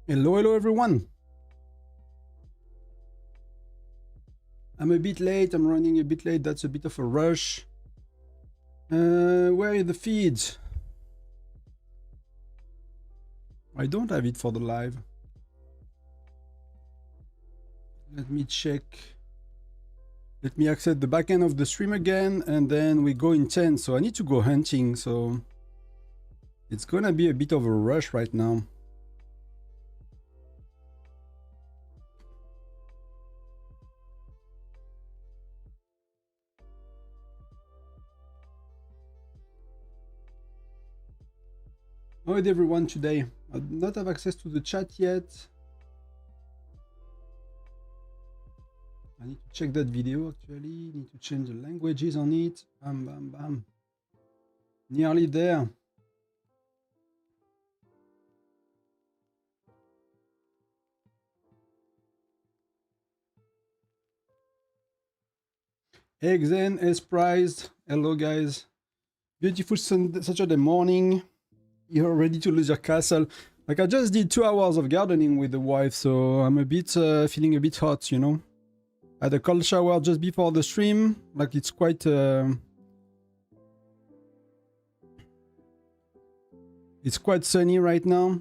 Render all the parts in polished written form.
Hello everyone. I'm a bit late, I'm running a bit late, that's a bit of a rush. Where is the feed? I don't have it for the live. Let me check. Let me access the back end of the stream again, and then we go in 10. So I need to go hunting, so it's gonna be a bit of a rush right now. How is everyone today? I do not have access to the chat yet. I need to check that video actually. Need to change the languages on it. Bam, bam, bam. Nearly there. Exen is prized. Hello guys. Beautiful Saturday morning. You're ready to lose your castle. Like I just did 2 hours of gardening with the wife, so I'm a bit feeling a bit hot, you know. I had a cold shower just before the stream. Like it's quite sunny right now.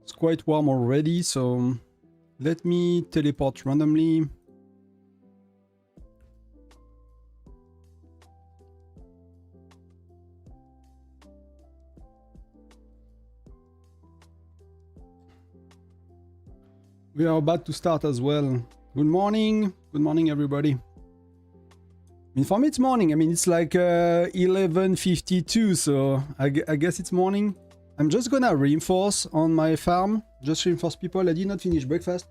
It's quite warm already, so let me teleport randomly. We are about to start as well. Good morning. Good morning, everybody. I mean, for me, it's morning. I mean, it's like 11:52, so I guess it's morning. I'm just gonna reinforce on my farm. Just reinforce people. I did not finish breakfast.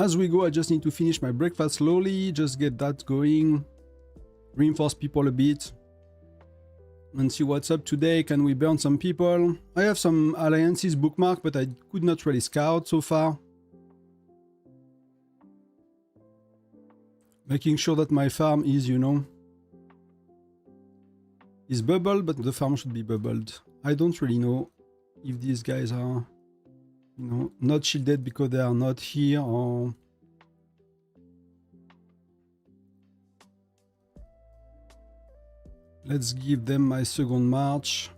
As we go, I just need to finish my breakfast slowly, just get that going, reinforce people a bit, and see what's up today. Can we burn some people? I have some alliances bookmarked, but I could not really scout so far. Making sure that my farm is, you know, is bubbled, but the farm should be bubbled. I don't really know if these guys are, you know, not shielded because they are not here, or let's give them my second march.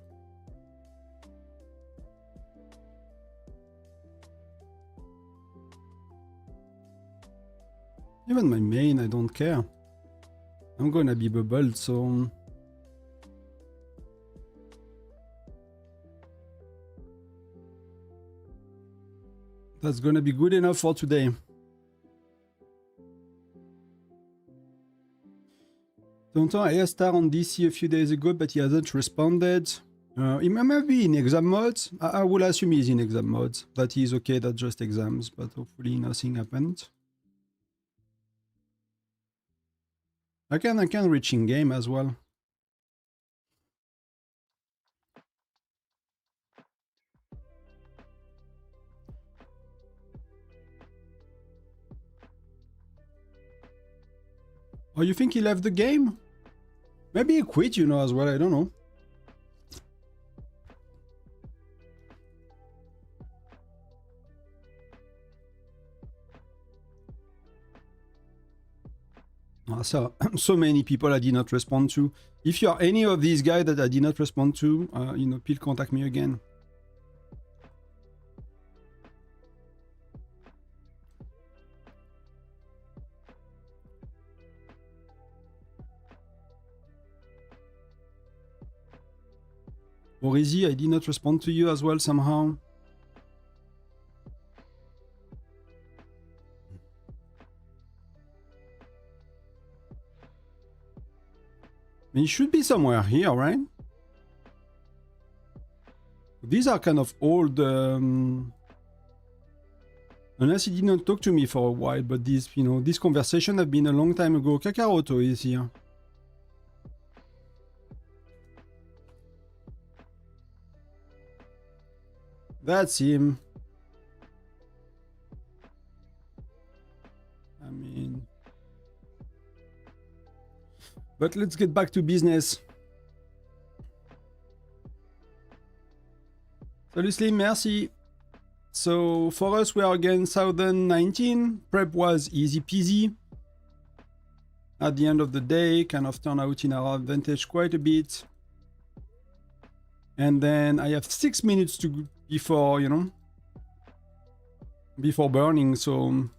Even my main, I don't care. I'm gonna be bubbled, so that's gonna be good enough for today. Tonton, I asked Star on DC a few days ago, but he hasn't responded. He might be in exam mode. I will assume he's in exam mode. That he's okay, that's just exams, but hopefully nothing happened. I can reach in game as well. Oh, you think he left the game? Maybe he quit, you know, as well. I don't know. So many people I did not respond to. If you are any of these guys that I did not respond to, you know, please contact me again. Orizi, I did not respond to you as well somehow. He should be somewhere here, right? These are kind of old, unless he did not talk to me for a while, but these, you know, this conversation have been a long time ago. Kakaroto is here. That's him. I mean, But let's get back to business. Salut Slim, merci. So for us, we are again 1019. Prep was easy peasy. At the end of the day, kind of turned out in our advantage quite a bit. And then I have 6 minutes to before, you know, before burning. So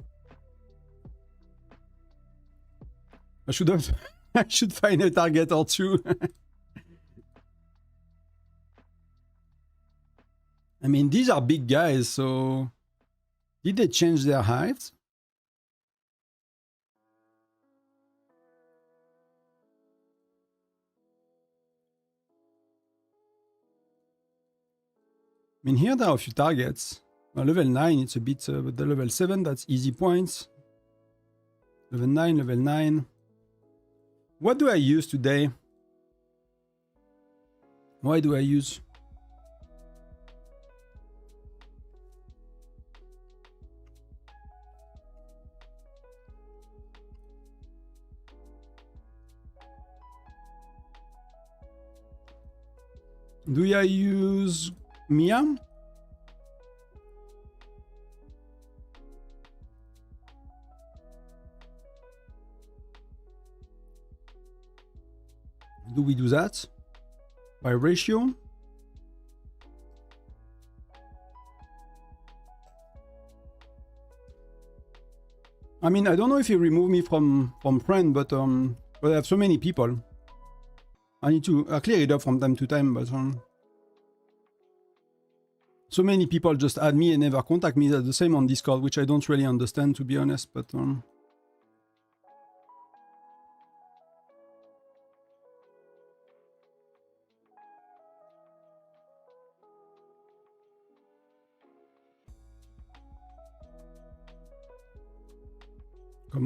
I should have, I should find a target or two. I mean, these are big guys, so did they change their heights? I mean, here there are a few targets. Level 9, it's a bit, but the level 7, that's easy points. Level 9, level 9. What do I use today? Why do I use? Do I use Mia? Do we do that? By ratio? I mean, I don't know if you remove me from friend, but I have so many people. I need to clear it up from time to time, but so many people just add me and never contact me. That's the same on Discord, which I don't really understand, to be honest, but come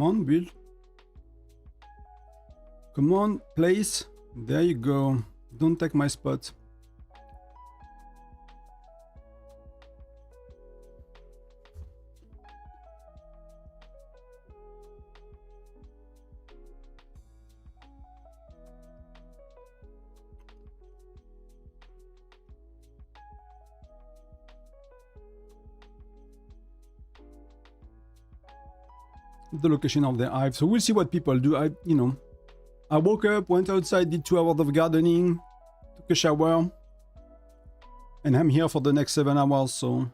on, build. Come on, place. There you go. Don't take my spot. The location of the hive. So we'll see what people do. I woke up, went outside, did 2 hours of gardening, took a shower, and I'm here for the next 7 hours, so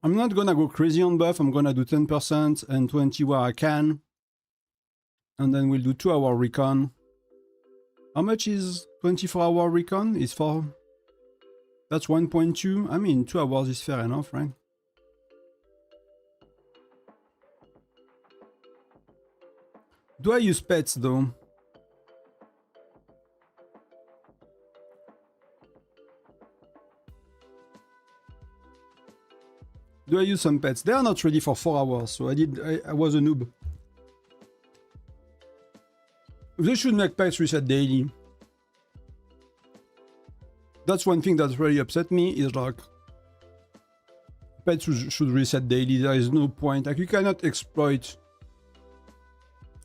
I'm not gonna go crazy on buff. I'm gonna do 10% and 20 where I can, and then we'll do 2-hour recon. How much is 24-hour recon? Is for... That's 1.2. I mean, 2 hours is fair enough, right? Do I use pets though? Do I use some pets? They are not ready for 4 hours, so I was a noob. They should make pets reset daily. That's one thing that really upset me, is like pets should reset daily. There is no point. Like, you cannot exploit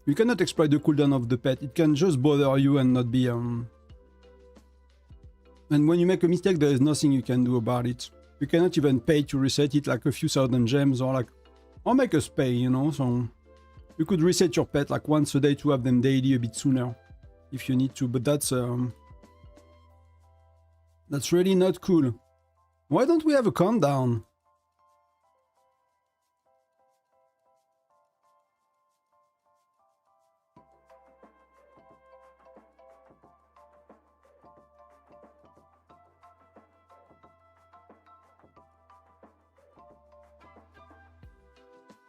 the cooldown of the pet. It can just bother you and not be and when you make a mistake, there is nothing you can do about it. You cannot even pay to reset it, like a few thousand gems, or make us pay, you know. So you could reset your pet like once a day to have them daily a bit sooner if you need to, but that's really not cool. Why don't we have a countdown?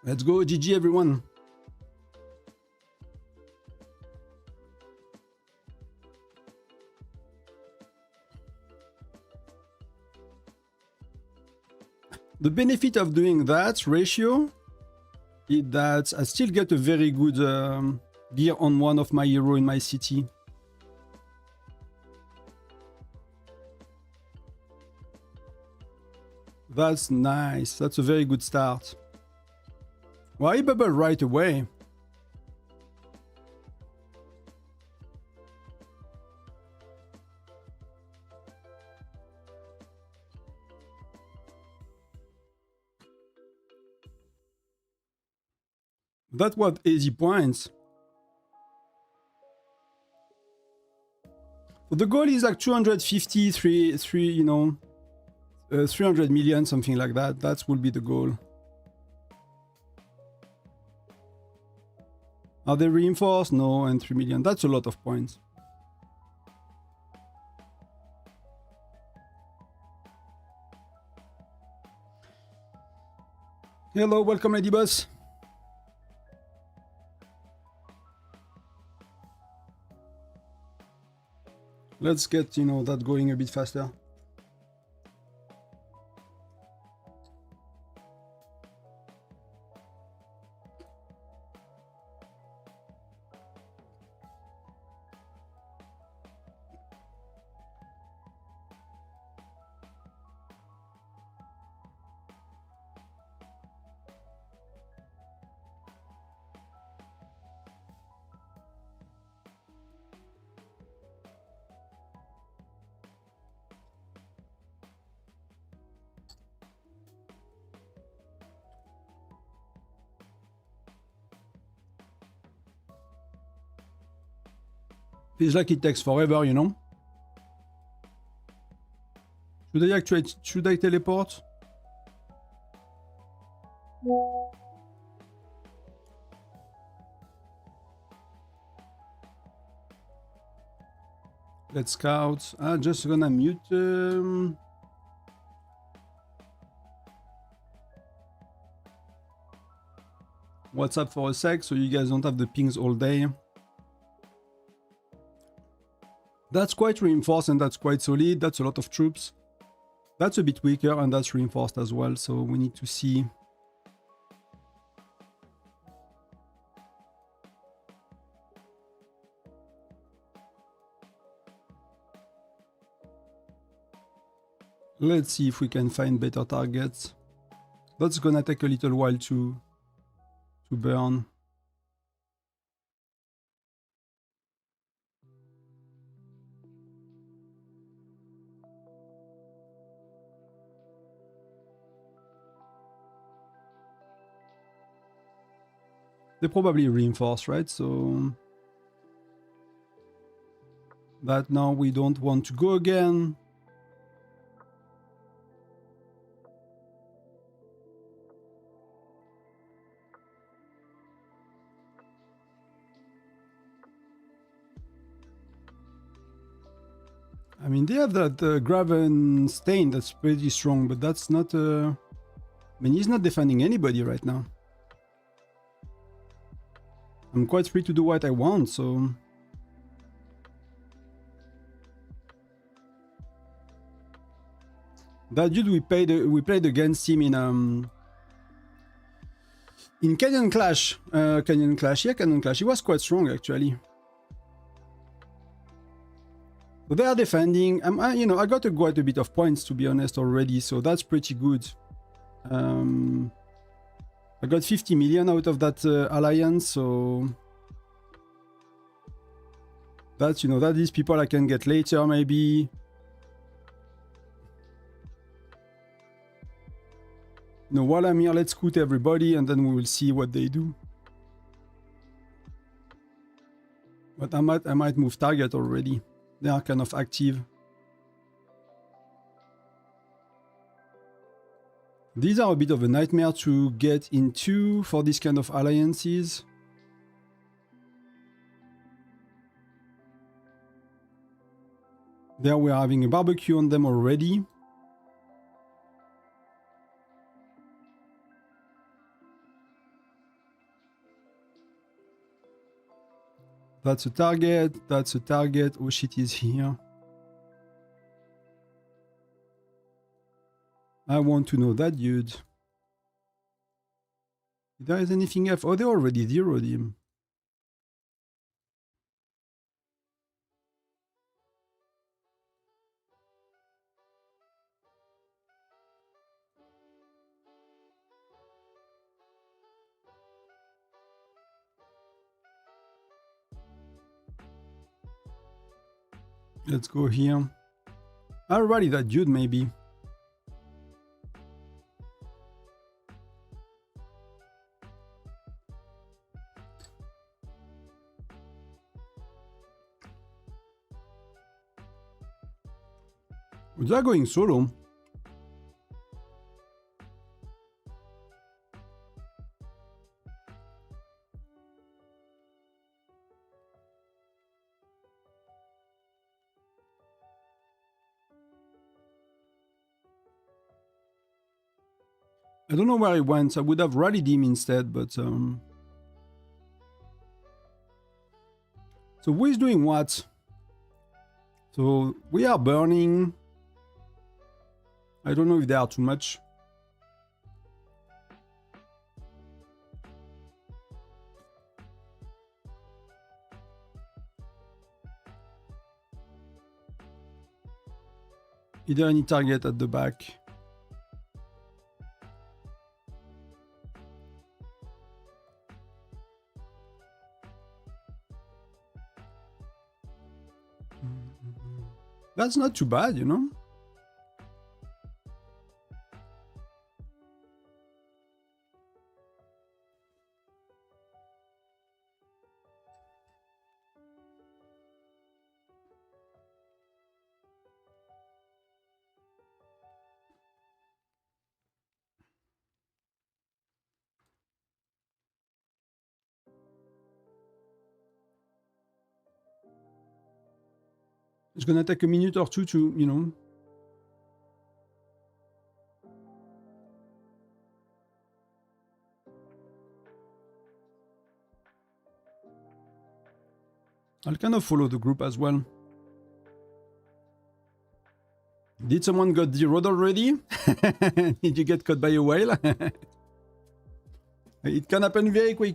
Let's go, GG everyone. The benefit of doing that ratio is that I still get a very good gear on one of my hero in my city. That's nice. That's a very good start. Why bubble right away? That was 80 points. So the goal is like 253, you know, 300 million, something like that. That will be the goal. Are they reinforced? No, and 3 million. That's a lot of points. Hello, welcome, Lady Boss. Let's get, you know, that going a bit faster. Feels like it takes forever, you know. Should I teleport? Let's scout. I'm just gonna mute WhatsApp for a sec so you guys don't have the pings all day. That's quite reinforced and that's quite solid. That's a lot of troops. That's a bit weaker and that's reinforced as well. So we need to see. Let's see if we can find better targets. That's gonna take a little while to burn. They probably reinforce, right? So that now we don't want to go again. I mean, they have that Graven Stain that's pretty strong, but that's not... I mean, he's not defending anybody right now. I'm quite free to do what I want, so... That dude we played against him in Canyon Clash. Canyon Clash. He was quite strong actually. So they are defending. You know, I got quite a bit of points to be honest already, so that's pretty good. I got 50 million out of that alliance, so that's, you know, that is people I can get later maybe. You know, while I'm here, let's scoot everybody and then we will see what they do. But I might move target already. They are kind of active. These are a bit of a nightmare to get into for this kind of alliances. There we are having a barbecue on them already. That's a target, that's a target. Oh shit, he's here. I want to know that dude. If there is anything else. Oh, they already zeroed him. Let's go here. I'll rally that dude maybe. They're going solo. I don't know where he went. I would have rallied him instead, but so who is doing what? So we are burning. I don't know if they are too much. Is there any target at the back? That's not too bad, you know? It's gonna take a minute or two to, you know. I'll kind of follow the group as well. Did someone got zeroed already? Did you get caught by a whale? It can happen very quick.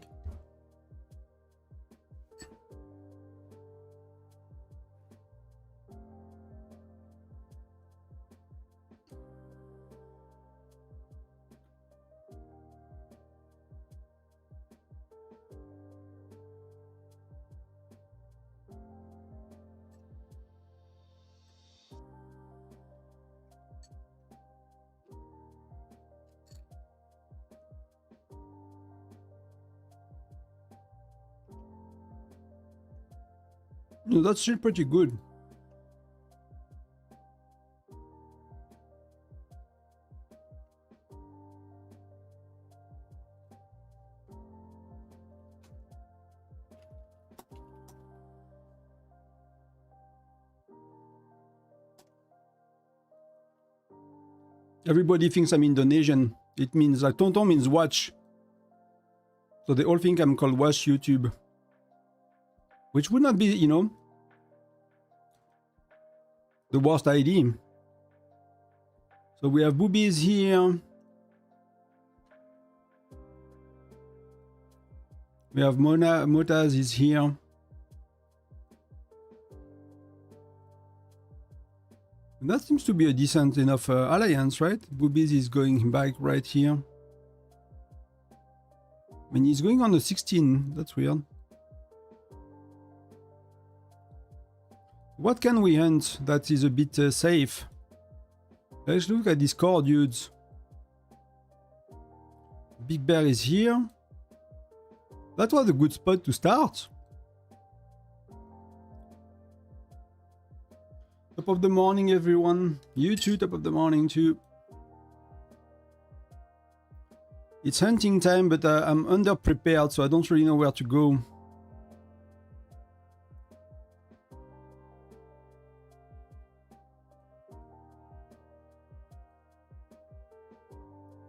No, that's still pretty good. Everybody thinks I'm Indonesian. It means like Tonton means watch. So they all think I'm called Watch YouTube. Which would not be, you know, the worst idea. So we have boobies here. We have Motaz is here. And that seems to be a decent enough alliance, right? Boobies is going back right here. I mean, he's going on the 16. That's weird. What can we hunt that is a bit safe? Let's look at these core dudes. Big Bear is here. That was a good spot to start. Top of the morning, everyone. You too, top of the morning too. It's hunting time, but I'm under-prepared, so I don't really know where to go.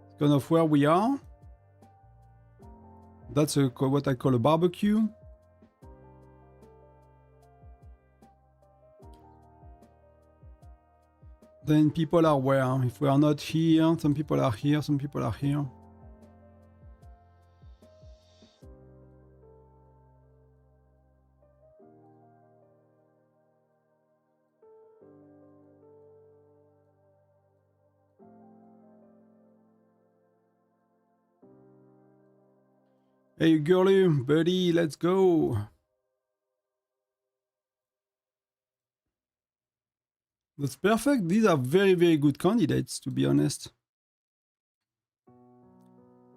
It's kind of where we are. That's what I call a barbecue. Then people are where? If we are not here, some people are here, some people are here. Hey girlie, buddy, let's go. That's perfect. These are very, very good candidates, to be honest.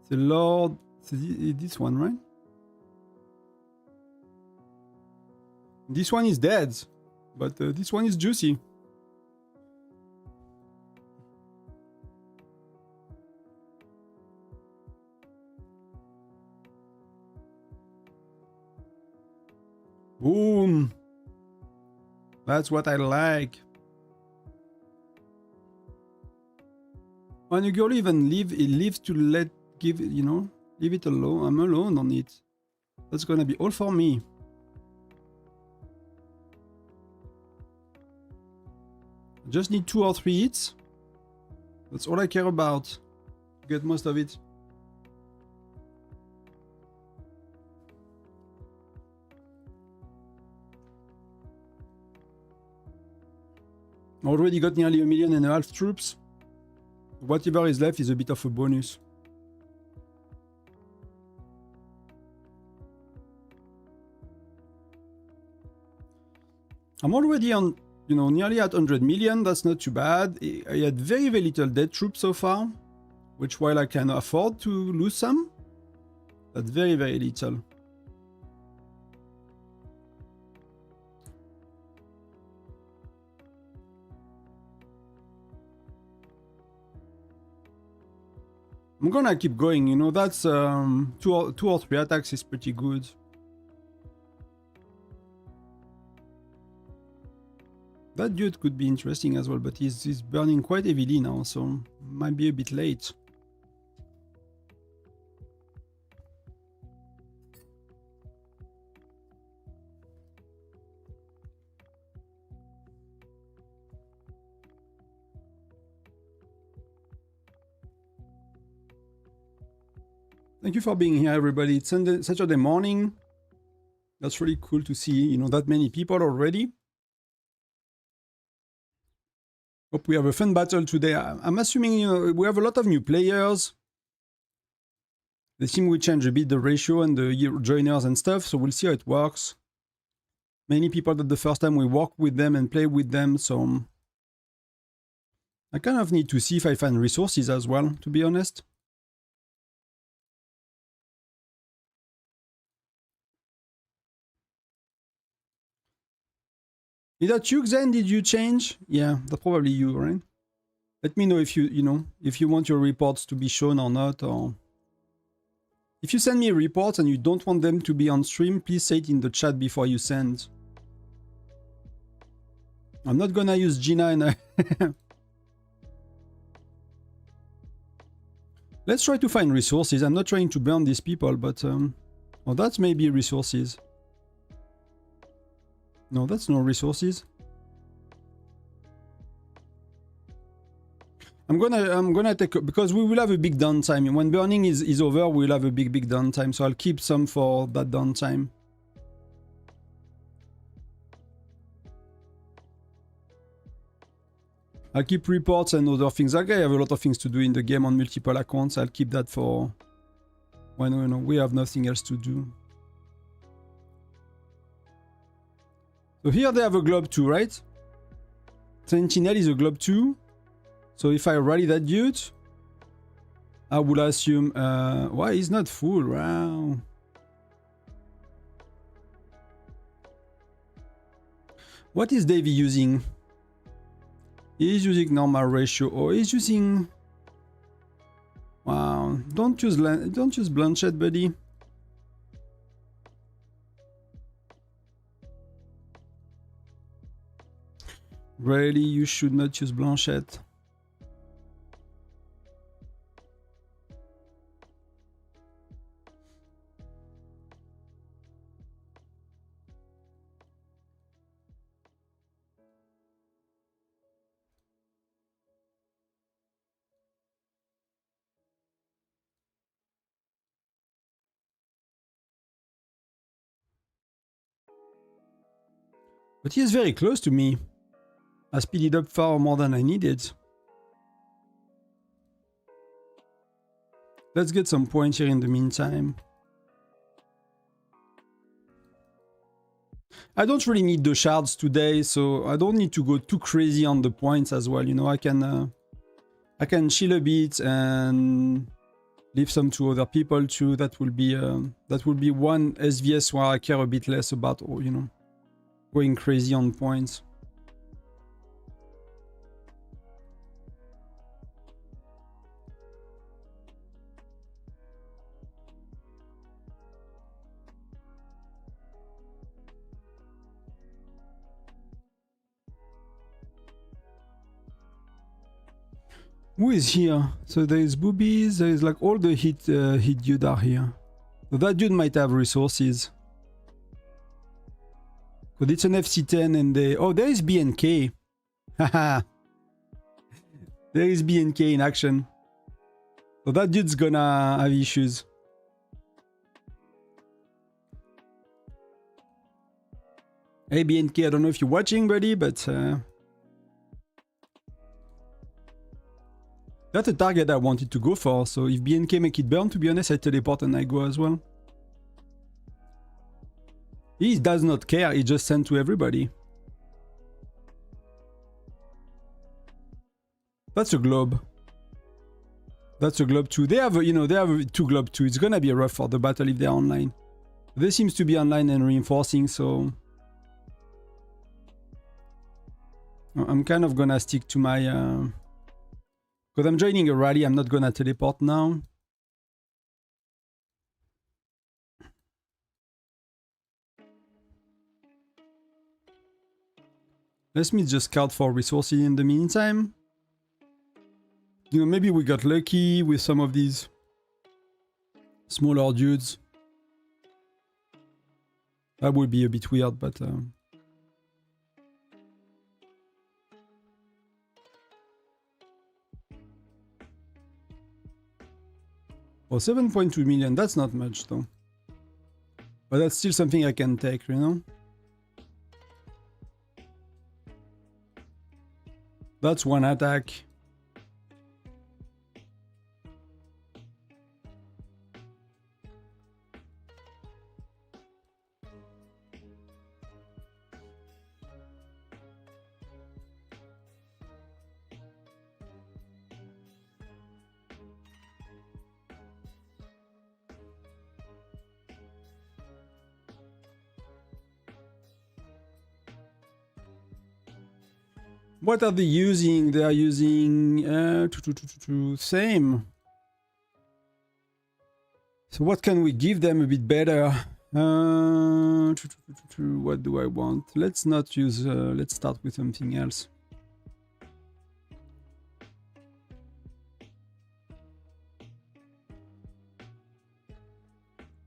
The Lord, this one, right? This one is dead, but this one is juicy. Boom. That's what I like. When you girl even leave, it leaves to let give, you know, leave it alone. I'm alone on it. That's gonna be all for me. Just need 2 or 3 hits. That's all I care about. Get most of it. Already got nearly 1.5 million troops. Whatever is left is a bit of a bonus. I'm already on, you know, nearly at 100 million. That's not too bad. I had very, very little dead troops so far, which while I can afford to lose some, that's very, very little. I'm gonna keep going, you know, that's 2 or 3 attacks is pretty good. That dude could be interesting as well, but he's burning quite heavily now, so might be a bit late. Thank you for being here, everybody. It's Saturday morning. That's really cool to see, you know, that many people already. Hope we have a fun battle today. I'm assuming, you know, we have a lot of new players. They seem we change a bit the ratio and the joiners and stuff, so we'll see how it works. Many people that the first time we walk with them and play with them, so I kind of need to see if I find resources as well, to be honest. Is that you, Xen? Did you change? Yeah, that's probably you, right? Let me know if you know, if you want your reports to be shown or not, or... If you send me reports and you don't want them to be on stream, please say it in the chat before you send. I'm not gonna use Gina and... Let's try to find resources. I'm not trying to burn these people, but... Oh, that's maybe resources. No, that's no resources. I'm gonna take, because we will have a big downtime. When burning is over, we'll have a big downtime. So I'll keep some for that downtime. I'll keep reports and other things. Like I have a lot of things to do in the game on multiple accounts. I'll keep that for when, you know, we have nothing else to do. So here they have a globe too, right? Sentinel is a globe too. So if I rally that dude, I would assume... why he's not full? Wow. What is Davey using? He's using normal ratio, or he's using... Wow. Don't use Blanchett, buddy. Really, you should not use Blanchett. But he is very close to me. I speeded up far more than I needed. Let's get some points here in the meantime. I don't really need the shards today, so I don't need to go too crazy on the points as well. You know, I can chill a bit and leave some to other people too. That will be one SVS where I care a bit less about, you know, going crazy on points. Who is here? So there is boobies, there is like all the hit dude are here. So that dude might have resources. But it's an FC10 and they... Oh, there is BNK. Haha. There is BNK in action. So that dude's gonna have issues. Hey BNK, I don't know if you're watching, buddy, but... That's a target I wanted to go for, so if BNK make it burn, to be honest, I teleport and I go as well. He does not care, he just sent to everybody. That's a globe. That's a globe too. They have, you know, they have 2 globe too. It's gonna be rough for the battle if they're online. They seems to be online and reinforcing, so... I'm kind of gonna stick to my... Because I'm joining a rally, I'm not gonna teleport now. Let me just scout for resources in the meantime. You know, maybe we got lucky with some of these smaller dudes. That would be a bit weird, but... Oh, 7.2 million, that's not much though. But that's still something I can take, you know? That's one attack. What are they using? They are using same. So what can we give them a bit better? What do I want? Let's not use. Let's start with something else.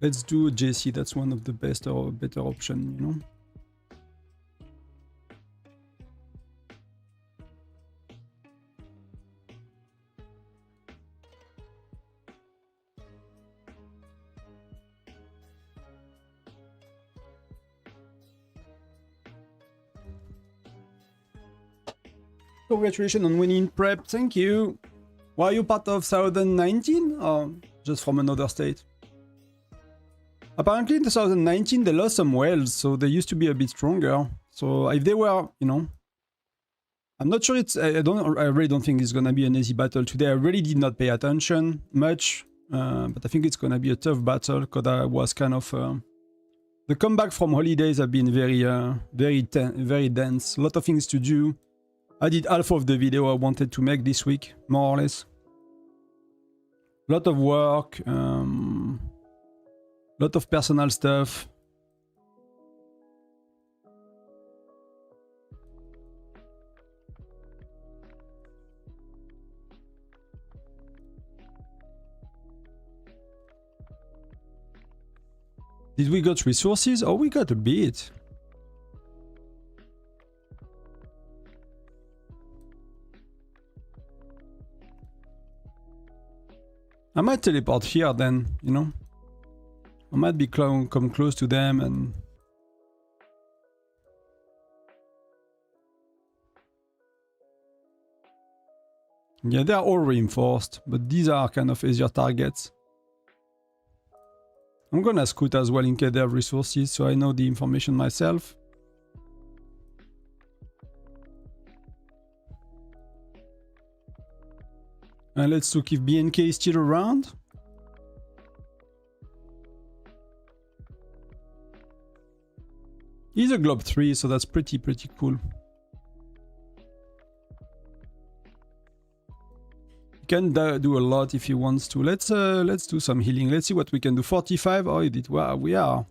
Let's do JC. That's one of the best or better option, you know. Congratulations on winning prep, thank you. Were you part of 2019 or just from another state? Apparently in 2019 they lost some whales, so they used to be a bit stronger. So if they were, you know, I'm not sure it's, I really don't think it's gonna be an easy battle today. I really did not pay attention much, but I think it's gonna be a tough battle because I was kind of, the comeback from holidays have been very dense, a lot of things to do. I did half of the video I wanted to make this week, more or less. A lot of work, lot of personal stuff. Did we got resources? Oh, we got a bit. I might teleport here then, you know. I might be come close to them and... Yeah, they are all reinforced, but these are kind of easier targets. I'm gonna scout as well in case they have resources, so I know the information myself. And let's look if BNK is still around. He's a Globe 3, so that's pretty cool. He can do a lot if he wants to. Let's do some healing. Let's see what we can do. 45. Oh, he did. Wow, we are.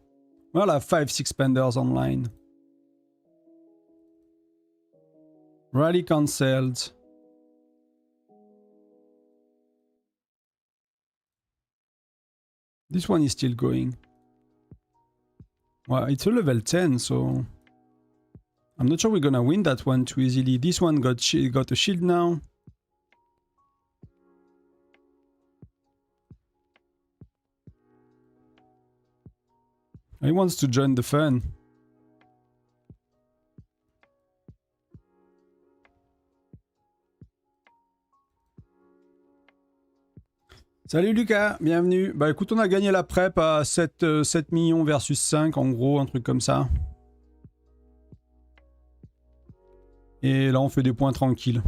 Well, I have 5-6 penders online. Rally cancelled. This one is still going. Well, it's a level 10, so I'm not sure we're gonna win that one too easily. This one got a shield now. He wants to join the fun. Salut Lucas, bienvenue. Bah écoute, on a gagné la prep à 7 millions versus 5, en gros, un truc comme ça. Et là, on fait des points tranquilles.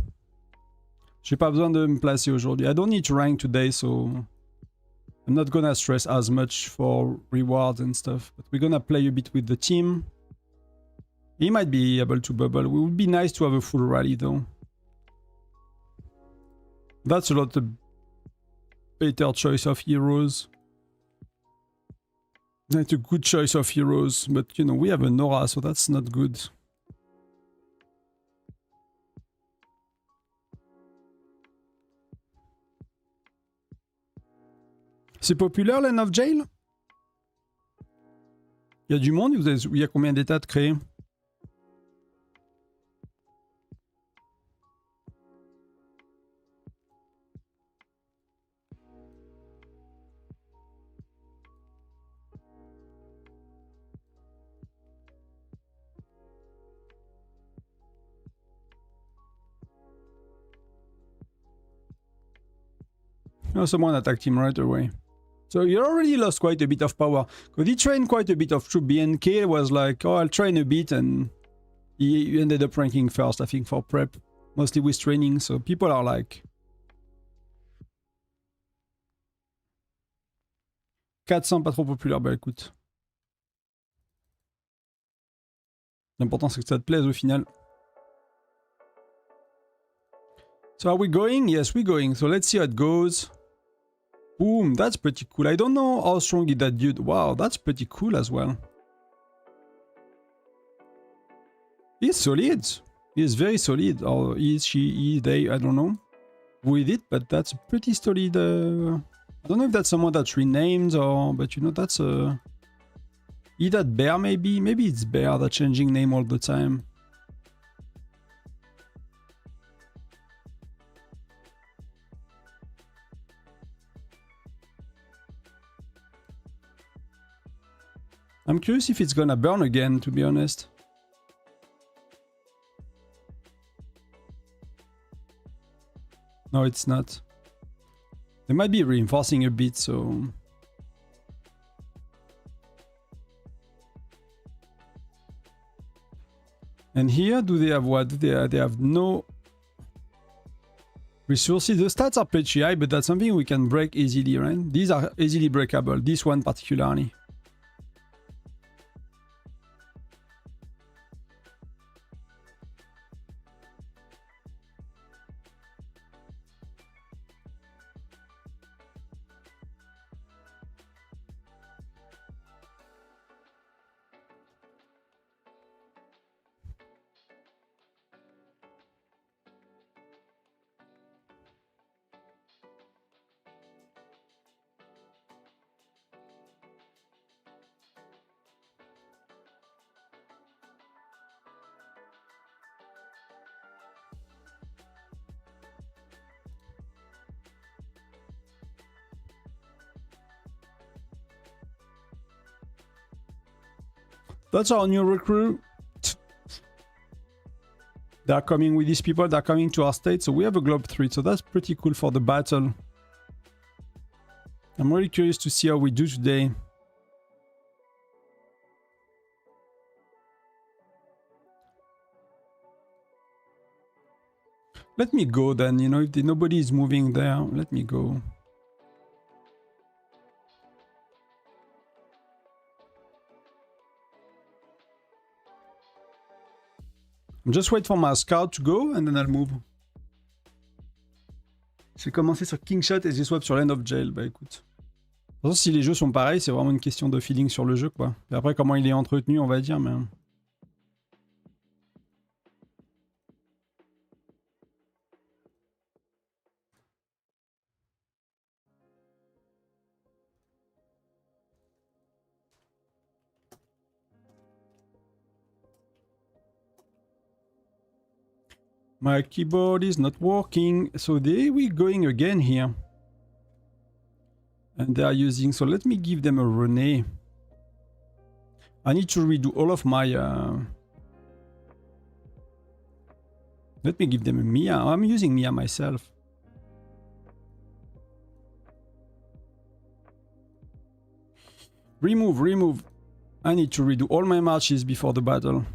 J'ai pas besoin de me placer aujourd'hui. I don't need to rank today, so I'm not gonna stress as much for rewards and stuff. But we're gonna play a bit with the team. He might be able to bubble. It would be nice to have a full rally, though. That's a lot of better choice of heroes. That's a good choice of heroes, but you know, we have a Nora, so that's not good. C'est populaire, l'End of Jail? Il y a du monde? Il y a combien d'états de créés? Oh, someone attacked him right away. So he already lost quite a bit of power. Because he trained quite a bit of troop. BNK was like, oh, I'll train a bit, and he ended up ranking first, I think, for prep. Mostly with training, so people are like... 400, pas trop populaire, bah écoute. L'important c'est que ça te plaise au final. So are we going? Yes, we're going. So let's see how it goes. Boom, that's pretty cool. I don't know how strong is that dude. Wow, that's pretty cool as well. He's solid. He's very solid. Or is she, they, I don't know who is it, but that's pretty solid. I don't know if that's someone that's renamed or, but you know, that's a... Is that Bear maybe? Maybe it's Bear that's changing name all the time. I'm curious if it's gonna burn again, to be honest. No, it's not. They might be reinforcing a bit, so... And here, do they have what? They have no resources. The stats are pretty high, but that's something we can break easily, right? These are easily breakable. This one particularly. That's our new recruit. They're coming with these people, they're coming to our state, so we have a Globe 3, so that's pretty cool for the battle. I'm really curious to see how we do today. Let me go then, you know, if nobody is moving there, let me go. Just wait for my scout to go and then I'll move. J'ai commencé sur Kingshot et j'ai swap sur l'End of Jail. Bah écoute. De toute façon, si les jeux sont pareils, c'est vraiment une question de feeling sur le jeu, quoi. Et après, comment il est entretenu, on va dire, mais... My keyboard is not working, so they will going again here. And they are using, so let me give them a Rene. I need to redo all of my... Let me give them a Mia. I'm using Mia myself. Remove. I need to redo all my marches before the battle.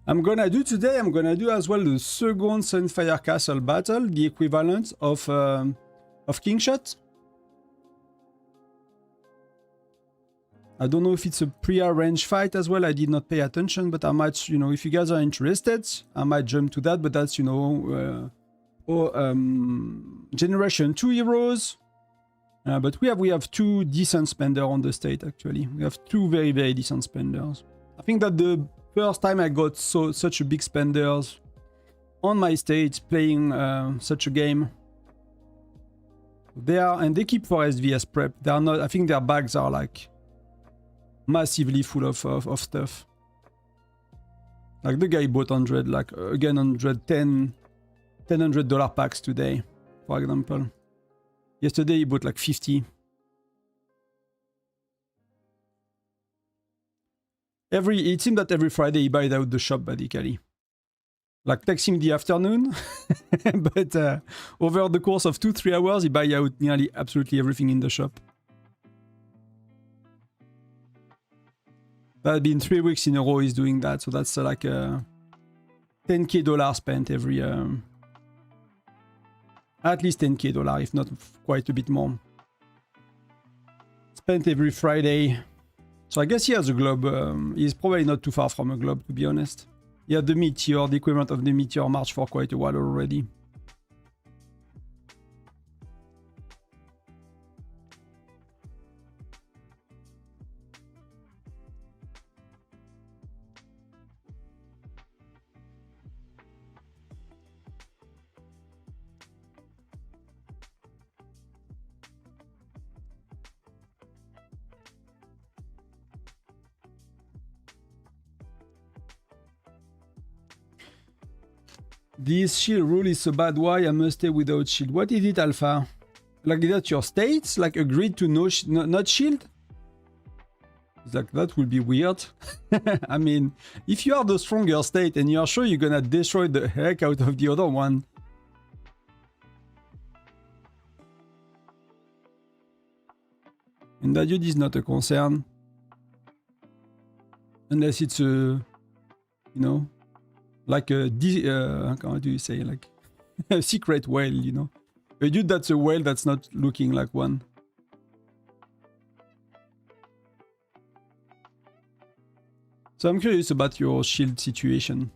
I'm gonna do as well the second Sunfire Castle battle, the equivalent of Kingshot. I don't know if it's a pre-arranged fight as well. I did not pay attention, but I might, you know, if you guys are interested, I might jump to that. But that's, you know, Generation 2 heroes. But we have two decent spenders on the state, actually. We have two very, very decent spenders. I think that the first time I got such a big spenders on my stage playing such a game. And they keep for SVS prep. They are not, I think their bags are like massively full of stuff. Like the guy bought 100, like again $110 packs today, for example. Yesterday he bought like 50. It seems that every Friday he buys out the shop, basically. Like, takes him the afternoon, but over the course of 2-3 hours, he buys out nearly absolutely everything in the shop. That's been 3 weeks in a row he's doing that, so that's like a $10K spent every... at least $10K, if not quite a bit more. Spent every Friday. So I guess he has a globe. He's probably not too far from a globe, to be honest. He had the Meteor, the equivalent of the Meteor March for quite a while already. This shield rule is so bad, why I must stay without shield? What is it, Alpha? Like, is that your states? Like, agreed to not shield? It's like, that would be weird. I mean, if you are the stronger state and you are sure you're gonna destroy the heck out of the other one. And that dude is not a concern. Unless it's a, you know, like a, how do you say, like a secret whale, you know? A dude that's a whale that's not looking like one. So I'm curious about your shield situation.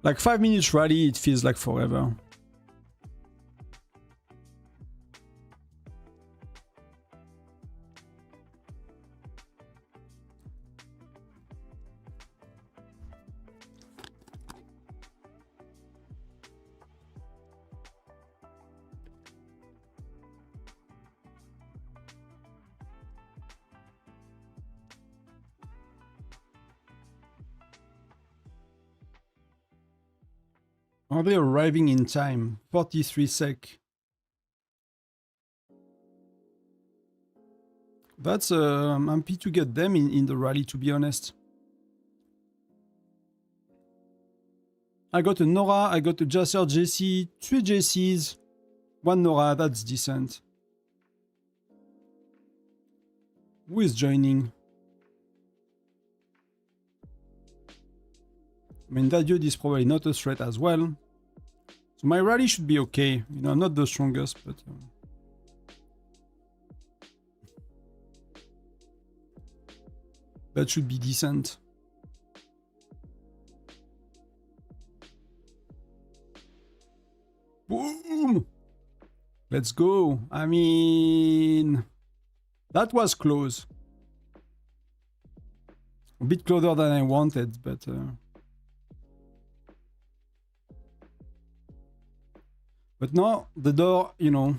Like 5 minutes rally, it feels like forever. Are they arriving in time? 43 sec. That's I'm happy to get them in the rally, to be honest. I got a Nora, I got a Jasser JC, 3 JCs, 1 Nora, that's decent. Who is joining? I mean, that dude is probably not a threat as well. So my rally should be okay. You know, I'm not the strongest, but... that should be decent. Boom! Let's go. I mean, that was close. A bit closer than I wanted, but... But now, the door, you know...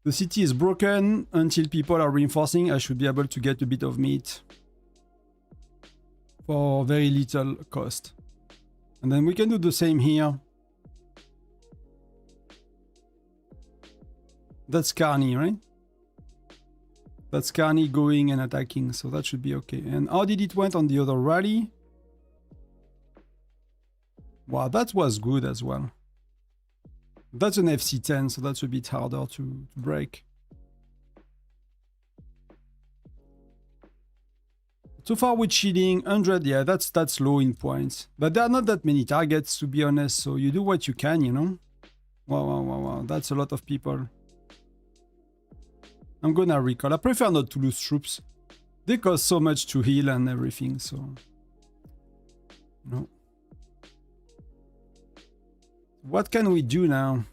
The city is broken. Until people are reinforcing, I should be able to get a bit of meat. For very little cost. And then we can do the same here. That's Carney, right? That's Carney going and attacking, so that should be okay. And how did it went on the other rally? Wow, that was good as well. That's an FC10, so that's a bit harder to break. So far with shielding, 100, yeah, that's low in points. But there are not that many targets, to be honest, so you do what you can, you know? Wow, that's a lot of people. I'm gonna recall. I prefer not to lose troops. They cost so much to heal and everything, so... No. What can we do now?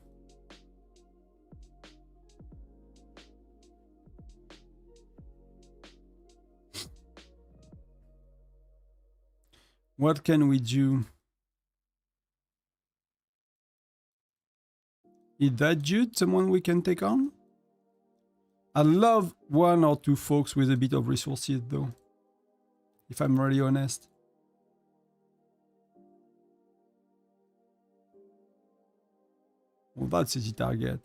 What can we do? Is that Jude someone we can take on? I love one or two folks with a bit of resources though, if I'm really honest. Well, that's easy target.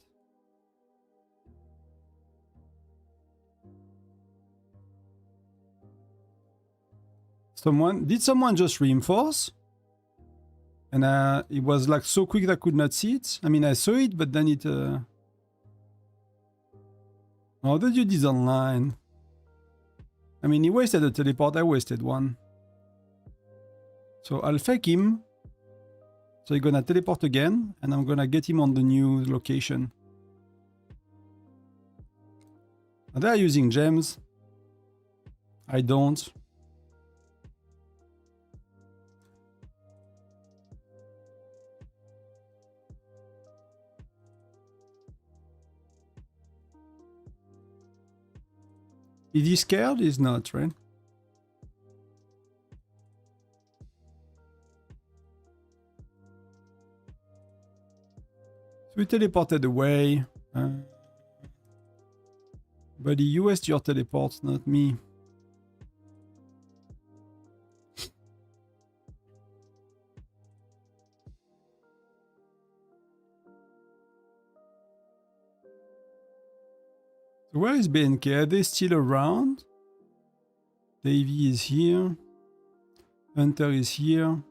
Did someone just reinforce? And it was like so quick that I could not see it. I mean, I saw it, but then it... Oh, the dude is online. I mean, he wasted a teleport, I wasted one. So I'll fake him. So he's gonna teleport again, and I'm gonna get him on the new location. They are using gems. I don't. Is he scared? He's not, right? So we teleported away. But the US your teleports, not me. So where is BNK? Are they still around? Davey is here. Hunter is here.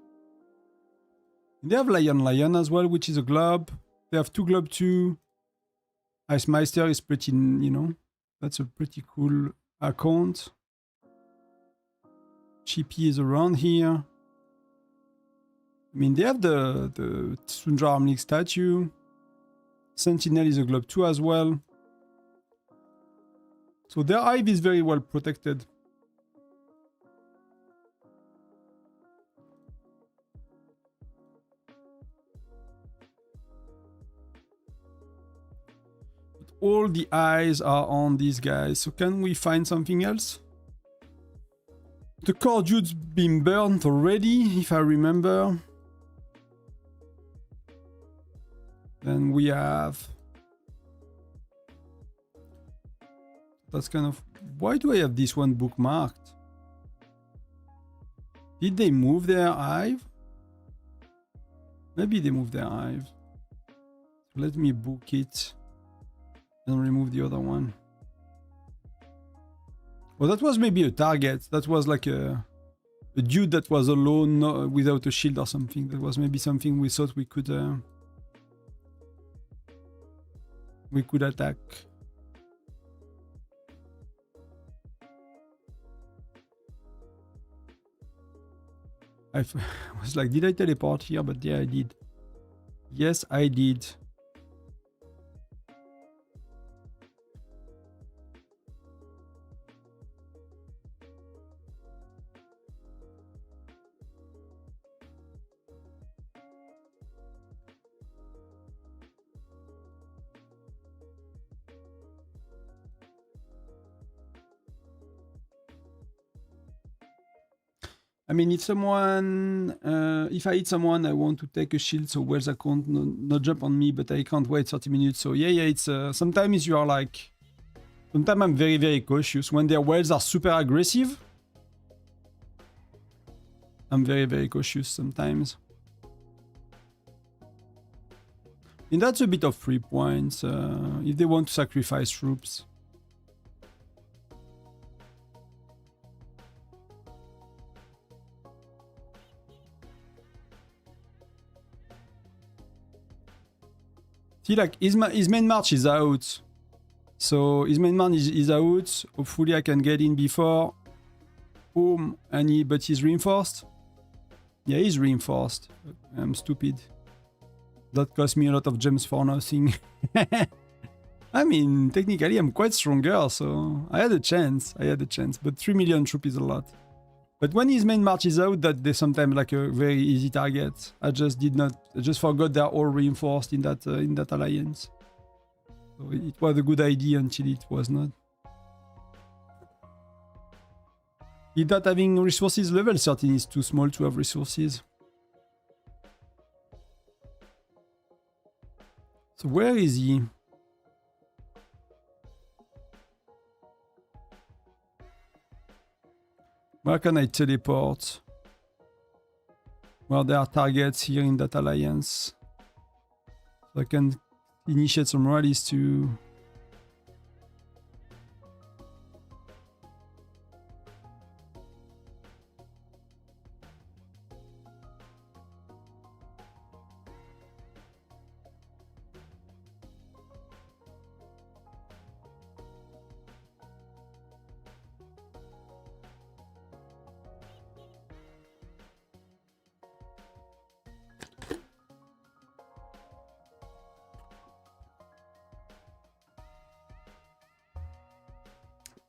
They have Lion as well, which is a globe. They have 2 globe too. Ice Meister is pretty, you know, that's a pretty cool account. Chippy is around here. I mean, they have the Sundra Arm League statue. Sentinel is a globe too as well. So their hive is very well protected. But all the eyes are on these guys. So can we find something else? The core dude's been burnt already, if I remember. Then we have... That's kind of... Why do I have this one bookmarked? Did they move their hive? Maybe they moved their hive. So let me book it and remove the other one. Well, that was maybe a target. That was like a dude that was alone, no, without a shield or something. That was maybe something we thought we could attack. I was like, did I teleport here? But yeah, I did. Yes, I did. I mean, if someone, if I hit someone, I want to take a shield, so where's I can't not jump on me, but I can't wait 30 minutes. So yeah, it's sometimes you are like, sometimes I'm very, very cautious. When their wells are super aggressive, I'm very, very cautious sometimes. And that's a bit of 3 points if they want to sacrifice troops. See, like, his main march is out. So his main march is out. Hopefully I can get in before. Boom. And but he's reinforced. Yeah, he's reinforced. I'm stupid. That cost me a lot of gems for nothing. I mean, technically I'm quite stronger, so I had a chance. But 3 million troop is a lot. But when his main march is out, that they sometimes like a very easy target. I just forgot they're all reinforced in that alliance. So it was a good idea until it was not. Is that having resources? Level 13 is too small to have resources. So where is he? Where can I teleport? Well, there are targets here in that alliance. So I can initiate some rallies too.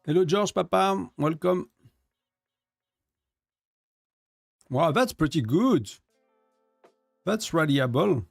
Hello, George, Papa. Welcome. Wow, that's pretty good. That's rallyable.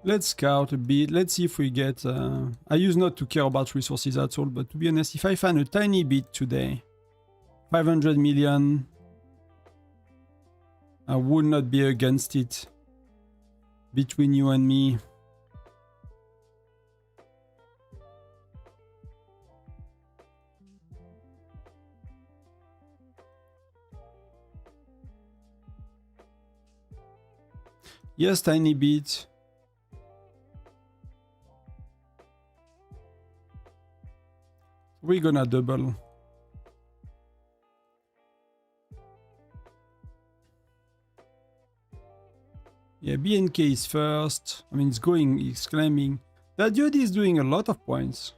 Let's scout a bit. Let's see if we get... I used not to care about resources at all, but to be honest, if I find a tiny bit today, 500 million, I would not be against it. Between you and me. Yes, tiny bit. We're gonna double. Yeah, BNK is first. I mean, it's climbing. That dude is doing a lot of points.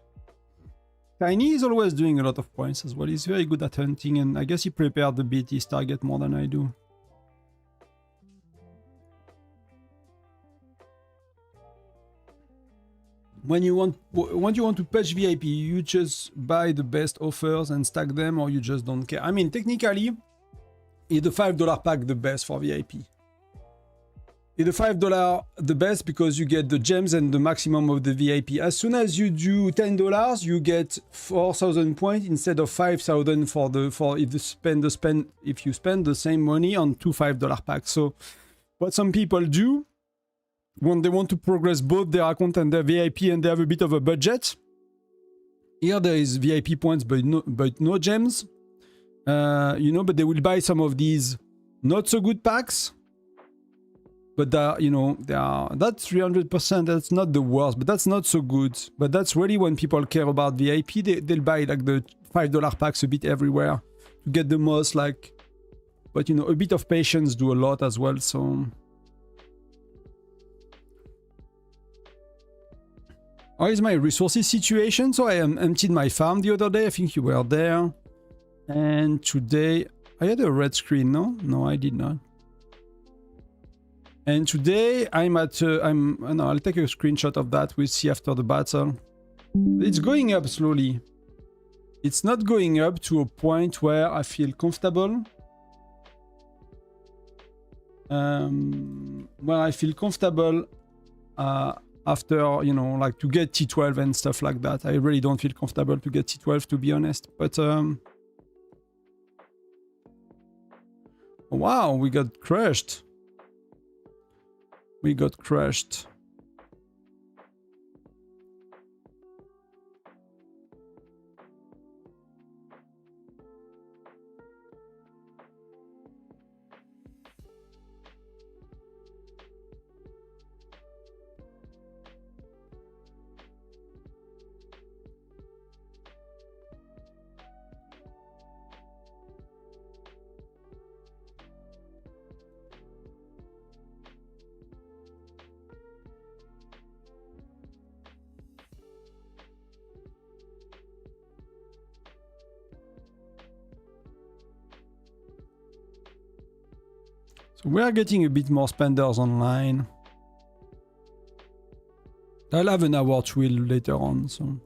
Tiny is always doing a lot of points as well. He's very good at hunting, and I guess he prepared a bit his target more than I do. When you want to patch VIP, you just buy the best offers and stack them, or you just don't care. I mean, technically, is the $5 pack the best for VIP? Is the $5 the best because you get the gems and the maximum of the VIP? As soon as you do $10, you get 4,000 points instead of 5,000 if you spend the same money on two $5 packs. So, what some people do, when they want to progress both their account and their VIP and they have a bit of a budget, here there is VIP points but no gems, you know, but they will buy some of these not so good packs, but you know, that's 300%, that's not the worst, but that's not so good. But that's really when people care about VIP, they'll buy like the $5 packs a bit everywhere to get the most, like, but you know, a bit of patience do a lot as well, so... How is my resources situation? So I emptied my farm the other day. I think you were there. And today I had a red screen. No, I did not. And today I'm at. No, I'll take a screenshot of that. We'll see after the battle. It's going up slowly. It's not going up to a point where I feel comfortable. Where I feel comfortable after, you know, like to get T12 and stuff like that. I really don't feel comfortable to get T12, to be honest. But wow, we got crushed. We got crushed. So we are getting a bit more spenders online. I'll have an award wheel later on, so.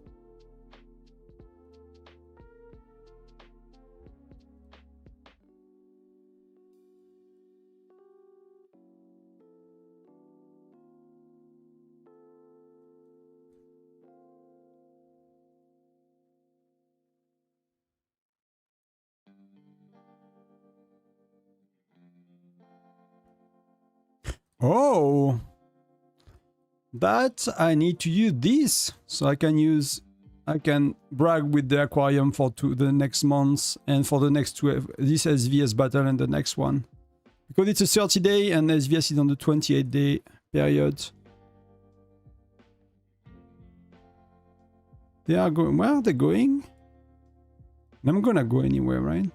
Oh, that I need to use this, so I can brag with the aquarium for the next months and for the next this SVS battle and the next one, because it's a 30-day and SVS is on the 28-day period. They are going. Where are they going? I'm gonna go anywhere, right?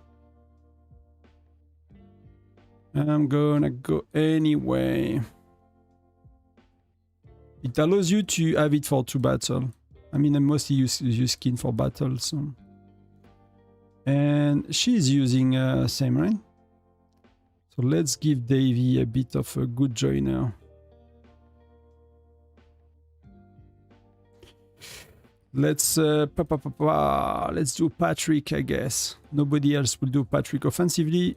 I'm gonna go anyway. It allows you to have it for 2 battles. I mean, I mostly use skin for battles. So. And she's using same, right? So let's give Davey a bit of a good joiner. Let's let's do Patrick, I guess. Nobody else will do Patrick offensively.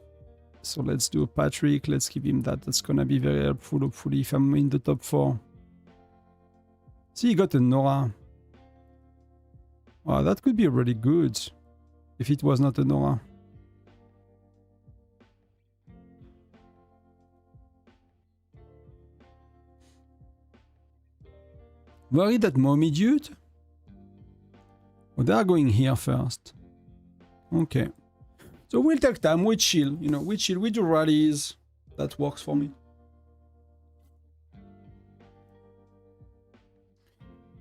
So let's do Patrick. Let's give him that. That's gonna be very helpful, hopefully, if I'm in the top 4. See, he got a Nora. Wow, that could be really good if it was not a Nora. Worried that mommy dude? Oh, they are going here first. Okay. So we'll take time, we chill, you know, we chill, we do rallies. That works for me.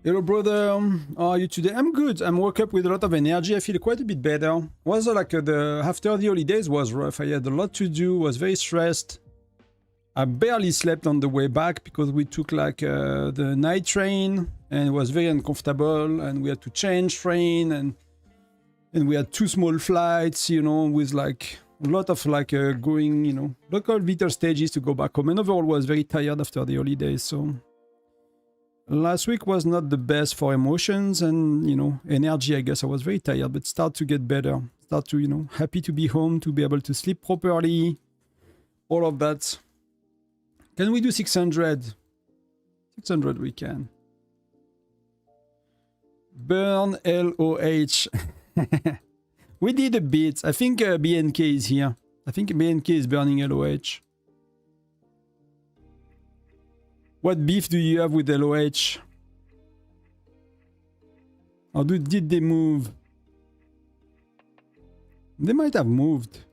Hello brother, how are you today? I'm good, I woke up with a lot of energy, I feel quite a bit better. Was like after the holidays was rough, I had a lot to do, was very stressed. I barely slept on the way back because we took like the night train and it was very uncomfortable and we had to change train and we had 2 small flights, you know, with like a lot of like going, you know, local little stages to go back home. And overall was very tired after the holidays. So last week was not the best for emotions and, you know, energy, I guess. I was very tired, but start to get better. Start to, you know, happy to be home, to be able to sleep properly. All of that. Can we do 600? 600 we can. Burn LOH. We did a bit. I think BNK is here. I think BNK is burning LOH. What beef do you have with LOH? Or did they move? They might have moved.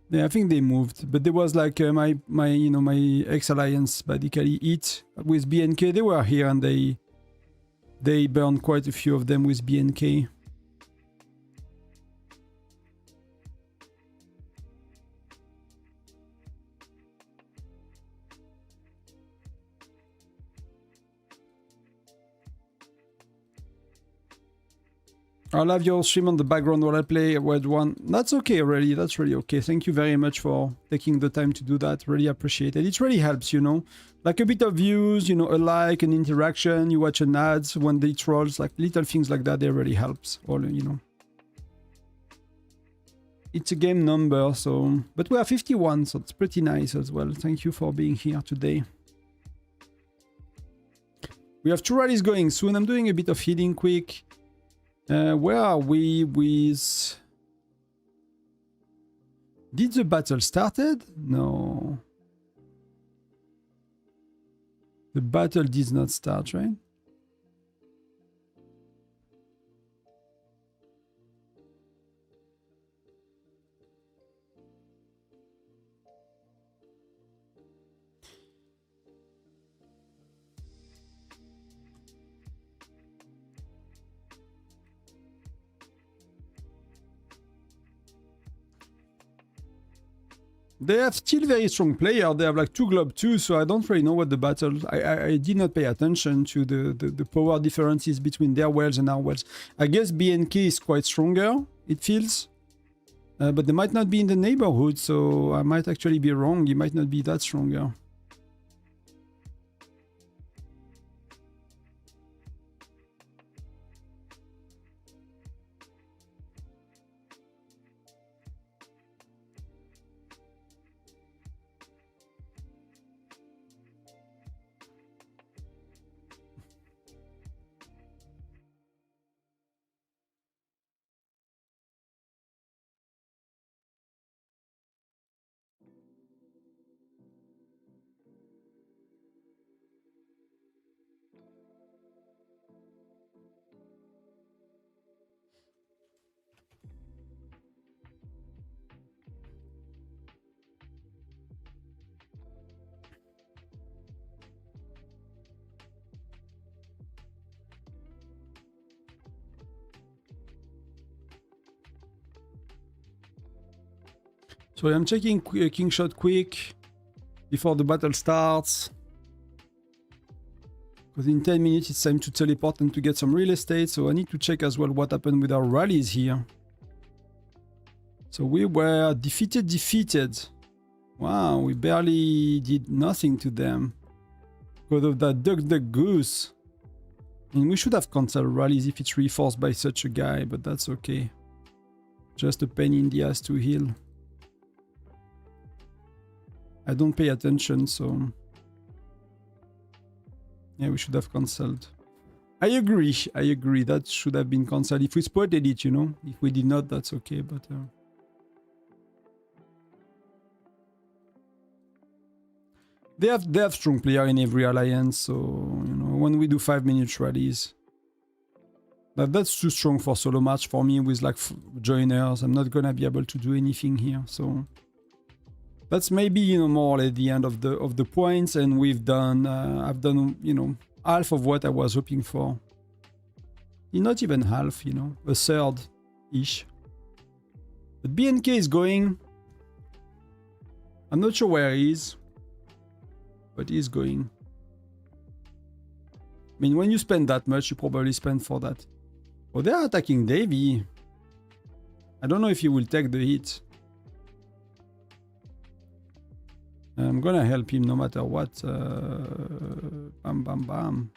Yeah, I think they moved, but there was like my ex-alliance basically eat with BNK. They were here and they burned quite a few of them with BNK. I'll have your stream on the background while I play Red One. That's okay, really. That's really okay. Thank you very much for taking the time to do that. Really appreciate it. It really helps, you know. Like a bit of views, you know, a like, an interaction. You watch an ads when they trolls, like little things like that. They really helps. All, you know. It's a game number, so... But we are 51, so it's pretty nice as well. Thank you for being here today. We have 2 rallies going soon. I'm doing a bit of healing quick. Where are we with... Did the battle started? No. The battle did not start, right? They have still very strong player. They have like 2 globe 2, so I don't really know what the battle... I did not pay attention to the power differences between their wells and our wells. I guess BNK is quite stronger, it feels. But they might not be in the neighborhood, so I might actually be wrong. He might not be that stronger. So I'm checking King Shot quick before the battle starts. Because in 10 minutes it's time to teleport and to get some real estate. So I need to check as well what happened with our rallies here. So we were defeated. Wow, we barely did nothing to them. Because of that duck goose. I mean, we should have cancelled rallies if it's reinforced by such a guy, but that's okay. Just a pain in the ass to heal. I don't pay attention, so... Yeah, we should have cancelled. I agree, that should have been cancelled. If we spotted it, you know. If we did not, that's okay, but... They have strong player in every alliance, so, you know, when we do 5-minute rallies... That's too strong for solo match for me with, like, joiners. I'm not gonna be able to do anything here, so... That's maybe, you know, more at the end of the points, and we've done, I've done, you know, half of what I was hoping for. Not even half, you know, a third-ish. But BNK is going. I'm not sure where he is, but he's going. I mean, when you spend that much, you probably spend for that. Oh, they're attacking Davy. I don't know if he will take the hit. I'm gonna help him no matter what. Bam, bam, bam.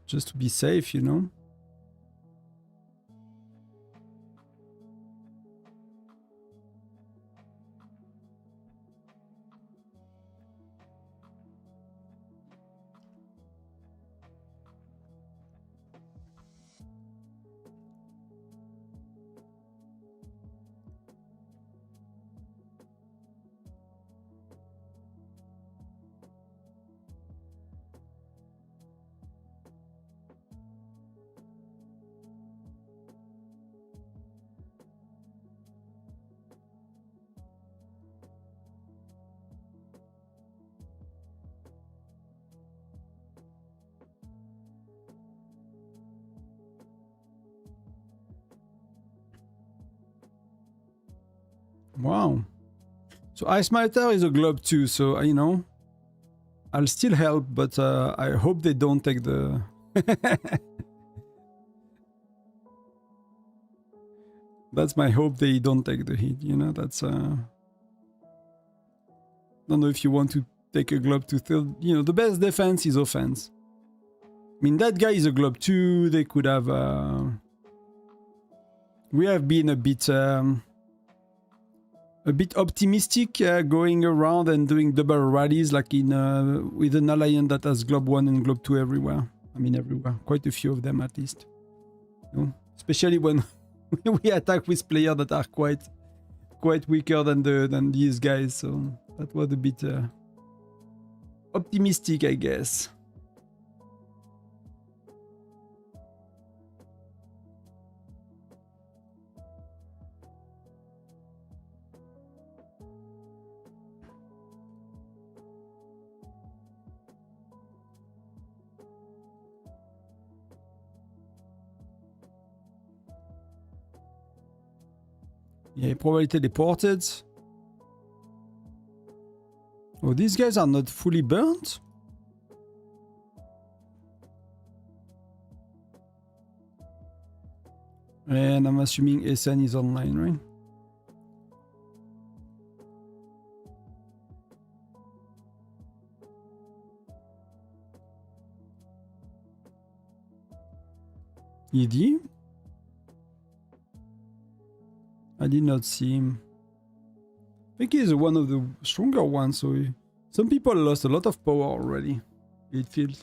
Just to be safe, you know. Wow. So Ice Miter is a globe too, so you know, I'll still help, but I hope they don't take the... That's my hope, they don't take the hit, you know, that's... Don't know if you want to take a globe to third... You know, the best defense is offense. I mean, that guy is a globe too, they could have... We have been a bit optimistic going around and doing double rallies like in with an alliance that has globe 1 and globe 2 everywhere. I mean everywhere, quite a few of them at least. You know? Especially when we attack with players that are quite weaker than these guys. So that was a bit optimistic, I guess. Yeah, he probably teleported. Oh, these guys are not fully burnt? And I'm assuming SN is online, right? ED? I did not see him. I think he's one of the stronger ones, so some people lost a lot of power already. It feels.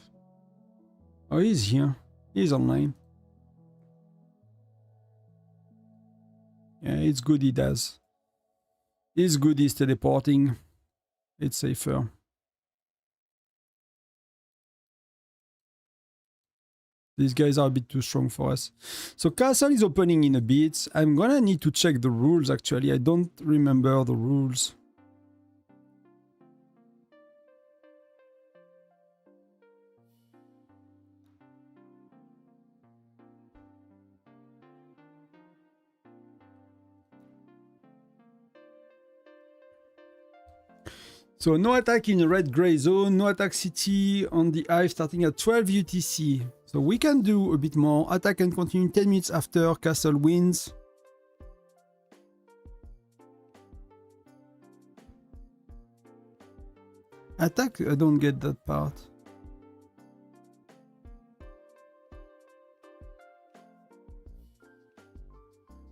Oh, he's here. He's online. Yeah, it's good he does. It's good he's teleporting. It's safer. These guys are a bit too strong for us. So castle is opening in a bit. I'm gonna need to check the rules actually. I don't remember the rules. So no attack in the red gray zone, no attack city on the hive starting at 12 UTC. So we can do a bit more. Attack and continue 10 minutes after castle wins. Attack? I don't get that part.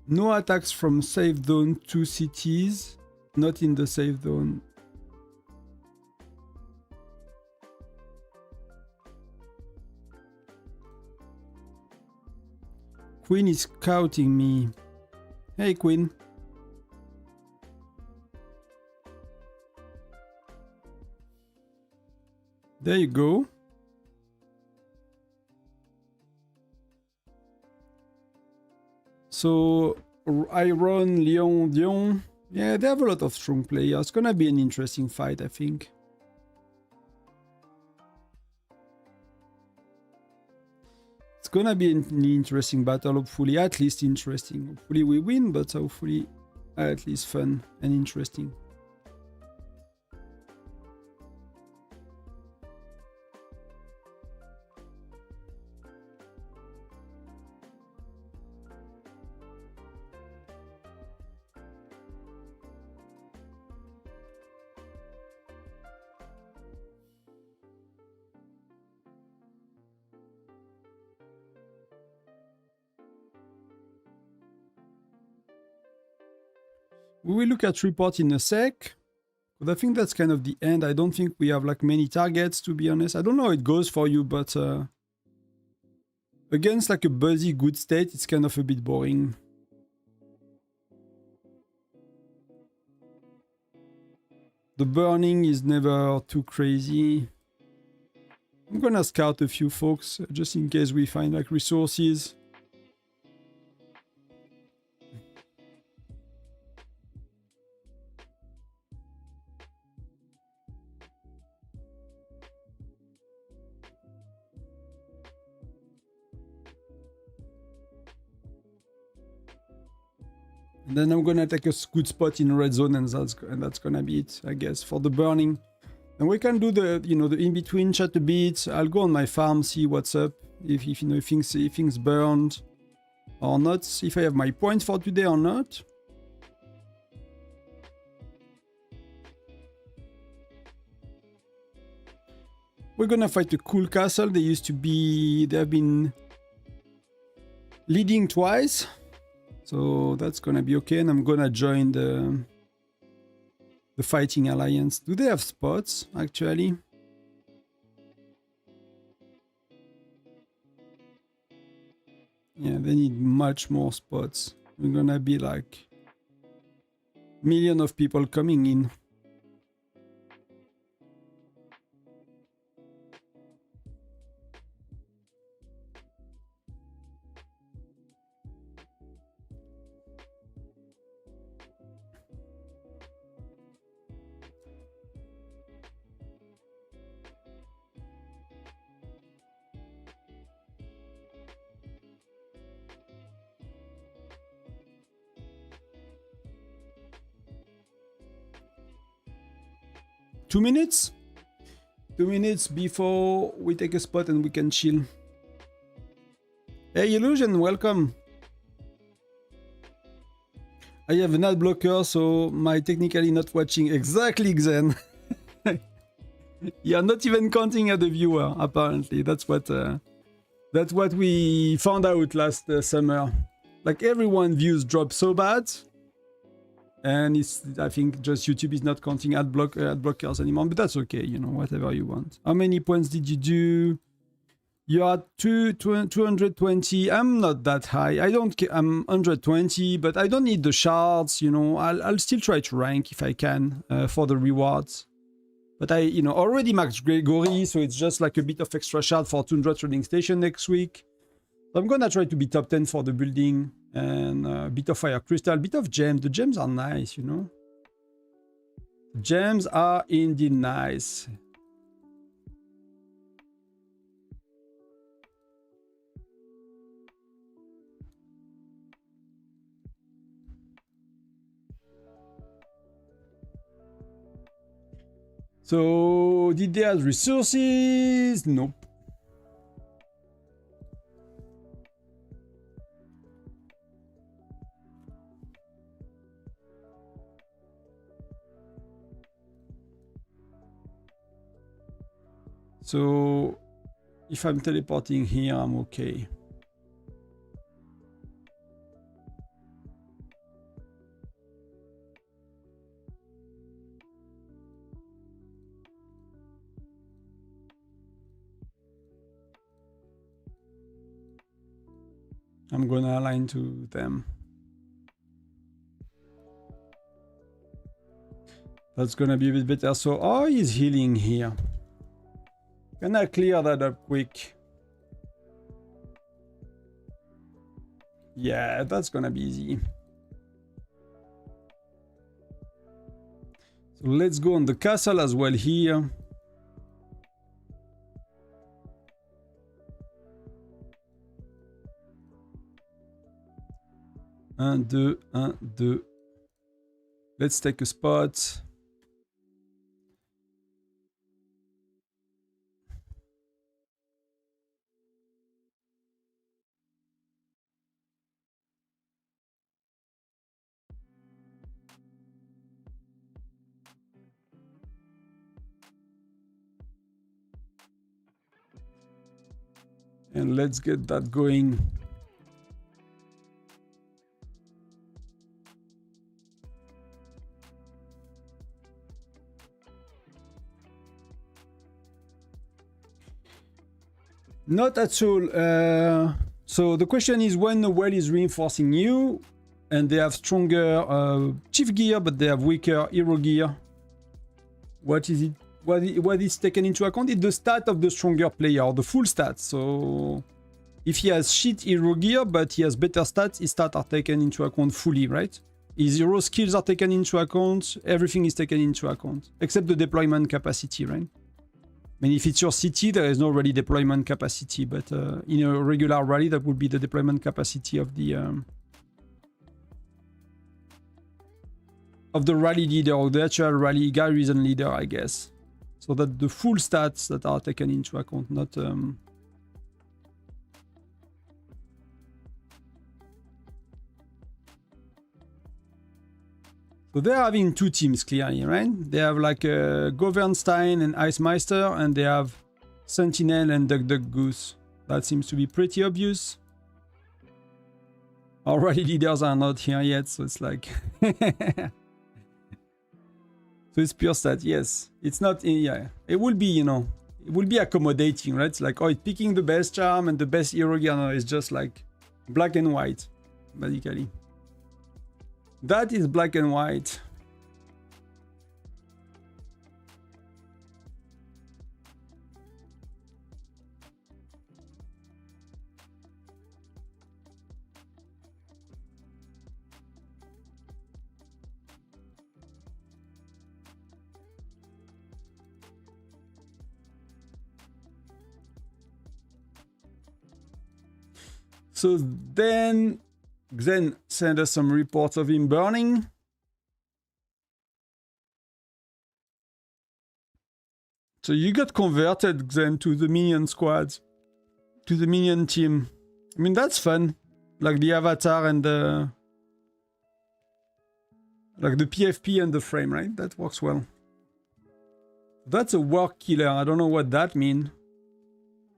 No attacks from safe zone to cities. Not in the safe zone. Queen is scouting me. Hey, Queen. There you go. So, Iron, Leon, Dion. Yeah, they have a lot of strong players. It's gonna be an interesting fight, I think. It's gonna be an interesting battle, hopefully, at least interesting. Hopefully we win, but hopefully at least fun and interesting. We will look at report in a sec, but I think that's kind of the end. I don't think we have like many targets, to be honest. I don't know how it goes for you, but against like a buzzy good state, it's kind of a bit boring. The burning is never too crazy. I'm gonna scout a few folks just in case we find like resources. And then I'm gonna take a good spot in red zone, and that's gonna be it, I guess, for the burning. And we can do the, you know, the in between, chat a bit. I'll go on my farm, see what's up, if you know, if things burned or not, if I have my points for today or not. We're gonna fight a cool castle. They have been leading twice, so that's gonna be okay. And I'm gonna join the fighting alliance. Do they have spots actually? Yeah, they need much more spots. We're gonna be like millions of people coming in. Two minutes? 2 minutes before we take a spot and we can chill. Hey Illusion, welcome. I have an ad blocker, so my technically not watching. Exactly, Xen. You're not even counting at the viewer, apparently. That's what we found out last summer. Like, everyone views drop so bad. And it's, I think, just YouTube is not counting ad blockers anymore, but that's okay, you know, whatever you want. How many points did you do? You are 220. I'm not that high. I don't care. I'm 120, but I don't need the shards, you know. I'll still try to rank if I can for the rewards. But I, you know, already maxed Gregory, so it's just like a bit of extra shard for 200 trading station next week. So I'm gonna try to be top 10 for the building. And a bit of fire crystal, a bit of gems. The gems are nice, you know. Gems are indeed nice. So, did they have resources? Nope. So, if I'm teleporting here, I'm okay. I'm gonna align to them. That's gonna be a bit better. So, oh, he's healing here. Can I clear that up quick? Yeah, that's gonna be easy. So let's go on the castle as well here. Un, deux. Let's take a spot. And let's get that going. Not at all. So the question is, when the well is reinforcing you and they have stronger chief gear, but they have weaker hero gear, what is it? What is taken into account? It's the stat of the stronger player, or the full stats. So if he has shit hero gear, but he has better stats, his stats are taken into account fully, right? His hero skills are taken into account, everything is taken into account, except the deployment capacity, right? I mean, if it's your city, there is no really deployment capacity, but in a regular rally, that would be the deployment capacity of the of the rally leader, or the actual rally garrison leader, I guess. So that the full stats that are taken into account, not... So they're having two teams clearly, right? They have like Governstein and Icemeister, and they have Sentinel and Duck Goose. That seems to be pretty obvious. Our rally leaders are not here yet, so it's like... So it's pure stat, yes. It's not, yeah. It will be, you know, it will be accommodating, right? It's like, oh, it's picking the best charm and the best hero gear. No, it's just like black and white, basically. That is black and white. So then Xen sent us some reports of him burning. So you got converted, Xen, to the minion squads, to the minion team. I mean, that's fun. Like the avatar and the... Like the PFP and the frame, right? That works well. That's a work killer. I don't know what that means.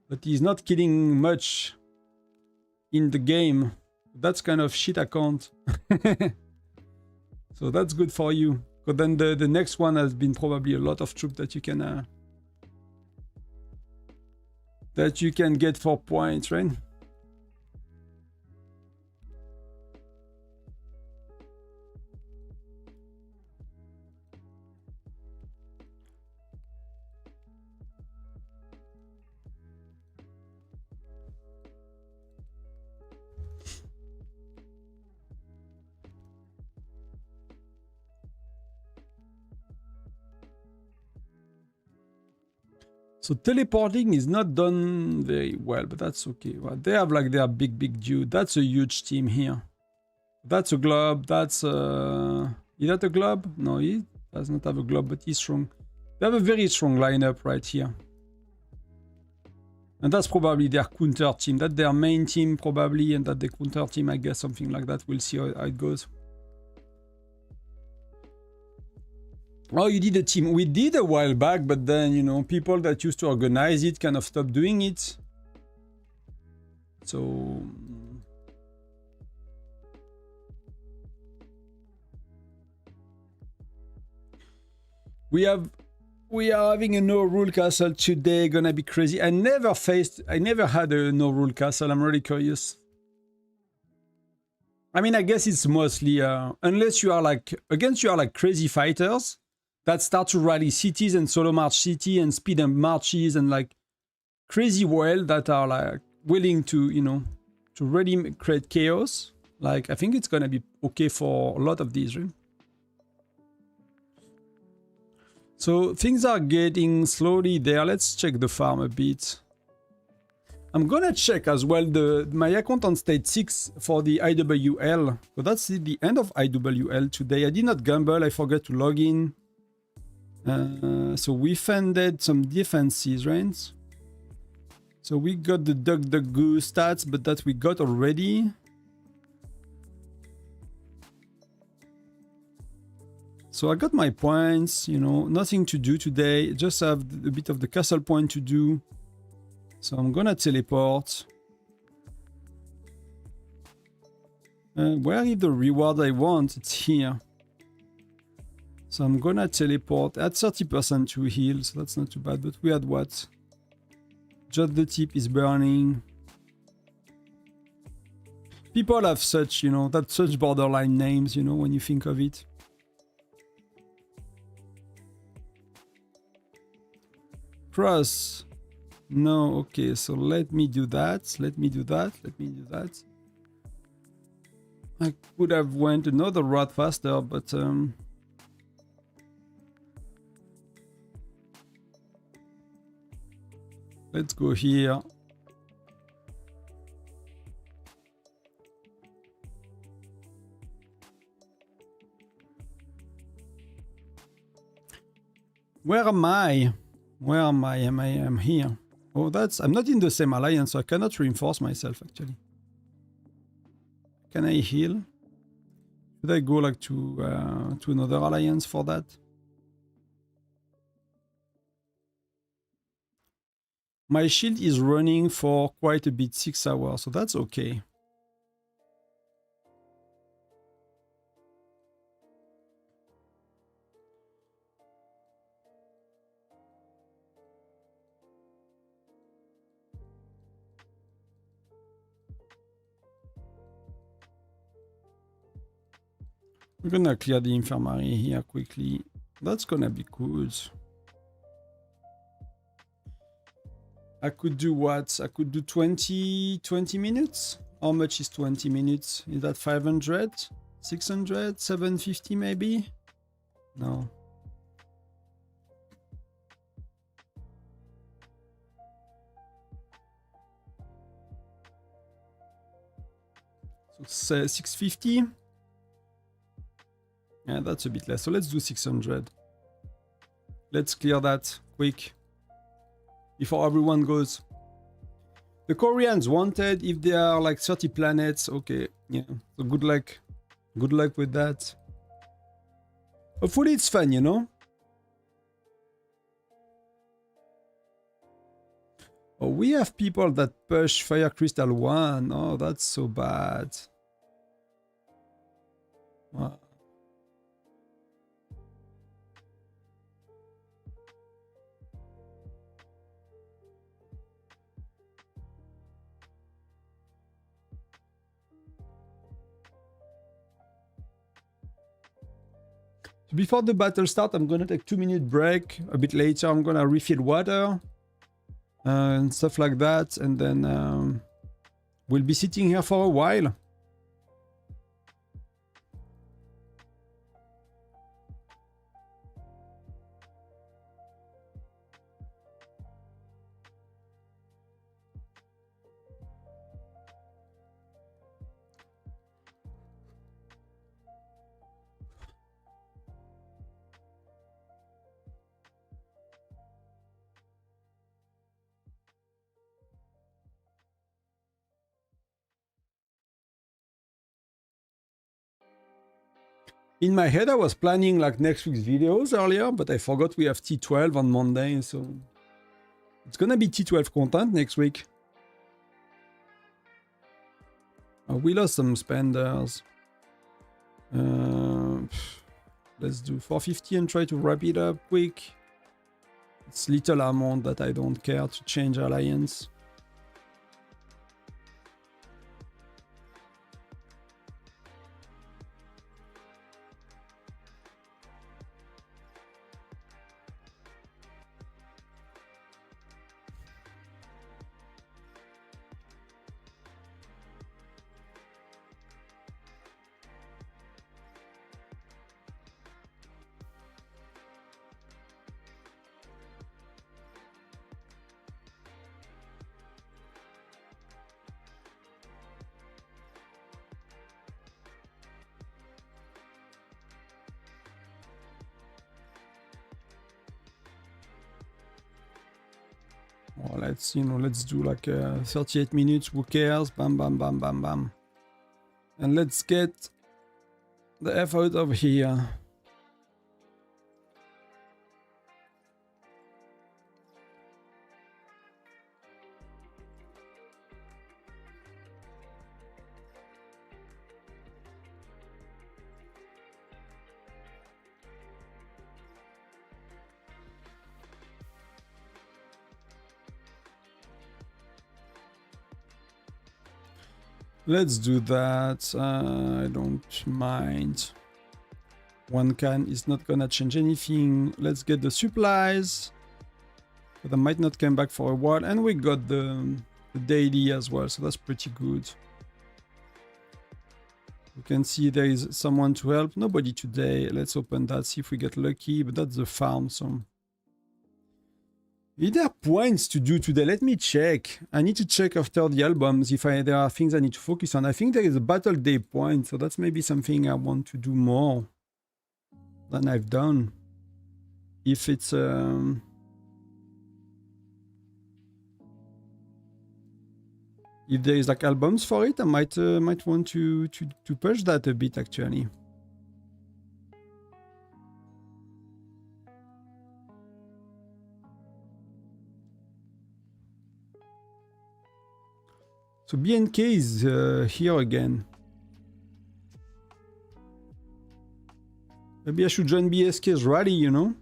But he's not killing much in the game. That's kind of shit account. So that's good for you. But then the next one has been probably a lot of troops that you can get for points, right? So teleporting is not done very well, but that's okay. Well, they have like their big dude. That's a huge team here. That's a globe. That's is that a globe? No, he does not have a globe, but he's strong. They have a very strong lineup right here. And that's probably their counter team. That's their main team probably, and that the counter team, I guess, something like that. We'll see how it goes. Oh, you did a team. We did a while back, but then, you know, people that used to organize it kind of stopped doing it. So... We are having a no-rule castle today. Gonna be crazy. I never had a no-rule castle. I'm really curious. I mean, I guess it's mostly, unless you are like, against you are like crazy fighters that start to rally cities and solo march city and speed up marches and like crazy well that are like willing to, you know, to really create chaos. Like, I think it's gonna be okay for a lot of these, right? So things are getting slowly there. Let's check the farm a bit. I'm gonna check as well my account on stage 6 for the IWL. So that's the end of IWL today. I did not gamble, I forgot to log in. So we funded some defenses, right? So we got the Duck Goose stats, but that we got already. So I got my points, you know, nothing to do today. Just have a bit of the castle point to do. So I'm gonna teleport. Where is the reward I want? It's here. So I'm gonna teleport at 30% to heal, so that's not too bad. But we had what? Just the tip is burning. People have such, you know, that's such borderline names, you know, when you think of it. Cross. No, okay, so let me do that. Let me do that. I could have went another route faster, but let's go here. Where am I? Where am I? I'm here. Oh, I'm not in the same alliance, so I cannot reinforce myself, actually. Can I heal? Should I go like to another alliance for that? My shield is running for quite a bit, 6 hours, so that's okay. We're gonna clear the infirmary here quickly. That's gonna be good. I could do what? I could do 20 minutes? How much is 20 minutes? Is that 500? 600? 750 maybe? No. So 650? Yeah, that's a bit less. So let's do 600. Let's clear that quick before everyone goes. The Koreans wanted, if there are like 30 planets, okay, yeah. So good luck. Good luck with that. Hopefully it's fun, you know? Oh, we have people that push Fire Crystal 1. Oh, that's so bad. Wow. Before the battle start, I'm gonna take 2-minute break. A bit later, I'm gonna refill water and stuff like that, and then we'll be sitting here for a while. In my head, I was planning like next week's videos earlier, but I forgot we have T12 on Monday, so it's gonna be T12 content next week. We lost some spenders. Let's do 450 and try to wrap it up quick. It's little amount that I don't care to change alliance. Well, let's do like 38 minutes. Who cares? Bam, bam, bam, bam, bam. And let's get the F out of here. Let's do that. I don't mind. One can is not gonna change anything. Let's get the supplies. But I might not come back for a while. And we got the daily as well, so that's pretty good. You can see there is someone to help. Nobody today. Let's open that, see if we get lucky. But that's the farm, so... Are there points to do today? Let me check. I need to check after the albums if there are things I need to focus on. I think there is a battle day point, so that's maybe something I want to do more than I've done. if it's if there is like albums for it, I might want to push that a bit actually. So BNK is here again. Maybe I should join BSK's rally, you know?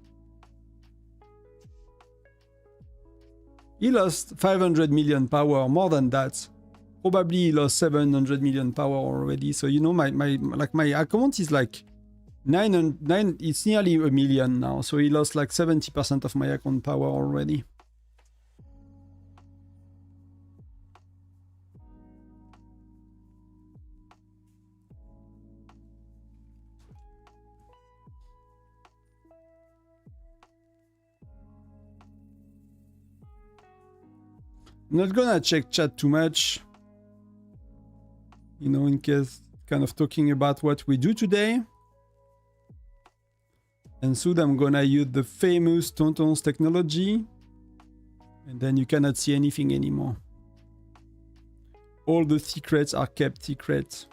He lost 500 million power, more than that. Probably he lost 700 million power already. So, you know, my account is like 9, it's nearly a million now. So he lost like 70% of my account power already. I'm not gonna check chat too much, you know, in case kind of talking about what we do today. And soon I'm gonna use the famous Tonton's technology, and then you cannot see anything anymore. All the secrets are kept secret.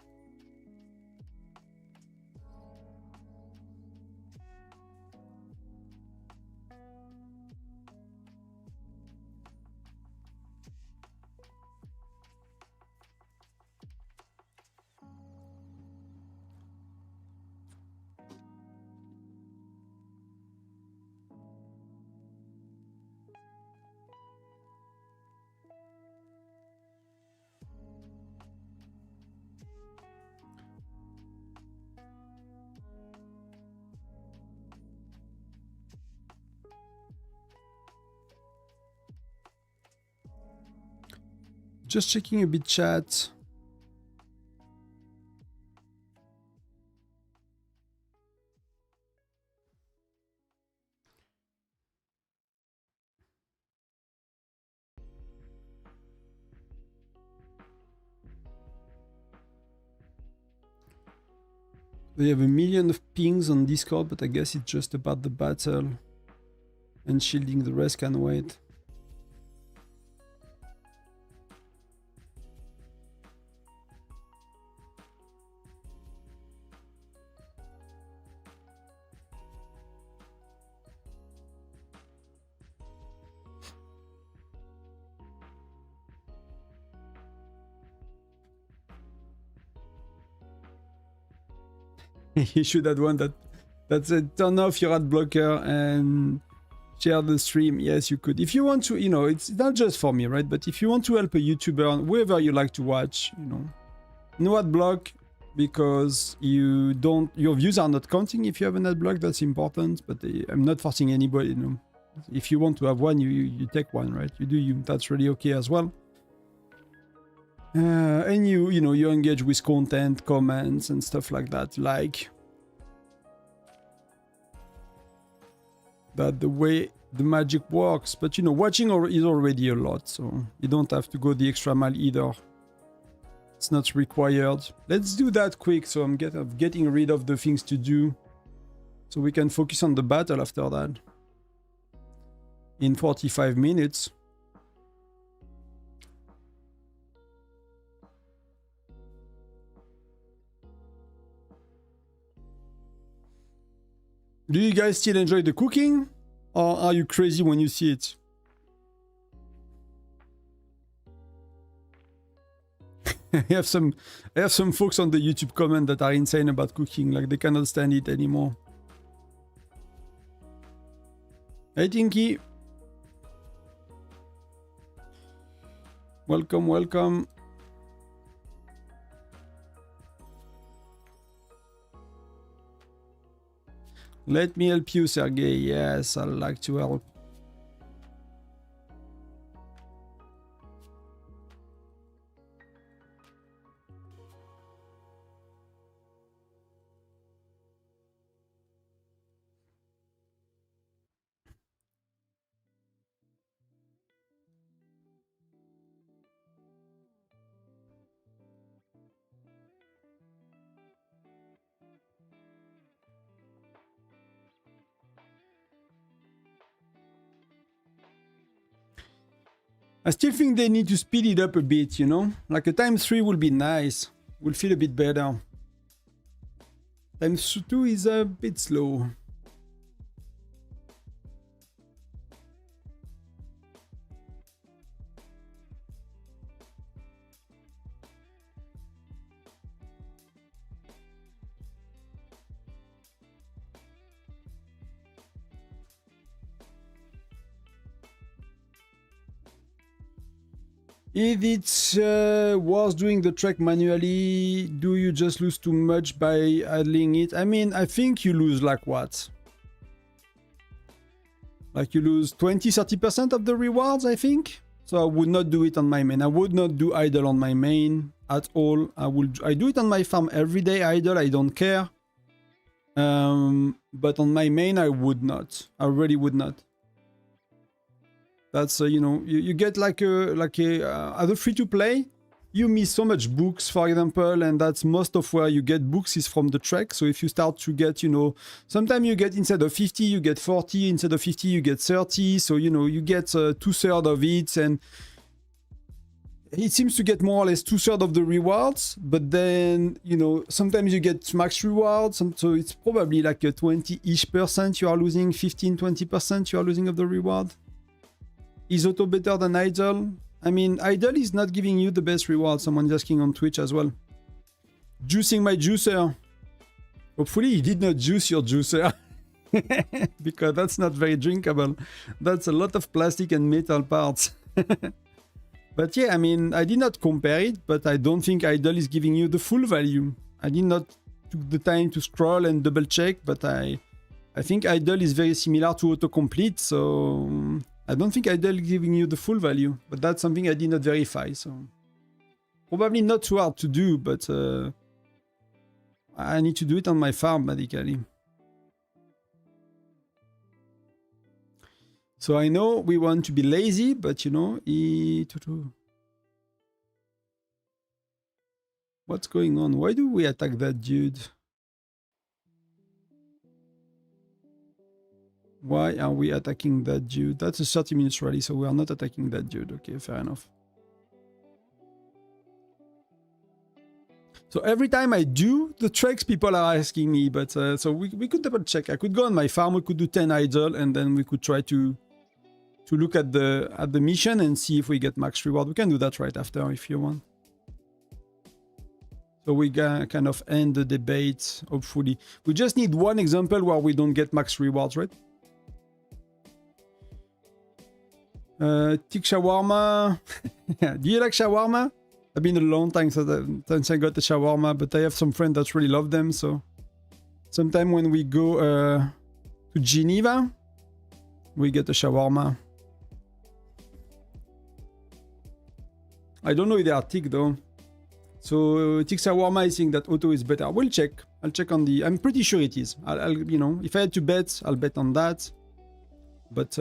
Just checking a bit chat. They have 1 million of pings on Discord, but I guess it's just about the battle. And shielding, the rest can wait. You should have one that said turn off your ad blocker and share the stream. Yes, you could. If you want to, you know, it's not just for me, right? But if you want to help a YouTuber, whoever you like to watch, you know, no ad block, because your views are not counting if you have an ad block. That's important, but I'm not forcing anybody, you know. If you want to have one, you take one, right? You do you. That's really okay as well. And you know, you engage with content, comments, and stuff like that. Like that, the way the magic works. But you know, watching is already a lot, so you don't have to go the extra mile either. It's not required. Let's do that quick, so I'm getting rid of the things to do, so we can focus on the battle after that. In 45 minutes. Do you guys still enjoy the cooking? Or are you crazy when you see it? I have some folks on the YouTube comment that are insane about cooking, like they cannot stand it anymore. Hey Tinky. Welcome, welcome. Let me help you, Sergey. Yes, I'd like to help. I still think they need to speed it up a bit, you know? Like a times 3 will be nice. Will feel a bit better. Times 2 is a bit slow. If it's worth doing the track manually, do you just lose too much by idling it? I mean, I think you lose like what? Like you lose 20-30% of the rewards, I think. So I would not do it on my main. I would not do idle on my main at all. I do it on my farm every day idle, I don't care. But on my main I would not. I really would not. That's you know, you get like a as a free-to-play, you miss so much books, for example, and that's most of where you get books is from the trek. So if you start to get, you know, sometimes you get instead of 50, you get 40, instead of 50, you get 30. So, you know, you get 2/3 of it, and it seems to get more or less 2/3 of the rewards. But then, you know, sometimes you get max rewards, so it's probably like a 20-ish% you are losing, 15-20% you are losing of the reward. Is auto better than idle? I mean, idle is not giving you the best reward. Someone's asking on Twitch as well. Juicing my juicer. Hopefully you did not juice your juicer. Because that's not very drinkable. That's a lot of plastic and metal parts. But yeah, I mean, I did not compare it, but I don't think idle is giving you the full value. I did not took the time to scroll and double check, but I think idle is very similar to autocomplete, so I don't think idle is giving you the full value, but that's something I did not verify, so probably not too hard to do, but I need to do it on my farm, medically. So I know we want to be lazy, but you know, what's going on? Why do we attack that dude? Why are we attacking that dude? That's a 30 minutes rally, so we are not attacking that dude. Okay, fair enough. So every time I do the treks, people are asking me, but so we could double check. I could go on my farm, we could do 10 idle, and then we could try to look at the mission and see if we get max reward. We can do that right after if you want. So we can kind of end the debate, hopefully. We just need one example where we don't get max rewards, right? Tik shawarma. Do you like shawarma? It's been a long time since I got the shawarma, but I have some friends that really love them. So sometime when we go to Geneva, we get a shawarma. I don't know if they are Tik though. So Tik shawarma is saying that auto is better. We'll check. I'll check on the. I'm pretty sure it is. I'll you know, if I had to bet, I'll bet on that. But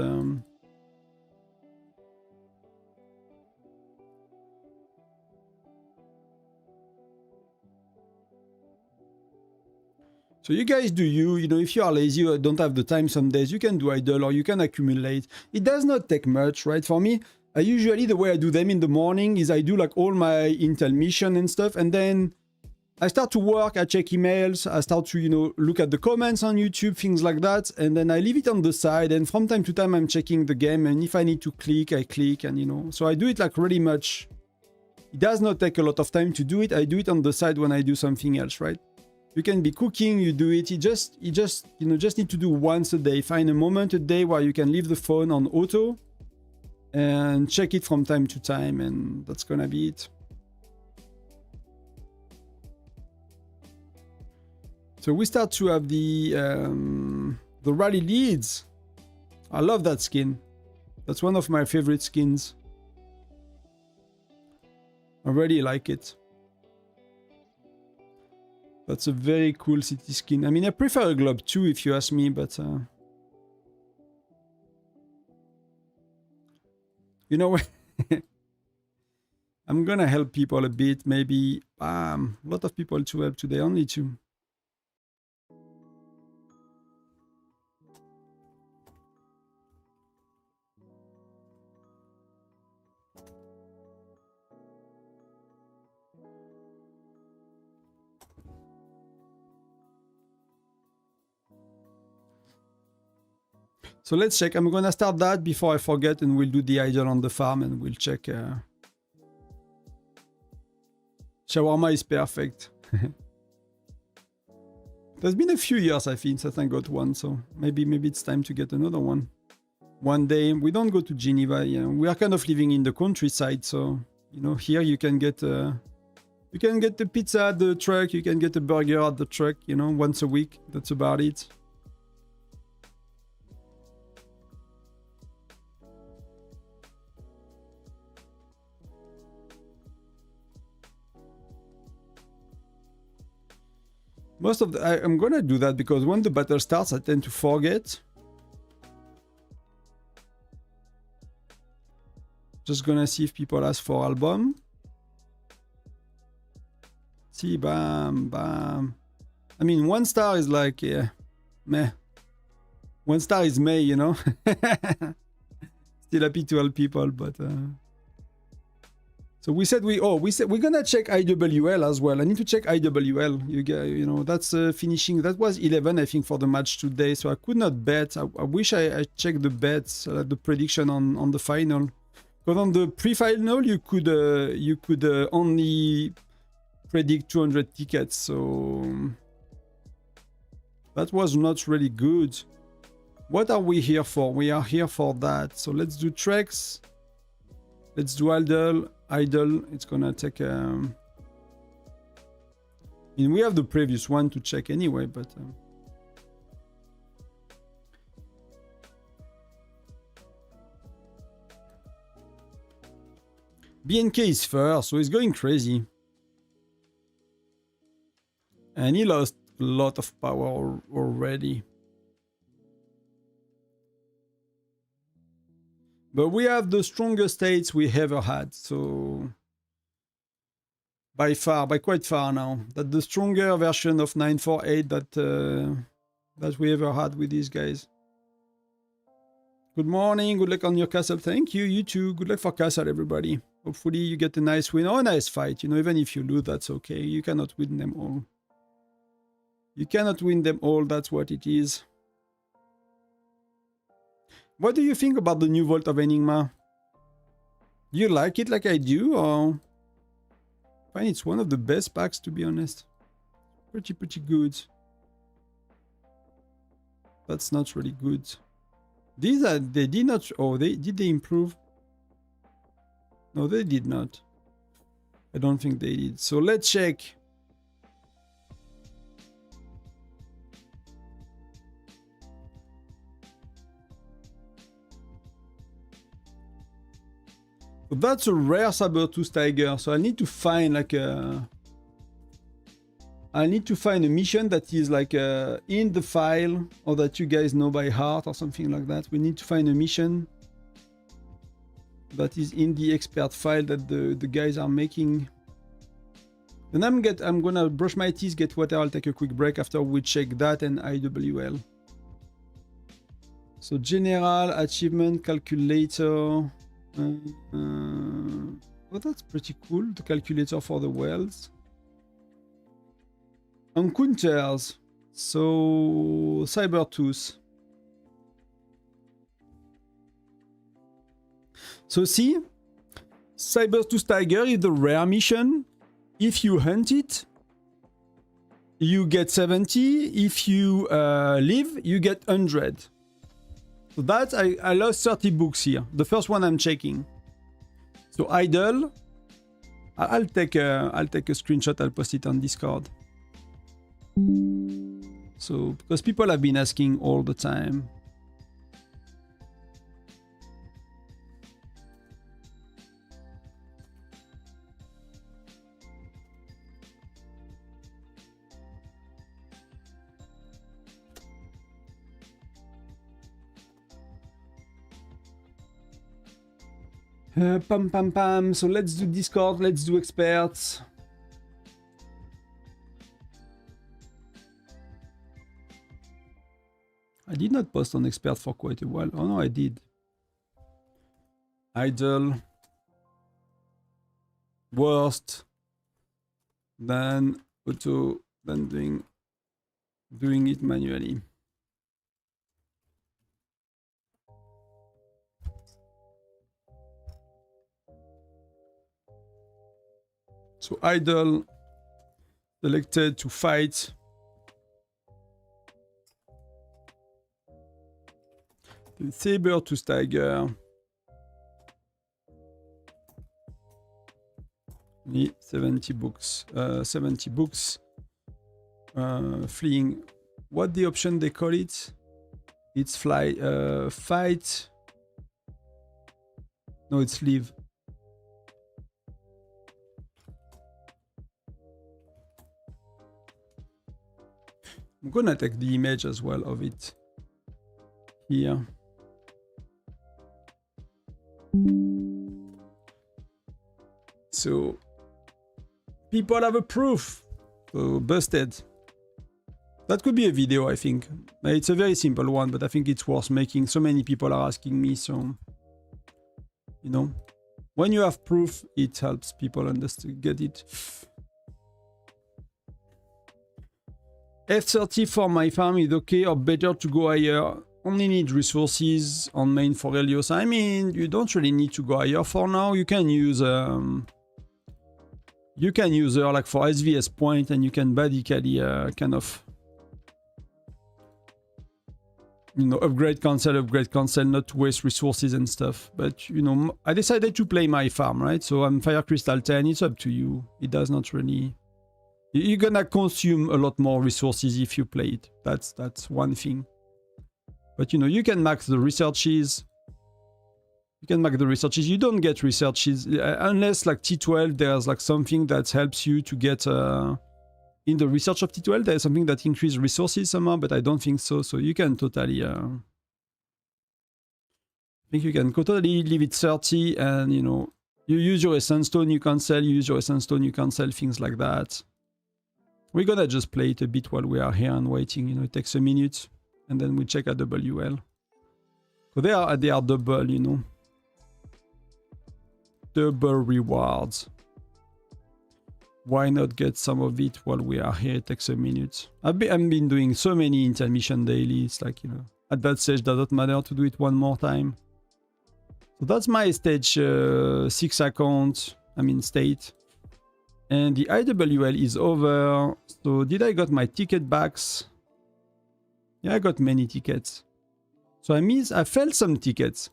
so you guys do you know, if you are lazy or don't have the time some days, you can do idle or you can accumulate. It does not take much, right? For me, usually the way I do them in the morning is I do like all my Intel mission and stuff, and then I start to work, I check emails, I start to, you know, look at the comments on YouTube, things like that, and then I leave it on the side, and from time to time I'm checking the game, and if I need to click, I click, and you know, so I do it like really much. It does not take a lot of time to do it. I do it on the side when I do something else, right? You can be cooking, you do it. You just you know, just need to do once a day. Find a moment a day where you can leave the phone on auto and check it from time to time, and that's gonna be it. So we start to have the rally leads. I love that skin. That's one of my favorite skins. I really like it. That's a very cool city skin. I mean, I prefer a globe too, if you ask me, but you know, I'm gonna help people a bit. Maybe a lot of people to help today, only two. So let's check. I'm gonna start that before I forget, and we'll do the idle on the farm, and we'll check. Shawarma is perfect. There's been a few years, I think, since I got one, so maybe it's time to get another one. One day. We don't go to Geneva. Yeah, we are kind of living in the countryside, so you know, here you can get the pizza at the truck, you can get a burger at the truck, you know, once a week. That's about it. Most of the, I'm gonna do that because when the battle starts, I tend to forget. Just gonna see if people ask for album. See, bam, bam. I mean, 1 star is like, yeah, meh. 1 star is May, you know. Still happy to help people, but. So we said we're gonna check IWL as well. I need to check IWL. You know, that's finishing. That was 11, I think, for the match today. So I could not bet. I wish I checked the bets, the prediction on the final. Because on the pre-final, you could only predict 200 tickets. So that was not really good. What are we here for? We are here for that. So let's do treks. Let's do idle. It's gonna take I mean, we have the previous one to check anyway, but BNK is first, so he's going crazy. And he lost a lot of power already. But we have the strongest states we ever had, so by quite far now. That's the stronger version of 948 that we ever had with these guys. Good morning, good luck on your castle. Thank you, you too. Good luck for castle, everybody. Hopefully you get a nice win or a nice fight. You know, even if you lose, that's okay. You cannot win them all. You cannot win them all, that's what it is. What do you think about the new Vault of Enigma? Do you like it like I do, or? I find it's one of the best packs, to be honest. Pretty good. That's not really good. These are, they did not, oh, did they improve? No, they did not. I don't think they did. So let's check. So that's a rare saber-tooth tiger. So I need to find like a... I need to find a mission that is like in the file, or that you guys know by heart or something like that. We need to find a mission that is in the expert file that the guys are making. Then I'm gonna brush my teeth, get water. I'll take a quick break after we check that and IWL. So general achievement calculator. Oh, that's pretty cool. The calculator for the wells. Encounters. So Sabertooth. So see, Sabertooth Tiger is the rare mission. If you hunt it, you get 70. If you live, you get 100. So that I lost 30 books here. The first one I'm checking. So idle. I'll take a screenshot. I'll post it on Discord. So because people have been asking all the time. Pam pam pam. So let's do Discord. Let's do experts. I did not post on expert for quite a while. Oh no, I did. Idle. Worst. Then auto. Then doing it manually. So idle, selected to fight. The saber to stagger. 70 books. 70 books. Fleeing. What the option they call it? It's fly. Fight. No, it's leave. I'm gonna take the image as well of it here. So people have a proof. So busted. That could be a video, I think. It's a very simple one, but I think it's worth making. So many people are asking me, so you know, when you have proof, it helps people understand, get it. F30 for my farm is okay or better to go higher? Only need resources on main for Helios. I mean, you don't really need to go higher for now. You can use her like for SVS point, and you can basically kind of, you know, upgrade cancel, not to waste resources and stuff. But you know, I decided to play my farm, right? So I'm Fire Crystal 10. It's up to you. It does not really. You're gonna consume a lot more resources if you play it. That's one thing. But you know, you can max the researches. You don't get researches unless like T12 there's like something that helps you to get in the research of T12 there's something that increases resources somehow, but I don't think so. So you can totally I think you can totally leave it 30, and you know, you use your Essence Stone, you cancel, things like that. We're gonna just play it a bit while we are here and waiting. You know, it takes a minute, and then we check at WL. So they are double, you know. Double rewards. Why not get some of it while we are here? It takes a minute. I've been doing so many intermission daily. It's like, you know, at that stage doesn't matter to do it one more time. So that's my stage 6 account. I mean state. And the IWL is over. So did I got my ticket backs? Yeah, I got many tickets. So I failed some tickets.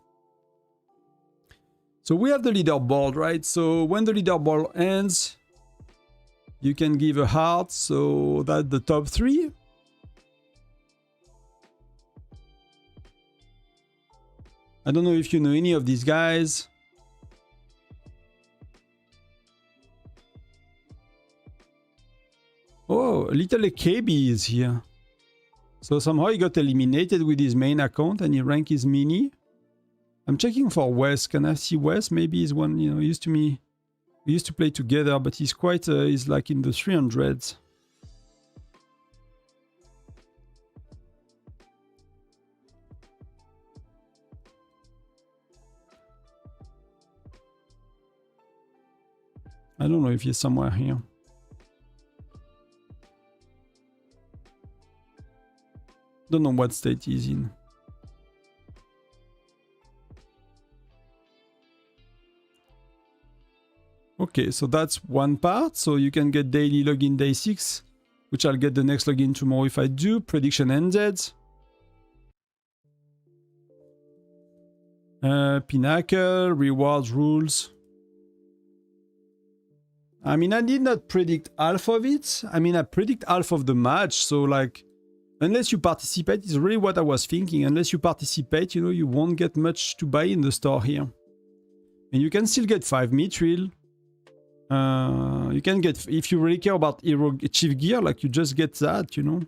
So we have the leaderboard, right? So when the leaderboard ends, you can give a heart. So that's the top 3. I don't know if you know any of these guys. Oh, little KB is here. So somehow he got eliminated with his main account and he ranked his mini. I'm checking for Wes. Can I see Wes? Maybe he's one, you know, we used to play together, but he's quite, he's like in the 300s. I don't know if he's somewhere here. Don't know what state he's in. Okay, so that's one part. So you can get daily login day 6, which I'll get the next login tomorrow if I do. Prediction ended. Pinnacle, rewards, rules. I mean, I did not predict half of it. I mean, I predict half of the match. So like, unless you participate, is really what I was thinking. Unless you participate, you know, you won't get much to buy in the store here. And you can still get 5 mithril. You can get, if you really care about hero chief gear, like you just get that, you know.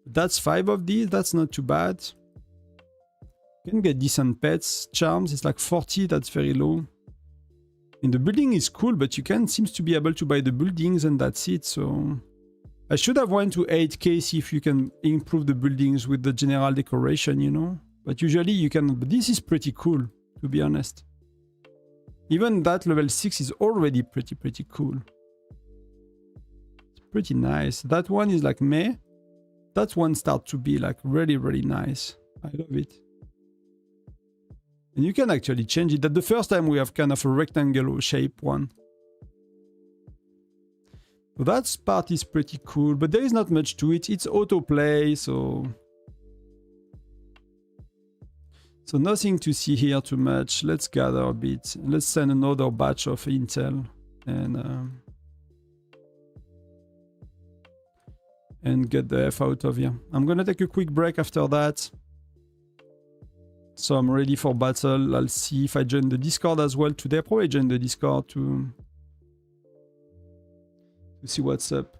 That's 5 of these. That's not too bad. You can get decent pets. Charms, it's like 40. That's very low. And the building is cool, but you can seems to be able to buy the buildings and that's it. So I should have went to 8k, see if you can improve the buildings with the general decoration, you know. But usually you can, but this is pretty cool, to be honest. Even that level 6 is already pretty cool. It's pretty nice. That one is like meh. That one starts to be like really nice. I love it. And you can actually change it. That the first time we have kind of a rectangular shape one. So that part is pretty cool, but there is not much to it. It's autoplay, so nothing to see here too much. Let's gather a bit. Let's send another batch of intel and get the F out of here. I'm gonna take a quick break after that. So I'm ready for battle. I'll see if I join the Discord as well today. I'll probably join the Discord to see what's up.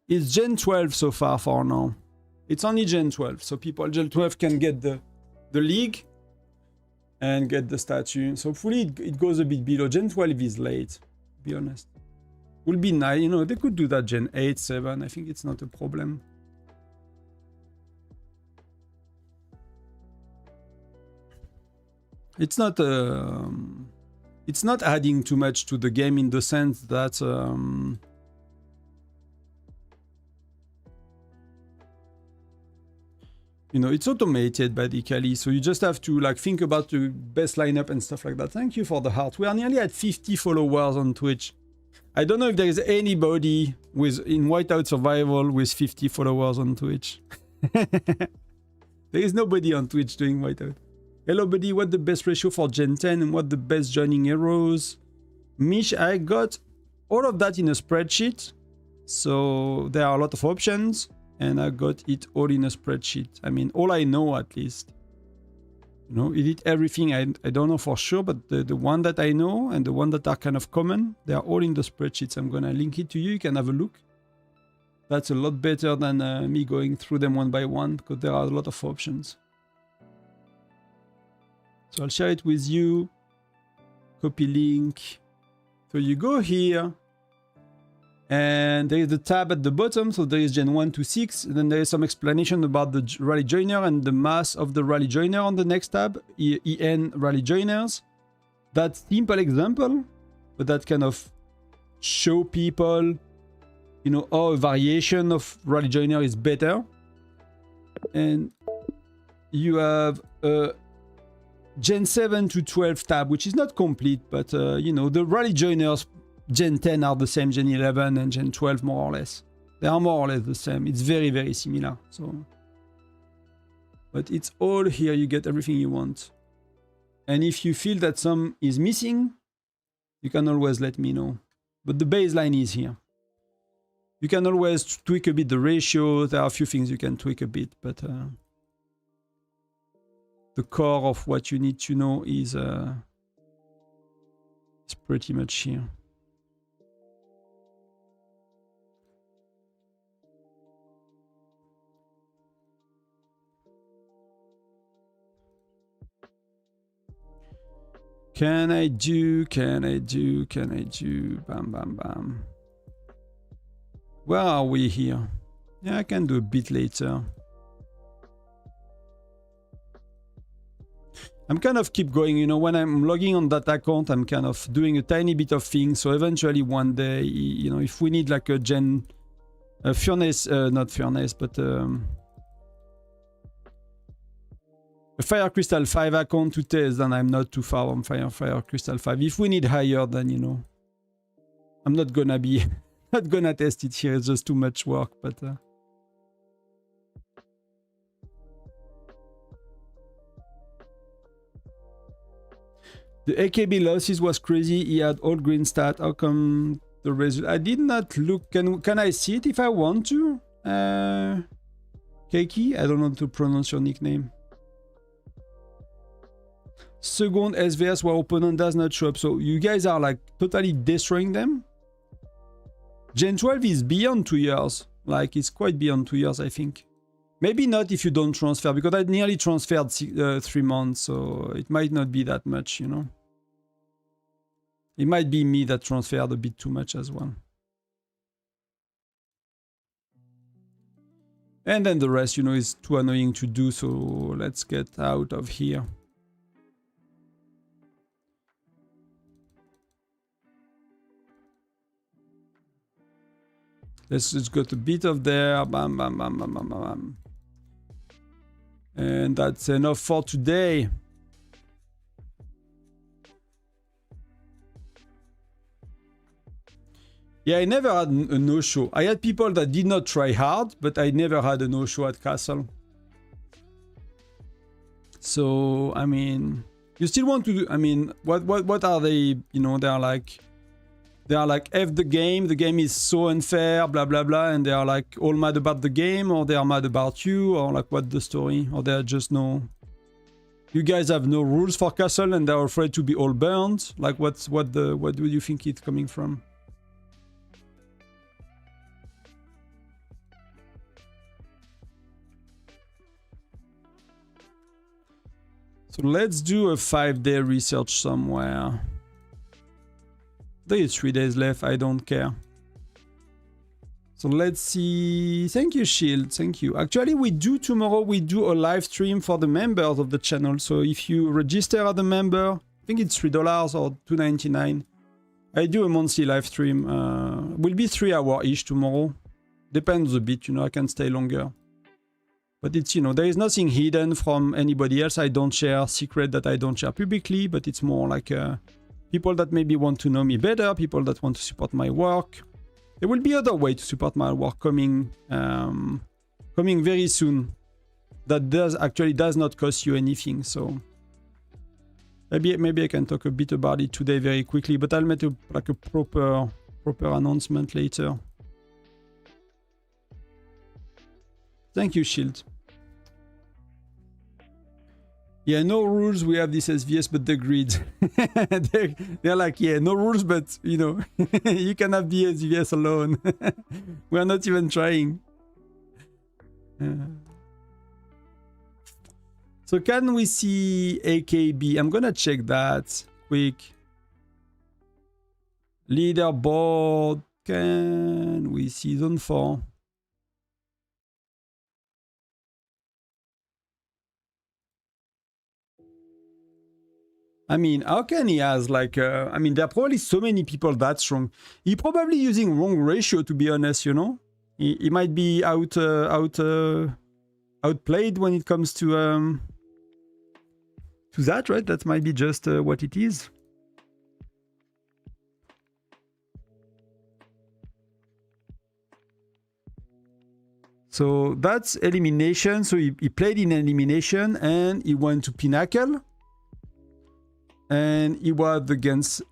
It's Gen 12 so far for now. It's only Gen 12, so people Gen 12 can get the league and get the statue. So hopefully it goes a bit below. Gen 12 is late, to be honest. Will be nice, you know, they could do that Gen 8, 7. I think it's not a problem. It's not adding too much to the game in the sense that you know, it's automated basically, so you just have to like think about the best lineup and stuff like that. Thank you for the heart. We are nearly at 50 followers on Twitch. I don't know if there is anybody in Whiteout Survival with 50 followers on Twitch. There is nobody on Twitch doing Whiteout. Hello buddy, what the best ratio for Gen 10 and what the best joining heroes? Mish, I got all of that in a spreadsheet. So there are a lot of options and I got it all in a spreadsheet. I mean, all I know at least. You know, is it everything? I don't know for sure, but the one that I know and the one that are kind of common, they are all in the spreadsheets. I'm gonna link it to you. You can have a look. That's a lot better than me going through them one by one because there are a lot of options. So I'll share it with you. Copy link. So you go here. And there is the tab at the bottom. So there is Gen 1 to 6. And then there is some explanation about the rally joiner and the mass of the rally joiner on the next tab. EN rally joiners. That simple example. But that kind of show people, you know, how a variation of rally joiner is better. And you have a Gen 7 to 12 tab, which is not complete, but you know, the rally joiners Gen 10 are the same, Gen 11 and Gen 12 more or less. They are more or less the same. It's very, very similar. So, but it's all here. You get everything you want. And if you feel that some is missing, you can always let me know. But the baseline is here. You can always tweak a bit the ratio. There are a few things you can tweak a bit, but the core of what you need to know is pretty much here. Can I do, bam, bam, bam. Where are we here? Yeah, I can do a bit later. I'm kind of keep going, you know, when I'm logging on that account, I'm kind of doing a tiny bit of things. So eventually one day, you know, if we need like a furnace, not furnace, but a Fire Crystal 5 account to test, then I'm not too far from Fire Crystal 5. If we need higher, then, you know, I'm not gonna be, not gonna test it here. It's just too much work, but... The AKB losses was crazy. He had all green stat. How come the result? I did not look. Can I see it if I want to? Keiki? I don't know how to pronounce your nickname. Second SVS where opponent does not show up. So you guys are like totally destroying them. Gen 12 is beyond 2 years. Like it's quite beyond 2 years, I think. Maybe not if you don't transfer, because I nearly transferred 3 months, so it might not be that much, you know. It might be me that transferred a bit too much as well. And then the rest, you know, is too annoying to do, so let's get out of here. Let's just got a bit of there. Bam, bam, bam, bam, bam, bam, bam. And that's enough for today. Yeah, I never had a no-show. I had people that did not try hard, but I never had a no-show at Castle. So, I mean, you still want to do, I mean, what are they, you know, they are like, F the game is so unfair, blah, blah, blah, and they are like all mad about the game, or they are mad about you, or like what the story, or they are just no, you guys have no rules for Castle and they're afraid to be all burned. Like what do you think it's coming from? So let's do a 5-day research somewhere. There is 3 days left, I don't care. So let's see. Thank you, Shield. Thank you. Actually, tomorrow we do a live stream for the members of the channel. So if you register as a member, I think it's $3 or $2.99. I do a monthly live stream. Will be 3 hours-ish tomorrow. Depends a bit, you know, I can stay longer. But it's, you know, there is nothing hidden from anybody else. I don't share secret that I don't share publicly, but it's more like people that maybe want to know me better, people that want to support my work. There will be other way to support my work coming very soon. That does not cost you anything. So maybe I can talk a bit about it today very quickly, but I'll make a proper announcement later. Thank you, Shield. Yeah, no rules. We have this SVS, but the grid. they're like, yeah, no rules, but you know, you can have the SVS alone. We're not even trying. So can we see AKB? I'm gonna check that quick. Leaderboard. Can we see Zone 4? I mean, how can he has like, I mean, there are probably so many people that strong. He probably using wrong ratio, to be honest, you know? He might be outplayed when it comes to that, right? That might be just what it is. So that's elimination. So he played in elimination and he went to Pinnacle. And he was against,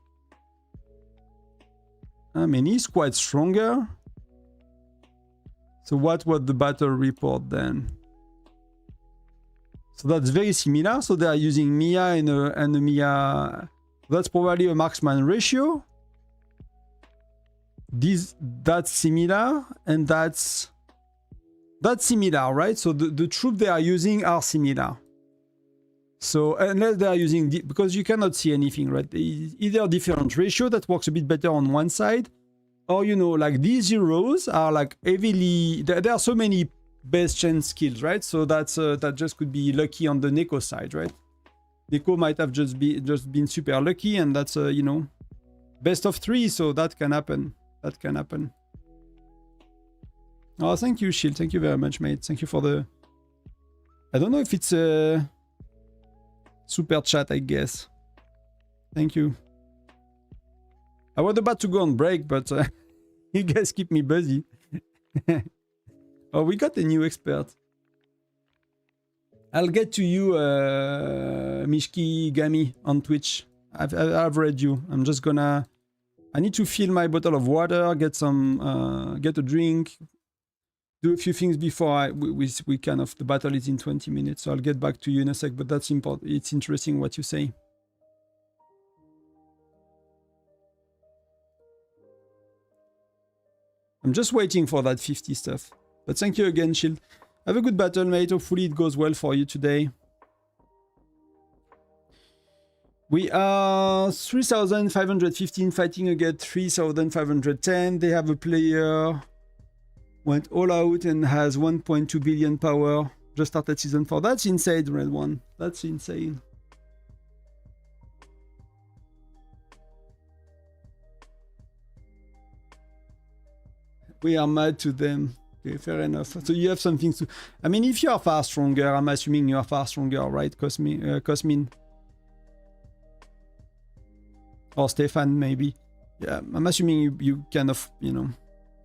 I mean, he's quite stronger. So what was the battle report then? So that's very similar. So they are using Mia and a Mia. That's probably a marksman ratio. That's similar, and that's similar, right? So the troops they are using are similar. So unless they are using, because you cannot see anything, right? Either different ratio that works a bit better on one side, or, you know, like these zeros are like heavily, there are so many best chance skills, right? So that's that just could be lucky on the Neko side, right? Neko might have just been super lucky, and that's you know, best of 3, so that can happen. That can happen. Oh, thank you, Shield. Thank you very much, mate. Thank you for the, I don't know if it's a super chat, I guess. Thank you. I was about to go on break, but you guys keep me busy. Oh, we got a new expert. I'll get to you, Mishki Gami on Twitch. I've read you. I'm just gonna, I need to fill my bottle of water, get some, get a drink, do a few things before we kind of, the battle is in 20 minutes, so I'll get back to you in a sec, but that's important. It's interesting what you say. I'm just waiting for that 50 stuff. But thank you again, Shield. Have a good battle, mate. Hopefully it goes well for you today. We are 3,515 fighting against 3,510. They have a player went all out and has 1.2 billion power. Just started season 4. That's insane, Red One. That's insane. We are mad to them. Okay, fair enough. So you have something to... I mean, if you are far stronger, I'm assuming you are far stronger, right, Cosmin? Or Stefan, maybe. Yeah, I'm assuming you kind of, you know,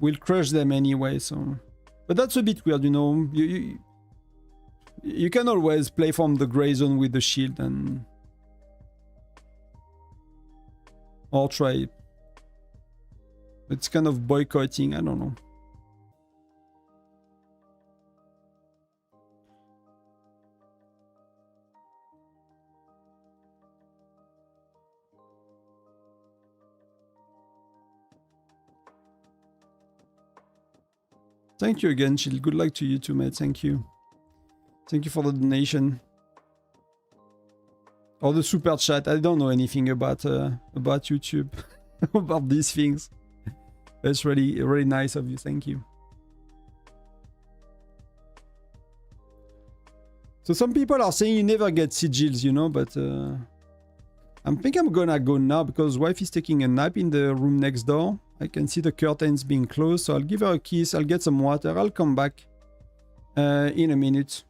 will crush them anyway, so... But that's a bit weird, you know. You can always play from the gray zone with the shield and... Or try. It's kind of boycotting, I don't know. Thank you again, Shield. Good luck to you too, mate. Thank you. Thank you for the donation. Or the super chat. I don't know anything about YouTube. About these things. That's really, really nice of you. Thank you. So some people are saying you never get sigils, you know, but I think I'm gonna go now because wife is taking a nap in the room next door. I can see the curtains being closed, so I'll give her a kiss, I'll get some water, I'll come back in a minute.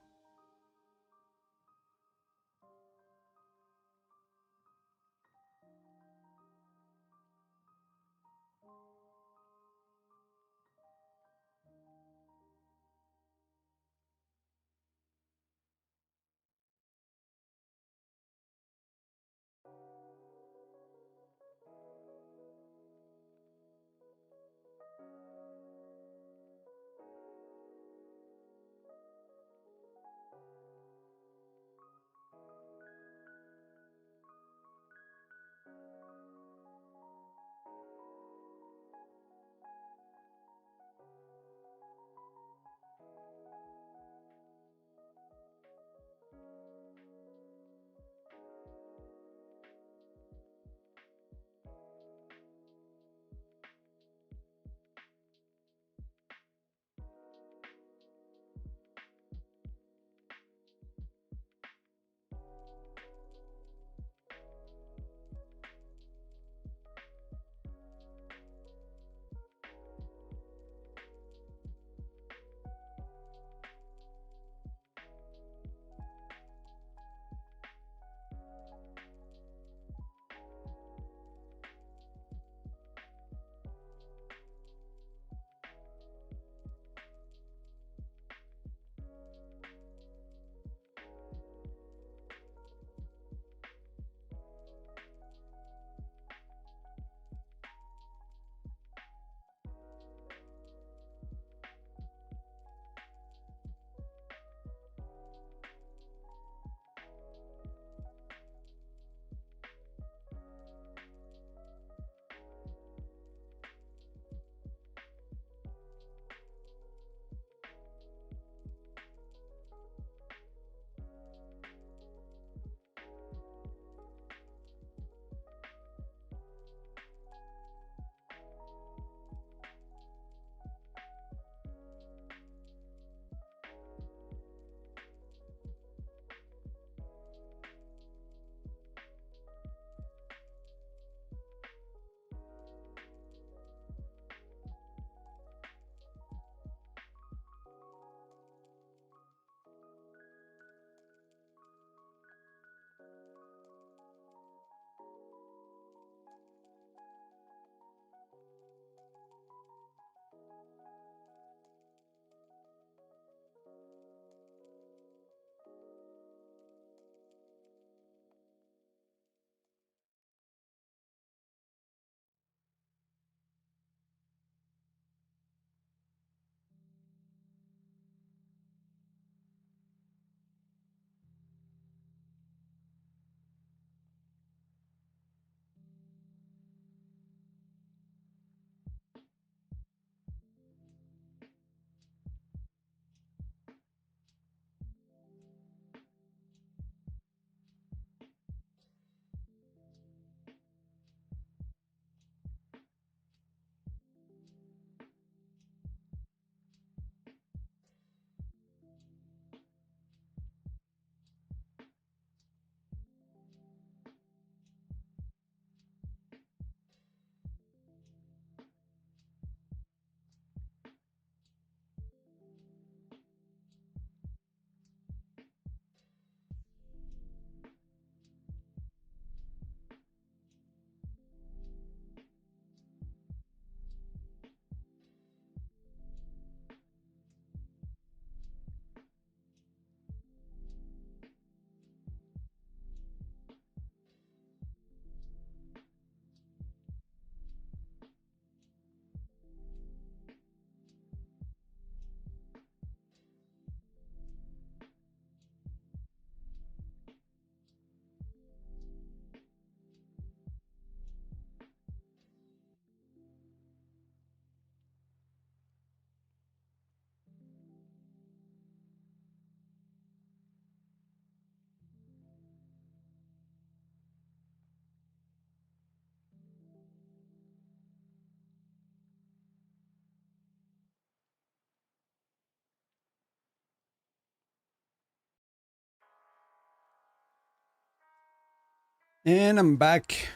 And I'm back.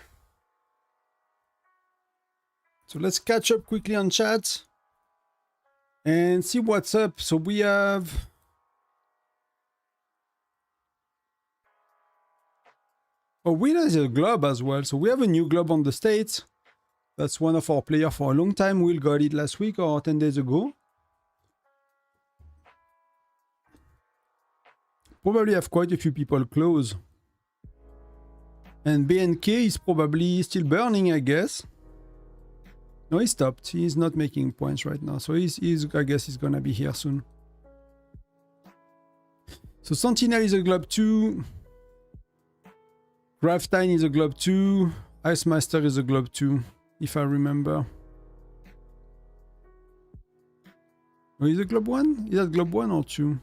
So let's catch up quickly on chat and see what's up. So we have... Oh, Will has a globe as well. So we have a new globe on the States. That's one of our players for a long time. Will got it last week or 10 days ago. Probably have quite a few people close. And BNK is probably still burning, I guess. No, he stopped. He's not making points right now. So I guess he's gonna be here soon. So Sentinel is a globe 2. Graftine is a globe 2. Ice Master is a globe 2, if I remember. Oh, is it globe 1? Is that globe 1 or 2?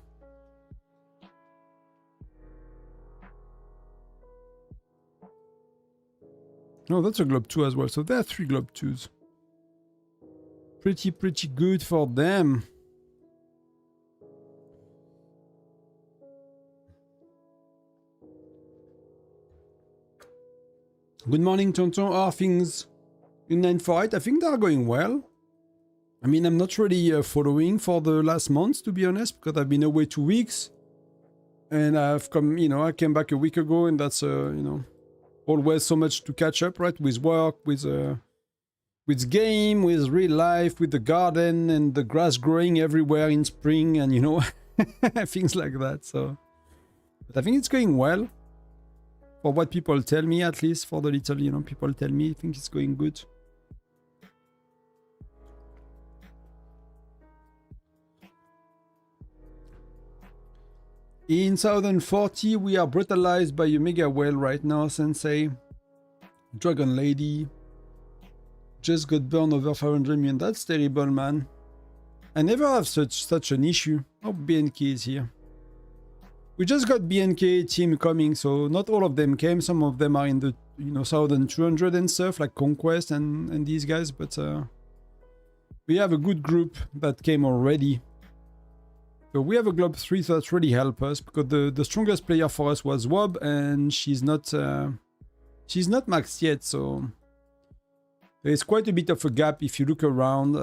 No, that's a globe 2 as well. So there are 3 globe 2s. Pretty good for them. Good morning, Tonton. How are things in 948? I think they are going well. I mean, I'm not really following for the last months, to be honest, because I've been away 2 weeks. And I've come, I came back a week ago, and that's, always so much to catch up, right? With work, with game, with real life, with the garden and the grass growing everywhere in spring and, things like that. So, but I think it's going well. For what people tell me, at least for the little, people tell me, I think it's going good. In 1040, we are brutalized by a mega whale right now, Sensei. Dragon Lady. Just got burned over 500 million. That's terrible, man. I never have such an issue. Oh, BNK is here. We just got BNK team coming, so not all of them came. Some of them are in the 1200 and stuff, like Conquest and these guys, but we have a good group that came already. So we have a Globe 3, so that's really helped us, because the strongest player for us was Wob, and she's not maxed yet, so there's quite a bit of a gap if you look around.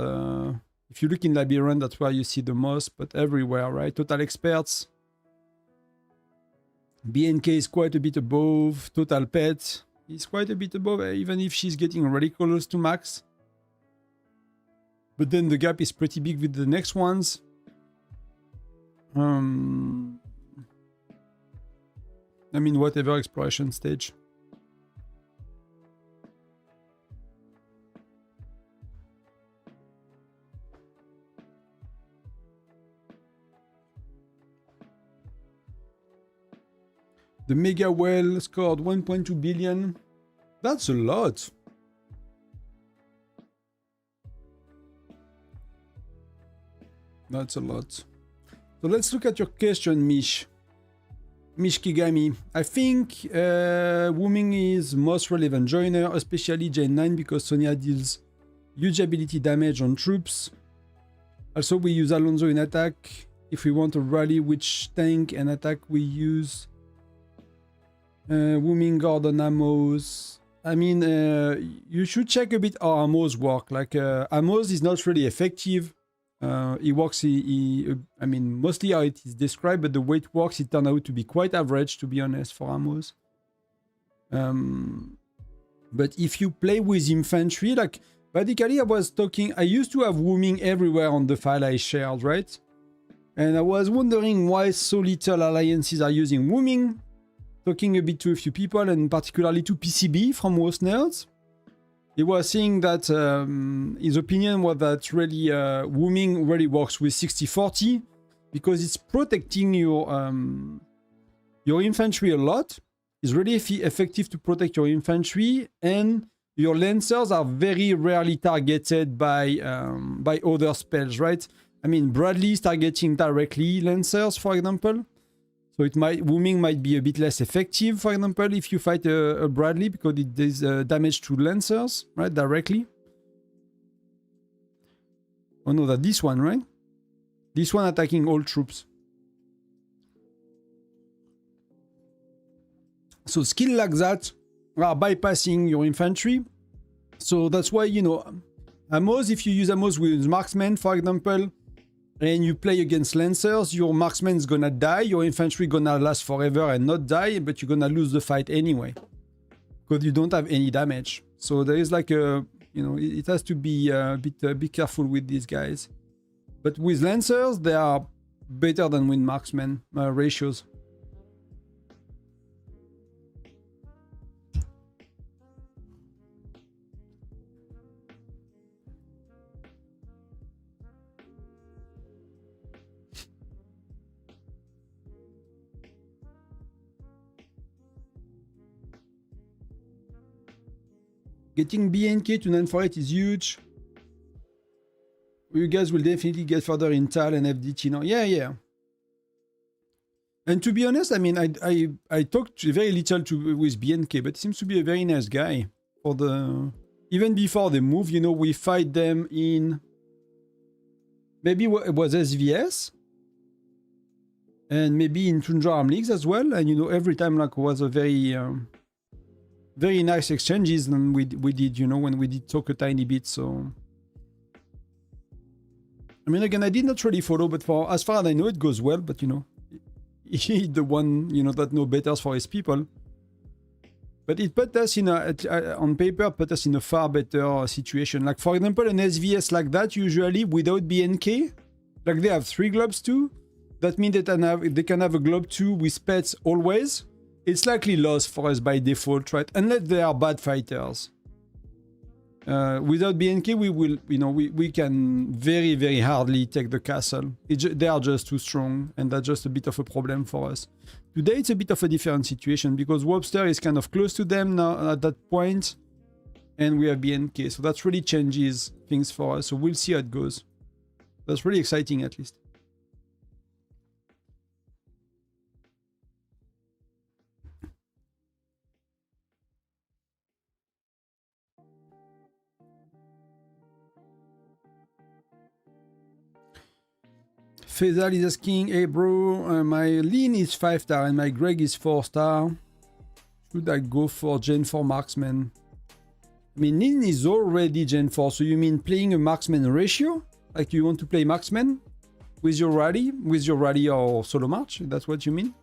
If you look in Labyrinth, that's where you see the most, but everywhere, right? Total Experts. BNK is quite a bit above. Total Pet is quite a bit above, even if she's getting really close to max. But then the gap is pretty big with the next ones. I mean, whatever exploration stage. The Mega Whale scored 1.2 billion. That's a lot. That's a lot. So let's look at your question, Mish Kigami. I think Wooming is most relevant joiner, especially Gen 9, because Sonia deals huge ability damage on troops. Also, we use Alonso in attack. If we want to rally which tank and attack, we use Wooming Gordon Amos. I mean, you should check a bit how Amos work. Like, Amos is not really effective. He works, I mean, mostly how it is described, but the way it works, it turned out to be quite average, to be honest, for Amos. But if you play with infantry, like, basically I used to have Wooming everywhere on the file I shared, right? And I was wondering why so little alliances are using Wooming. Talking a bit to a few people, and particularly to PCB from Most Nerds. He was saying that his opinion was that really Wooming really works with 60-40 because it's protecting your infantry a lot. It's really effective to protect your infantry, and your lancers are very rarely targeted by other spells, right? I mean, Bradley is targeting directly lancers, for example. So Wooming might be a bit less effective, for example, if you fight a Bradley, because it does damage to lancers, right, directly. Oh no, that's this one, right? This one attacking all troops. So skill like that, are bypassing your infantry. So that's why, you know, Amos, if you use Amos with marksmen, for example, and you play against lancers, your marksman is gonna die, your infantry gonna last forever and not die, but you're gonna lose the fight anyway, because you don't have any damage. So there is like a, you know, it has to be a bit be careful with these guys. But with lancers, they are better than with marksmen ratios. Getting BNK to 948 is huge. You guys will definitely get further in TAL and FDT now. Yeah, yeah. And to be honest, I mean, I talked very little with BNK, but he seems to be a very nice guy. For the even before the move, you know, we fight them in maybe it was SVS and maybe in Tundra Arm Leagues as well. And you know, every time like was a very very nice exchanges, and we did, you know, when we did talk a tiny bit. So I mean, again, I did not really follow, but for as far as I know, it goes well. But you know, he's the one, you know, that know better for his people. But it put us in a on paper, put us in a far better situation. Like for example, an SVS like that, usually without BNK, like they have 3 globes too. That means that they can have a globe 2 with pets always. It's likely lost for us by default, right? Unless they are bad fighters. Without BNK, we will, you know, we can very, very hardly take the castle. They are just too strong, and that's just a bit of a problem for us. Today, it's a bit of a different situation because Webster is kind of close to them now at that point, and we have BNK, so that really changes things for us. So we'll see how it goes. That's really exciting, at least. Faisal is asking, hey bro, my lean is 5-star and my Greg is 4-star. Should I go for Gen 4 marksman? I mean, lean is already Gen 4, so you mean playing a marksman ratio? Like you want to play marksman with your rally or solo march? That's what you mean?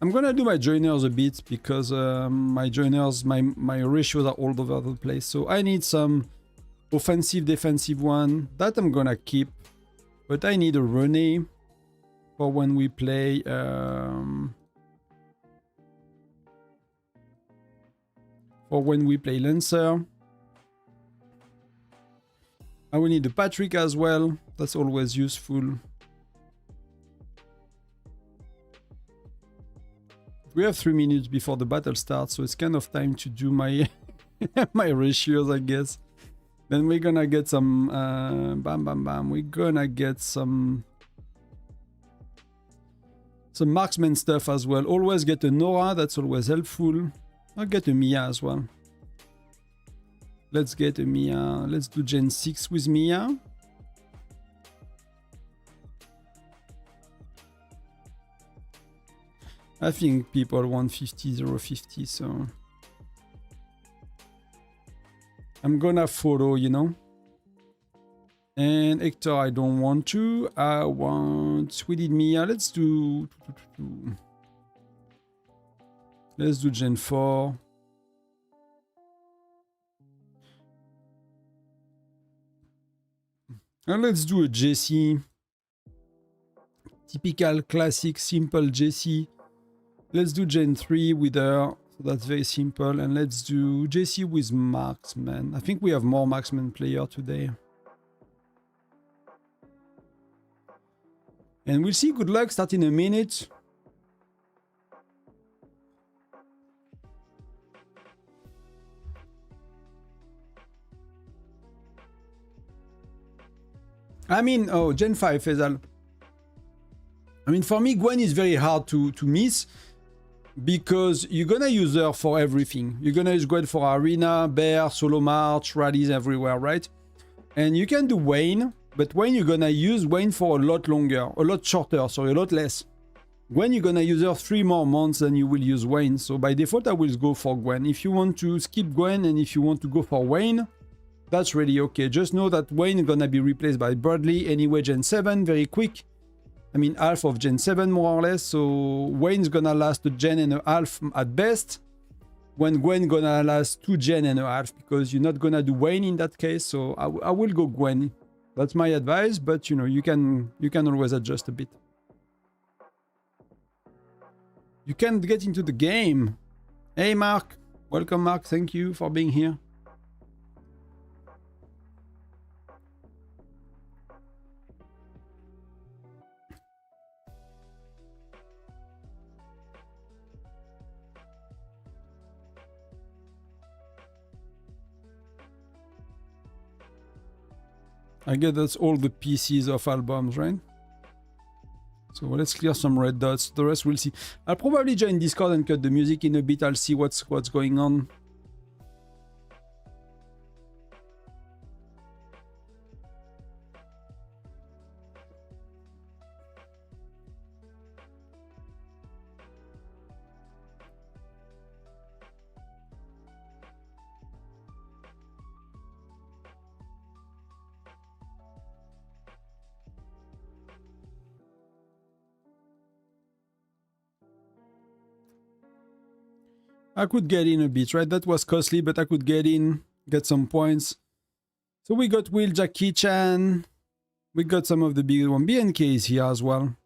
I'm gonna do my joiners a bit because my joiners, my ratios are all over the place. So I need some offensive, defensive one that I'm gonna keep. But I need a Rene for when we play Lancer. I will need a Patrick as well. That's always useful. We have 3 minutes before the battle starts, so it's kind of time to do my my ratios, I guess. Then we're gonna get some we're gonna get some marksman stuff as well. Always get a Nora, that's always helpful. I'll get a Mia as well. Let's get a Mia. Let's do Gen 6 with Mia. I think people want 50-0-50, so I'm gonna follow, you know. And Hector, I don't want to. I want. We did Mia. Let's do Gen 4. And let's do a Jessie. Typical, classic, simple Jessie. Let's do Gen 3 with her, so that's very simple. And let's do Jessie with marksman. I think we have more marksman player today. And we'll see, good luck, start in a minute. I mean, oh, Gen 5, Faisal. I mean, for me, Gwen is very hard to miss. because you're gonna use her for everything. You're gonna use Gwen for arena, bear, solo march, rallies everywhere, right? And you can do Wayne, but Wayne you're gonna use Wayne for a lot longer, a lot shorter, sorry, a lot less. Gwen you're gonna use her 3 more months than you will use Wayne, so by default I will go for Gwen. If you want to skip Gwen and if you want to go for Wayne, that's really okay. Just know that Wayne is gonna be replaced by Bradley anyway, Gen 7, very quick. I mean, half of Gen 7 more or less, so Wayne's gonna last a gen and a half at best, when Gwen gonna last 2 gen and a half, because you're not gonna do Wayne in that case, so I will go Gwen. That's my advice, but you know, you can always adjust a bit. You can get into the game. Hey Mark, welcome Mark, thank you for being here. I guess that's all the pieces of albums, right? So let's clear some red dots. The rest we'll see. I'll probably join Discord and cut the music in a bit. I'll see what's going on. I could get in a bit, right? That was costly, but I could get in, get some points. So we got Will, Jackie Chan. We got some of the big one. BNK is here as well.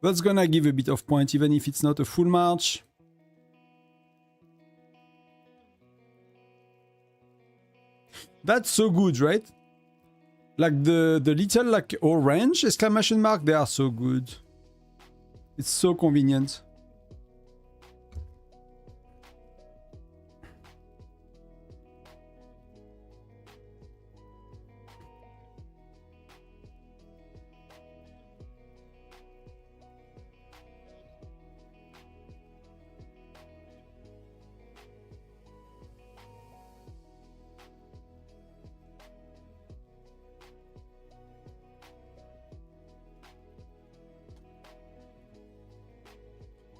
That's gonna give a bit of points, even if it's not a full march. That's so good, right? Like the little like orange exclamation mark, they are so good. It's so convenient.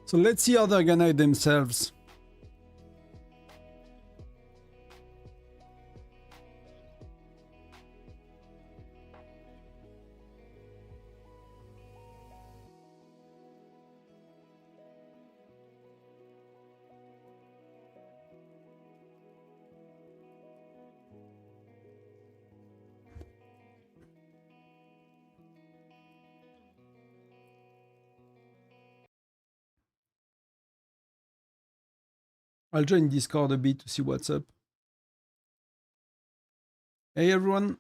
So let's see how they organize themselves. I'll join Discord a bit to see what's up. Hey everyone.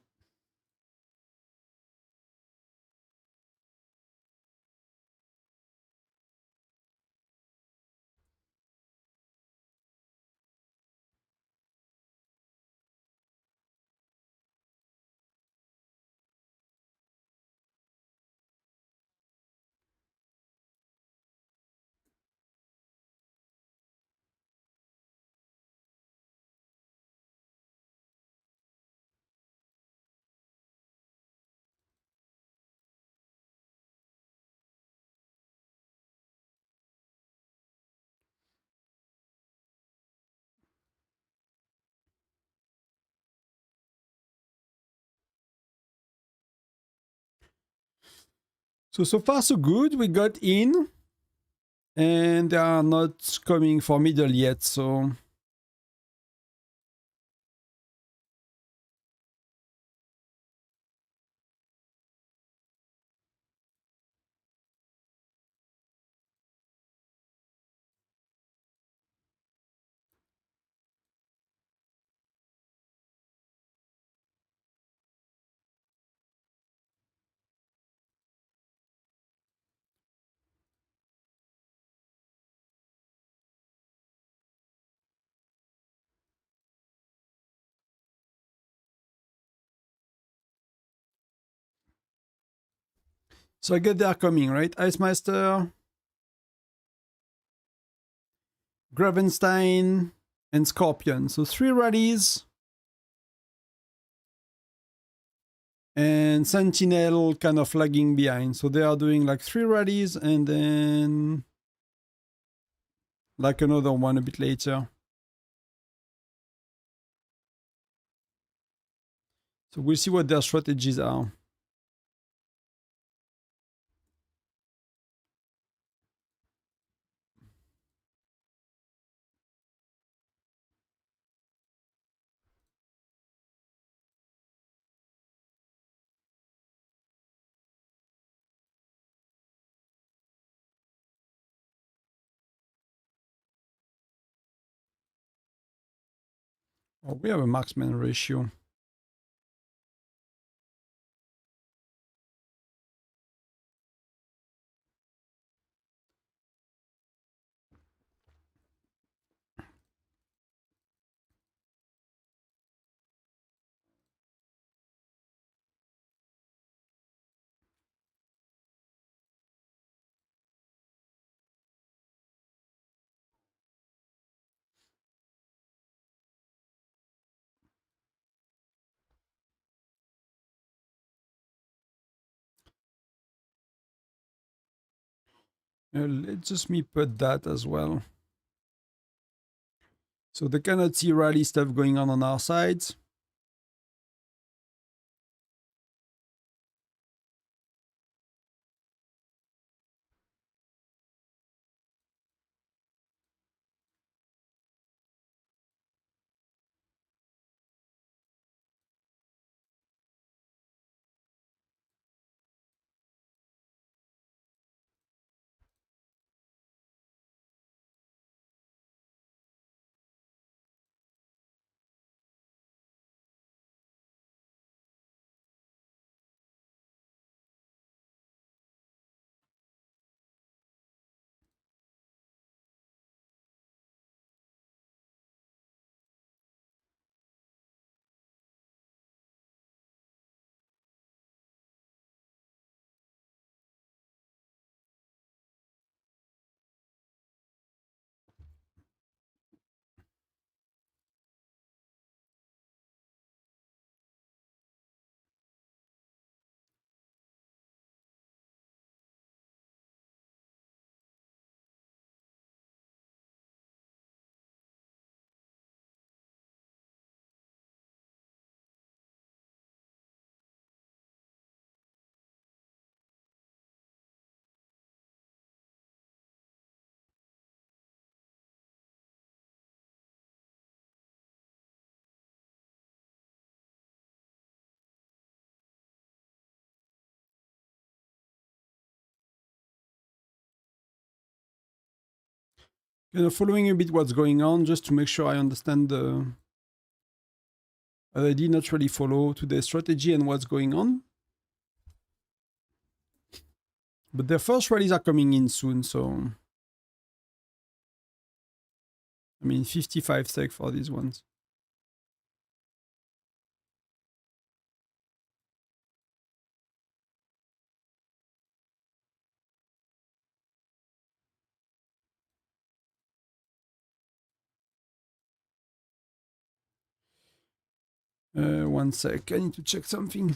So far so good. We got in. And they are not coming for middle yet, so... So I get they are coming, right? Ice Master, Gravenstein, and Scorpion. So 3 rallies. And Sentinel kind of lagging behind. So they are doing like 3 rallies and then like another one a bit later. So we'll see what their strategies are. Oh, we have a marksman ratio. Let's just me put that as well. So they cannot see rally stuff going on our sides. Following a bit what's going on just to make sure I understand the... I did not really follow today's strategy and what's going on. But their first rallies are coming in soon, so... I mean, 55 sec for these ones. One sec, I need to check something.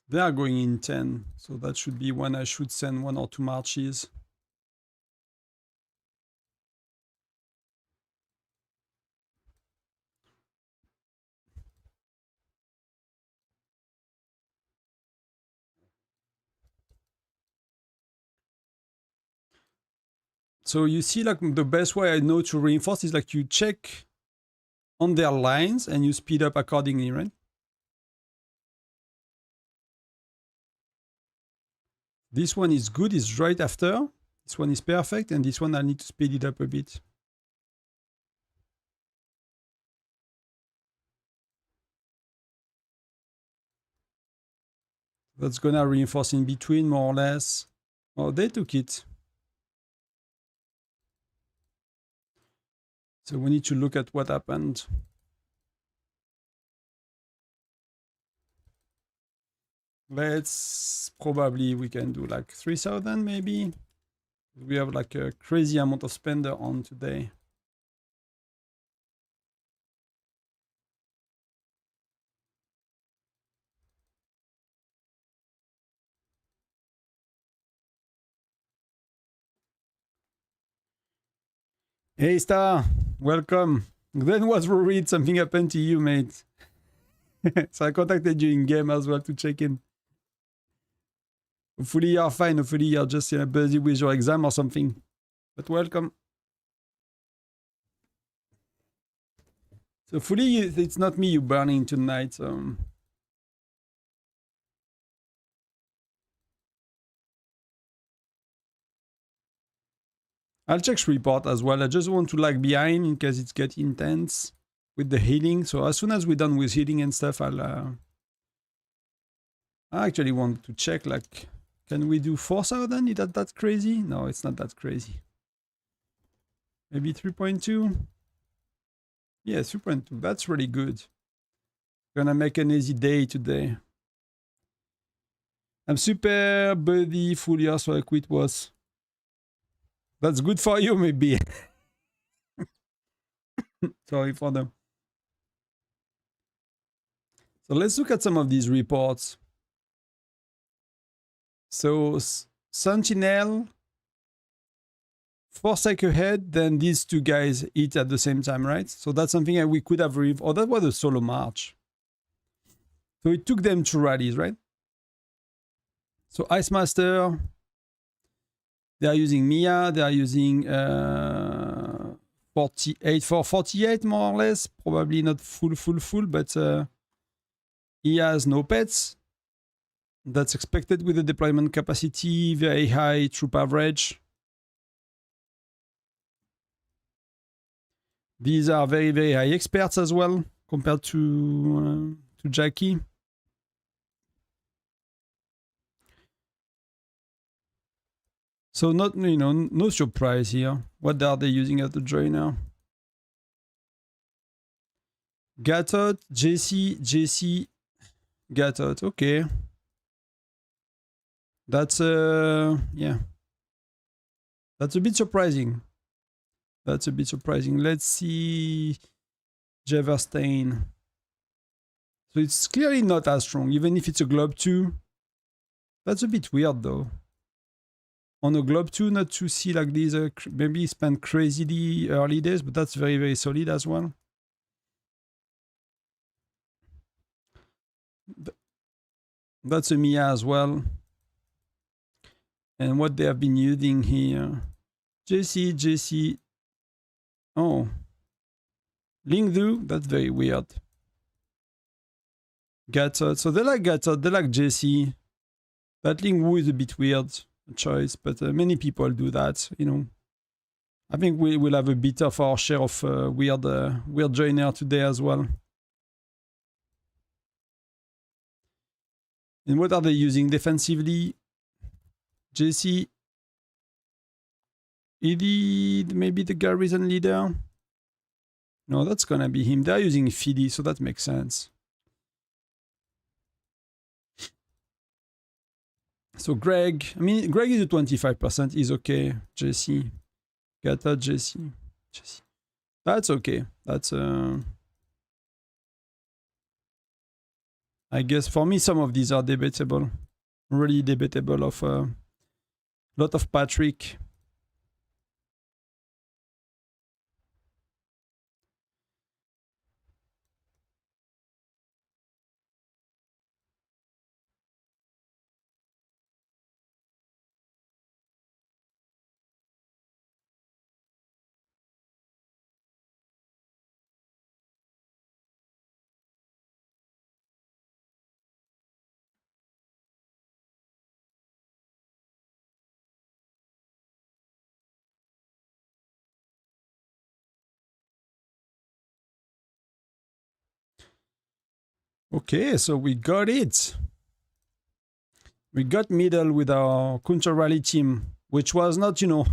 They are going in 10, so that should be when I should send 1 or 2 marches. So you see, like, the best way I know to reinforce is like you check on their lines and you speed up accordingly, right? This one is good, is right after. This one is perfect, and this one I need to speed it up a bit. That's gonna reinforce in between more or less. Oh, they took it. So we need to look at what happened. Let's probably we can do like 3,000 maybe. We have like a crazy amount of spender on today. Hey Star, welcome. Glenn was worried something happened to you, mate. So I contacted you in game as well to check in. Hopefully you're fine. Hopefully you're just busy with your exam or something. But welcome. So hopefully it's not me you burning tonight. So. I'll check report as well. I just want to lag behind in case it's get intense with the healing. So as soon as we're done with healing and stuff, I actually want to check, like, can we do 4,000? Is that crazy? No, it's not that crazy. Maybe 3.2? Yeah, 3.2. That's really good. Gonna make an easy day today. I'm super buddy, full year, so I quit was. That's good for you, maybe. Sorry for them. So let's look at some of these reports. So Sentinel, 4 seconds ahead, then these two guys hit at the same time, right? So that's something that we could have oh, that was a solo march. So it took them 2 rallies, right? So Ice Master, they are using Mia, they are using 48 for 48 more or less, probably not full, but he has no pets. That's expected with the deployment capacity, very high troop average. These are very, very high experts as well compared to Jackie. So not, no surprise here. What are they using as the joiner? Gatot, JC, Gatot. Okay. That's yeah. That's a bit surprising. Let's see Jeverstein. So it's clearly not as strong, even if it's a Globe 2. That's a bit weird though. On a Globe 2, not to see like these, maybe spent crazily early days, but that's very, very solid as well. That's a Mia as well. And what they have been using here. JC. Oh. Lingdu, that's very weird. Gatot, so they like Gatot, they like JC. That Lingwu is a bit weird choice, but many people do that, I think we will have a bit of our share of weird joiner today as well. And what are they using defensively? JC. Edie, maybe the garrison leader? No, that's gonna be him. They're using Fidi, so that makes sense. So Greg, Greg is a 25%, is okay. JC. Gata, JC. That's okay. That's I guess for me some of these are debatable. Really debatable of a lot of Patrick. Okay, so we got it. We got middle with our counter rally team, which was not, you know,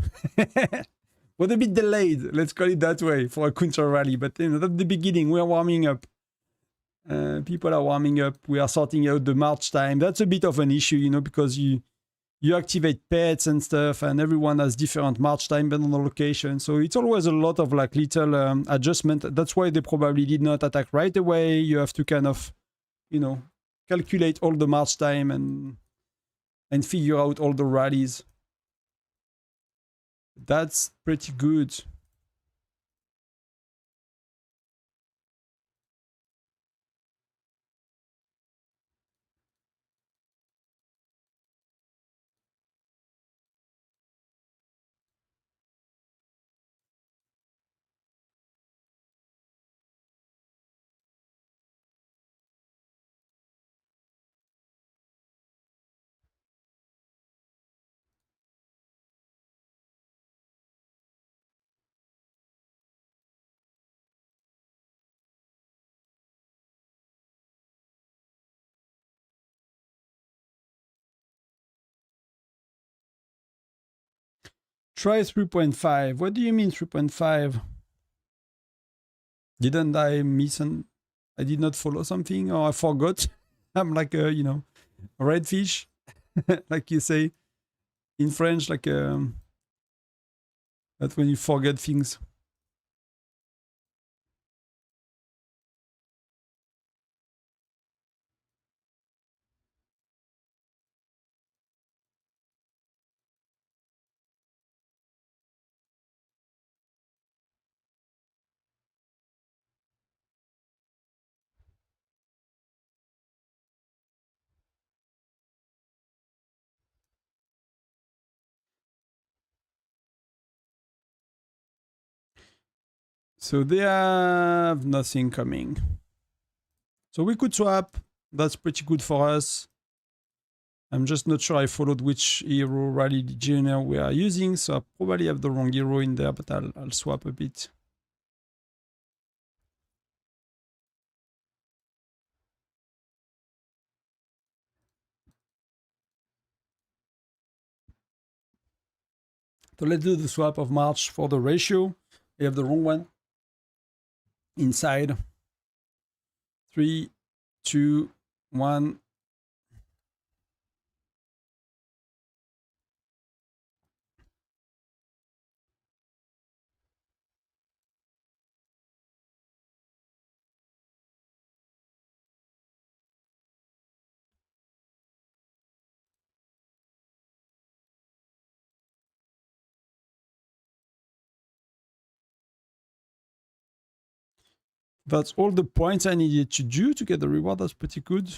was a bit delayed. Let's call it that way for a counter rally. But you know, at the beginning, we are warming up. People are warming up. We are sorting out the march time. That's a bit of an issue, you know, because you activate pets and stuff, and everyone has different march time based on the location. So it's always a lot of like little adjustment. That's why they probably did not attack right away. You have to kind of, you know, calculate all the march time and figure out all the rallies. That's pretty good. Try 3.5. What do you mean 3.5? Didn't I miss I did not follow something, or I forgot? I'm like a, you know, a red fish, like you say in French, like that's when you forget things. So they have nothing coming. So we could swap. That's pretty good for us. I'm just not sure I followed which hero rally legionnaire we are using, so I probably have the wrong hero in there, but I'll swap a bit. So let's do the swap of March for the ratio. I have the wrong one. Inside. 3, 2, 1. That's all the points I needed to do to get the reward. That's pretty good.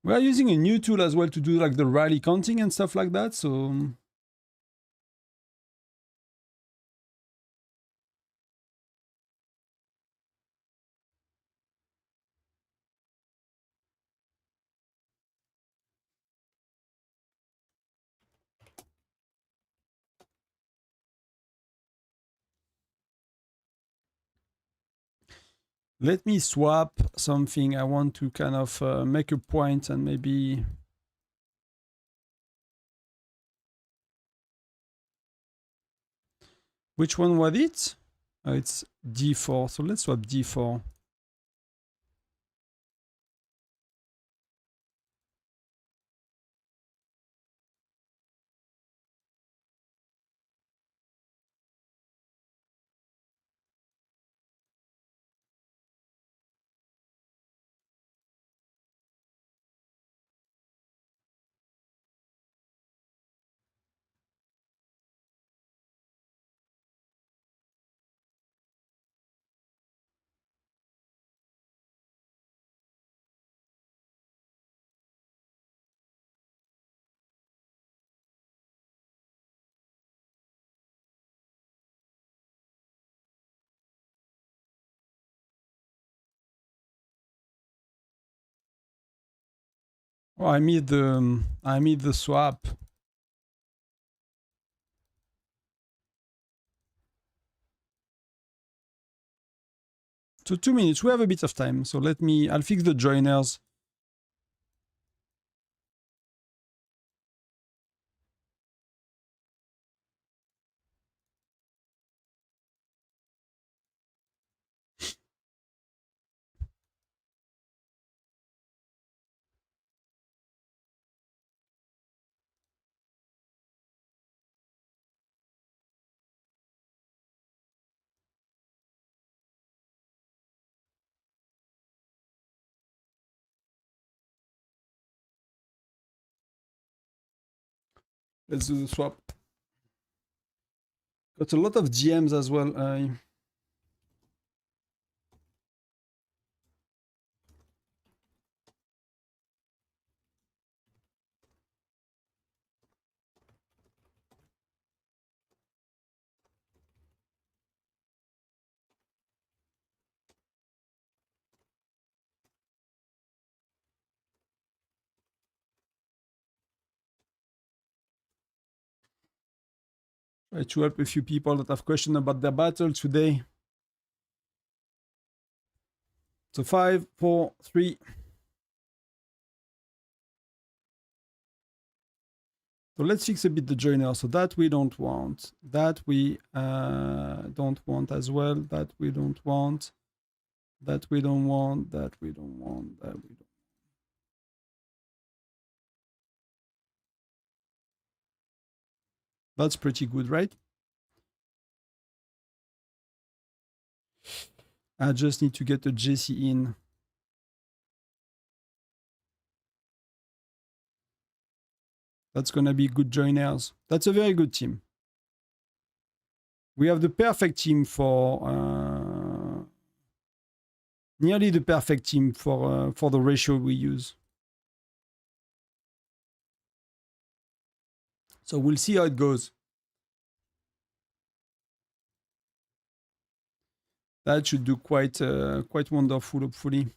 We are using a new tool as well to do like the rally counting and stuff like that. So let me swap something. I want to kind of make a point and maybe... Which one was it? Oh, it's D4. So let's swap D4. Oh, I made the swap. So 2 minutes, we have a bit of time. So I'll fix the joiners. Let's do the swap. Got a lot of GMs as well. Try to help a few people that have questions about their battle today. So 5, 4, 3. So let's fix a bit the joiner. So that we don't want. That we don't want as well. That we don't want. That we don't want. That we don't want. That we don't. That's pretty good, right? I just need to get a JC in. That's going to be good joiners. That's a very good team. We have the perfect team for... nearly the perfect team for the ratio we use. So we'll see how it goes. That should do quite wonderful, hopefully.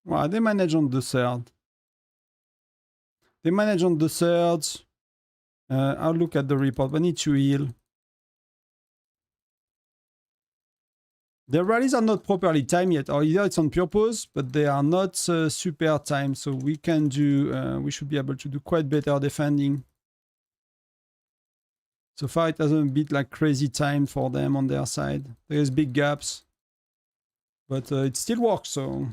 Well, they manage on the third. They manage on the third. I'll look at the report. I need to heal. The rallies are not properly timed yet, or either it's on purpose, but they are not super timed. So we can do, we should be able to do quite better defending. So far, it hasn't been like crazy time for them on their side. There's big gaps, but it still works. So.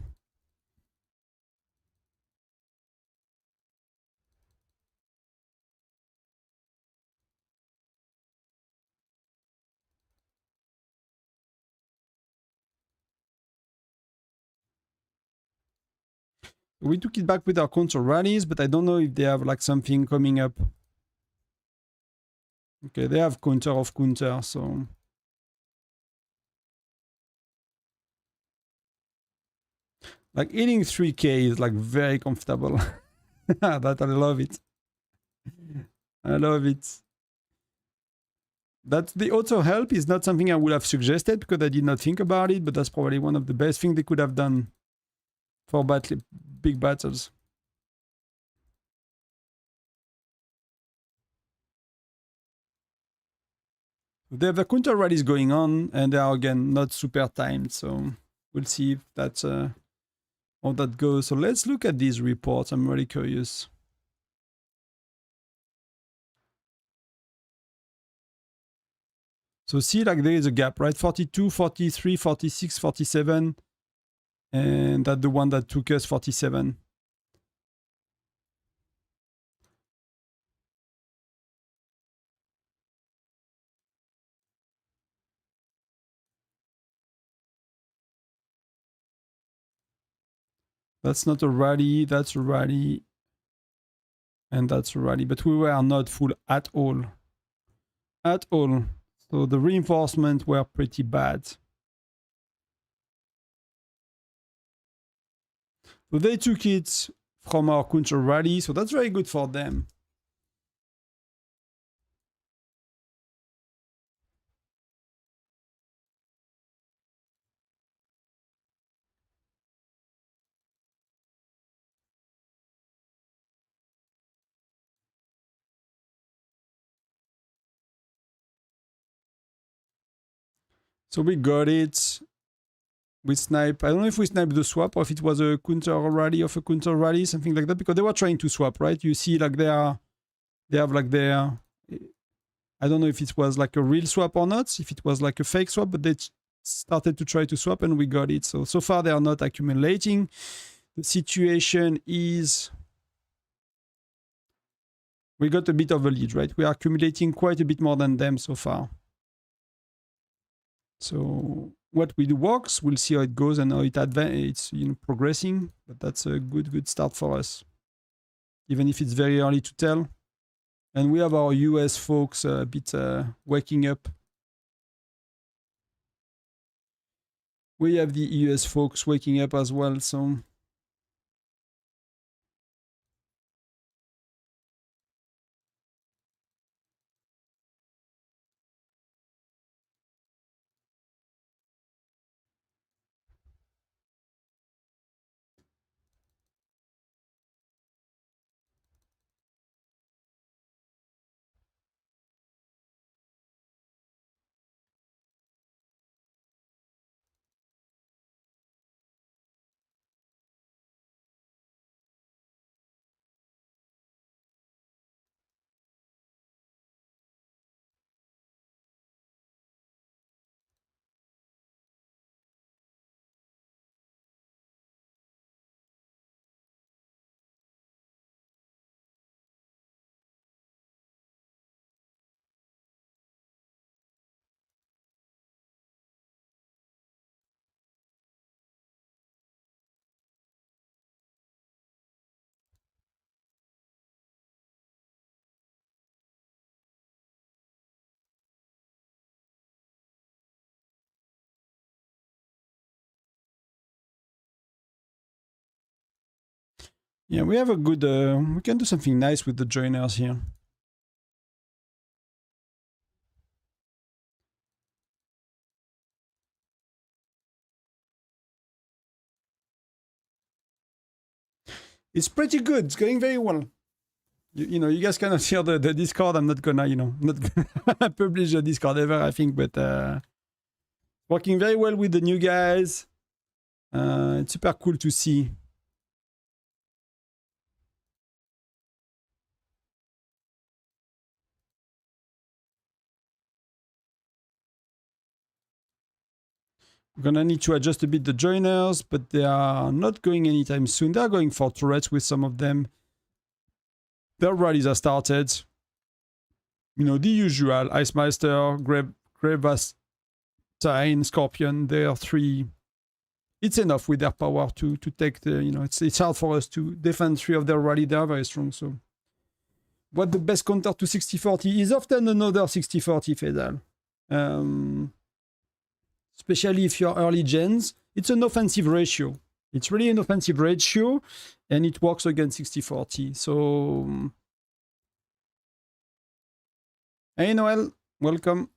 We took it back with our counter rallies, but I don't know if they have like something coming up. Okay, they have counter of counter, so. Like hitting 3K is like very comfortable. That I love it. I love it. That the auto help is not something I would have suggested because I did not think about it, but that's probably one of the best things they could have done for big battles. They have the counter rallies going on, and they are again not super timed, so we'll see if that's how that goes. So let's look at these reports. I'm really curious. So see, like there is a gap, right? 42, 43, 46, 47. And that's the one that took us 47. That's not a rally, that's a rally, and that's a rally. But we were not full at all. At all. So the reinforcements were pretty bad. So they took it from our counter rally, so that's very good for them. So we got it. We snipe. I don't know if we sniped the swap or if it was a counter rally of a counter rally, something like that, because they were trying to swap, right? You see, like they have like their. I don't know if it was like a real swap or not, if it was like a fake swap, but they started to try to swap and we got it. So far they are not accumulating. The situation is we got a bit of a lead, right? We are accumulating quite a bit more than them so far. So what we do works. We'll see how it goes and how it's progressing. But that's a good start for us, even if it's very early to tell. And we have our US folks a bit waking up. We have the US folks waking up as well. So. Yeah, we have a good, we can do something nice with the joiners here. It's pretty good. It's going very well. You know, you guys cannot hear the Discord. I'm not gonna, not gonna publish the Discord ever, I think, but working very well with the new guys. It's super cool to see. We're gonna need to adjust a bit the joiners, but they are not going anytime soon. They're going for turrets with some of them. Their rallies are started. You know, the usual Ice Master, Gravastine, Scorpion. They are three. It's enough with their power to take the, it's hard for us to defend three of their rally. They are very strong. So what the best counter to 60-40 is often another 60-40 Faisal. Especially if you're early gens, it's an offensive ratio. It's really an offensive ratio, and it works against 60-40. So, hey Noel, welcome.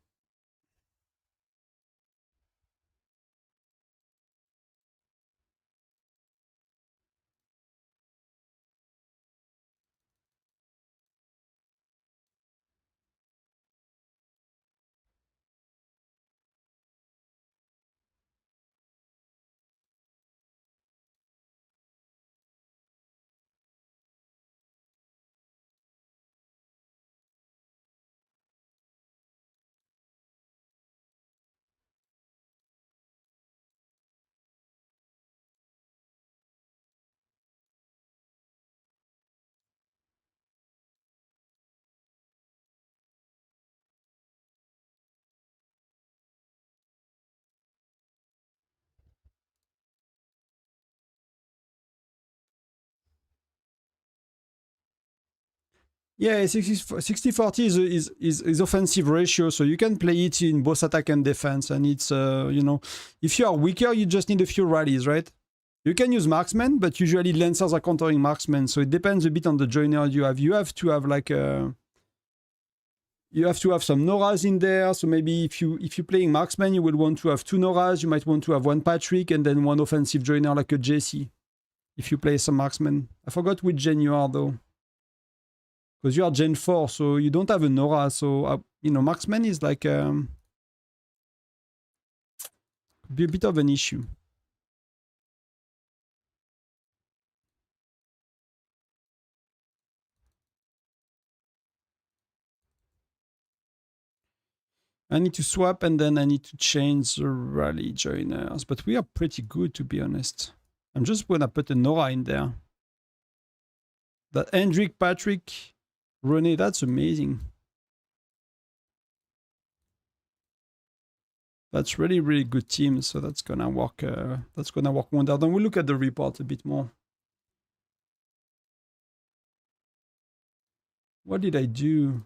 Yeah, 60-40 is offensive ratio, so you can play it in both attack and defense, and it's, you know, if you are weaker, you just need a few rallies, right? You can use marksmen, but usually lancers are countering marksmen, so it depends a bit on the joiner you have. You have to have like a... You have to have some Noras in there, so maybe if you're playing marksman, you will want to have 2 Noras, you might want to have 1 Patrick, and then 1 offensive joiner like a JC, if you play some marksman. I forgot which gen you are, though. Because you are Gen 4, so you don't have a Nora, so, you know, marksman is like... be a bit of an issue. I need to swap, and then I need to change the rally joiners. But we are pretty good, to be honest. I'm just going to put a Nora in there. That Hendrik, Patrick, Rene, that's amazing. That's really, really good team, so that's gonna work. That's gonna work wonder. Then we'll look at the report a bit more. What did I do?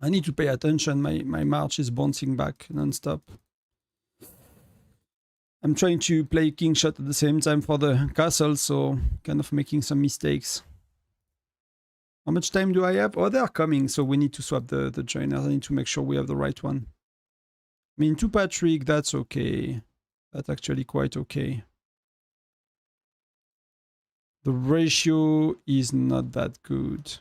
I need to pay attention. My march is bouncing back non-stop. I'm trying to play king shot at the same time for the castle, so kind of making some mistakes. How much time do I have? Oh, they are coming, so we need to swap the joiners. I need to make sure we have the right one. I mean, 2 Patrick, that's okay. That's actually quite okay. The ratio is not that good.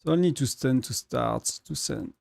So I need to stand to start to send.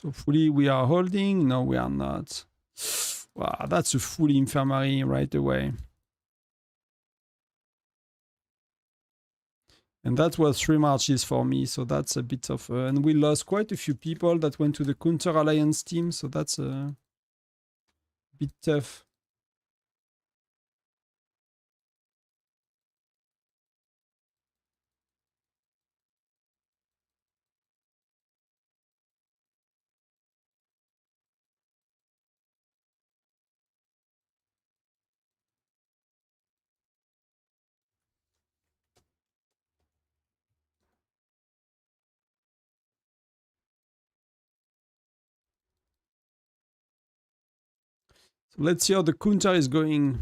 So fully we are holding. No, we are not. Wow, that's a full infirmary right away. And that was 3 marches for me, so that's a bit of... and we lost quite a few people that went to the Counter Alliance team, so that's a bit tough. So let's see how the counter is going.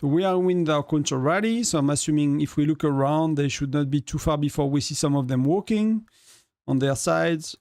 So we are winning our counter rally, so I'm assuming if we look around, they should not be too far before we see some of them walking on their sides.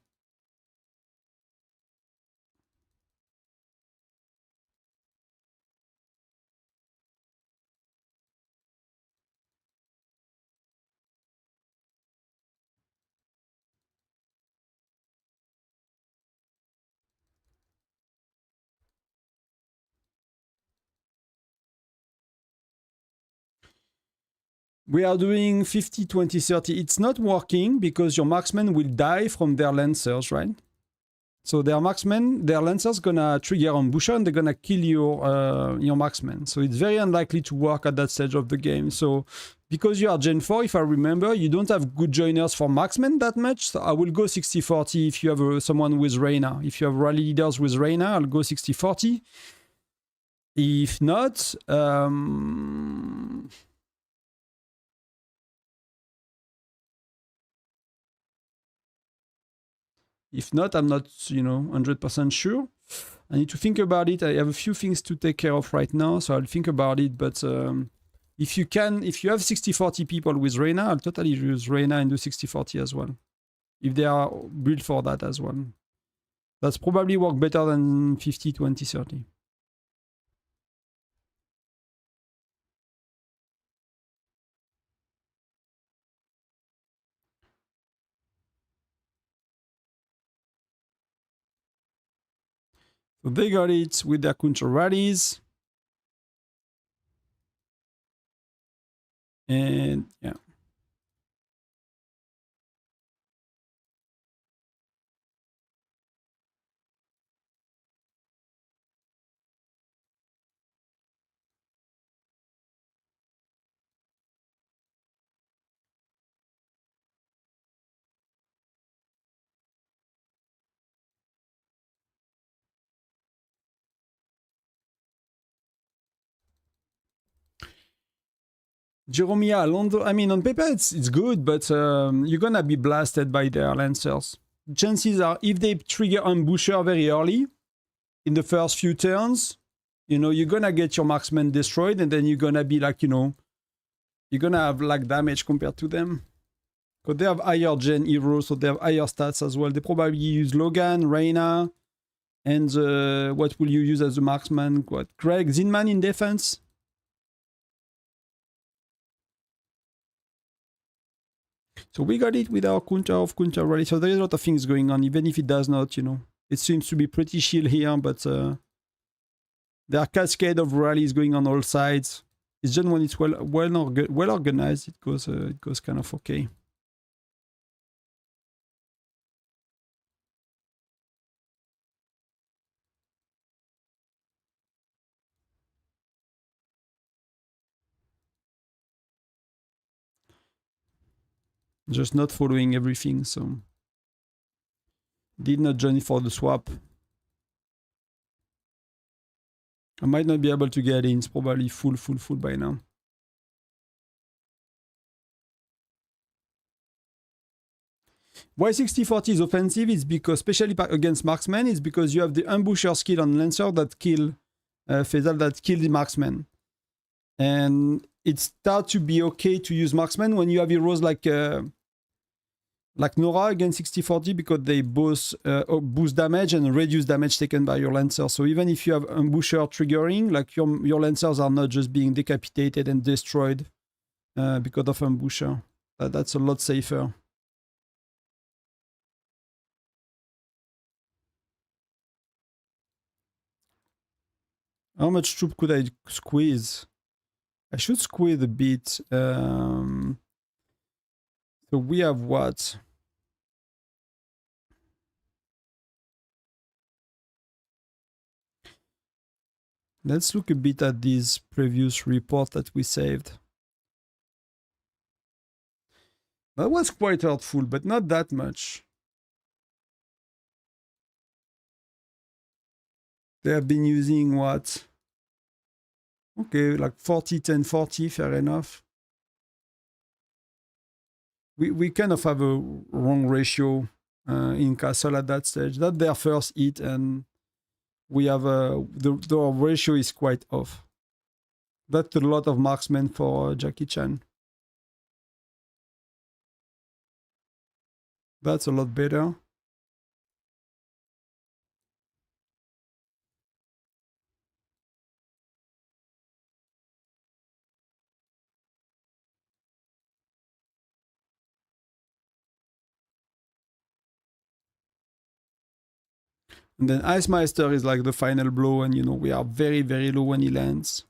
We are doing 50, 20, 30. It's not working because your marksmen will die from their lancers, right? So their marksmen, their lancers gonna trigger ambusher and they're gonna kill your marksmen. So it's very unlikely to work at that stage of the game. So because you are Gen 4, if I remember, you don't have good joiners for marksmen that much. So I will go 60-40 if you have someone with Reyna. If you have rally leaders with Reyna, I'll go 60-40. If not, If not, I'm not, 100% sure. I need to think about it. I have a few things to take care of right now, so I'll think about it. But if you have 60-40 people with Reyna, I'll totally use Reyna and do 60-40 as well. If they are built for that as well. That's probably work better than 50-20-30. So they got it with their counter rallies. And yeah. Jeromia, Londo, I mean, on paper, it's good, but you're going to be blasted by their lancers. Chances are, if they trigger ambusher very early, in the first few turns, you're going to get your marksman destroyed, and then you're going to be like, you're going to have like damage compared to them. Because they have higher gen heroes, so they have higher stats as well. They probably use Logan, Reyna, and what will you use as a marksman? What? Greg, Zinman in defense? So we got it with our counter rally. So there is a lot of things going on, even if it does not, It seems to be pretty chill here, but there are cascade of rallies going on all sides. It's just when it's well organized, it goes kind of okay. Just not following everything, so did not join for the swap. I might not be able to get in. It's probably full by now. Why 60-40 is offensive is because, especially against marksmen, is because you have the ambusher skill on Lancer that kill Faisal, that kill the marksman. And it starts to be okay to use marksman when you have heroes like Nora against 60-40 because they both boost damage and reduce damage taken by your Lancer. So even if you have ambusher triggering, like your Lancers are not just being decapitated and destroyed because of ambusher. That's a lot safer. How much troop could I squeeze? I should squeeze a bit. So we have what? Let's look a bit at this previous report that we saved. That was quite helpful, but not that much. They have been using what? Okay, like 40, 10, 40, fair enough. We kind of have a wrong ratio in Castle at that stage. That's their first hit, and we have the ratio is quite off. That's a lot of marksmen for Jackie Chan. That's a lot better. And then Ice Meister is like the final blow, and we are very, very low when he lands.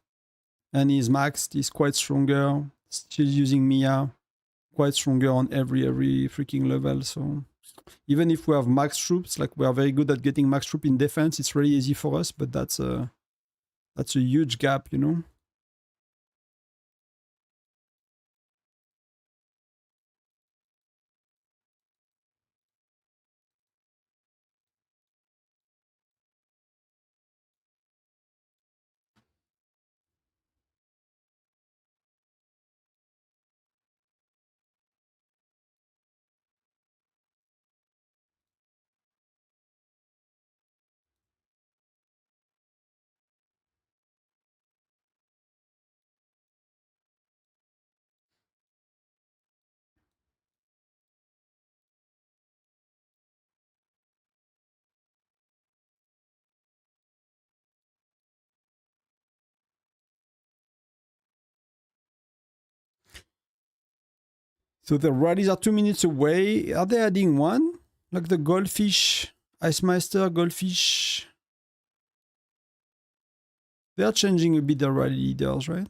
And he's maxed, he's quite stronger. Still using Mia, quite stronger on every freaking level. So even if we have max troops, like we are very good at getting max troop in defense, it's really easy for us, but that's a huge gap, So the rallies are 2 minutes away. Are they adding one? Like the goldfish, Ice Master, goldfish. They are changing a bit the rally leaders, right?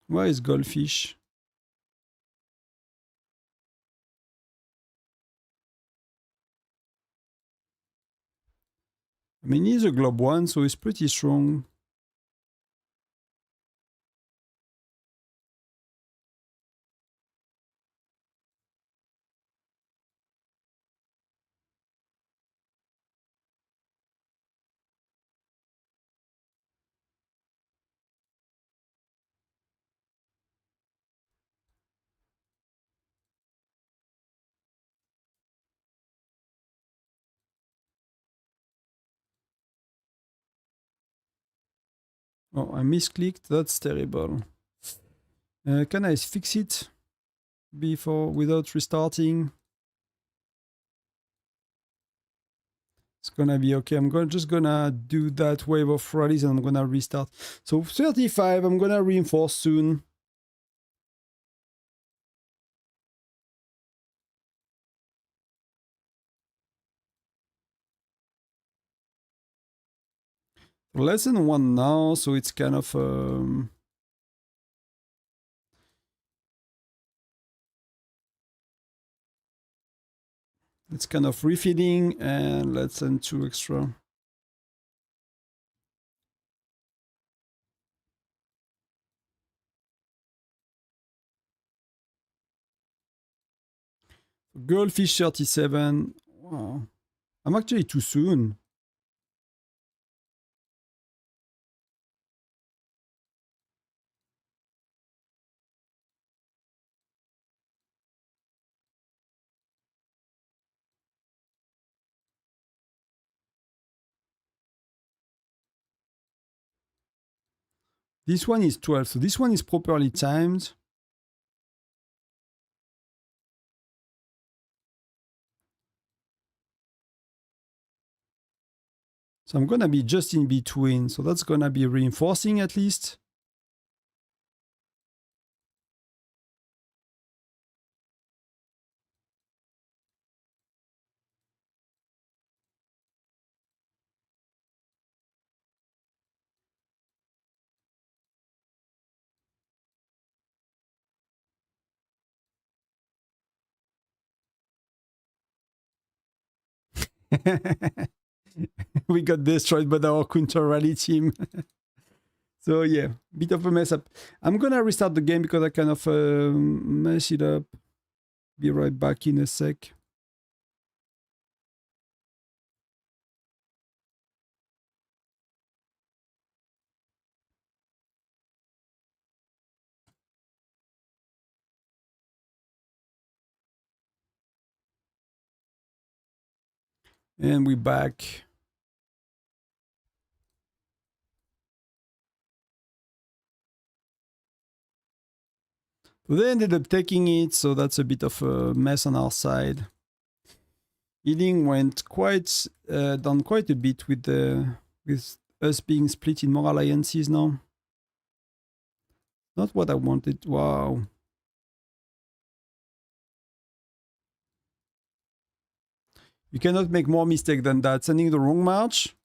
Where is goldfish? I mean, he's a globe 1, so he's pretty strong. Oh, I misclicked. That's terrible. Can I fix it before without restarting? It's gonna be okay. Just gonna do that wave of rallies and I'm gonna restart. So 35, I'm gonna reinforce soon. Less than 1 now, so it's kind of it's kind of refeeding, and let's send 2 extra. Goldfish 37. Wow. I'm actually too soon. This one is 12, so this one is properly timed. So I'm gonna be just in between, so that's gonna be reinforcing at least. We got destroyed by our counter rally team. So yeah, bit of a mess up. I'm gonna restart the game because I kind of mess it up. Be right back in a sec. And we're back. So they ended up taking it, so that's a bit of a mess on our side. Healing went quite down quite a bit with us being split in more alliances now. Not what I wanted. Wow. You cannot make more mistake than that. Sending the wrong march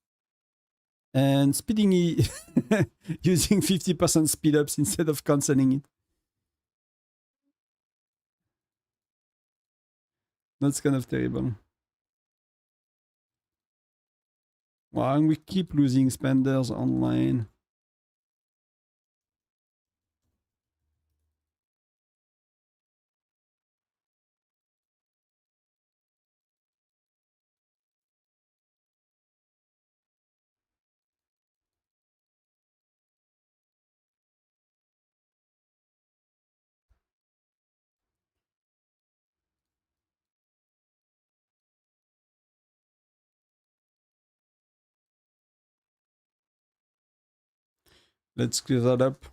and speeding it using 50% speed ups instead of cancelling it. That's kind of terrible. Wow, and we keep losing spenders online. Let's clear that up.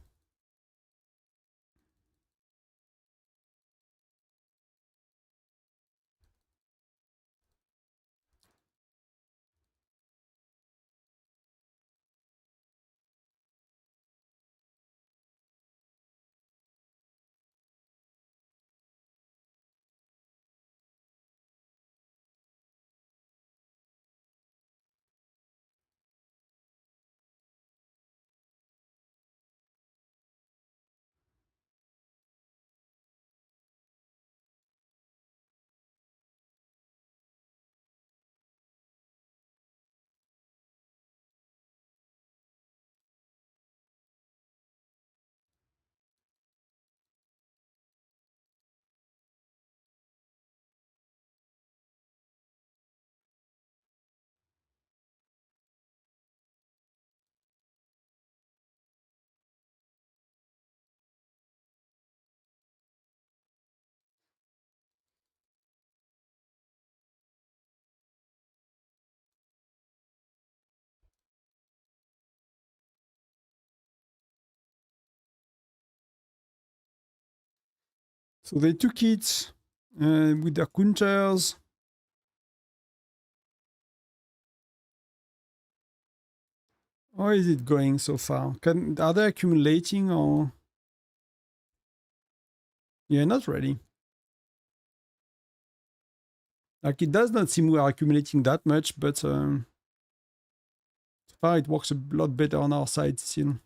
So they took it with their counters. How is it going so far? Are they accumulating or? Yeah, not really. Like it does not seem we are accumulating that much, but so far it works a lot better on our side still.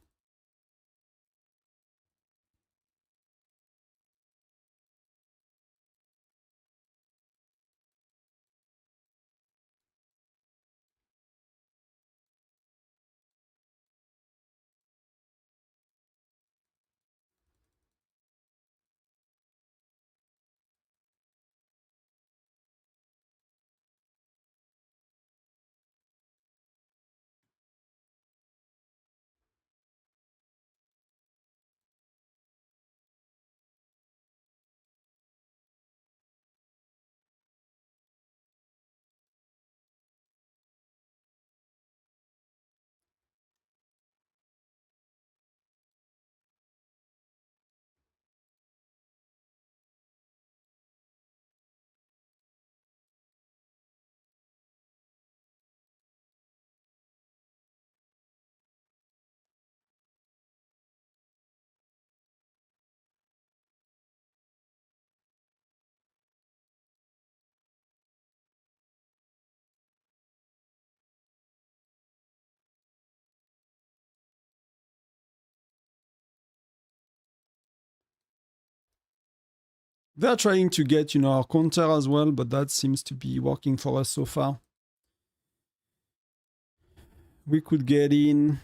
They're trying to get, our counter as well, but that seems to be working for us so far. We could get in.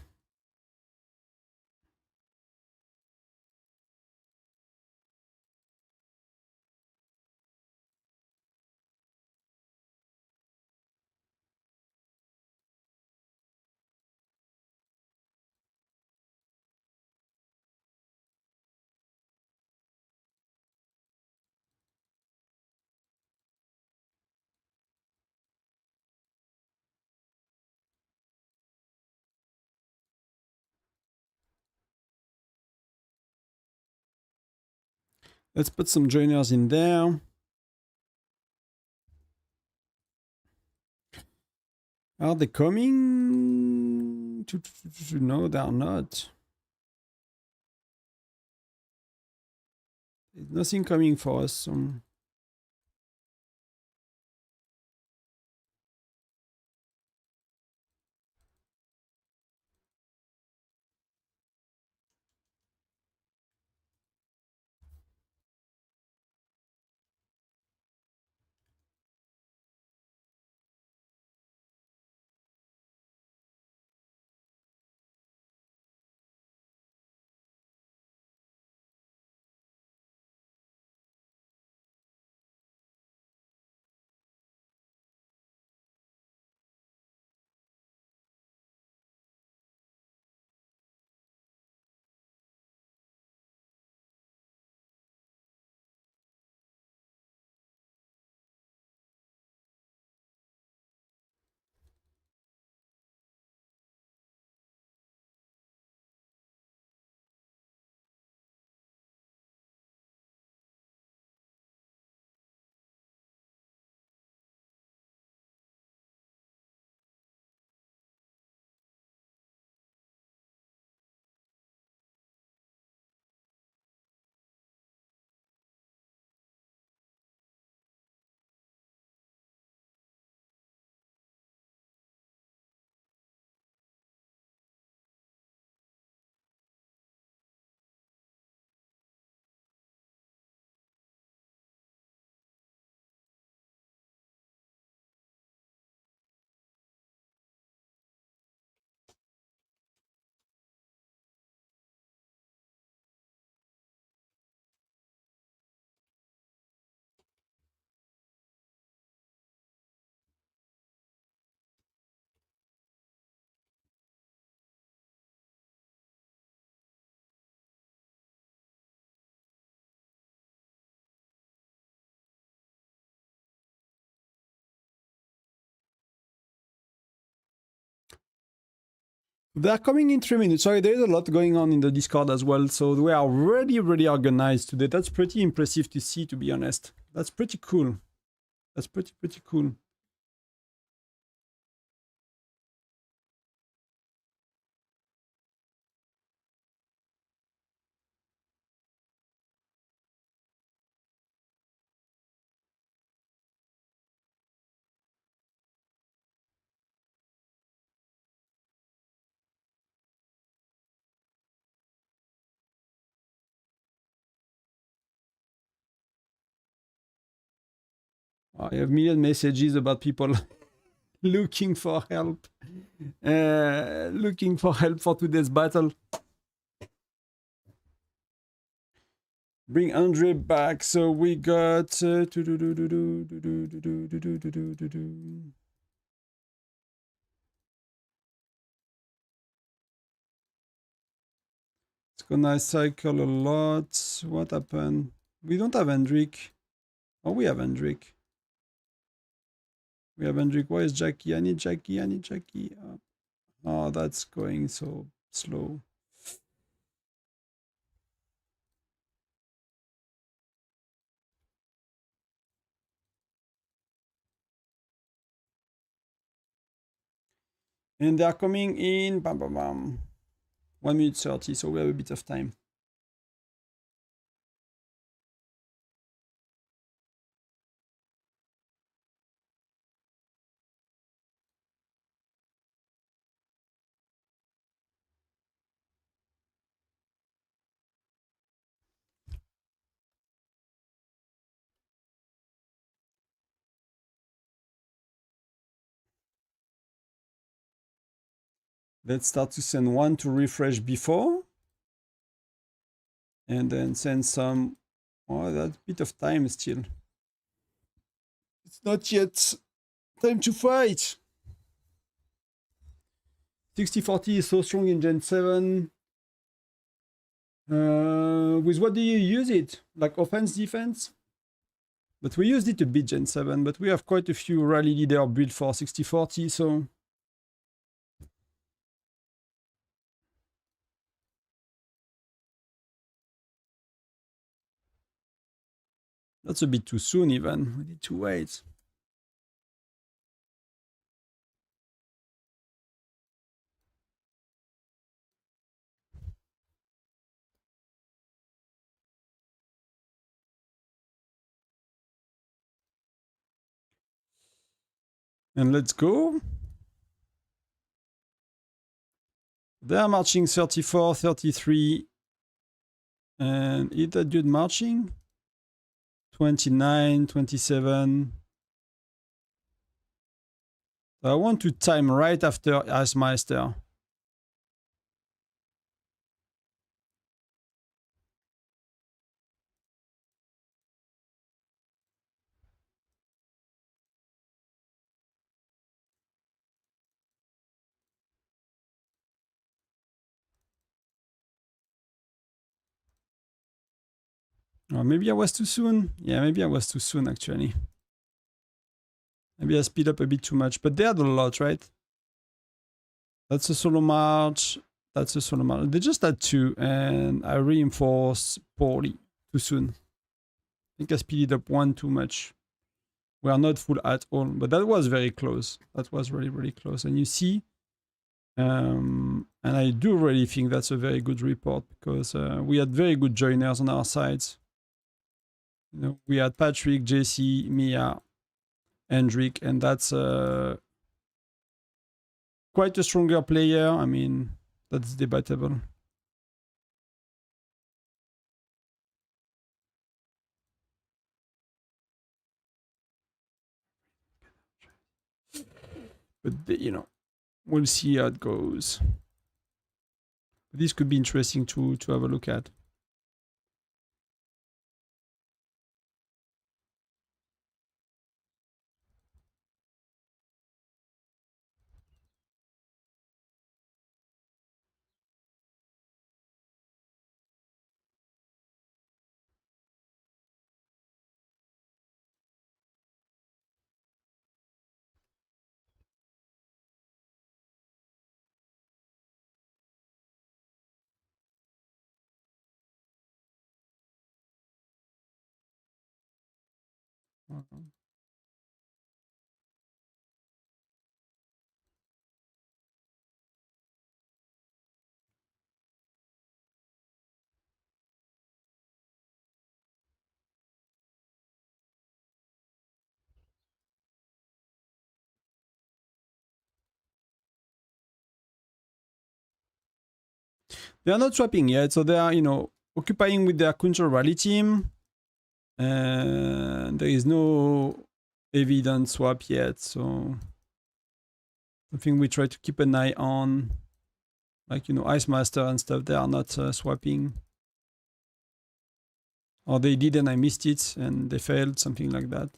Let's put some joiners in there. Are they coming? No, they're not. There's nothing coming for us. They're coming in 3 minutes. Sorry, there's a lot going on in the Discord as well. So we are really, really organized today. That's pretty impressive to see, to be honest. That's pretty cool. That's pretty cool. I have million messages about people looking for help. Looking for help for today's battle. Bring Andre back. So we got... It's gonna cycle a lot. What happened? We don't have Hendrik. Oh, we have Hendrik. We have Hendrik. Where is Jackie? I need Jackie. I need Jackie. Oh, that's going so slow. And they're coming in. Bam, bam, bam. 1 minute 30, so we have a bit of time. Let's start to send one to refresh before. And then send some. Oh, that's a bit of time still. It's not yet time to fight. 60-40 is so strong in Gen 7. With what do you use it? Like offense, defense? But we used it a bit Gen 7, but we have quite a few rally leader built for 60-40, so... That's a bit too soon even. We need to wait. And let's go. They are marching 34, 33. And is that dude marching? 29, 27. I want to time right after Icemeister. Oh, maybe I was too soon. Yeah, maybe I was too soon actually. Maybe I speed up a bit too much, but they had a lot, right? That's a solo march. That's a solo march. They just had two, and I reinforced poorly too soon. I think I speeded up one too much. We are not full at all, but that was very close. That was really, really close. And you see, and I do really think that's a very good report because we had very good joiners on our sides. You know, we had Patrick, JC, Mia, Hendrik, and that's quite a stronger player. I mean, that's debatable. But, you know, we'll see how it goes. This could be interesting to have a look at. They are not swapping yet, so they are, you know, occupying with their counter rally team. And there is no evident swap yet, so something we try to keep an eye on. Like, you know, Ice Master and stuff, they are not swapping. Or they did and I missed it and they failed, something like that.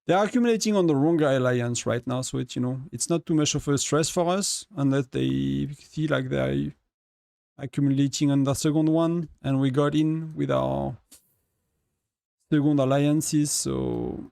They are accumulating on the wrong alliance right now, so it's, you know, it's not too much of a stress for us unless they feel like they're accumulating on the second one, and we got in with our second alliances, so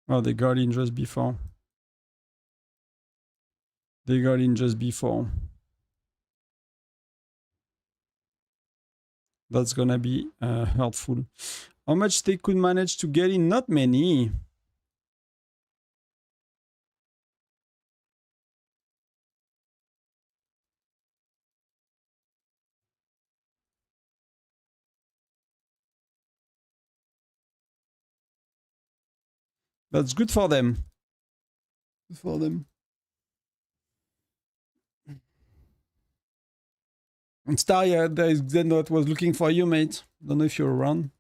oh, they got in just before. They got in just before. That's gonna be helpful. How much they could manage to get in? Not many. That's good for them. Good for them. And Star, yeah, there is Zen that was looking for you, mate. Don't know if you're around.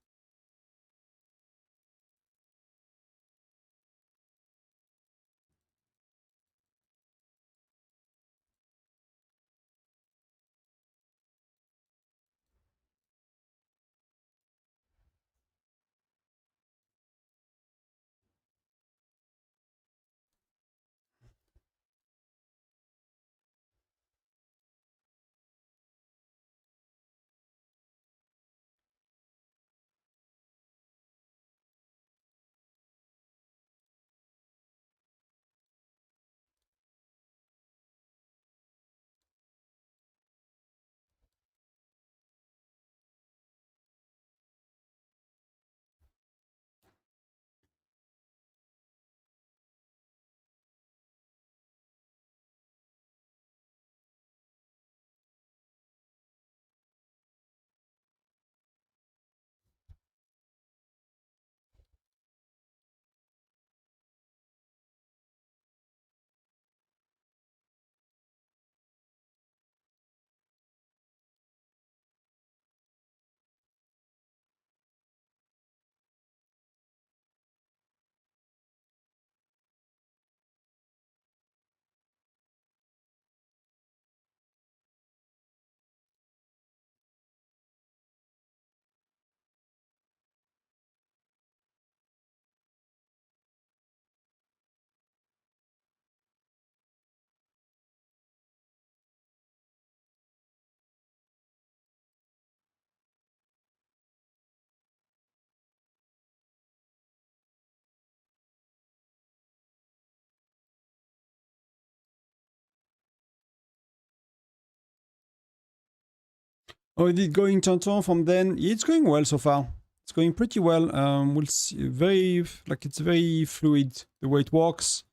Oh, did going Tonton from then? It's going well so far. It's going pretty well. We'll see. It's very fluid the way it works.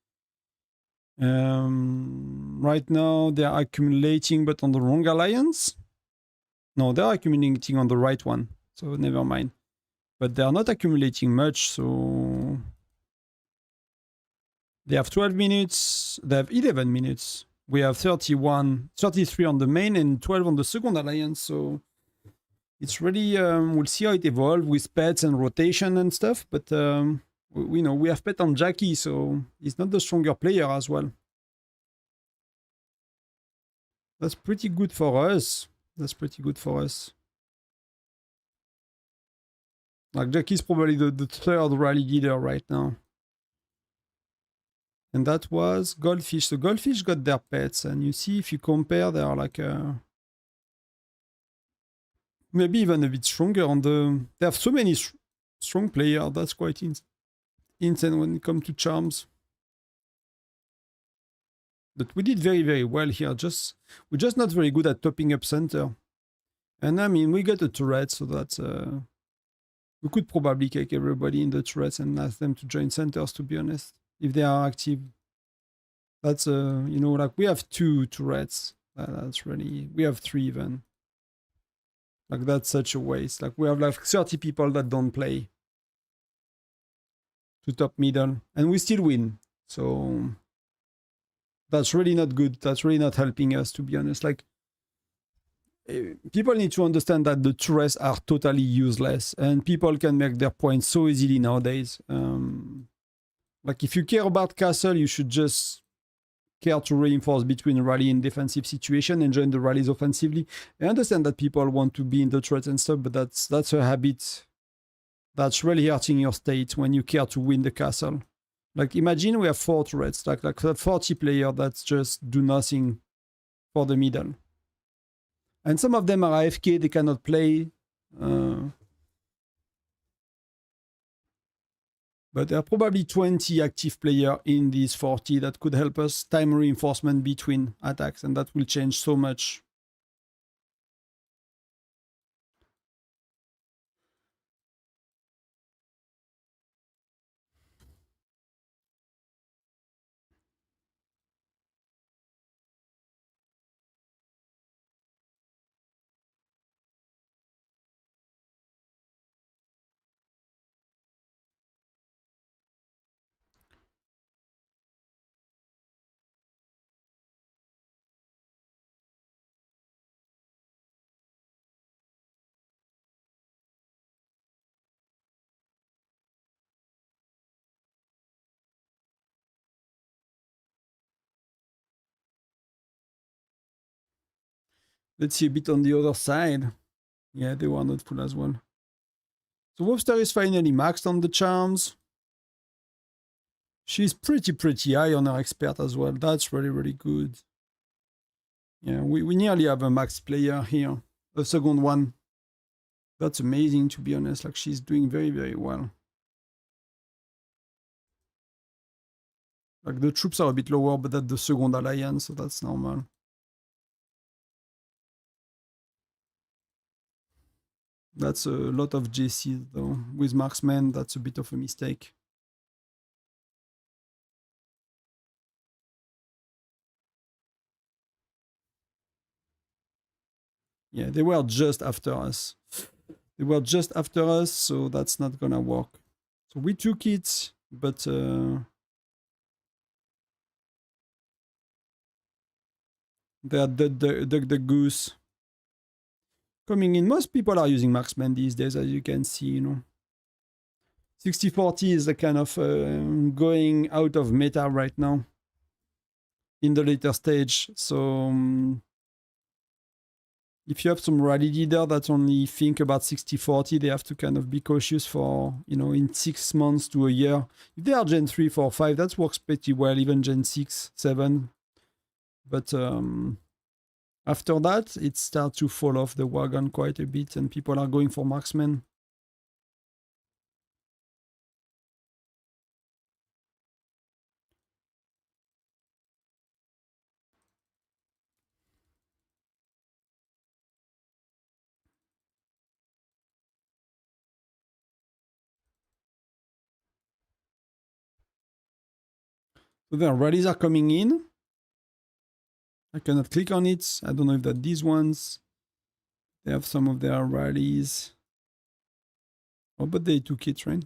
Right now they are accumulating, but on the wrong alliance. No, they are accumulating on the right one. So never mind. But they are not accumulating much. So they have 12 minutes. They have 11 minutes. We have 33 on the main and 12 on the second alliance. So it's really, we'll see how it evolves with pets and rotation and stuff. But we know we have pet on Jackie, so he's not the stronger player as well. That's pretty good for us. That's pretty good for us. Like Jackie's probably the third rally leader right now. And that was Goldfish. So Goldfish got their pets, and you see if you compare, they are like maybe even a bit stronger on the. They have so many strong players. That's quite insane when it comes to charms. But we did very, very well here. We're just not very good at topping up center. And I mean, we got a turret, so that's we could probably kick everybody in the turrets and ask them to join centers, to be honest, if they are active. That's you know, like we have 2 turrets. That's really, we have 3 even. Like that's such a waste. Like we have like 30 people that don't play to top middle, and we still win. So that's really not good. That's really not helping us, to be honest. Like people need to understand that the turrets are totally useless, and people can make their points so easily nowadays. Like if you care about castle, you should just care to reinforce between rally and defensive situation and join the rallies offensively. I understand that people want to be in the turrets and stuff, but that's a habit that's really hurting your state when you care to win the castle. Like imagine we have 4 turrets, like 40 players that just do nothing for the middle. And some of them are AFK, they cannot play. But there are probably 20 active players in these 40 that could help us time reinforcement between attacks, and that will change so much. Let's see a bit on the other side. Yeah, they were not full as well. So Webster is finally maxed on the charms. She's pretty high on her expert as well. That's really good. Yeah, we nearly have a max player here. The second one. That's amazing, to be honest. Like she's doing very well. Like the troops are a bit lower, but that's the second alliance, so that's normal. That's a lot of JCs though. With marksman, that's a bit of a mistake. Yeah, they were just after us. They were just after us, so that's not gonna work. So we took it, but they are the goose coming in. Most people are using marksman these days, as you can see, you know. 60-40 is a kind of going out of meta right now in the later stage. So if you have some rally leader that only think about 60-40, they have to kind of be cautious for, you know, in 6 months to a year. If they are Gen 3, 4, 5, that works pretty well, even Gen 6, 7. But after that, it starts to fall off the wagon quite a bit, and people are going for marksmen. So the rallies are coming in. I cannot click on it. I don't know if that these ones. They have some of their rallies. Oh, but they took it, right?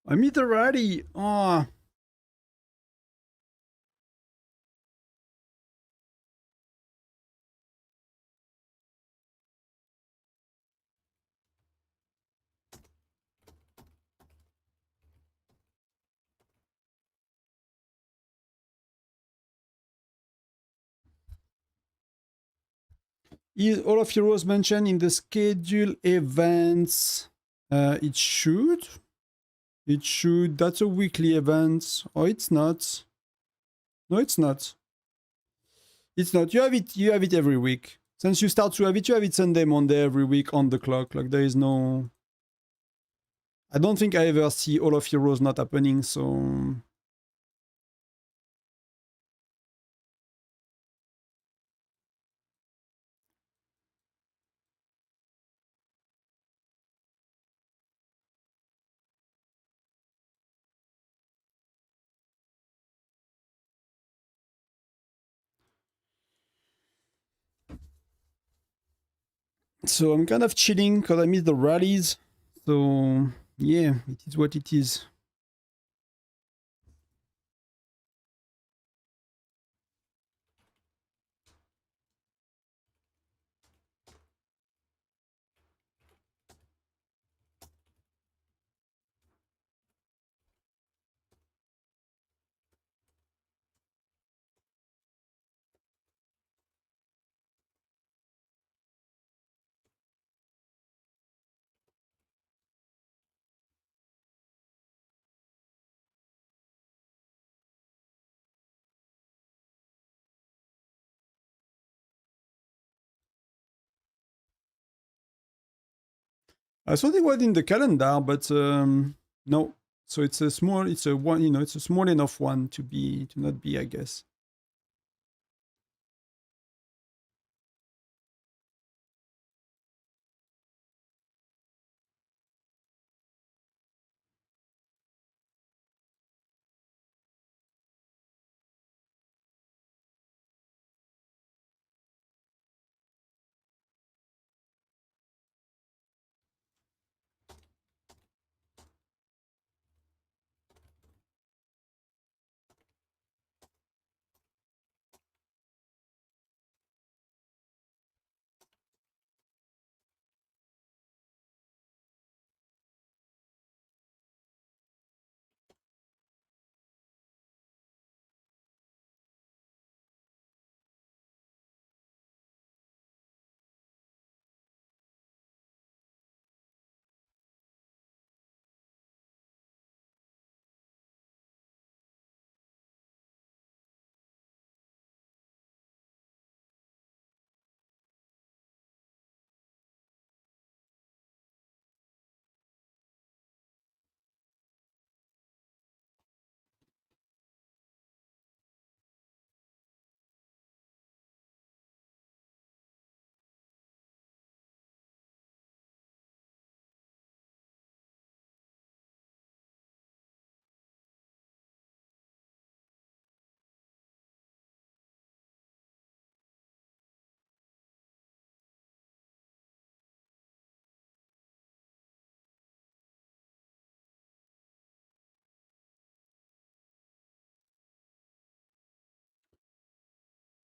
I meet a rally. Oh. Is all of heroes mentioned in the schedule events? It should. It should. That's a weekly event. Oh, it's not. No, it's not. It's not. You have it. You have it every week. Since you start to have it, you have it Sunday, Monday every week on the clock. Like there is no. I don't think I ever see all of heroes not happening. So So I'm kind of chilling because I missed the rallies. So yeah, it is what it is. I thought it was in the calendar, but no. So it's a small, it's a one, it's a small enough one to not be, I guess.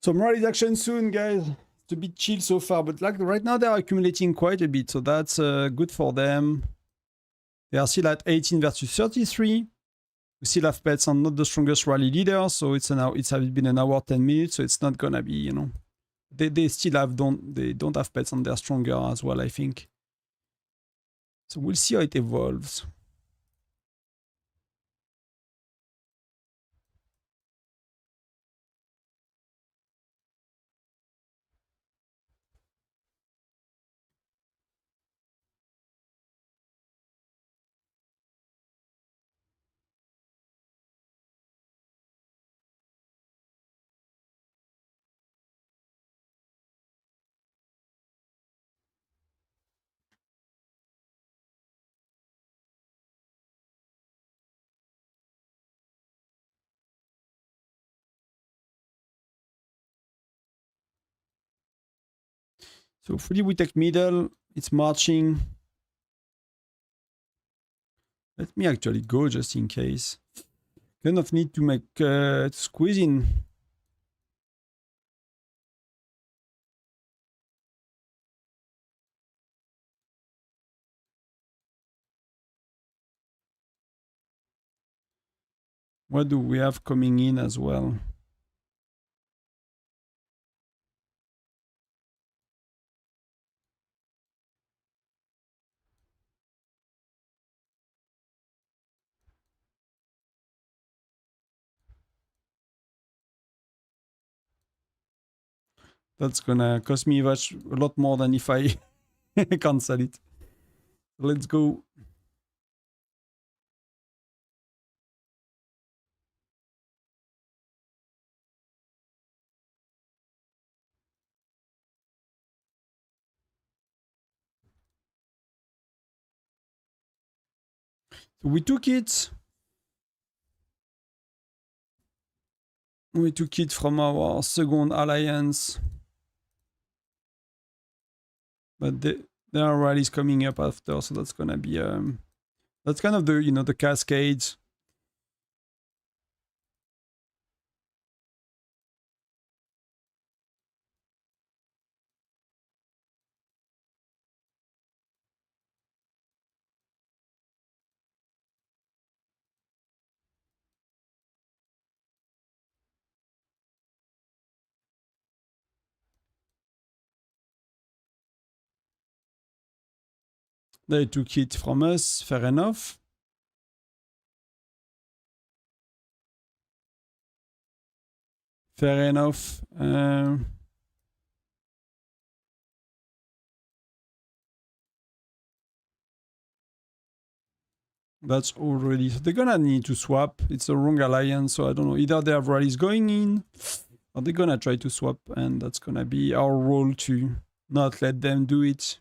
Some rallies action soon, guys. It's a bit chill so far, but like right now they're accumulating quite a bit, so that's good for them. They are still at 18 versus 33. We still have pets and not the strongest rally leader, so it's been an hour 10 minutes, so it's not gonna be, you know. They still don't have pets and they're stronger as well, I think. So we'll see how it evolves. So hopefully we take middle. It's marching. Let me actually go just in case. Kind of need to make squeeze in. What do we have coming in as well? That's gonna cost me a lot more than if I cancel it. Let's go. So we took it. We took it from our second alliance. But there are rallies coming up after, so that's gonna be that's kind of the, you know, the cascades. They took it from us, fair enough. Fair enough. That's already... So they're gonna need to swap. It's a wrong alliance, so I don't know. Either they have rallies going in, or they're gonna try to swap, and that's gonna be our role to not let them do it.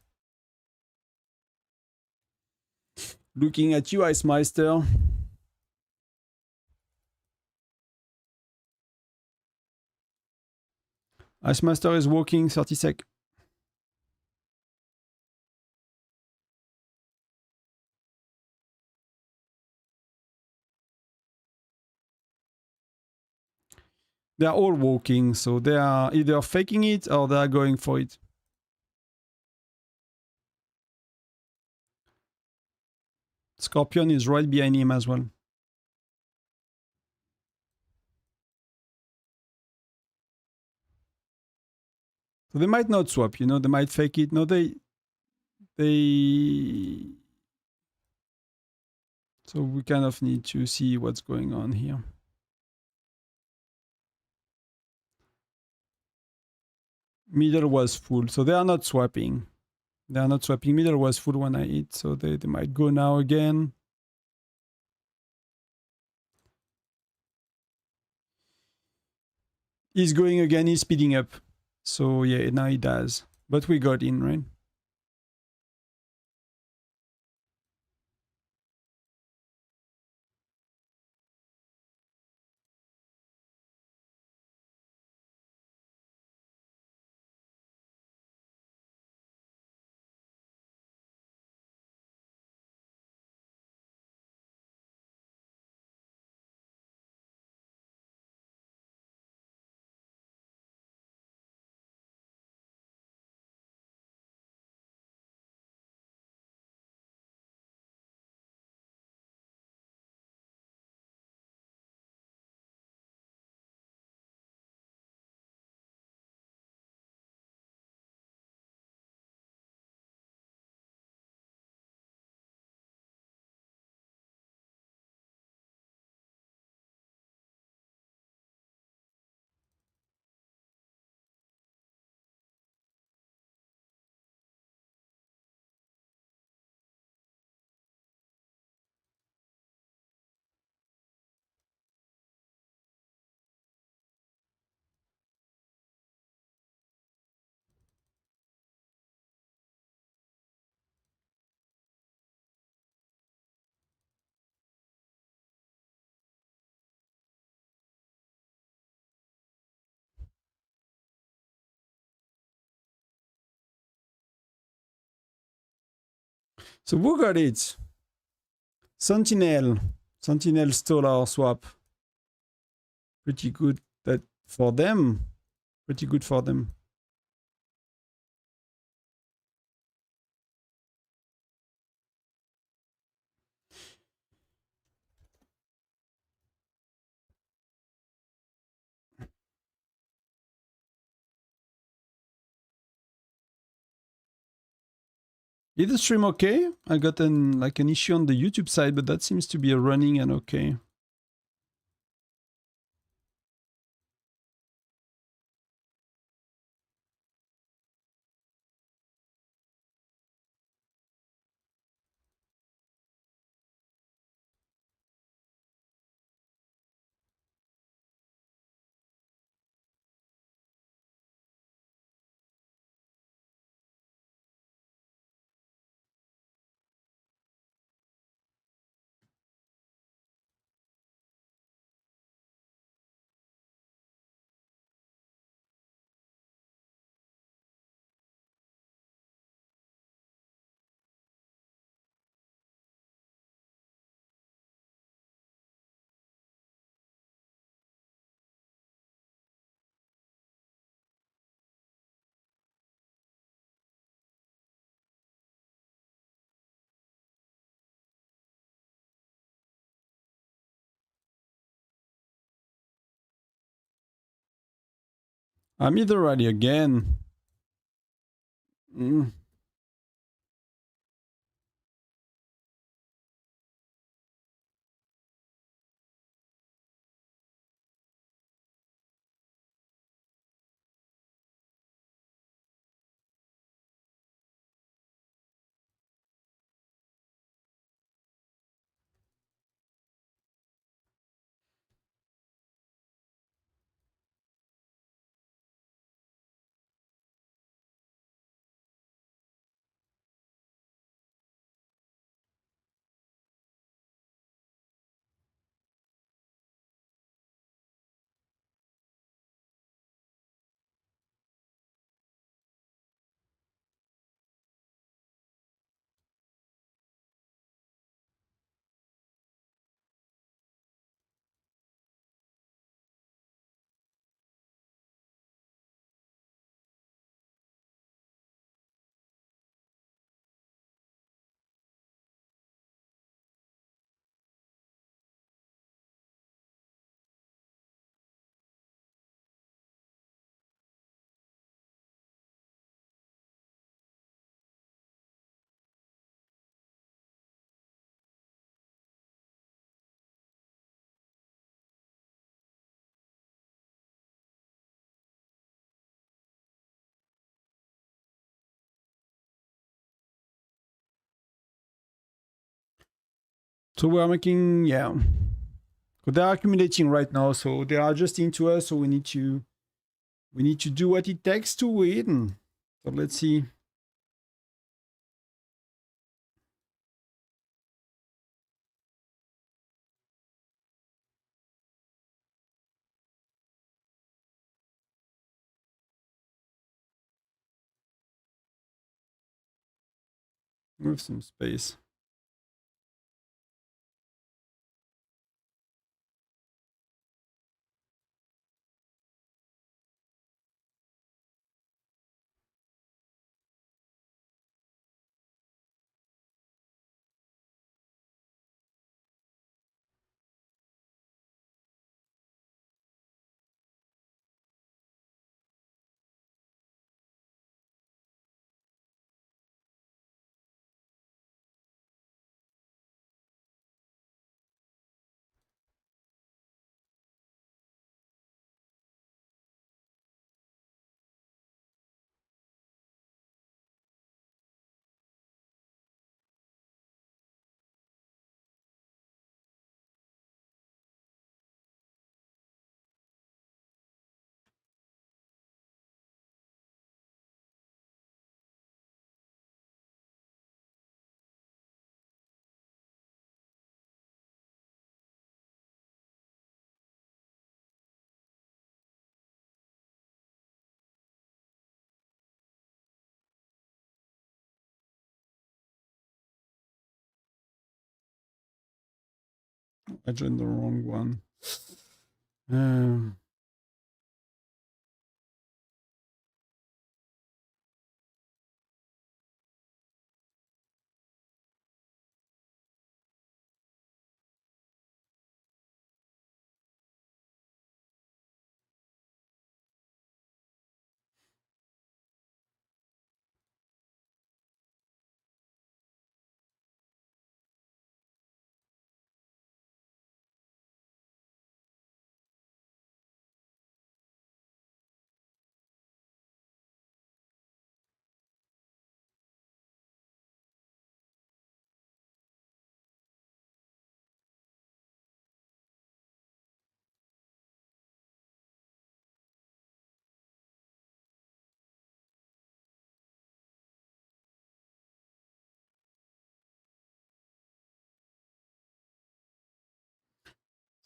Looking at you, Ice Meister. Ice Master is walking 30 sec. They're all walking, so they are either faking it or they are going for it. Scorpion is right behind him as well. So they might not swap, you know, they might fake it. No, they... So we kind of need to see what's going on here. Middle was full, so they are not swapping. They are not swapping. Middle was full when I hit, so they might go now again. He's going again, he's speeding up. So yeah, now he does. But we got in, right? So who got it? Sentinel. Sentinel stole our swap. Pretty good that for them. Pretty good for them. Did the stream okay? I got an issue on the YouTube side, but that seems to be running and okay. I'm either ready again. So we're making, yeah. So they're accumulating right now, so they are adjusting to us, so we need to do what it takes to win. So let's see. Move some space. I joined the wrong one. Um,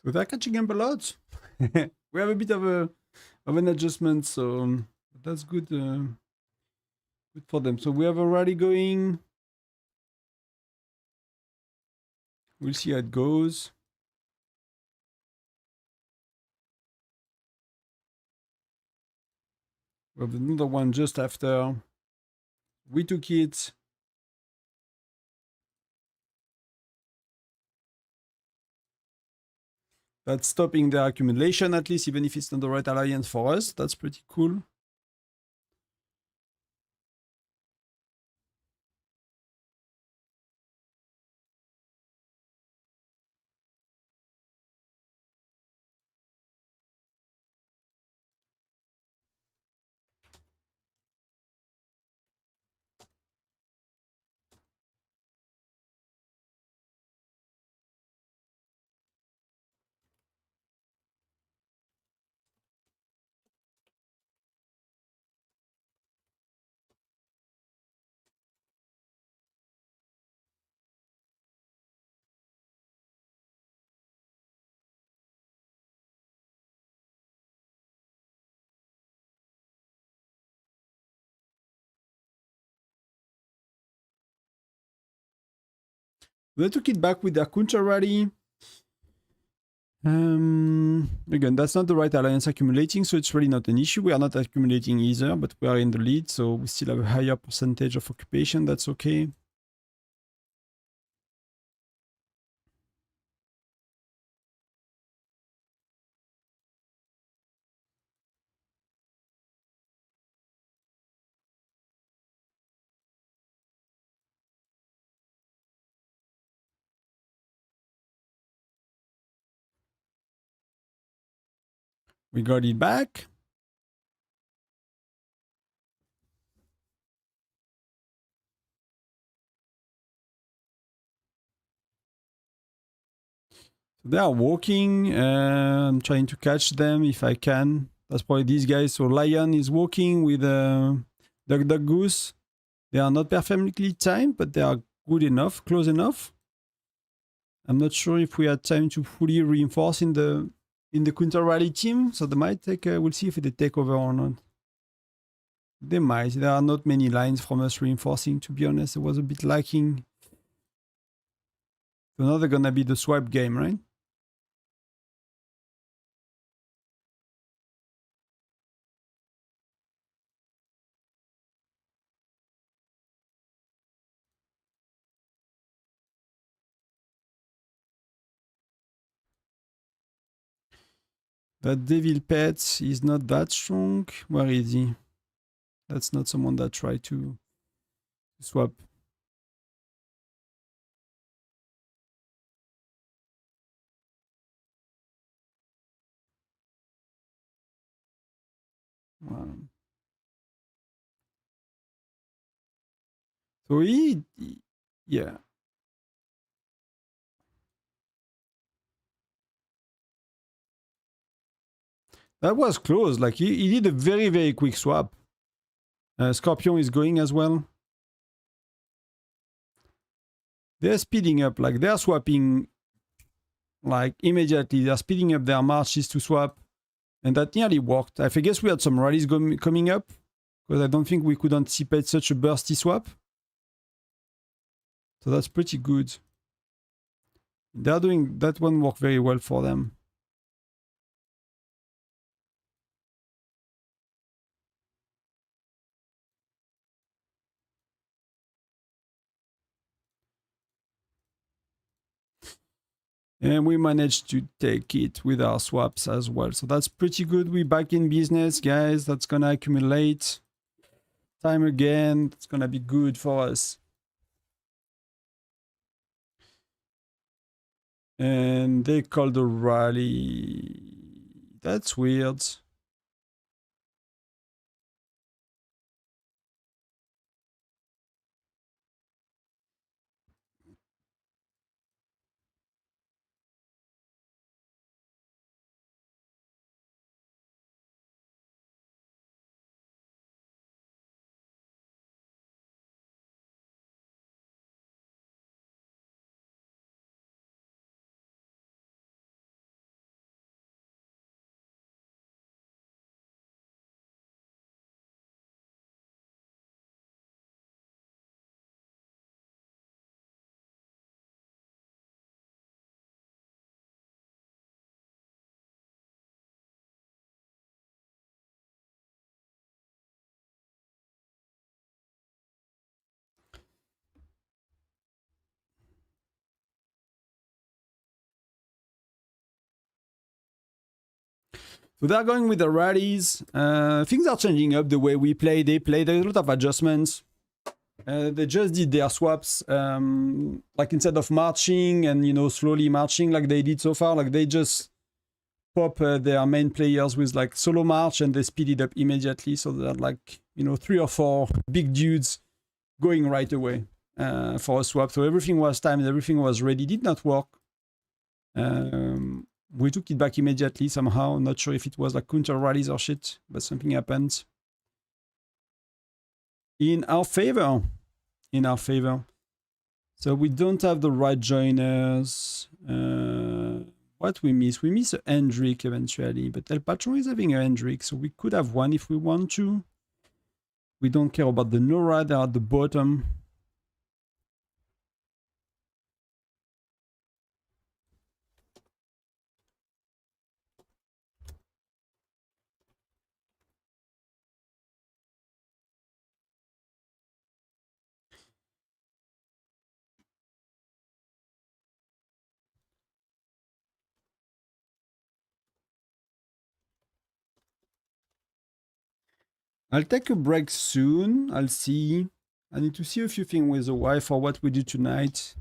so they're catching up a lot. We have a bit of an adjustment, so that's good. Good for them. So we have a rally going. We'll see how it goes. We have another one just after. We took it. That's stopping their accumulation, at least, even if it's not the right alliance for us. That's pretty cool. They took it back with their counter rally. Again, that's not the right alliance accumulating, so it's really not an issue. We are not accumulating either, but we are in the lead, so we still have a higher percentage of occupation. That's okay. We got it back. So they are walking. I'm trying to catch them if I can. That's probably these guys. So Lion is walking with Duck Goose. They are not perfectly timed, but they are good enough, close enough. I'm not sure if we had time to fully reinforce in the counter rally team, so they might take. We'll see if they take over or not. They might. There are not many lines from us reinforcing. To be honest, it was a bit lacking. So now they're gonna be the swipe game, right? That Devil Pet is not that strong. Where is he? That's not someone that tried to swap. So yeah. That was close. Like he did a very, very quick swap. Scorpion is going as well. They're speeding up. Like they're swapping like immediately. They're speeding up their marches to swap. And that nearly worked. I guess we had some rallies coming up. Because I don't think we could anticipate such a bursty swap. So that's pretty good. They're doing that one work very well for them. And we managed to take it with our swaps as well. So that's pretty good. We're back in business, guys. That's going to accumulate time again. It's going to be good for us. And they called a rally. That's weird. So they're going with the rallies. Things are changing up the way we play. They play. There's a lot of adjustments. They just did their swaps. Like instead of marching and slowly marching like they did so far, like they just pop their main players with like solo march and they speed it up immediately. So they're like 3 or 4 big dudes going right away for a swap. So everything was timed. Everything was ready. Did not work. We took it back immediately somehow. Not sure if it was like counter rallies or shit, but something happened. In our favor. In our favor. So we don't have the right joiners. What we miss? We miss a Hendrik eventually, but El Patron is having a Hendrik, so we could have one if we want to. We don't care about the Nora, they're at the bottom. I'll take a break soon. I'll see. I need to see a few things with the wife for what we do tonight.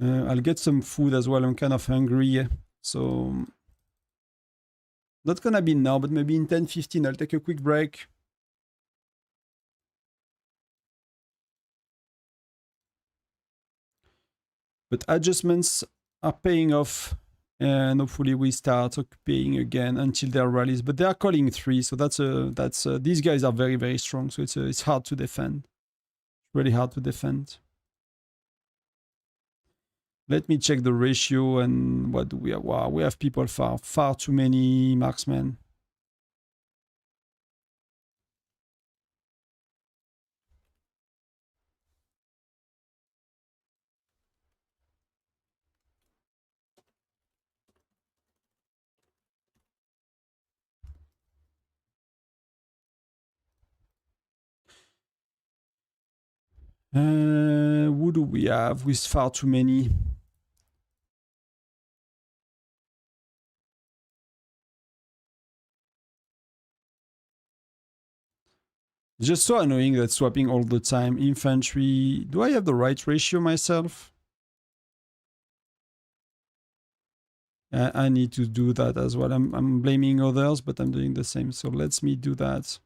I'll get some food as well. I'm kind of hungry. So, not gonna be now, but maybe in 10-15, I'll take a quick break. But adjustments are paying off. And hopefully we start occupying again until their rallies. But they are calling 3, so that's these guys are very, very strong. So it's hard to defend. Really hard to defend. Let me check the ratio and what do we have? Wow, we have people far too many marksmen. Who do we have with far too many? It's just so annoying that swapping all the time. Infantry. Do I have the right ratio myself? I need to do that as well. I'm blaming others, but I'm doing the same. So let me do that.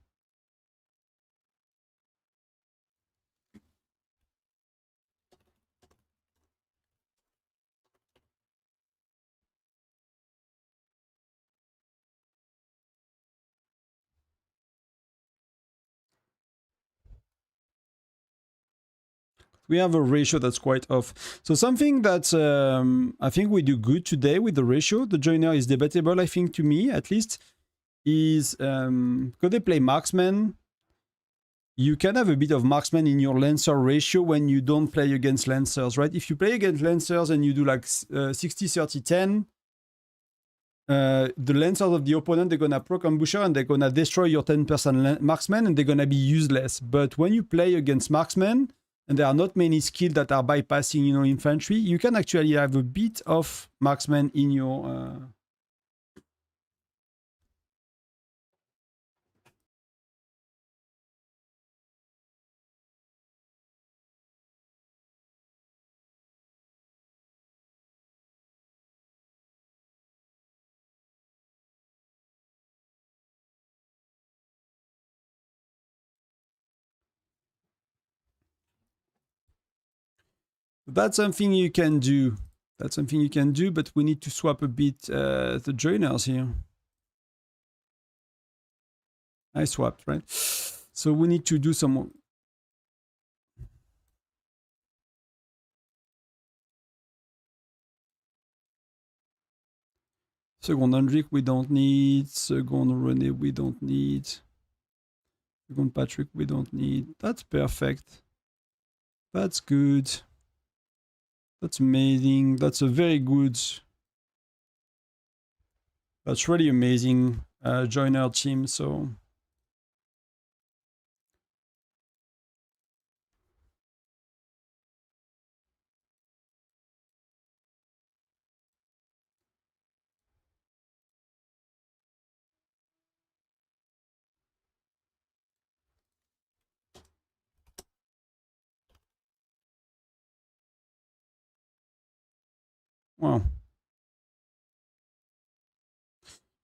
We have a ratio that's quite off. So something that I think we do good today with the ratio, the joiner is debatable, I think, to me at least, is because they play marksman. you can have a bit of marksman in your lancer ratio when you don't play against lancers, right? If you play against lancers and you do like 60, 30, 10, the lancers of the opponent, they're gonna proc ambusher and they're gonna destroy your 10% marksman and they're gonna be useless. But when you play against marksmen, and there are not many skills that are bypassing, you know, infantry, you can actually have a bit of marksman in your... That's something you can do. That's something you can do, but we need to swap a bit the joiners here. I swapped, right? So we need to do some more. Second Hendrik we don't need. Second René we don't need. Second Patrick we don't need. That's perfect. That's good. That's amazing. That's a very good... That's really amazing joiner team, so... Wow.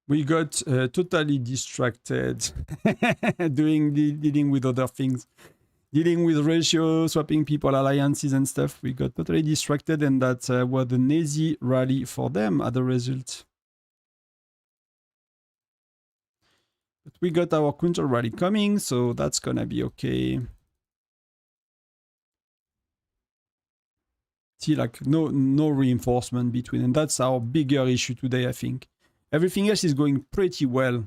We got totally distracted dealing with other things. Dealing with ratio, swapping people, alliances and stuff. We got totally distracted and that was the Nazi rally for them as a result. But we got our counter rally coming, so that's gonna be okay. See, like no reinforcement between, and that's our bigger issue today, I think. Everything else is going pretty well.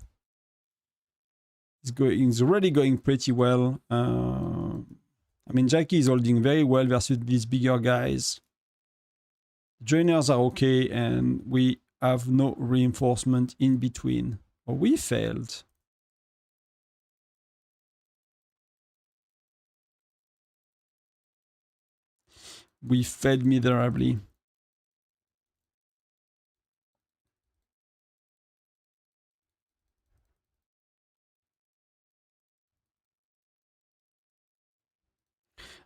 It's already going pretty well. I mean, Jackie is holding very well versus these bigger guys. Joiners are okay, and we have no reinforcement in between. Oh, we failed. We failed miserably.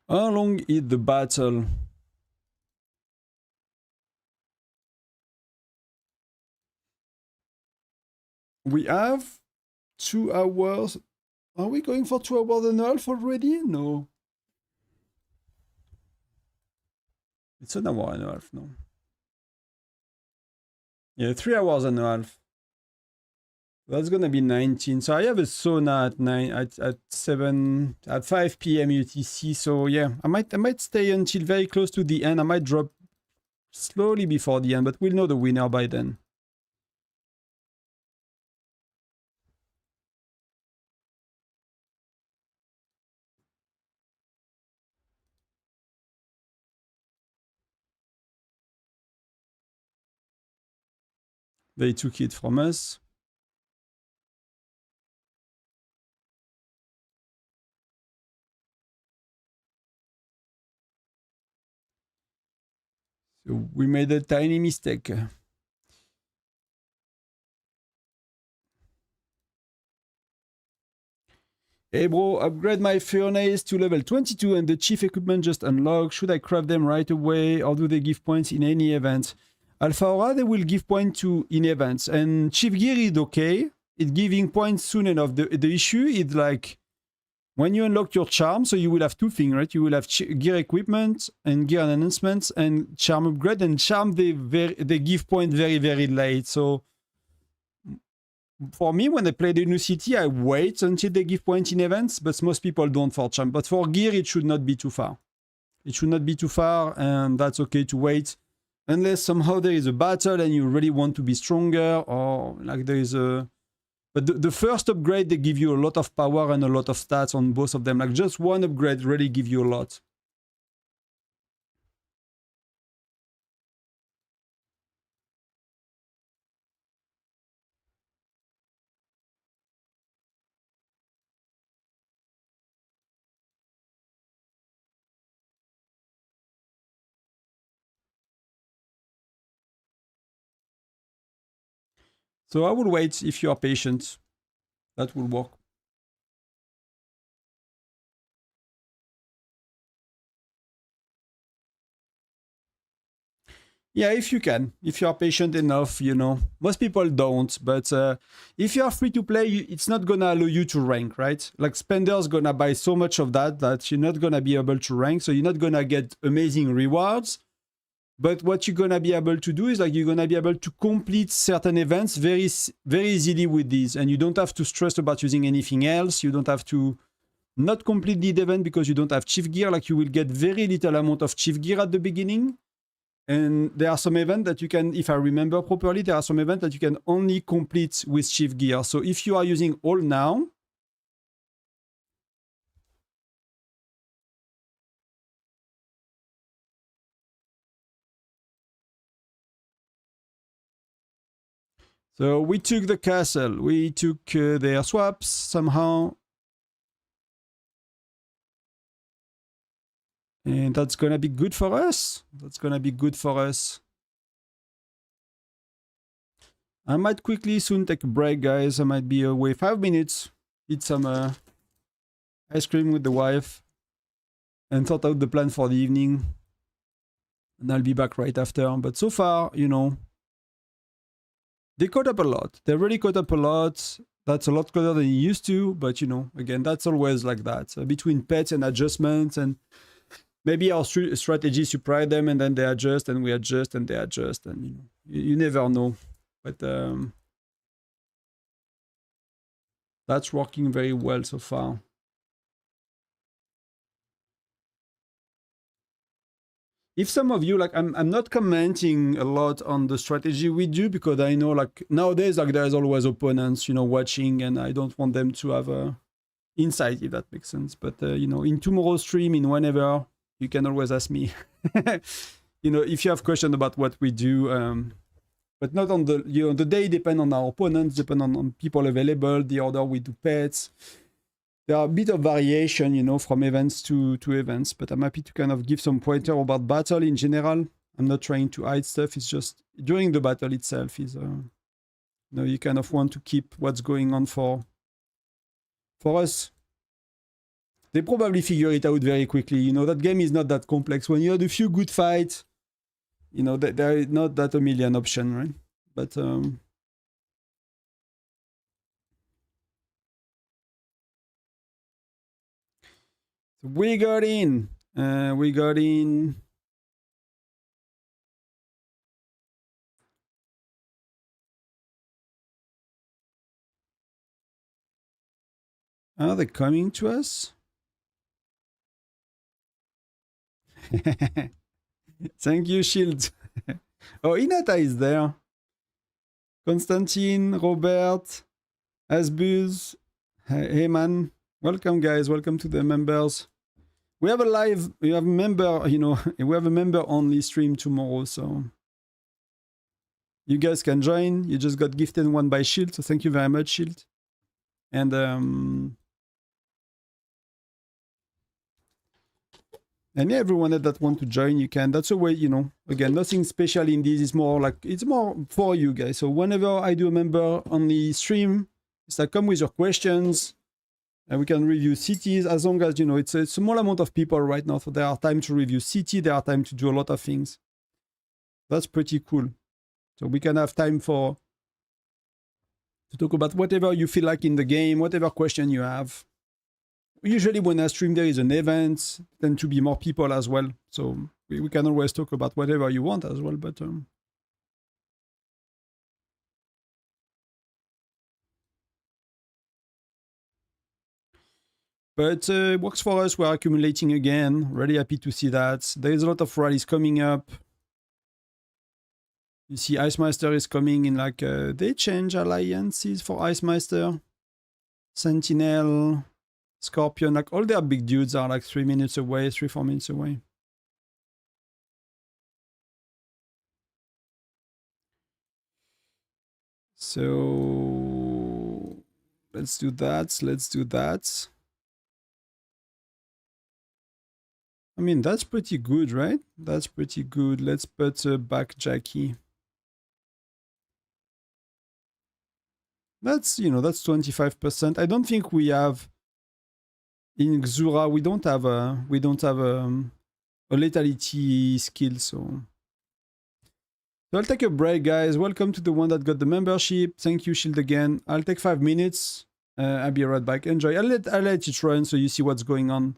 How long is the battle? We have 2 hours. Are we going for 2 hours and a half already? No. It's an hour and a half, no. Yeah, 3 hours and a half. That's gonna be 19. So I have a sauna at 5 p.m. UTC. So yeah, I might stay until very close to the end. I might drop slowly before the end, but we'll know the winner by then. They took it from us. So we made a tiny mistake. Hey bro, upgrade my furnace to level 22 and the chief equipment just unlocked. Should I craft them right away or do they give points in any event? Alpha Aura, they will give points in events. And chief gear is okay. It's giving points soon enough. The issue is like when you unlock your charm, so you will have 2 things, right? You will have gear equipment and gear enhancements and charm upgrade. And charm, they give points very, very late. So for me, when I play the new city, I wait until they give points in events, but most people don't for charm. But for gear, it should not be too far. It should not be too far, and that's okay to wait. Unless somehow there is a battle and you really want to be stronger, or like there is a... But the first upgrade, they give you a lot of power and a lot of stats on both of them. Like just one upgrade really give you a lot. So I would wait if you are patient. That will work. Yeah, if you can. If you are patient enough, you know. Most people don't, but if you are free to play, it's not gonna allow you to rank, right? Like Spender's gonna buy so much of that you're not gonna be able to rank, so you're not gonna get amazing rewards. But what you're gonna be able to do is like you're gonna be able to complete certain events very easily with these, and you don't have to stress about using anything else. You don't have to not complete the event because you don't have chief gear. Like you will get very little amount of chief gear at the beginning. And there are some events that you can, if I remember properly, there are some events that you can only complete with chief gear. So if you are using all now, so we took the castle, we took their swaps somehow. And that's gonna be good for us. That's gonna be good for us. I might quickly soon take a break, guys. I might be away 5 minutes, eat some ice cream with the wife, and sort out the plan for the evening. And I'll be back right after. But so far, you know, they caught up a lot. They really caught up a lot. That's a lot closer than you used to. But, you know, again, that's always like that. Between pets and adjustments, and maybe our strategy surprise them, and then they adjust, and we adjust, and they adjust. And, you know, you never know. But that's working very well so far. If some of you, like, I'm not commenting a lot on the strategy we do, because I know, like, nowadays, like, there's always opponents, you know, watching, and I don't want them to have a insight, if that makes sense. But, you know, in tomorrow's stream, in whenever, you can always ask me, you know, if you have questions about what we do. But not on the, you know, the day depend on our opponents, depend on people available, the order we do pets. There are a bit of variation, you know, from events to events, but I'm happy to kind of give some pointer about battle in general. I'm not trying to hide stuff. It's just during the battle itself is, you know, you kind of want to keep what's going on for us. They probably figure it out very quickly. You know, that game is not that complex. When you had a few good fights, you know, there is not that a million options, right? But we got in. We got in. Are they coming to us? Thank you, Shield. Oh, Inata is there. Konstantin, Robert, Asbuz, hey man. Welcome, guys. Welcome to the members. We have a live, we have a member, you know, we have a member only stream tomorrow, so you guys can join. You just got gifted one by Shield, so thank you very much, Shield. And yeah, everyone that want to join, you can. That's a way, you know, again, nothing special in this. It's more like, it's more for you guys. So whenever I do a member only stream, it's like, come with your questions, and we can review cities, as long as, you know, it's a small amount of people right now, so there are time to review city, there are time to do a lot of things. That's pretty cool. So we can have time to talk about whatever you feel like in the game, whatever question you have. Usually when I stream, there is an event, tend to be more people as well. So we can always talk about whatever you want as well, but it works for us. We're accumulating again. Really happy to see that. There is a lot of rallies coming up. You see Icemeister is coming in like, they change alliances for Icemeister. Sentinel, Scorpion, like all their big dudes are like 3 minutes away, 3-4 minutes away. So let's do that. Let's do that. I mean, that's pretty good, right? That's pretty good. Let's put back Jackie. That's, you know, that's 25%. I don't think we have in Xura, we don't have a lethality skill, so I'll take a break, guys. Welcome to the one that got the membership. Thank you, Shield, again. I'll take 5 minutes. I'll be right back. Enjoy. I'll let it run so you see what's going on.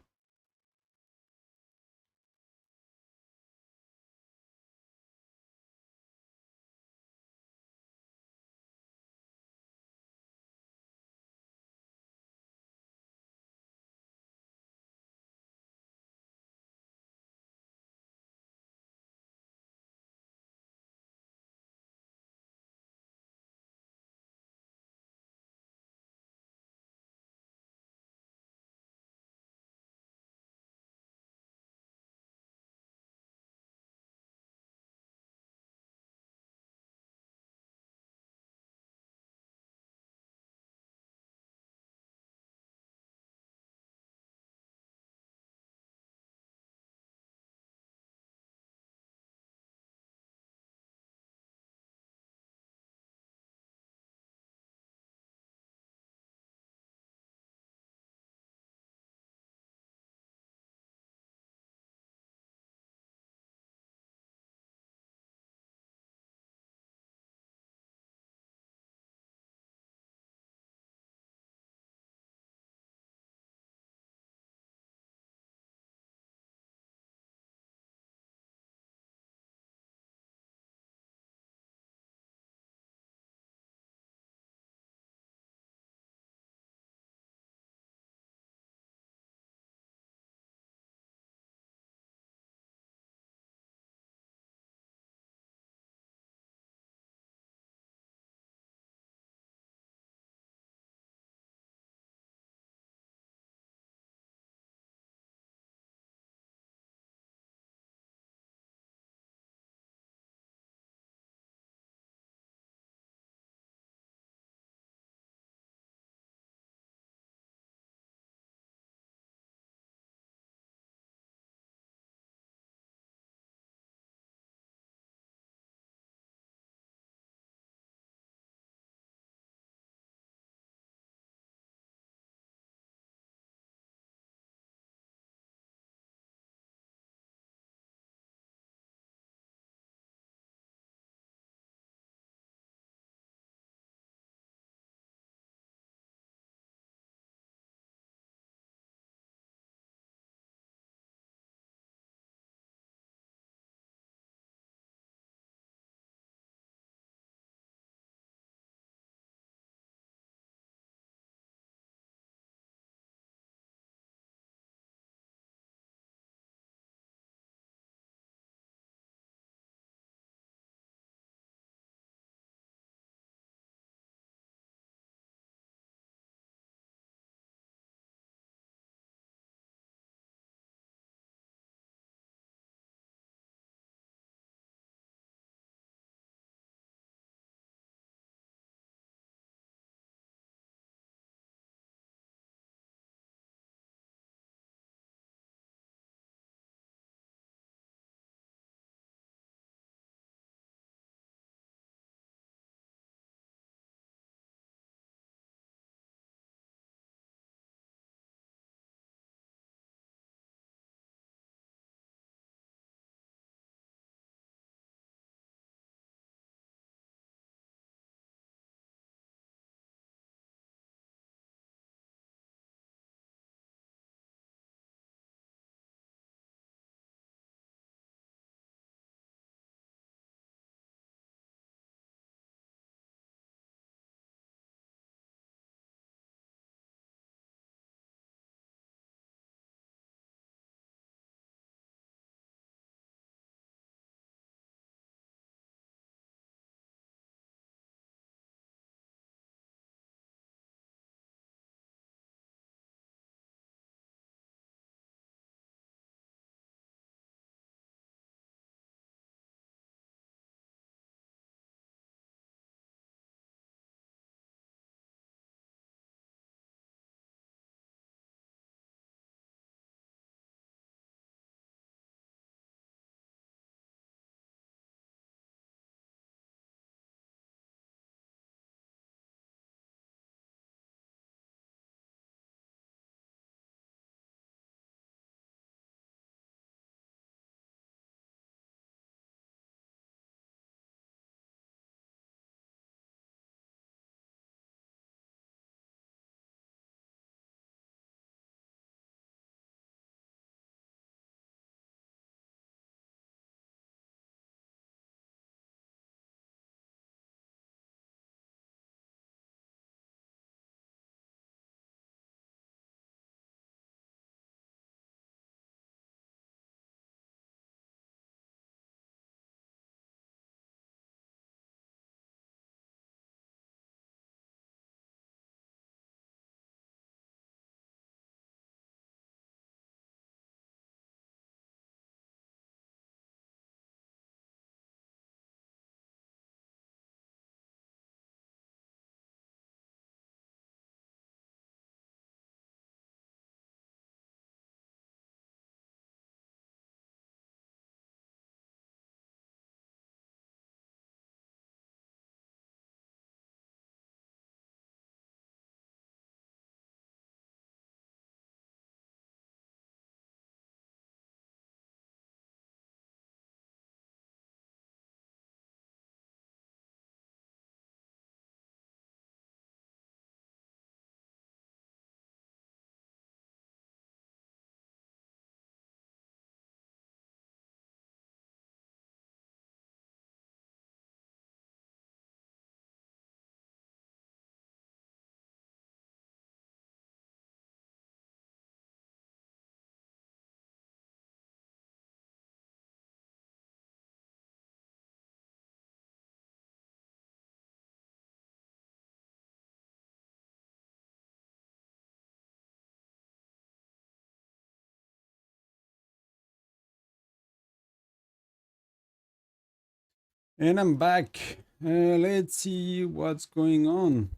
And I'm back. Let's see what's going on.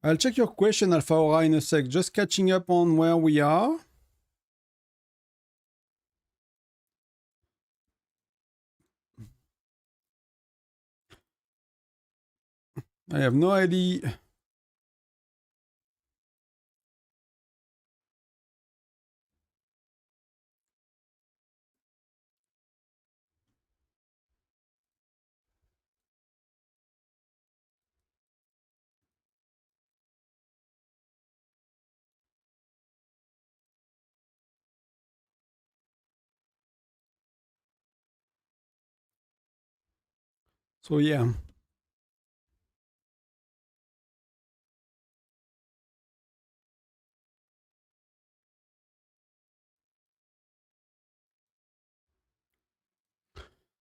I'll check your question, Alpha Aura, in a sec. Just catching up on where we are. I have no idea. So yeah.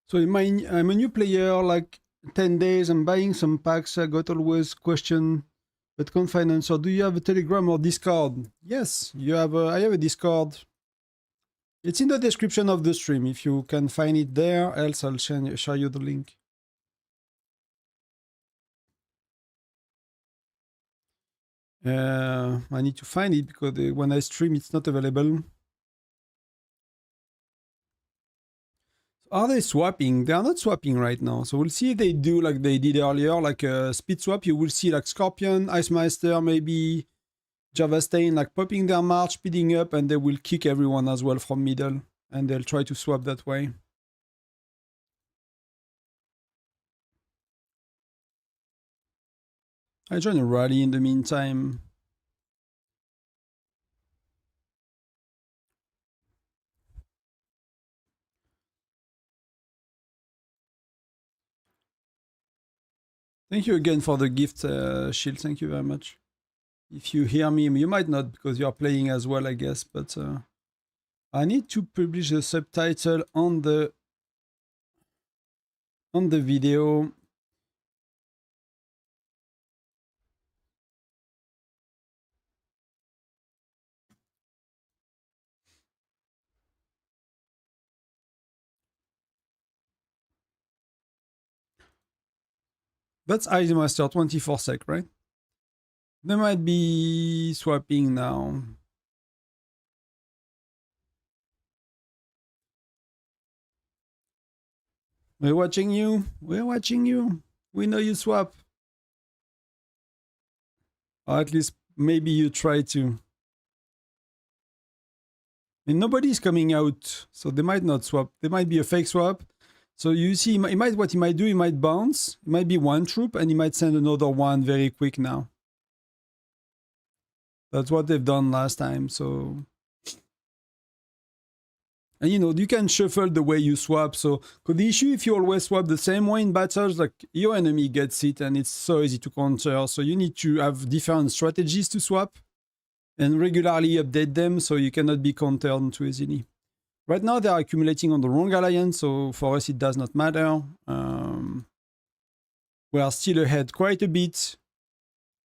So I'm a new player, like 10 days. I'm buying some packs. I got always question, but can't find answer. Do you have a Telegram or Discord? Yes, you have. I have a Discord. It's in the description of the stream. If you can find it there, else I'll share you the link. I need to find it because when I stream, it's not available. Are they swapping? They are not swapping right now. So we'll see if they do like they did earlier, like a speed swap. You will see like Scorpion, Ice Meister, maybe Java Stain, like popping their march, speeding up, and they will kick everyone as well from middle. And they'll try to swap that way. I join a rally in the meantime. Thank you again for the gift, Shield. Thank you very much. If you hear me, you might not because you're playing as well, I guess. But I need to publish the subtitle on the video. That's Ice Master 24 sec, right? They might be swapping now. We're watching you. We're watching you. We know you swap. Or at least maybe you try to. And nobody's coming out, so they might not swap. They might be a fake swap. So you see, what he might do, he might bounce. It might be one troop, and he might send another one very quick now. That's what they've done last time. So, and you can shuffle the way you swap. So, the issue if you always swap the same way in battles, like your enemy gets it, and it's so easy to counter. So you need to have different strategies to swap, and regularly update them so you cannot be countered too easily. Right now, they are accumulating on the wrong alliance, so for us, it does not matter. We are still ahead quite a bit,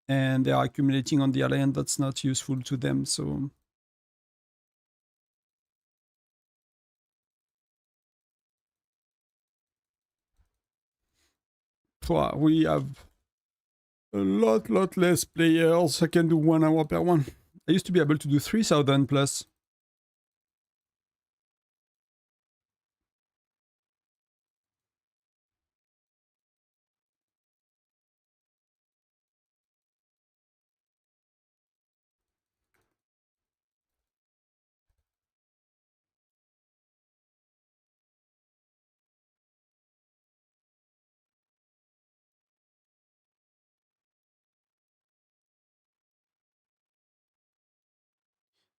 and they are accumulating on the alliance that's not useful to them, so... We have a lot less players. I can do 1 hour per one. I used to be able to do 3,000 plus.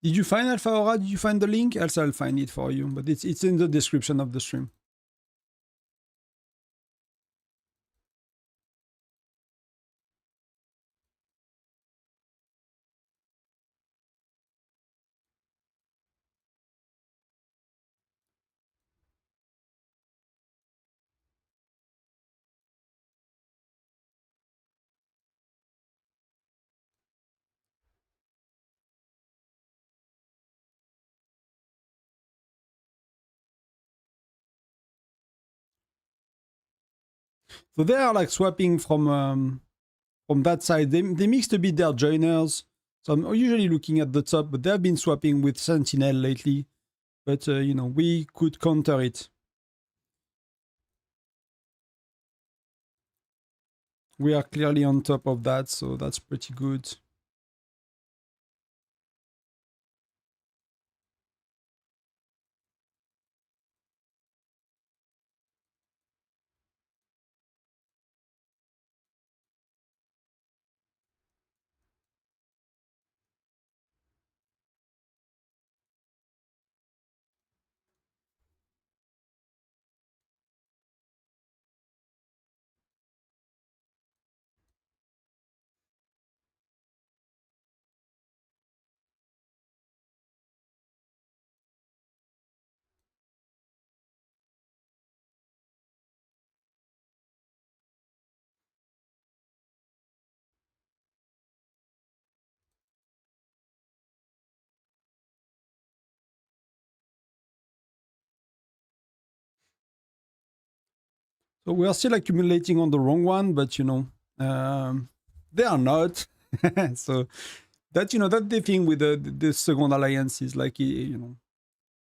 Did you find Alpha Aura? Did you find the link? Else I'll find it for you, but it's in the description of the stream. So they are like swapping from that side. They mixed a bit their joiners. So I'm usually looking at the top, but they've been swapping with Sentinel lately. But, you know, we could counter it. We are clearly on top of that, so that's pretty good. So we are still accumulating on the wrong one, but, you know, they are not. So that, you know, that the thing with the second alliance is like, you know,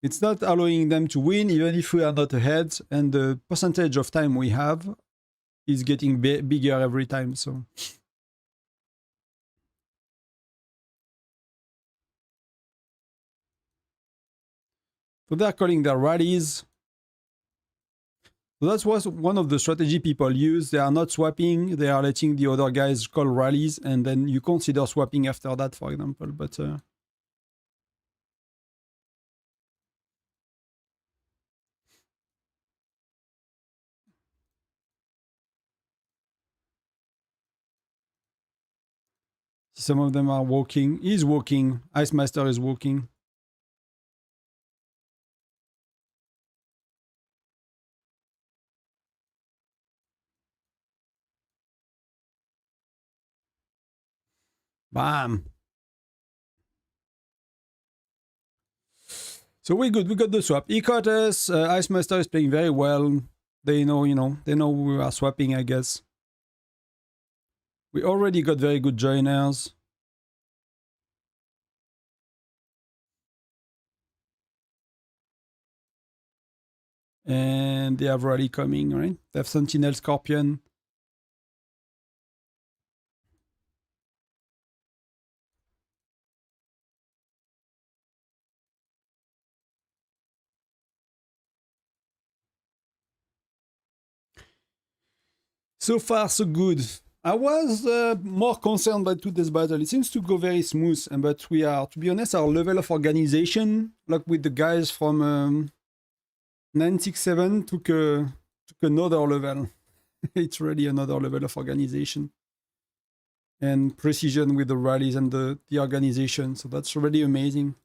it's not allowing them to win, even if we are not ahead. And the percentage of time we have is getting bigger every time. So they're calling their rallies. So that's one of the strategy people use. They are not swapping. They are letting the other guys call rallies, and then you consider swapping after that, for example. But so some of them are walking. He's walking. Ice Master is walking. Bam. So we're good. We got the swap. He caught us. Ice Master is playing very well. They know, you know, they know we are swapping, I guess. We already got very good joiners. And they have rally coming, right? They have Sentinel Scorpion. So far, so good. I was more concerned by today's battle. It seems to go very smooth, but we are, to be honest, our level of organization, like with the guys from 967, took another level. It's really another level of organization and precision with the rallies and the organization. So that's really amazing.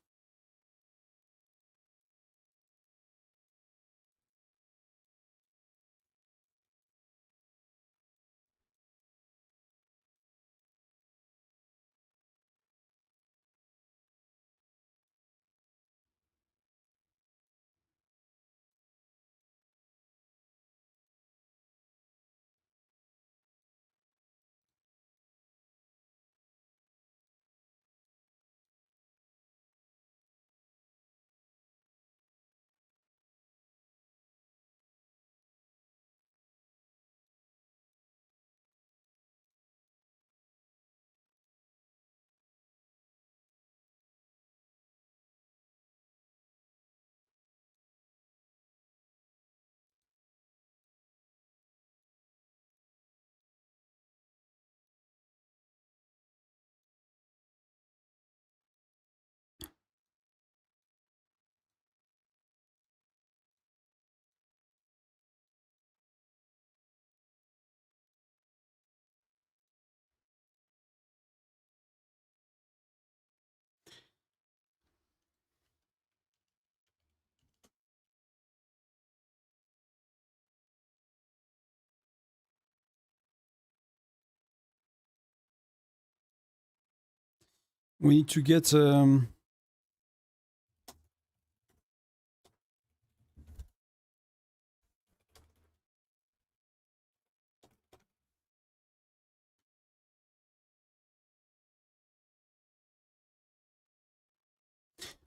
We need to get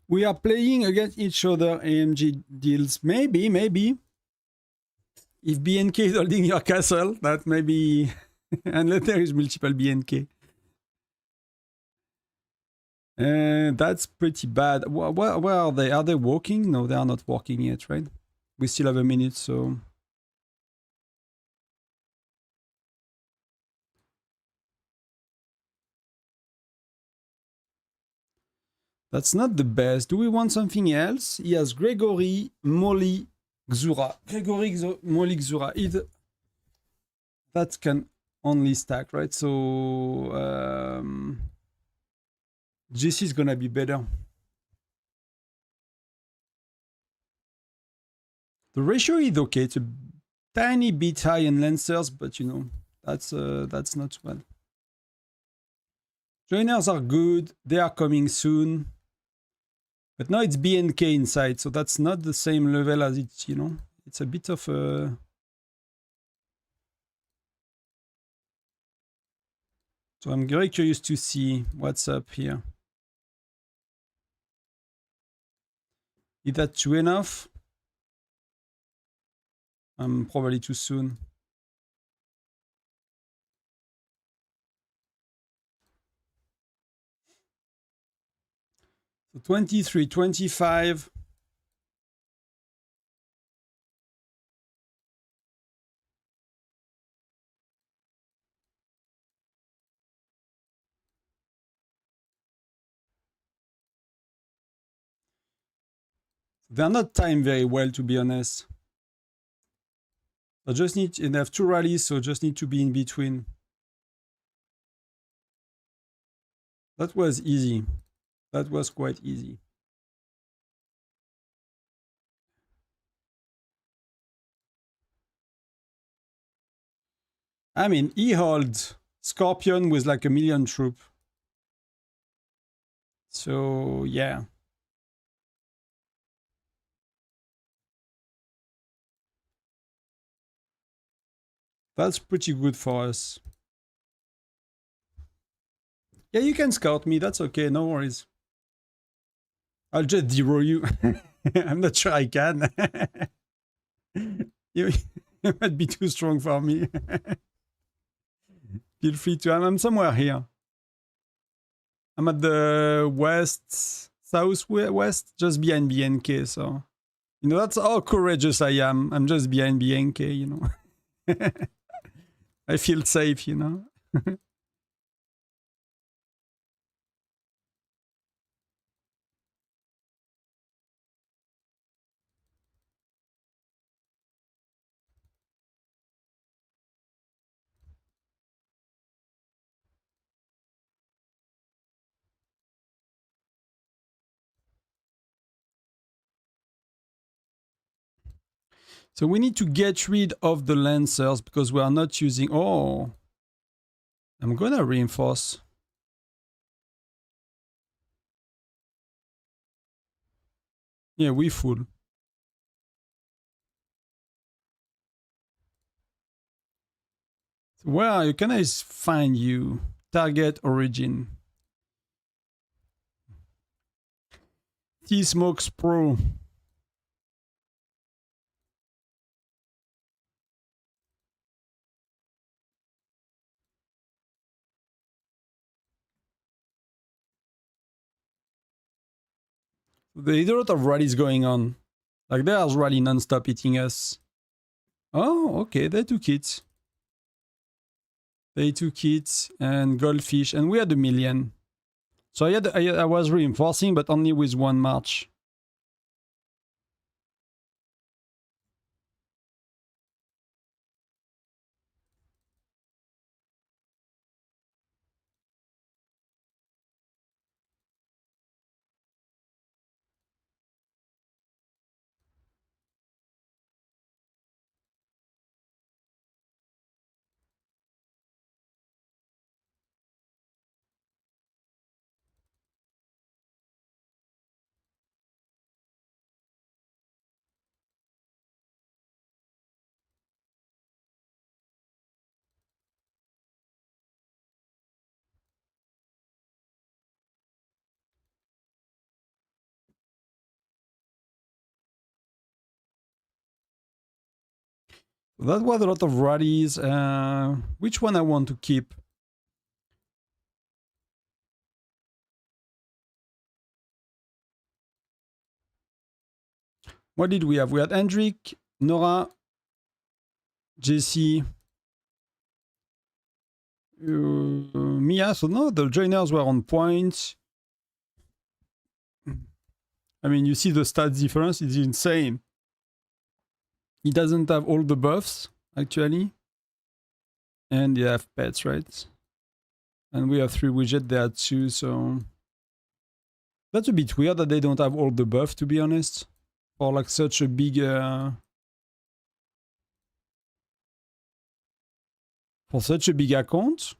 We are playing against each other, AMG deals. Maybe. If BNK is holding your castle, that may be... Unless there is multiple BNK. That's pretty bad. Where are they? Are they walking? No, they are not walking yet, right? We still have a minute, so... That's not the best. Do we want something else? He has Gregory, Molly, Xura. Gregory, Molly, Xura. That can only stack, right? So... JC is gonna be better. The ratio is okay. It's a tiny bit high in Lancers, but you know, that's not too bad. Joiners are good. They are coming soon. But now it's BNK inside, so that's not the same level as it's, you know, it's a bit of a... So I'm very curious to see what's up here. Is that too enough? I'm probably too soon. So 23, 25. They're not timed very well, to be honest. I just need, and I have 2 rallies, so just need to be in between. That was easy. That was quite easy. I mean, he held Scorpion with like 1 million troop. So, yeah. That's pretty good for us. Yeah, you can scout me. That's okay. No worries. I'll just zero you. I'm not sure I can. you might be too strong for me. Feel free to. I'm somewhere here. I'm at the west, southwest, just behind BNK. So, you know, that's how courageous I am. I'm just behind BNK, you know. I feel safe, you know. So we need to get rid of the Lancers because we are not using... Oh, I'm gonna reinforce. Yeah, we full. So where are you? Can I find you? Target origin. T-Smokes Pro. There's a lot of rallies going on. Like there's rally non-stop hitting us. Oh, okay, they took it. They took it and Goldfish, and we had 1 million. So I was reinforcing, but only with 1 march. That was a lot of rallies. Which one I want to keep? What did we have? We had Hendrik, Nora, Jesse, Mia. So no, the joiners were on point. I mean, you see the stats difference. It's insane. He doesn't have all the buffs, actually. And they have pets, right? And we have 3 widgets, they had 2, so... That's a bit weird that they don't have all the buff, to be honest. For like such a big... For such a big account.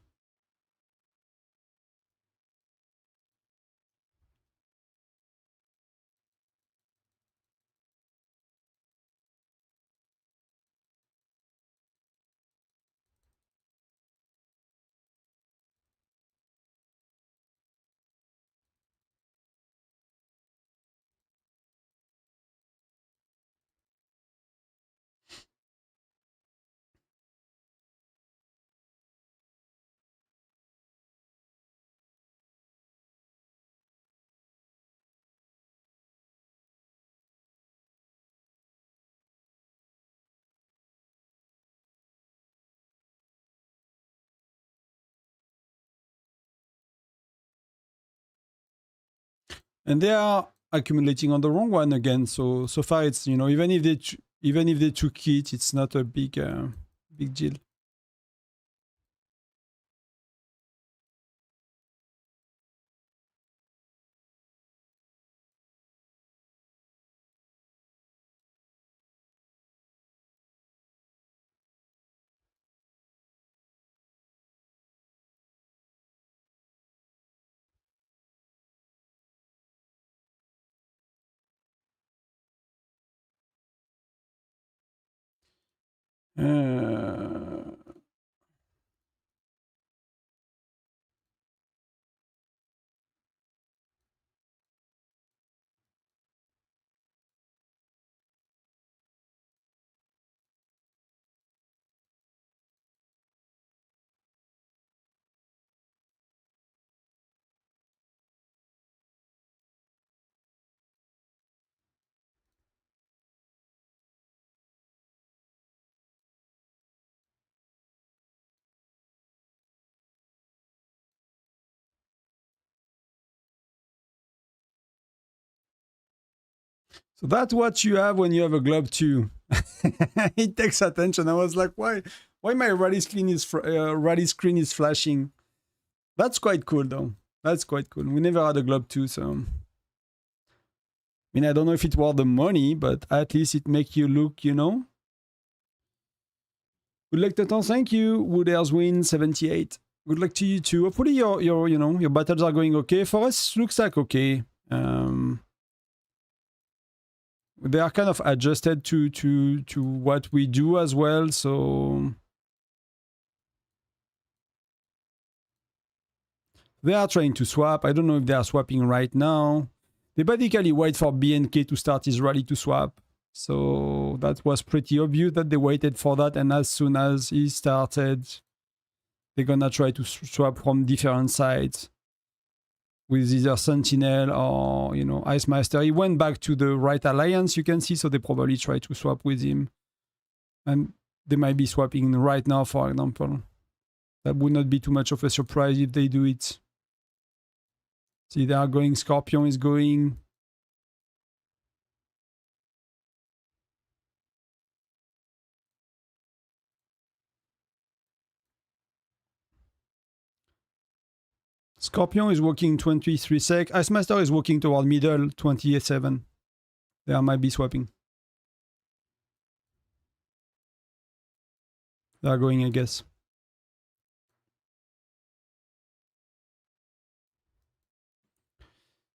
And they are accumulating on the wrong one again. So far, it's, you know, even if they took it, it's not a big deal. So that's what you have when you have a globe 2. It takes attention. I was like, why my rally screen is flashing? That's quite cool though. That's quite cool. We never had a globe 2, so I mean, I don't know if it was the money, but at least it makes you look, you know. Good luck, Toton. Thank you. Wooders win 78. Good luck to you too. Hopefully your battles are going okay. For us, looks like okay. They are kind of adjusted to what we do as well, so they are trying to swap. I don't know if they are swapping right now. They basically wait for BNK to start his rally to swap. So that was pretty obvious that they waited for that, and as soon as he started, they're gonna try to swap from different sides with either Sentinel or, you know, Ice Master. He went back to the right alliance, you can see, so they probably try to swap with him. And they might be swapping right now, for example. That would not be too much of a surprise if they do it. See, they are going, Scorpion is going. Scorpion is walking 23 sec. Ice Master is walking toward middle 27. They might be swapping. They are going, I guess.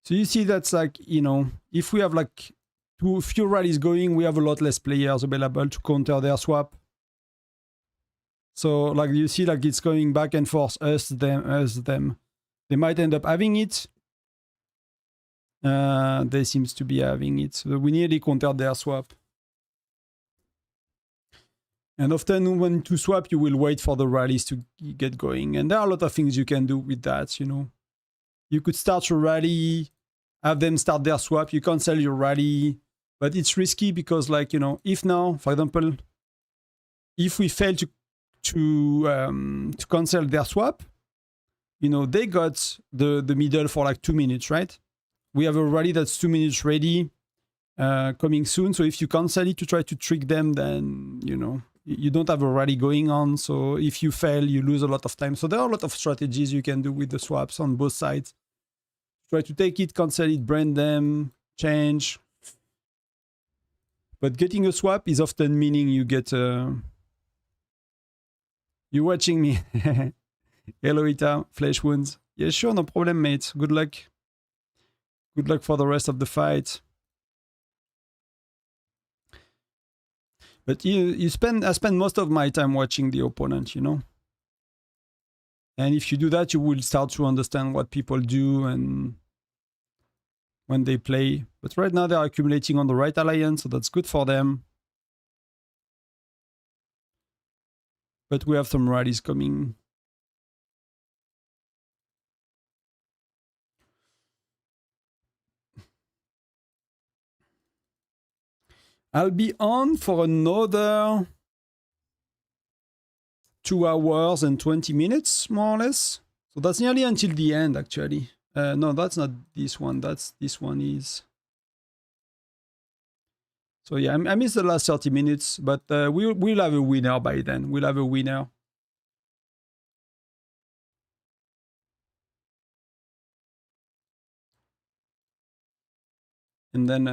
So you see that's like, you know, if we have like few rallies going, we have a lot less players available to counter their swap. So like you see, like it's going back and forth, us, them. They might end up having it. They seems to be having it. So we nearly countered their swap. And often when to swap, you will wait for the rallies to get going. And there are a lot of things you can do with that, you know. You could start your rally, have them start their swap, you cancel your rally, but it's risky because, like, you know, if now, for example, if we fail to cancel their swap, you know, they got the middle for like 2 minutes, right? We have a rally that's 2 minutes ready, coming soon. So if you cancel it to try to trick them, then, you know, you don't have a rally going on. So if you fail, you lose a lot of time. So there are a lot of strategies you can do with the swaps on both sides. Try to take it, cancel it, brand them, change. But getting a swap is often meaning you get you're watching me. Hello, Ita. Flesh wounds. Yeah, sure, no problem, mate. Good luck. Good luck for the rest of the fight. But I spend most of my time watching the opponent, you know. And if you do that, you will start to understand what people do and when they play. But right now they're accumulating on the right alliance, so that's good for them. But we have some rallies coming. I'll be on for another 2 hours and 20 minutes, more or less. So that's nearly until the end, actually. No, that's not this one. That's this one is. So yeah, I missed the last 30 minutes, but we'll have a winner by then. We'll have a winner. And then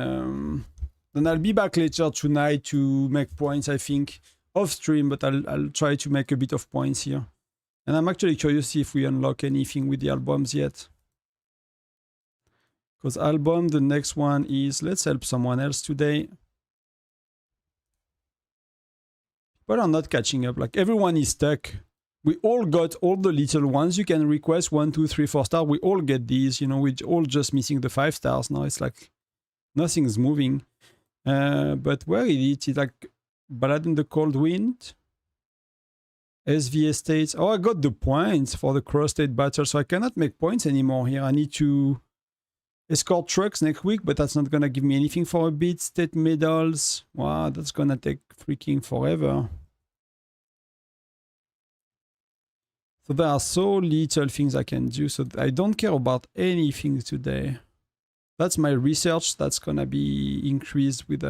I'll be back later tonight to make points, I think, off stream, but I'll try to make a bit of points here. And I'm actually curious if we unlock anything with the albums yet. Because album, the next one is, let's help someone else today. But I'm not catching up. Like, everyone is stuck. We all got all the little ones you can request, 1, 2, 3, 4 stars. We all get these, you know, we're all just missing the 5 stars now. It's like nothing's moving. But where is it? It's like Ballad in the Cold Wind. SVS States. Oh, I got the points for the cross state battle, so I cannot make points anymore here. I need to escort trucks next week, but that's not gonna give me anything for a bit. State medals. Wow, that's gonna take freaking forever. So there are so little things I can do, so I don't care about anything today. That's my research. That's gonna be increased with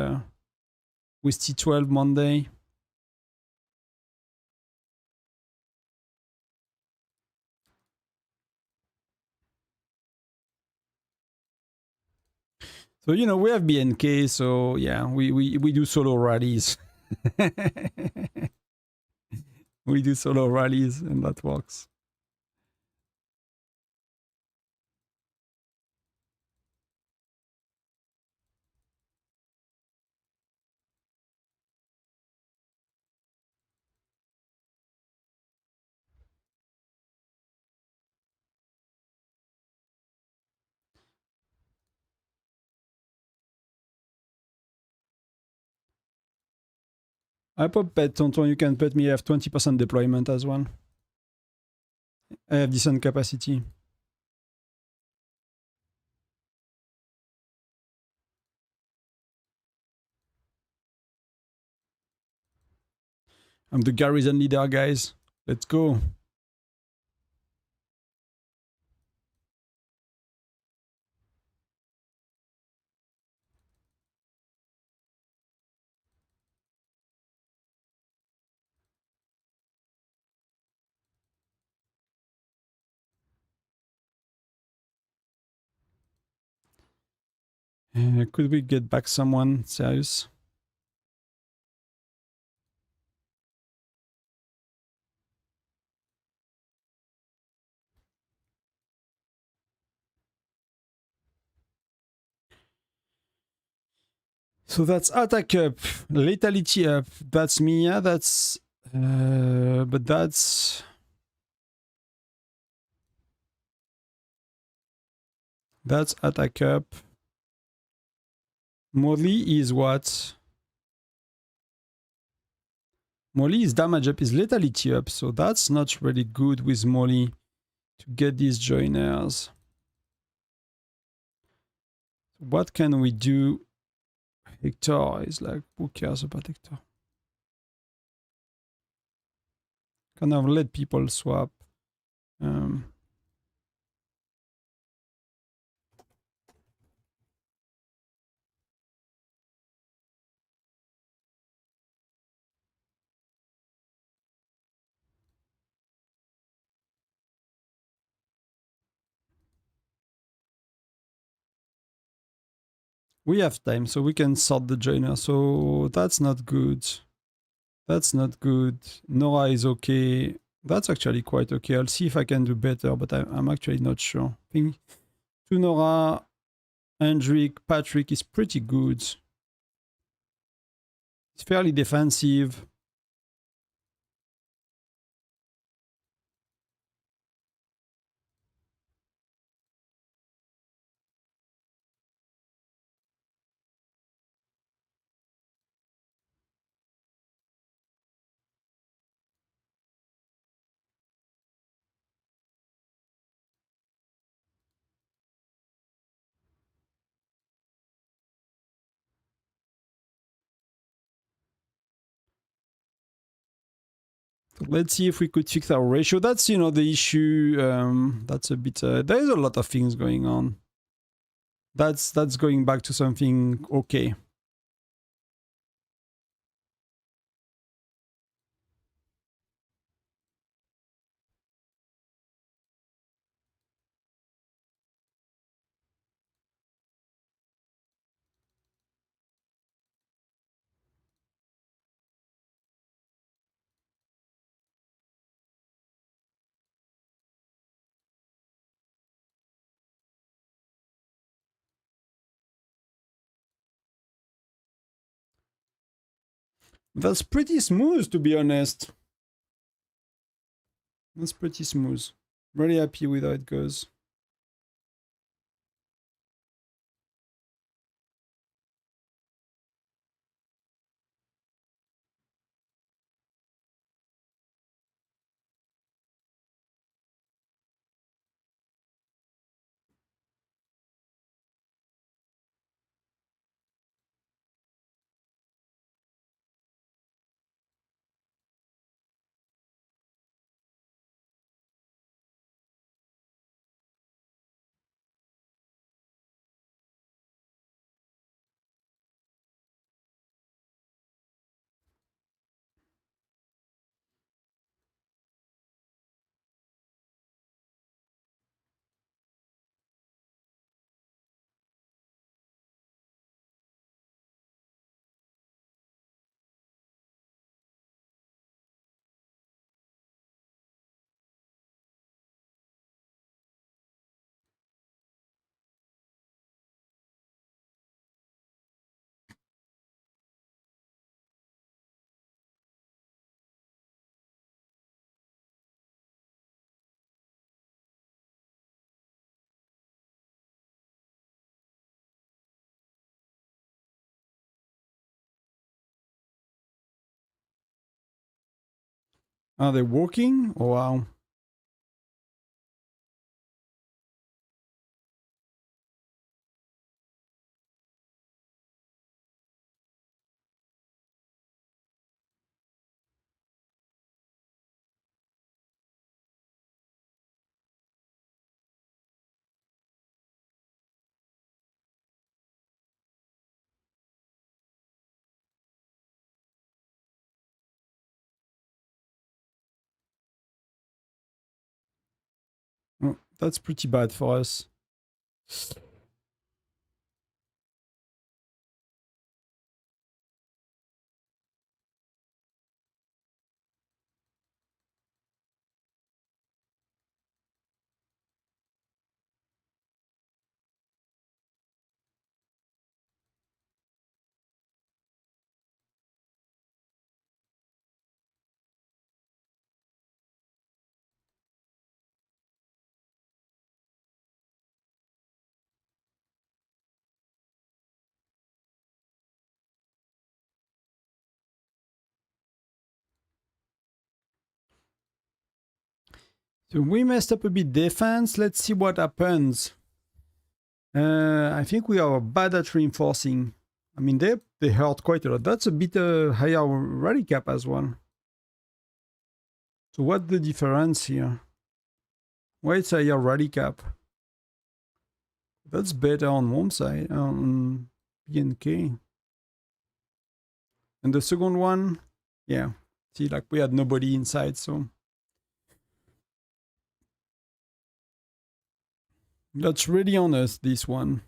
T12 Monday. So, you know, we have BNK, so yeah, we do solo rallies. We do solo rallies, and that works. I pop bet, Tonton, you can bet me I have 20% deployment as well. I have decent capacity. I'm the garrison leader, guys. Let's go. Could we get back someone serious? So that's attack up, lethality up. That's me, yeah, that's... but that's... That's attack up. Molly is what? Molly is damage up, is lethality up, so that's not really good with Molly to get these joiners. What can we do? Hector is like, who cares about Hector? Kind of let people swap. We have time, so we can sort the joiner. So that's not good. That's not good. Nora is okay. That's actually quite okay. I'll see if I can do better, but I'm actually not sure. I think to Nora, Hendrik, Patrick is pretty good. It's fairly defensive. So let's see if we could fix our ratio. That's, the issue. That's a bit... there's a lot of things going on. That's going back to something okay. That's pretty smooth, to be honest. That's pretty smooth. Really happy with how it goes. Are they walking? Oh, wow. Oh, that's pretty bad for us. So we messed up a bit defense. Let's see what happens. I think we are bad at reinforcing. I mean, they hurt quite a lot. That's a bit higher rally cap as well. So what's the difference here? Why it's a higher rally cap? That's better on one side, on BNK. And the second one, yeah. See, like we had nobody inside, so that's really on us, this one.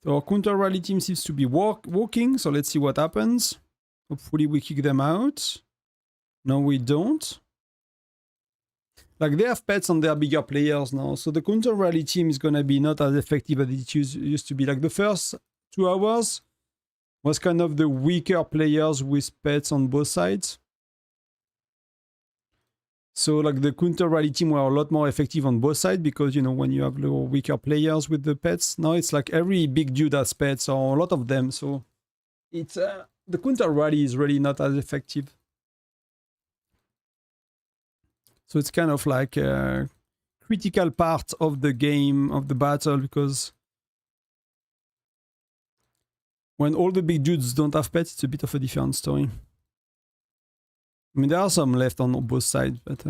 So our counter rally team seems to be walking, so let's see what happens. Hopefully we kick them out. No, we don't. Like, they have pets on their bigger players now, so the counter rally team is gonna be not as effective as it used to be. Like, the first 2 hours was kind of the weaker players with pets on both sides. So, like, the counter rally team were a lot more effective on both sides because, you know, when you have little weaker players with the pets, now it's like every big dude has pets or a lot of them. So, it's the counter rally is really not as effective. So it's kind of like a critical part of the game, of the battle, because when all the big dudes don't have pets, it's a bit of a different story. I mean, there are some left on both sides, but...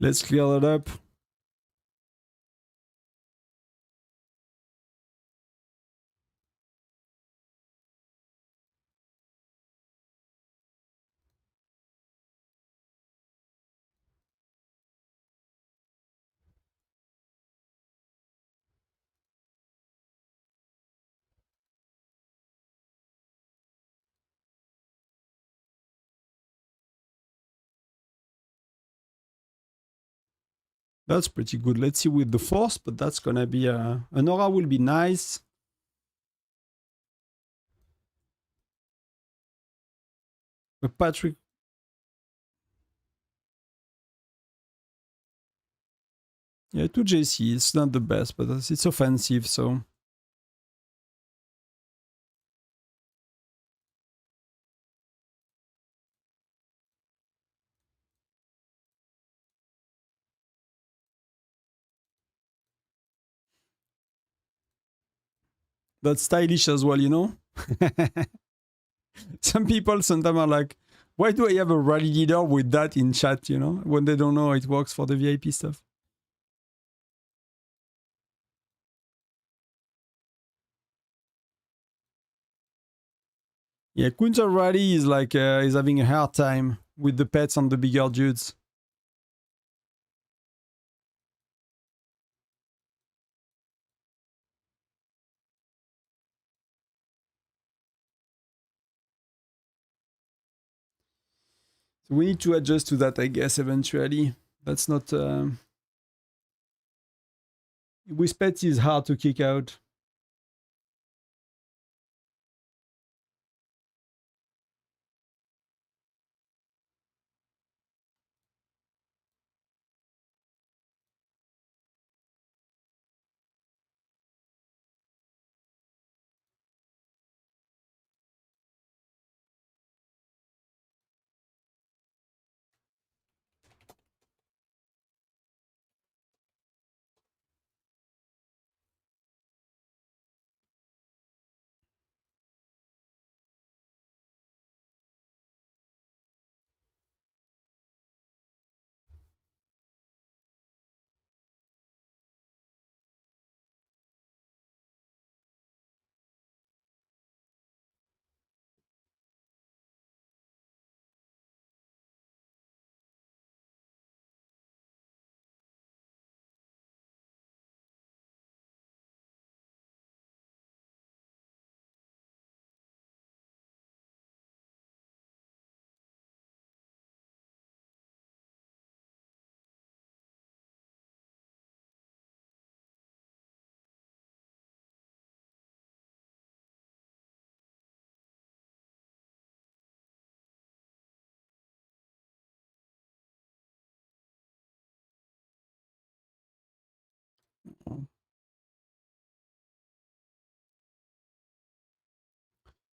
Let's clear that up. That's pretty good. Let's see with the force, but that's gonna be an aura will be nice. But Patrick... Yeah, 2JC, it's not the best, but it's offensive, so... That's stylish as well, you know? Some people sometimes are like, why do I have a rally leader with that in chat, you know? When they don't know how it works for the VIP stuff. Yeah, counter rally is like, is having a hard time with the pets on the bigger dudes. So we need to adjust to that, I guess, eventually. That's not... with pets, it's hard to kick out.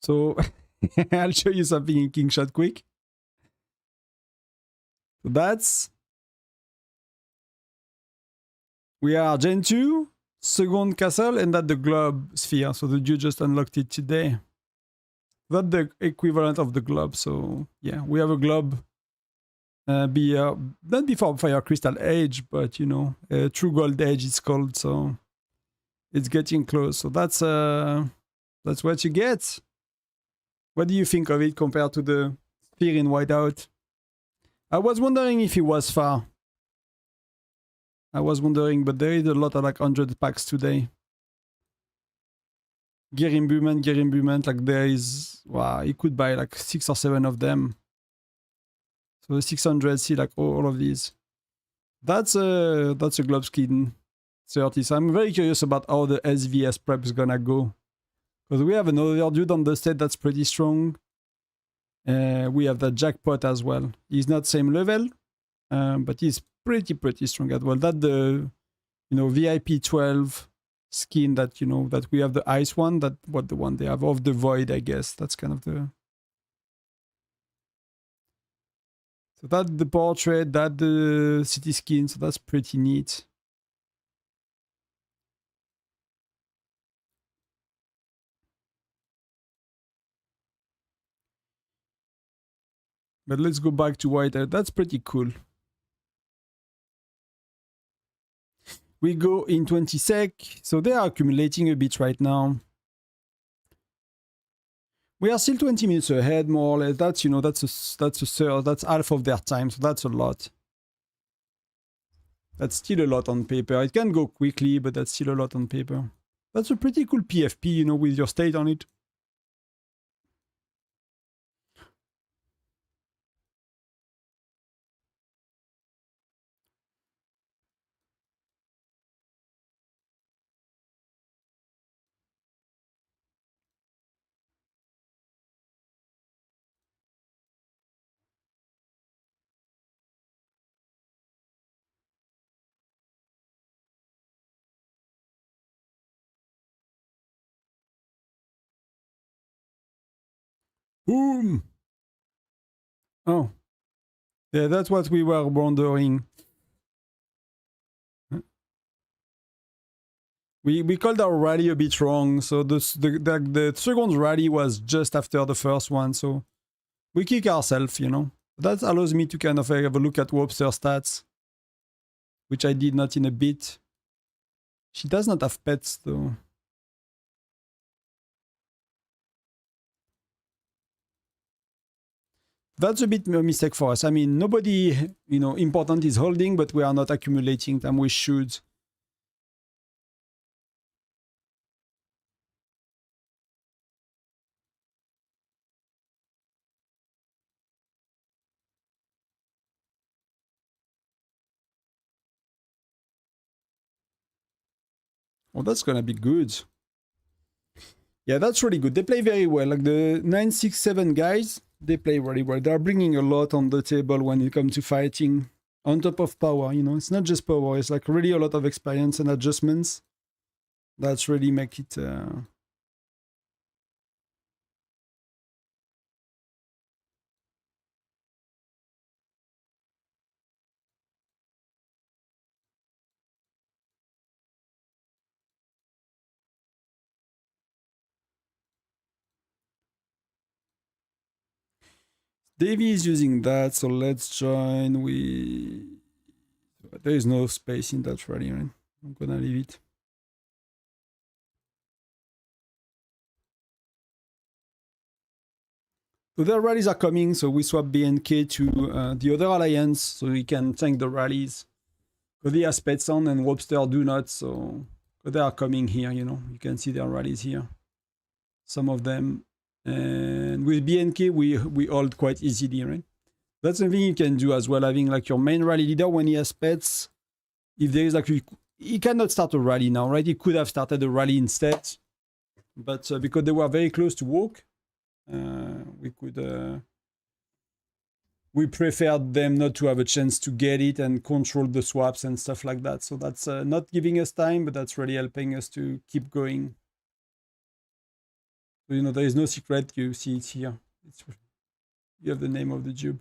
So I'll show you something in King Shot quick. So that's, we are Gen 2, second castle, and that the globe sphere. So the dude just unlocked it today. That's the equivalent of the globe. So yeah, we have a globe. Not before Fire Crystal Age, but you know, True Gold Age it's called. So it's getting close. So that's what you get. What do you think of it compared to the sphere in Whiteout? I was wondering if it was far. I was wondering, but there is a lot of like 100 packs today. Gear imbuement, like there is, wow, you could buy like 6 or 7 of them. So 600, see like all of these. That's a globe skin 30. So I'm very curious about how the SVS prep is gonna go. Because we have another dude on the state that's pretty strong. We have the jackpot as well. He's not same level, but he's pretty strong as well. That the, you know, VIP 12 skin that, you know, that we have the ice one, that what the one they have of the void, I guess. That's kind of the. So that the portrait, that the city skin, so that's pretty neat. But let's go back to Whiteout. That's pretty cool. We go in 20 sec, so they are accumulating a bit right now. We are still 20 minutes ahead, more or less. That's, you know, that's a third, that's half of their time, so that's a lot. That's still a lot on paper. It can go quickly, but that's still a lot on paper. That's a pretty cool PFP, you know, with your state on it. Boom! Oh. Yeah, that's what we were wondering. We called our rally a bit wrong, so the second rally was just after the first one, so we kick ourselves, you know. That allows me to kind of have a look at Wobster's stats, which I did not in a bit. She does not have pets, though. That's a bit of a mistake for us. I mean, nobody, you know, important is holding, but we are not accumulating them. We should. Oh, that's gonna be good. Yeah, that's really good. They play very well. Like the 967 guys, they play really well. They're bringing a lot on the table when it comes to fighting. On top of power, you know, it's not just power. It's like really a lot of experience and adjustments. That's really make it. Davey is using that, so let's join. There is no space in that rally, right? I'm gonna leave it. So their rallies are coming, so we swap BNK to the other alliance, so we can tank the rallies. Because they have pets on and Wobster do not, so they are coming here, you know. You can see their rallies here. Some of them. And with BNK, we hold quite easily, right? That's something you can do as well, having like your main rally leader when he has pets. If there is like, he cannot start a rally now, right? He could have started a rally instead. But because they were very close to walk, we we preferred them not to have a chance to get it and control the swaps and stuff like that. So that's not giving us time, but that's really helping us to keep going. So, you know, there is no secret. You see it here. You have the name of the tube.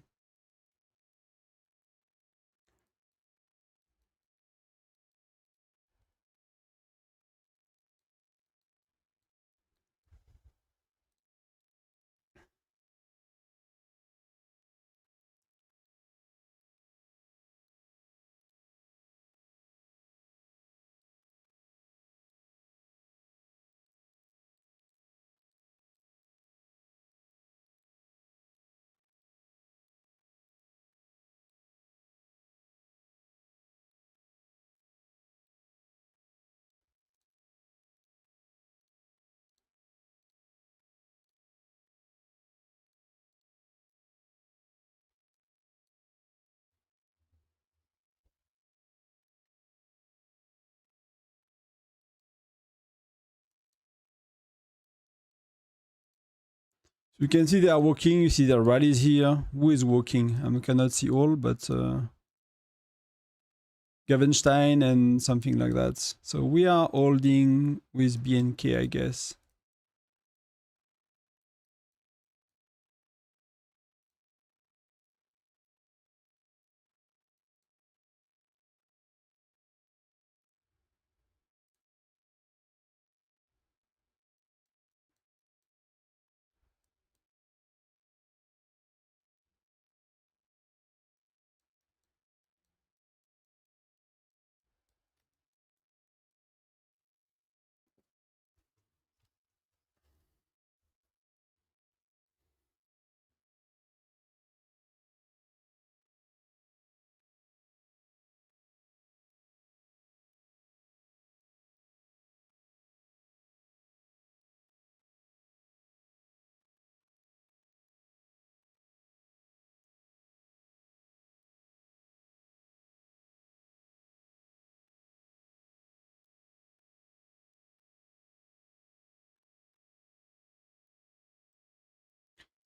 So you can see they are walking. You see their rallies here. Who is walking? I cannot see all, but Gavenstein and something like that. So we are holding with BNK, I guess.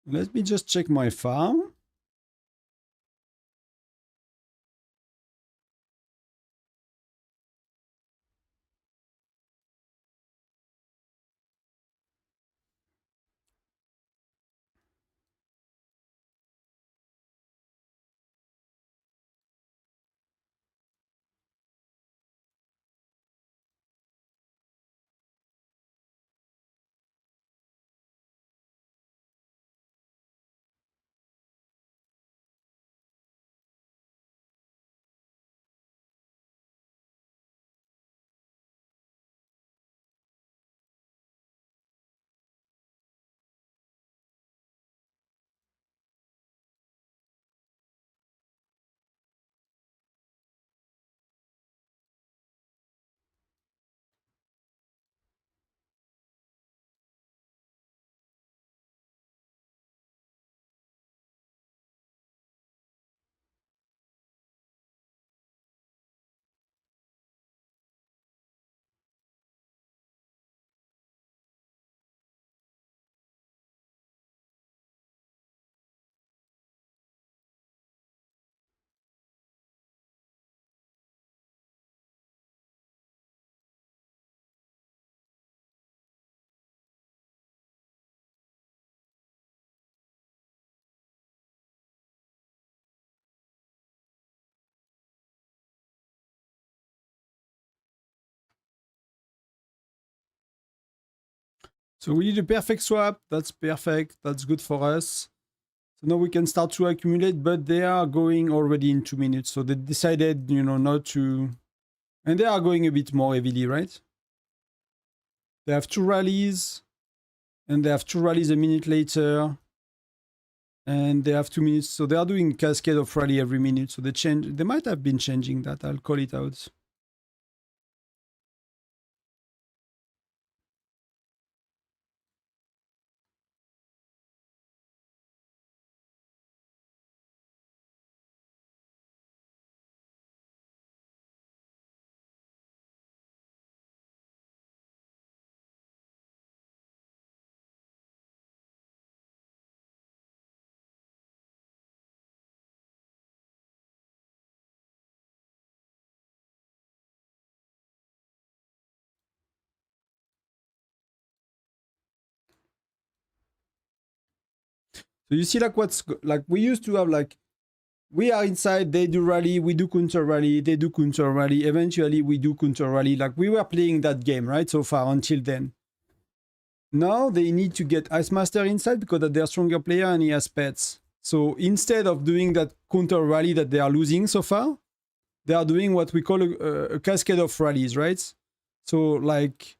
Let me just check my farm. So we did a perfect swap. That's perfect. That's good for us. So now we can start to accumulate, but they are going already in 2 minutes. So they decided, you know, not to... And they are going a bit more heavily, right? They have 2 rallies. And they have 2 rallies a minute later. And they have 2 minutes. So they are doing cascade of rally every minute. So they might have been changing that. I'll call it out. So you see like like we used to have like, we are inside, they do rally, we do counter rally, they do counter rally, eventually we do counter rally. Like we were playing that game, right? So far until then. Now they need to get Ice Master inside because they're a stronger player and he has pets. So instead of doing that counter rally that they are losing so far, they are doing what we call a cascade of rallies, right? So like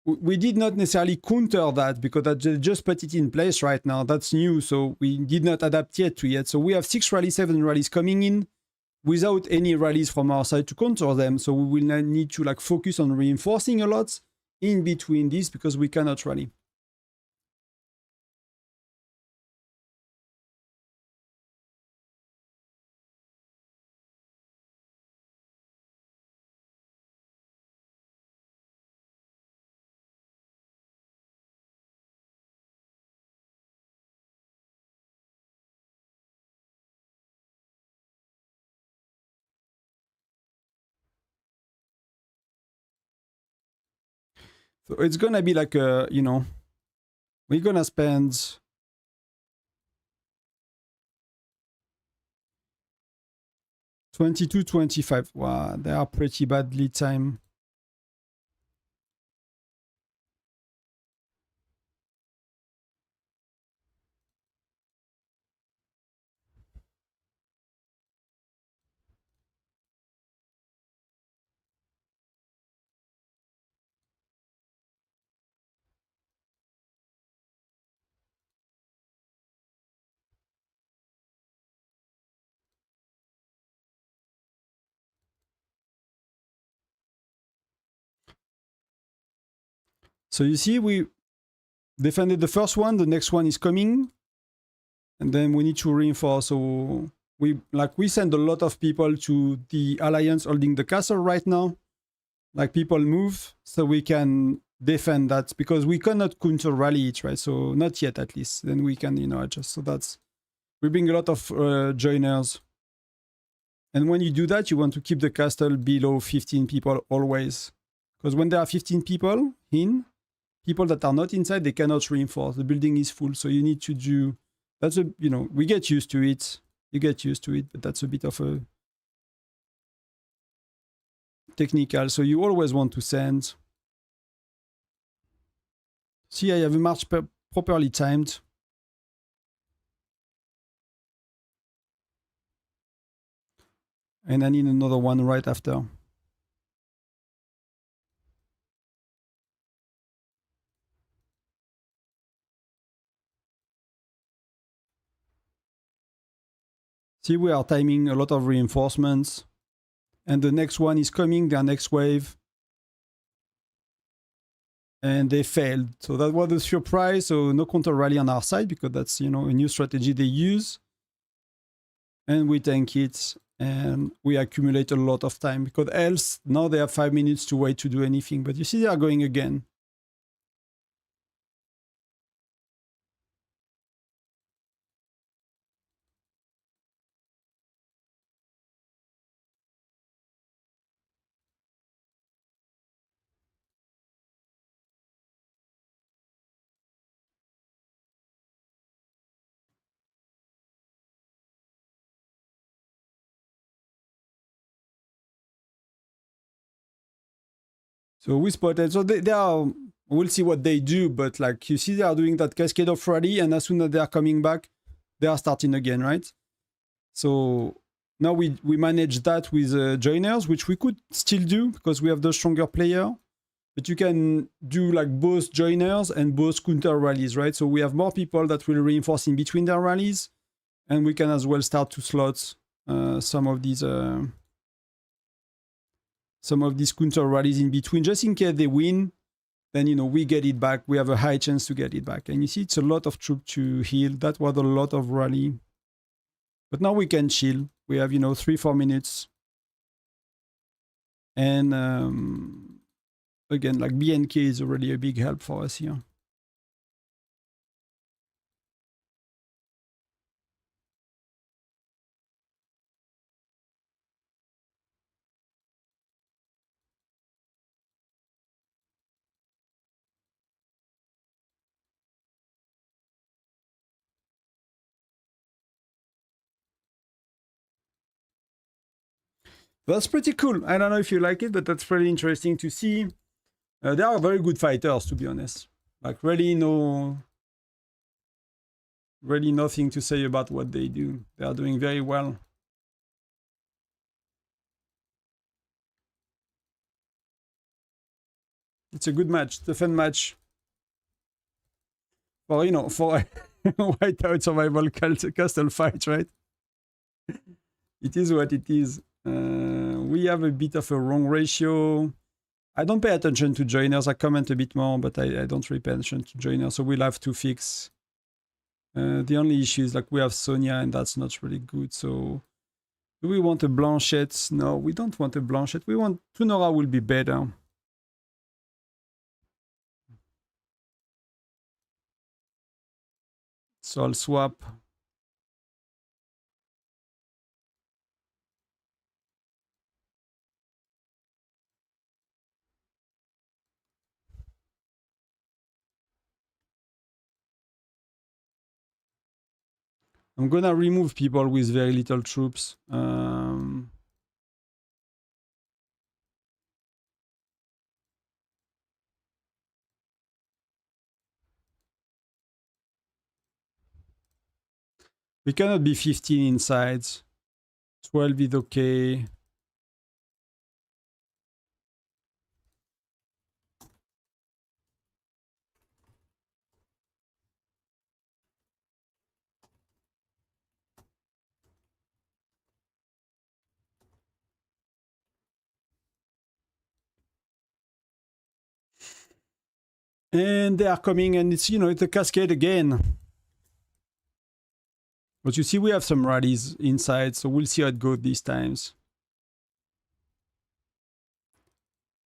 we did not necessarily counter that because that just put it in place right now. That's new, so we did not adapt yet to it. So we have 6 rallies, 7 rallies coming in without any rallies from our side to counter them. So we will need to like focus on reinforcing a lot in between these because we cannot rally. So it's gonna be like a, you know, we're gonna spend 22, 25. Wow, they are pretty bad lead time. So you see, we defended the first one, the next one is coming, and then we need to reinforce. So we send a lot of people to the alliance holding the castle right now. Like people move so we can defend that because we cannot counter rally it, right? So not yet, at least. Then we can, you know, adjust. So that's, we bring a lot of joiners. And when you do that, you want to keep the castle below 15 people always. Because when there are 15 people in, people that are not inside, they cannot reinforce. The building is full. So you need to do, that's a, you know, we get used to it. You get used to it, but that's a bit of a technical. So you always want to send. See, I have a march properly timed. And I need another one right after. See, we are timing a lot of reinforcements. And the next one is coming, their next wave. And they failed. So that was a surprise. So no counter rally on our side because that's, you know, a new strategy they use. And we tank it and we accumulate a lot of time because else now they have 5 minutes to wait to do anything. But you see, they are going again. So we spotted. So they are, we'll see what they do. But like you see, they are doing that cascade of rally. And as soon as they are coming back, they are starting again, right? So now we manage that with joiners, which we could still do because we have the stronger player. But you can do like both joiners and both counter rallies, right? So we have more people that will reinforce in between their rallies. And we can as well start to slot some of these counter rallies in between, just in case they win. Then, you know, we get it back. We have a high chance to get it back. And you see, it's a lot of troop to heal. That was a lot of rally. But now we can chill. We have, you know, 3-4 minutes. And again, like BNK is already a big help for us here. That's pretty cool. I don't know if you like it, but that's pretty interesting to see. They are very good fighters, to be honest. Like really nothing to say about what they do. They are doing very well. It's a good match. It's a fun match. For, you know, for Whiteout Survival Castle fight, right? It is what it is. We have a bit of a wrong ratio. I don't pay attention to joiners. I comment a bit more, but I don't really pay attention to joiners. So we'll have to fix. The only issue is like we have Sonia, and that's not really good. So do we want a Blanchette? No, we don't want a Blanchette. We want Tunora will be better. So I'll swap. I'm gonna remove people with very little troops. We cannot be 15 inside. 12 is okay. And they are coming, and it's, you know, it's a cascade again. But you see, we have some rallies inside, so we'll see how it goes these times.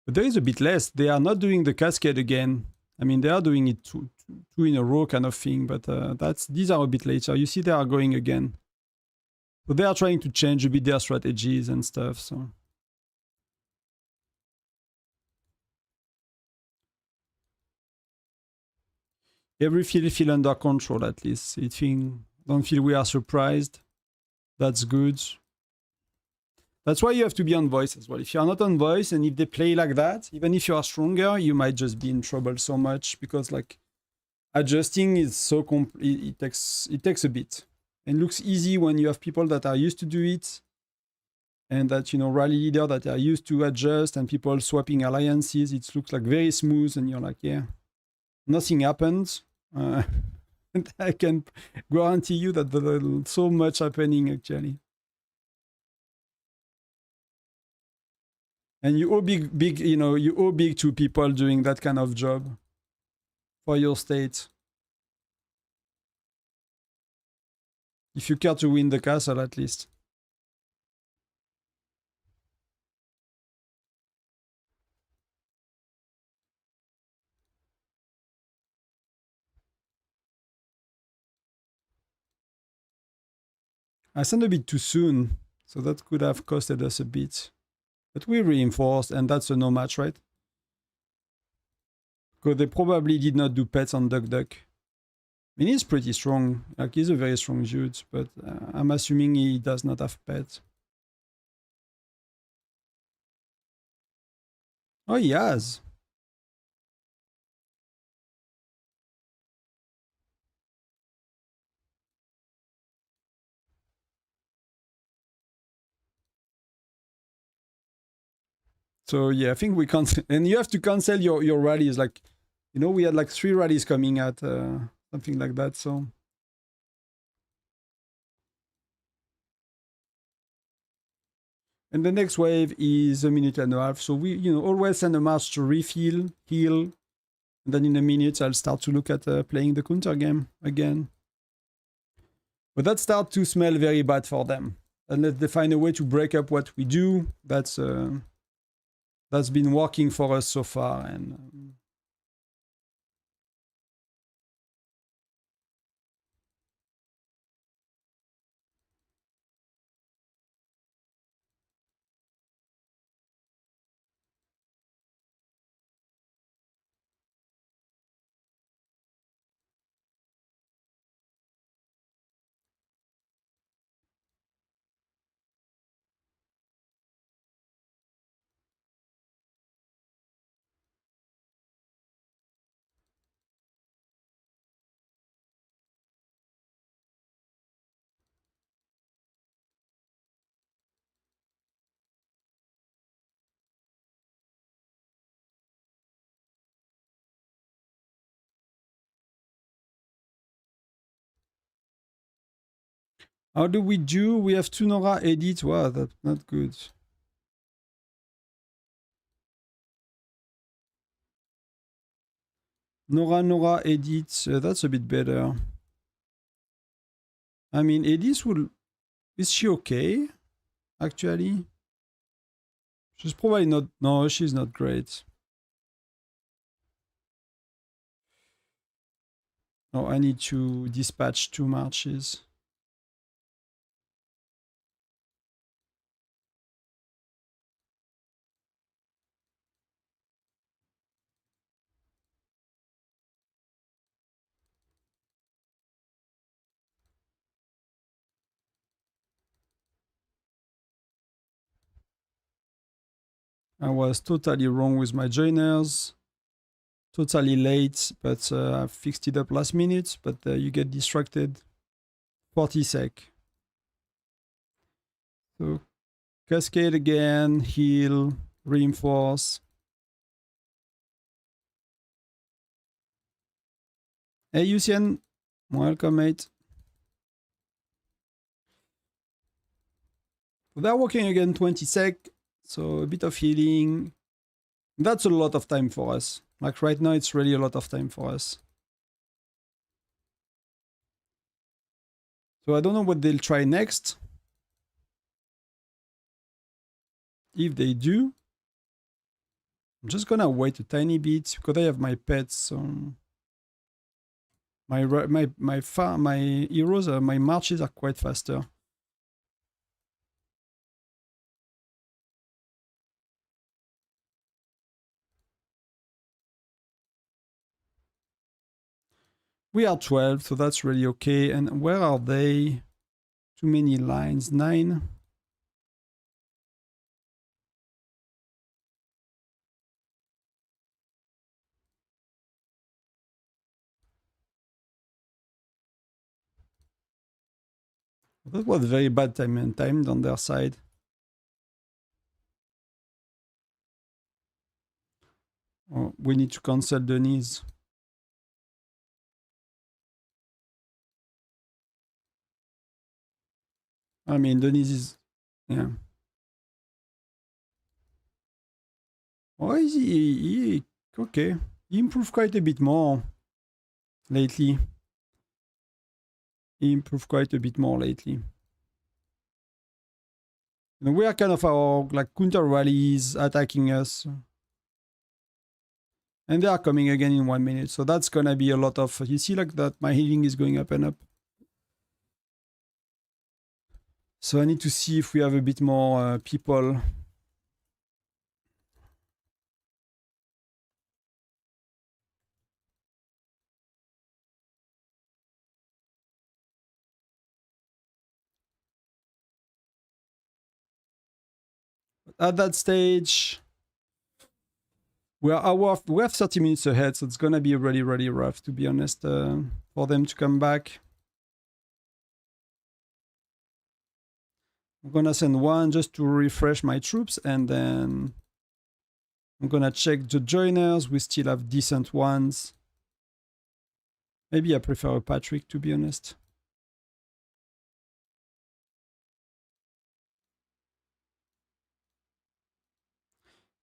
But there is a bit less. They are not doing the cascade again. I mean, they are doing it two in a row kind of thing, but these are a bit later. You see, they are going again. So they are trying to change a bit their strategies and stuff. So every feel under control at least. Don't feel we are surprised. That's good. That's why you have to be on voice as well. If you're not on voice and if they play like that, even if you are stronger, you might just be in trouble so much because like adjusting is so it takes a bit. And looks easy when you have people that are used to do it and that, you know, rally leader that are used to adjust and people swapping alliances. It looks like very smooth and you're like, yeah, nothing happens. And I can guarantee you that there's so much happening actually. And you owe big, you know, you owe big to people doing that kind of job for your state. If you care to win the castle, at least. I sent a bit too soon, so that could have costed us a bit. But we reinforced, and that's a no match, right? Because they probably did not do pets on Duck Duck. I mean, he's pretty strong. Like, he's a very strong dude, but I'm assuming he does not have pets. Oh, he has. So yeah, I think we cancel, and you have to cancel your rallies. Like, you know, we had like 3 rallies coming at something like that. So and the next wave is a minute and a half. So we, you know, always send a march to refill, heal, and then in a minute I'll start to look at playing the counter game again. But that starts to smell very bad for them. Unless they find a way to break up what we do, that's been working for us so far. And How do we do? We have 2 Nora edit. Wow, that's not good. Nora edit. That's a bit better. I mean, Edith will... Is she okay? Actually? She's probably not... No, she's not great. Oh, I need to dispatch 2 marches. I was totally wrong with my joiners. Totally late, but I fixed it up last minute, but you get distracted. 40 sec. So cascade again, heal, reinforce. Hey Yusian, welcome mate. They're working again 20 sec, so a bit of healing. That's a lot of time for us. Like right now, it's really a lot of time for us. So I don't know what they'll try next. If they do, I'm just gonna wait a tiny bit because I have my pets. So my heroes, my marches are quite faster. We are 12, so that's really okay. And where are they? Too many lines. 9. That was very bad timed on their side. Oh, we need to cancel Denise. I mean, Denise is... Yeah. Oh, is he okay. He improved quite a bit more lately. He improved quite a bit more lately. And we are kind of our like counter rallies attacking us. And they are coming again in 1 minute. So that's gonna be a lot of... You see like that my healing is going up and up. So I need to see if we have a bit more people. At that stage, we have 30 minutes ahead, so it's gonna be really, really rough, to be honest, for them to come back. I'm gonna send one just to refresh my troops, and then I'm gonna check the joiners. We still have decent ones. Maybe I prefer a Patrick, to be honest.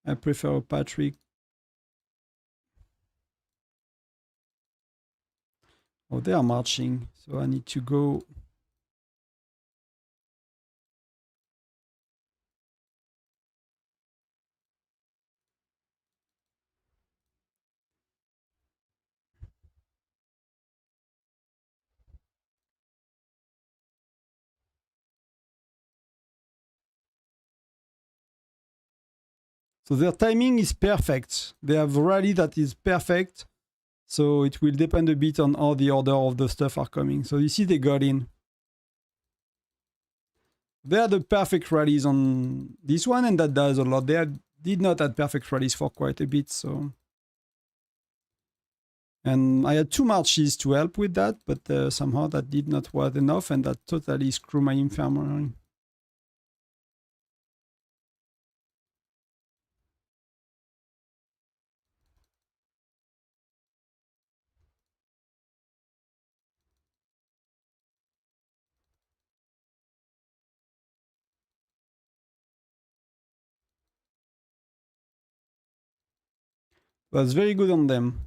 I prefer a Patrick. Oh, they are marching, so I need to go. So their timing is perfect. They have a rally that is perfect. So it will depend a bit on how the order of the stuff are coming. So you see they got in. They are the perfect rallies on this one, and that does a lot. They did not have perfect rallies for quite a bit, so... And I had 2 marches to help with that, but somehow that did not work enough, and that totally screwed my infirmary. That's very good on them.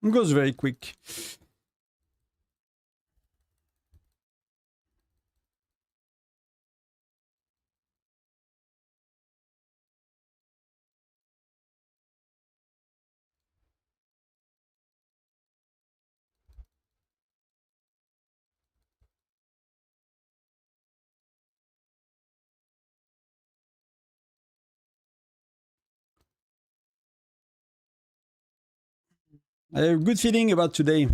It goes very quick. I have a good feeling about today.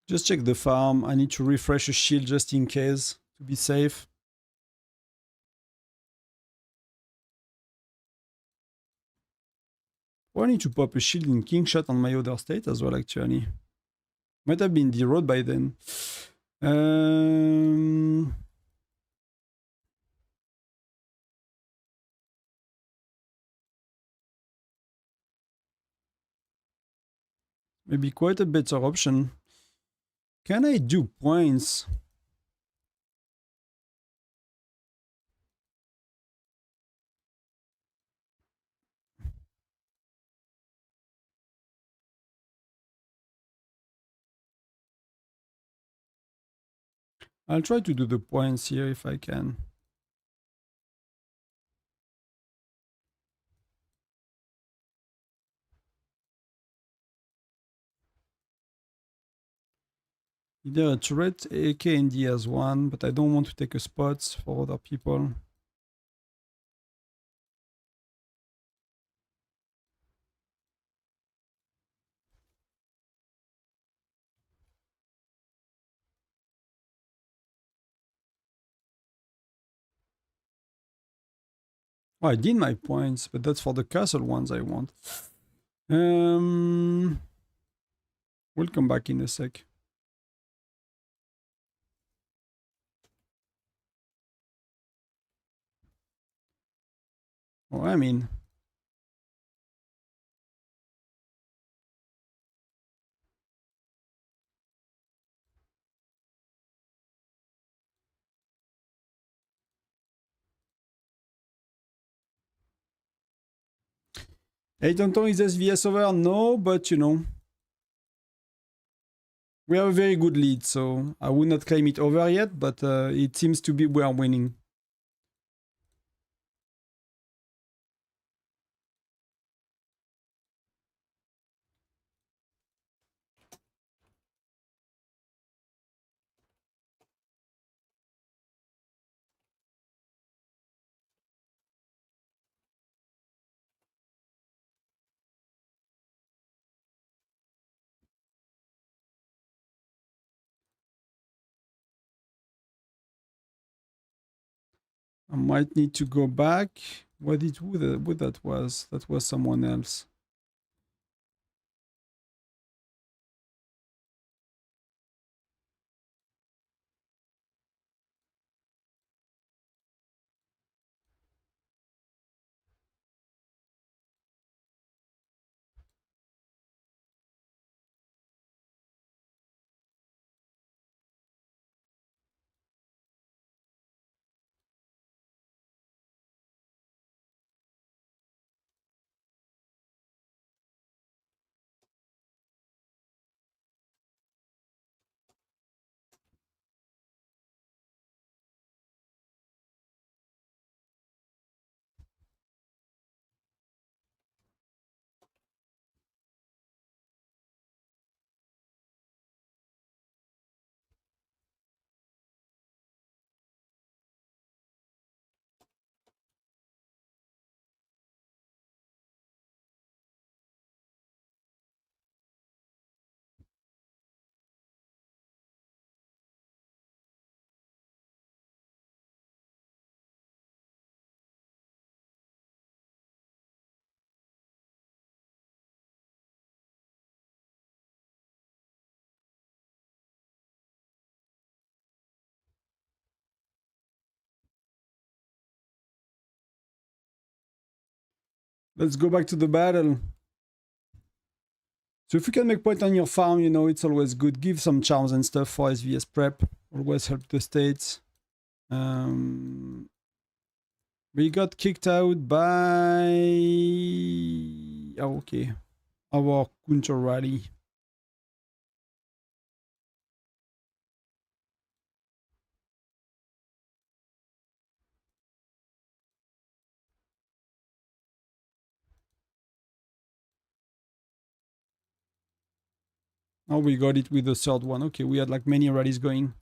Just check the farm. I need to refresh a shield just in case to be safe. Oh, I need to pop a shield in King Shot on my other state as well, actually. Might have been D-Road by then. Maybe quite a better option. Can I do points? I'll try to do the points here if I can. Either a turret, AK, and D as one, but I don't want to take a spot for other people. Oh, I did my points, but that's for the castle ones I want. We'll come back in a sec. Oh, I mean, hey, Tonton, is SVS over? No, but you know, we have a very good lead, so I would not claim it over yet, but it seems to be we are winning. I might need to go back. Who that was? That was someone else. Let's go back to the battle. So if you can make point on your farm, you know, it's always good. Give some charms and stuff for SVS prep. Always help the states. We got kicked out by... Oh, okay. Our counter rally. Oh, we got it with the third one. Okay, we had like many rallies going.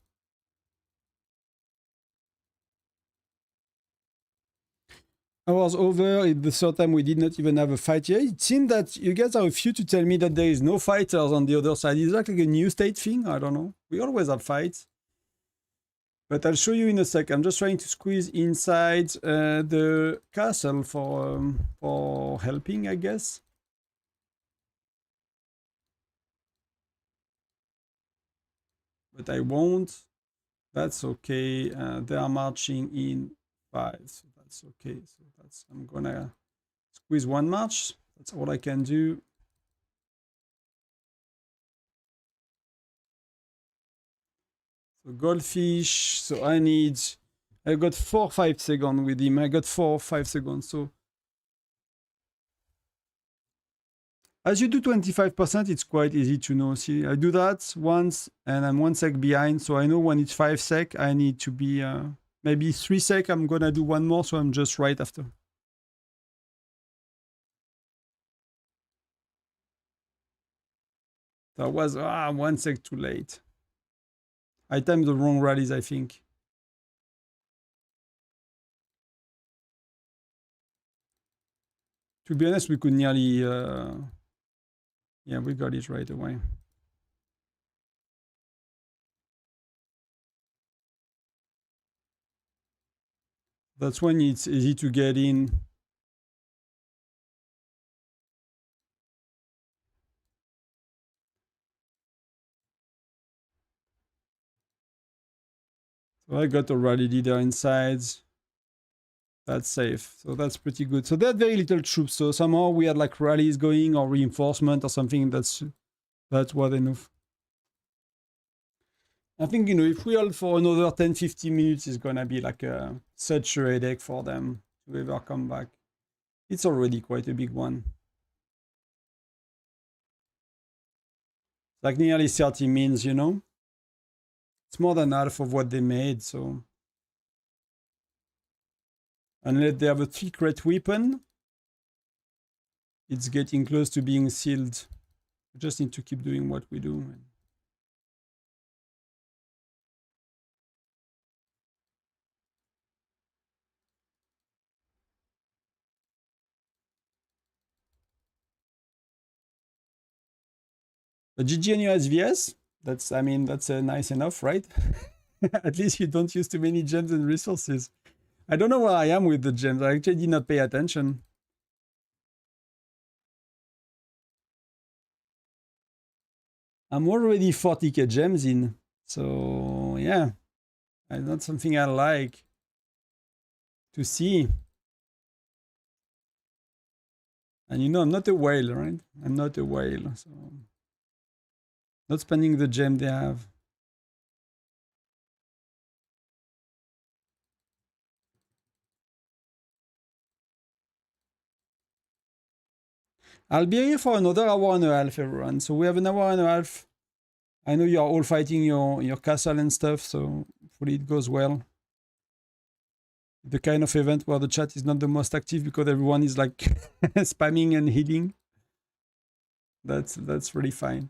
Hours over. The third time we did not even have a fight yet. It seemed that you guys are a few to tell me that there is no fighters on the other side. Is that like a new state thing? I don't know. We always have fights. But I'll show you in a sec. I'm just trying to squeeze inside the castle for helping, I guess. But I won't. That's okay. They are marching in 5, so that's okay. So that's, I'm gonna squeeze one march. That's all I can do. So goldfish. So I got 4 5 seconds with him. I got 4 5 seconds. So as you do 25%, it's quite easy to know. See, I do that once and I'm 1 sec behind. So I know when it's 5 sec, I need to be maybe 3 sec. I'm gonna do one more. So I'm just right after. That was 1 sec too late. I timed the wrong rallies, I think. To be honest, we could nearly... yeah, we got it right away. That's when it's easy to get in. So I got a rally leader inside. That's safe. So that's pretty good. So they had very little troops. So somehow we had like rallies going or reinforcement or something. That's what enough. I think, you know, if we hold for another 10-15 minutes, it's gonna be like such a headache for them to ever come back. It's already quite a big one. Like nearly 30 mins, you know? It's more than half of what they made, so... Unless they have a secret weapon, it's getting close to being sealed. We just need to keep doing what we do. But GG on your SVS, that's, I mean, that's nice enough, right? At least you don't use too many gems and resources. I don't know where I am with the gems. I actually did not pay attention. I'm already 40k gems in. So, yeah. It's not something I like to see. And you know, I'm not a whale, right? I'm not a whale. So, not spending the gem they have. I'll be here for another hour and a half, everyone. So we have an hour and a half. I know you are all fighting your castle and stuff, so hopefully it goes well. The kind of event where the chat is not the most active because everyone is like spamming and healing. That's really fine.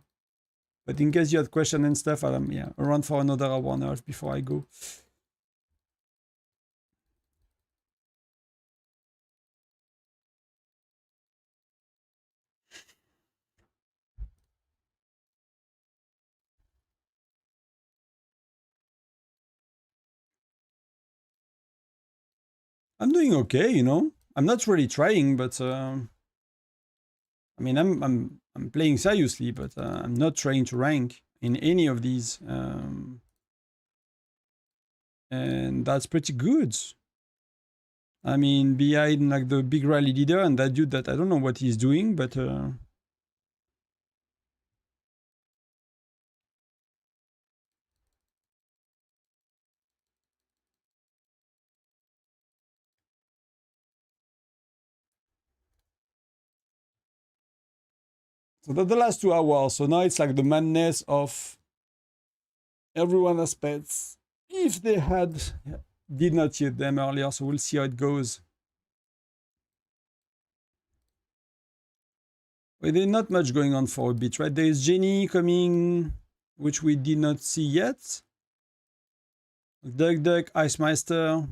But in case you had questions and stuff, yeah, around for another hour and a half before I go. I'm doing okay, you know. I'm not really trying, but I mean, I'm playing seriously, but I'm not trying to rank in any of these, and that's pretty good. I mean, behind like the big rally leader and that dude that I don't know what he's doing, but so that's the last 2 hours. So now it's like the madness of everyone has pets. If they did not hit them earlier, so we'll see how it goes. Well, there's not much going on for a bit, right? There is Jenny coming, which we did not see yet. Duck, Ice Meister.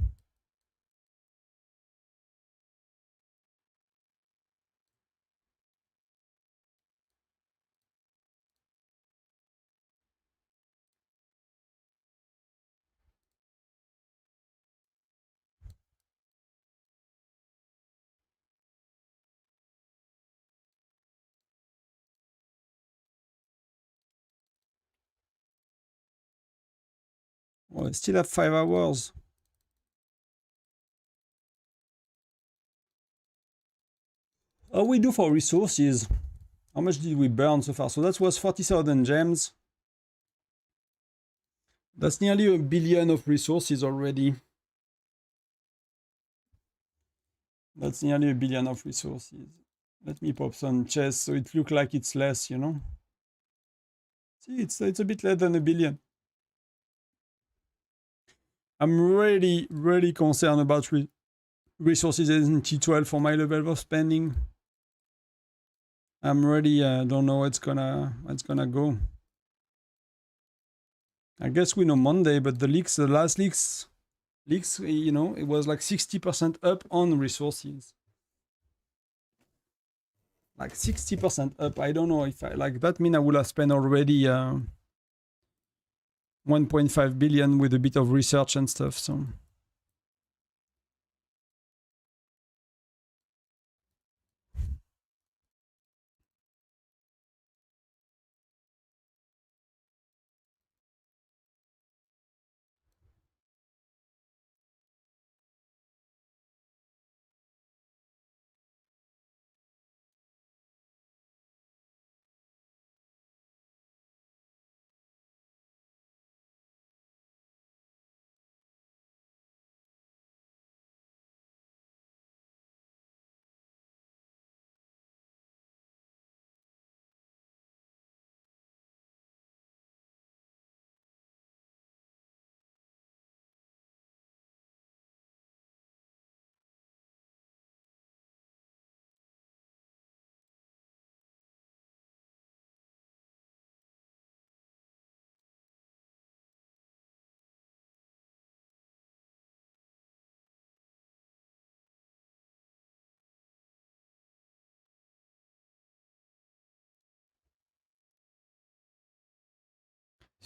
Oh, I still have 5 hours. How we do for resources? How much did we burn so far? So that was 40,000 gems. That's nearly 1 billion of resources already. That's nearly 1 billion of resources. Let me pop some chests so it looks like it's less, you know. See, it's a bit less than 1 billion. I'm really concerned about resources in T12 for my level of spending. I'm really don't know what's gonna go. I guess we know Monday, but the last leaks, you know, it was like 60% up on resources. Like 60% up. I don't know if I like that mean I would have spent already 1.5 billion with a bit of research and stuff. So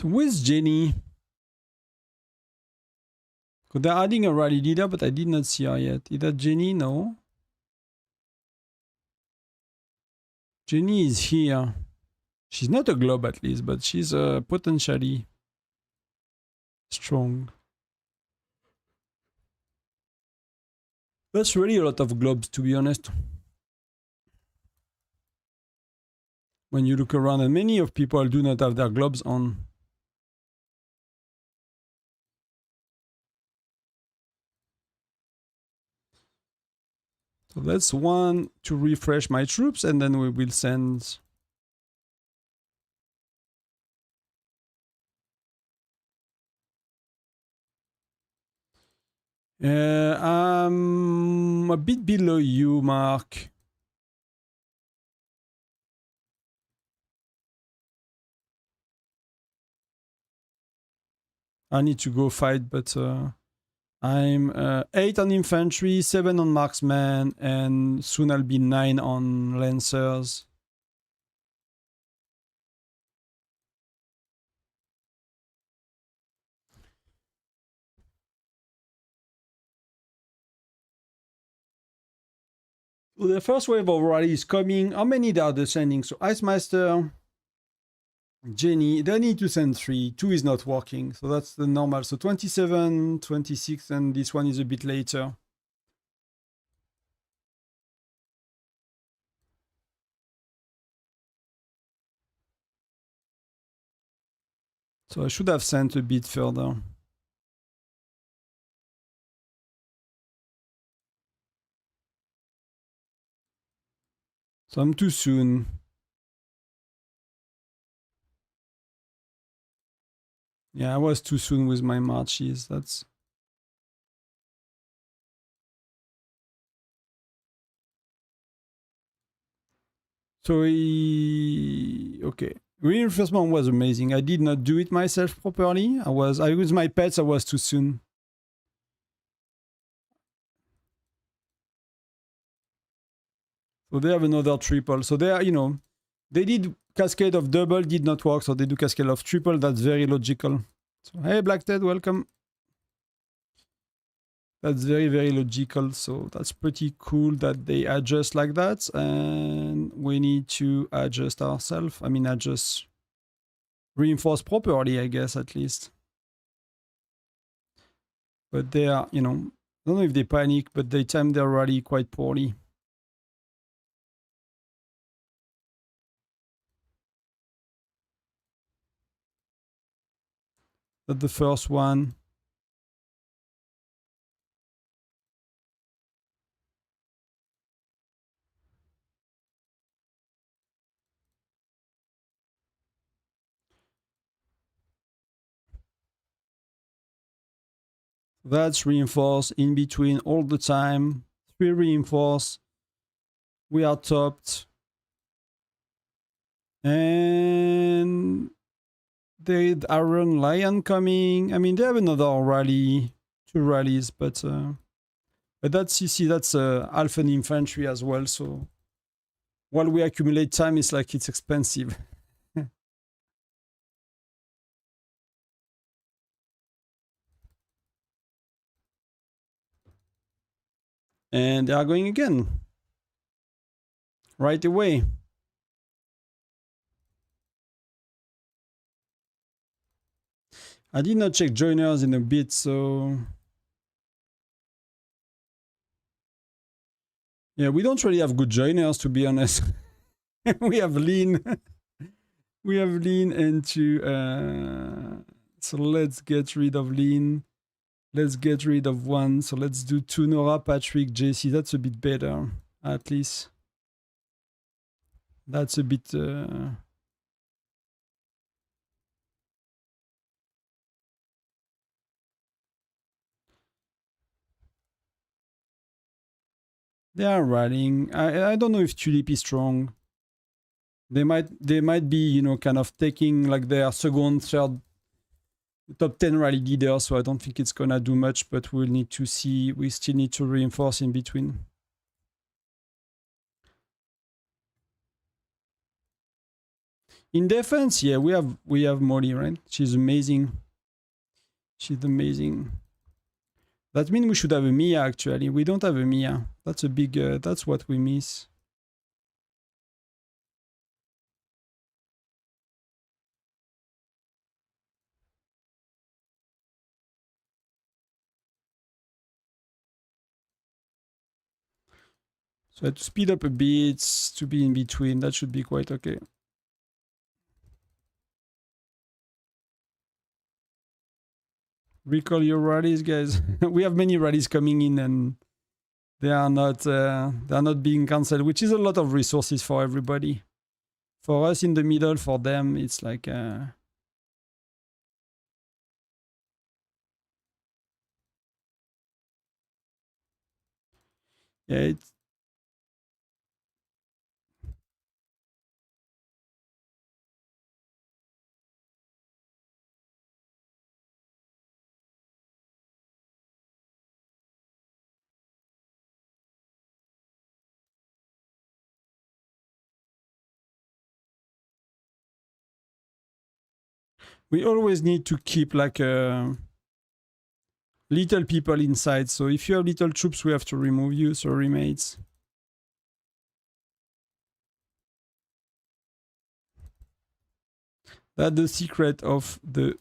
where's Jenny? So they're adding a rally leader, but I did not see her yet. Is that Jenny? No. Jenny is here. She's not a globe at least, but she's potentially strong. That's really a lot of globes, to be honest. When you look around, and many of people do not have their globes on. So that's one to refresh my troops, and then we will send. I'm a bit below you, Mark. I need to go fight, but I'm 8 on infantry, 7 on marksman, and soon I'll be 9 on lancers. The first wave of rally is coming. How many are descending? So Ice Master, Jenny, they need to send 3. 2 is not working, so that's the normal. So 27, 26, and this one is a bit later. So I should have sent a bit further. So I'm too soon. Yeah, I was too soon with my marches. That's. So okay. Reinforcement was amazing. I did not do it myself properly. I with my pets, I was too soon. So they have another triple. So they are, they did cascade of double, did not work. So they do cascade of triple. That's very logical. So hey, Black Ted, welcome. That's very, very logical. So that's pretty cool that they adjust like that. And we need to adjust ourselves. I mean, adjust, reinforce properly, I guess, at least. But they are, I don't know if they panic, but they time their rally quite poorly. That's the first one. That's reinforced in between all the time. 3 reinforced. We are topped. And there is Iron Lion coming. I mean, they have another rally, 2 rallies, but that's, you see, that's Alpha infantry as well. So while we accumulate time, it's like it's expensive. And they are going again. Right away. I did not check joiners in a bit, so... Yeah, we don't really have good joiners, to be honest. We have lean. We have lean into... So let's get rid of lean. Let's get rid of 1. So let's do 2 Nora, Patrick, JC. That's a bit better, at least. That's a bit... They are rallying. I don't know if Tulip is strong. They might be, kind of taking like their second, third, top 10 rally leader. So I don't think it's gonna do much, but we'll need to see. We still need to reinforce in between. In defense, yeah, we have Molly, right? She's amazing. She's amazing. That means we should have a Mia, actually. We don't have a Mia. That's a big, that's what we miss. So I have to speed up a bit to be in between. That should be quite okay. Recall your rallies, guys. We have many rallies coming in and they are not being cancelled, which is a lot of resources for everybody. For us in the middle, for them, it's like yeah, it's we always need to keep like little people inside. So if you have little troops, we have to remove you. Sorry, mates. That's the secret of the...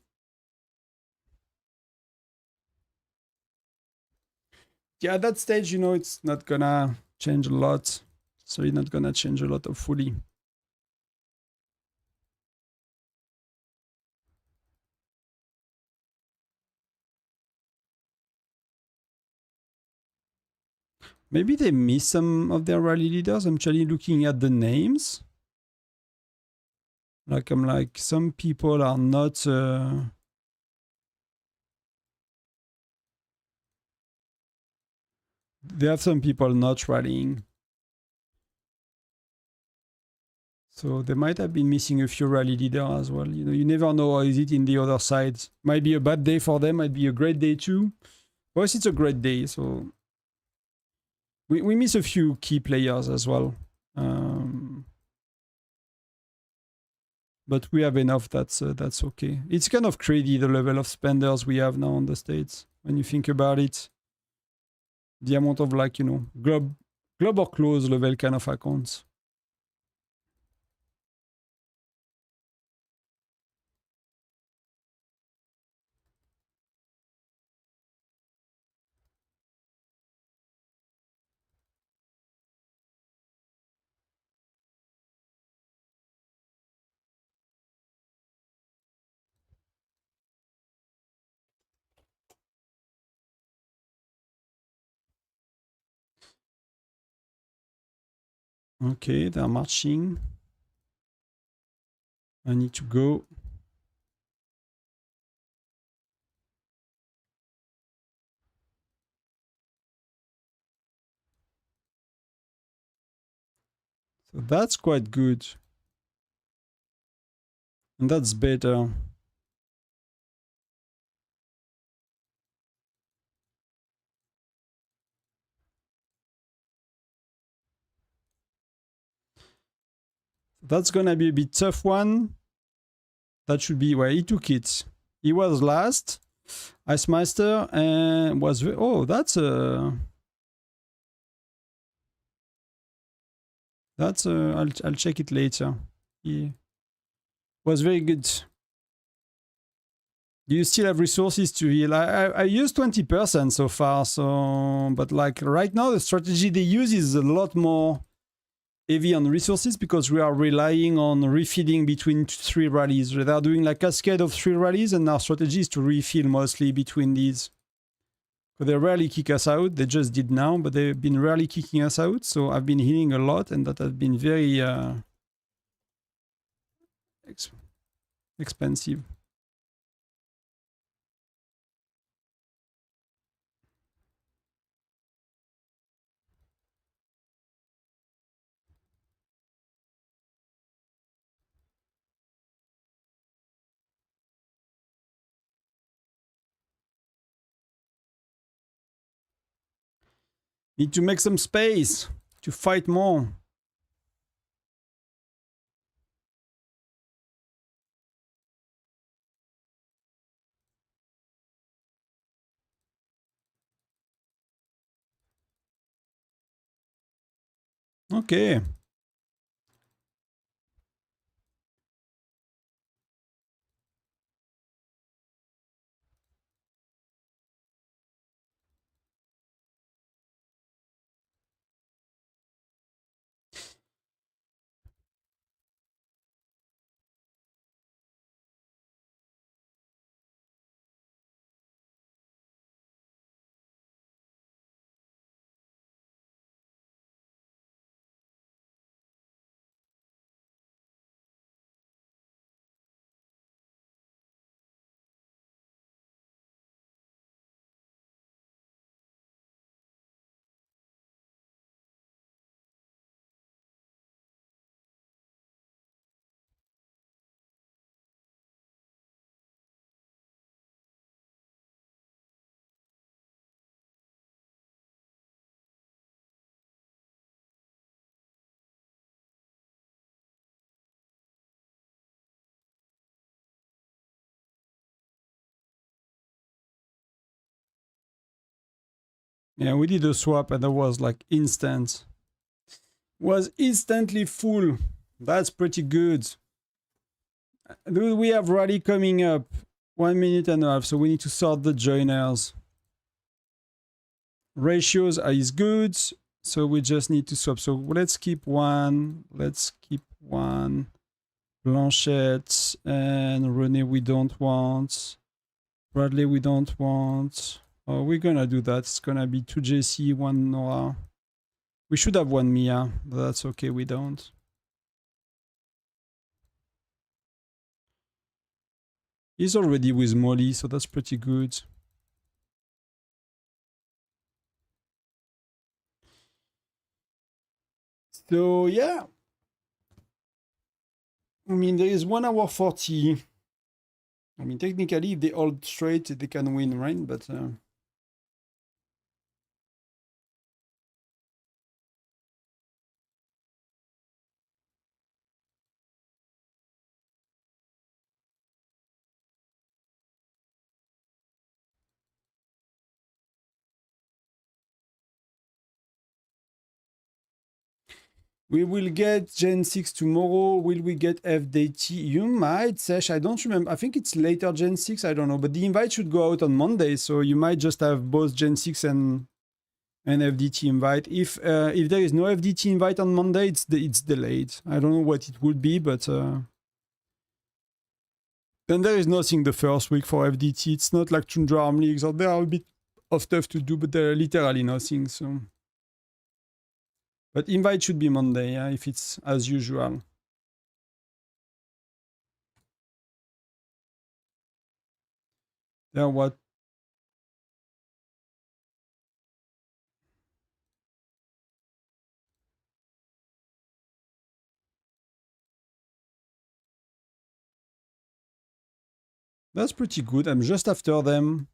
Yeah, at that stage, you know, it's not gonna change a lot. So you're not gonna change a lot of fully. Maybe they miss some of their rally leaders. I'm actually looking at the names. Like, I'm like, some people are not... They have some people not rallying. So they might have been missing a few rally leaders as well. You know, you never know how is it in the other side. Might be a bad day for them, might be a great day too. For us, it's a great day, so... We miss a few key players as well. But we have enough, that's okay. It's kind of crazy, the level of spenders we have now on the States, when you think about it. The amount of, like, you know, globe or close level kind of accounts. Okay, they're marching. I need to go. So that's quite good. And that's better. That's gonna be a bit tough one. That should be where he took it. He was last. Ice Master and was... Oh, that's a... That's a... I'll check it later. Yeah. Was very good. Do you still have resources to heal? I used 20% so far, so... But like right now, the strategy they use is a lot more heavy on resources because we are relying on refilling between 3 rallies. They are doing like a cascade of 3 rallies, and our strategy is to refill mostly between these. So they rarely kick us out. They just did now, but they've been rarely kicking us out. So I've been healing a lot, and that has been very expensive. Need to make some space to fight more. Okay. Yeah, we did a swap and that was like instant. Was instantly full. That's pretty good. We have rally coming up. 1 minute and a half, so we need to sort the joiners. Ratios is good, so we just need to swap. So let's keep one. Let's keep one. Blanchette and René we don't want. Bradley we don't want. Oh, we're gonna do that. It's gonna be 2 JC, 1 Nora. We should have 1 Mia, but that's okay, we don't. He's already with Molly, so that's pretty good. So yeah, I mean there is 1 hour 40. I mean technically if they hold straight they can win, right? But we will get Gen 6 tomorrow. Will we get FDT? You might, Sesh. I don't remember. I think it's later Gen 6. I don't know. But the invite should go out on Monday. So you might just have both Gen 6 and FDT invite. If there is no FDT invite on Monday, it's delayed. I don't know what it would be, but then there is nothing the first week for FDT. It's not like Tundra Arm Leagues. There are a bit of stuff to do, but there are literally nothing. So. But invite should be Monday, yeah, if it's as usual. Yeah, what? That's pretty good. I'm just after them.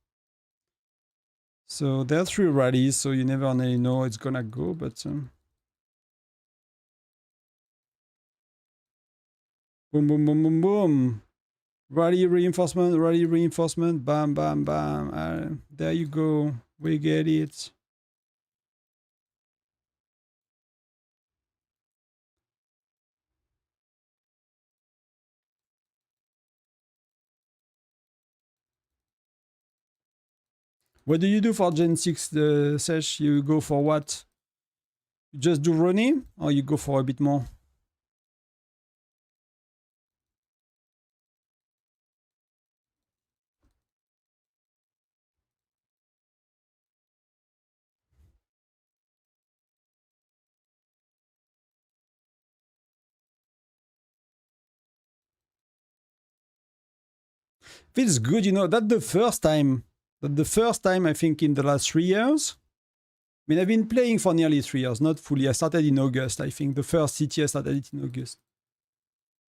So there are 3 rallies, so you never really know it's gonna go, but boom, boom, boom, boom, boom. Rally reinforcement, bam, bam, bam. There you go. We get it. What do you do for Gen 6, Sesh? You go for what? You just do running, or you go for a bit more? Feels good, you know, that the first time I think in the last 3 years. I mean, I've been playing for nearly 3 years, not fully. I started in August, I think. The first CT I started it in August.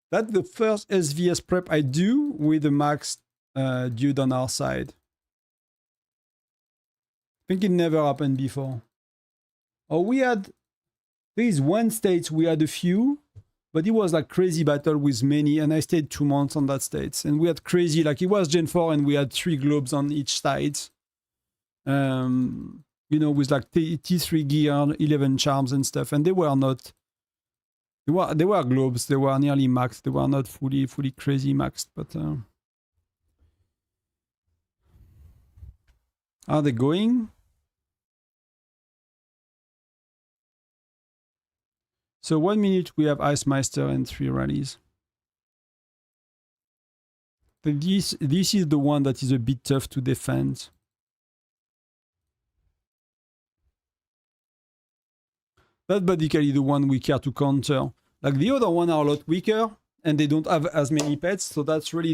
That's the first SVS prep I do with the max dude on our side. I think it never happened before. Oh, there is one stage we had a few, but it was like crazy battle with many, and I stayed 2 months on that stage. And we had crazy, like it was Gen 4 and we had 3 globes on each side. You know, with like T3 gear, 11 charms and stuff, and they were not They were globes. They were nearly maxed. They were not fully crazy maxed, but are they going? So 1 minute we have Ice Meister and 3 rallies. This is the one that is a bit tough to defend. That's basically the one we care to counter. Like the other one are a lot weaker and they don't have as many pets, so that's really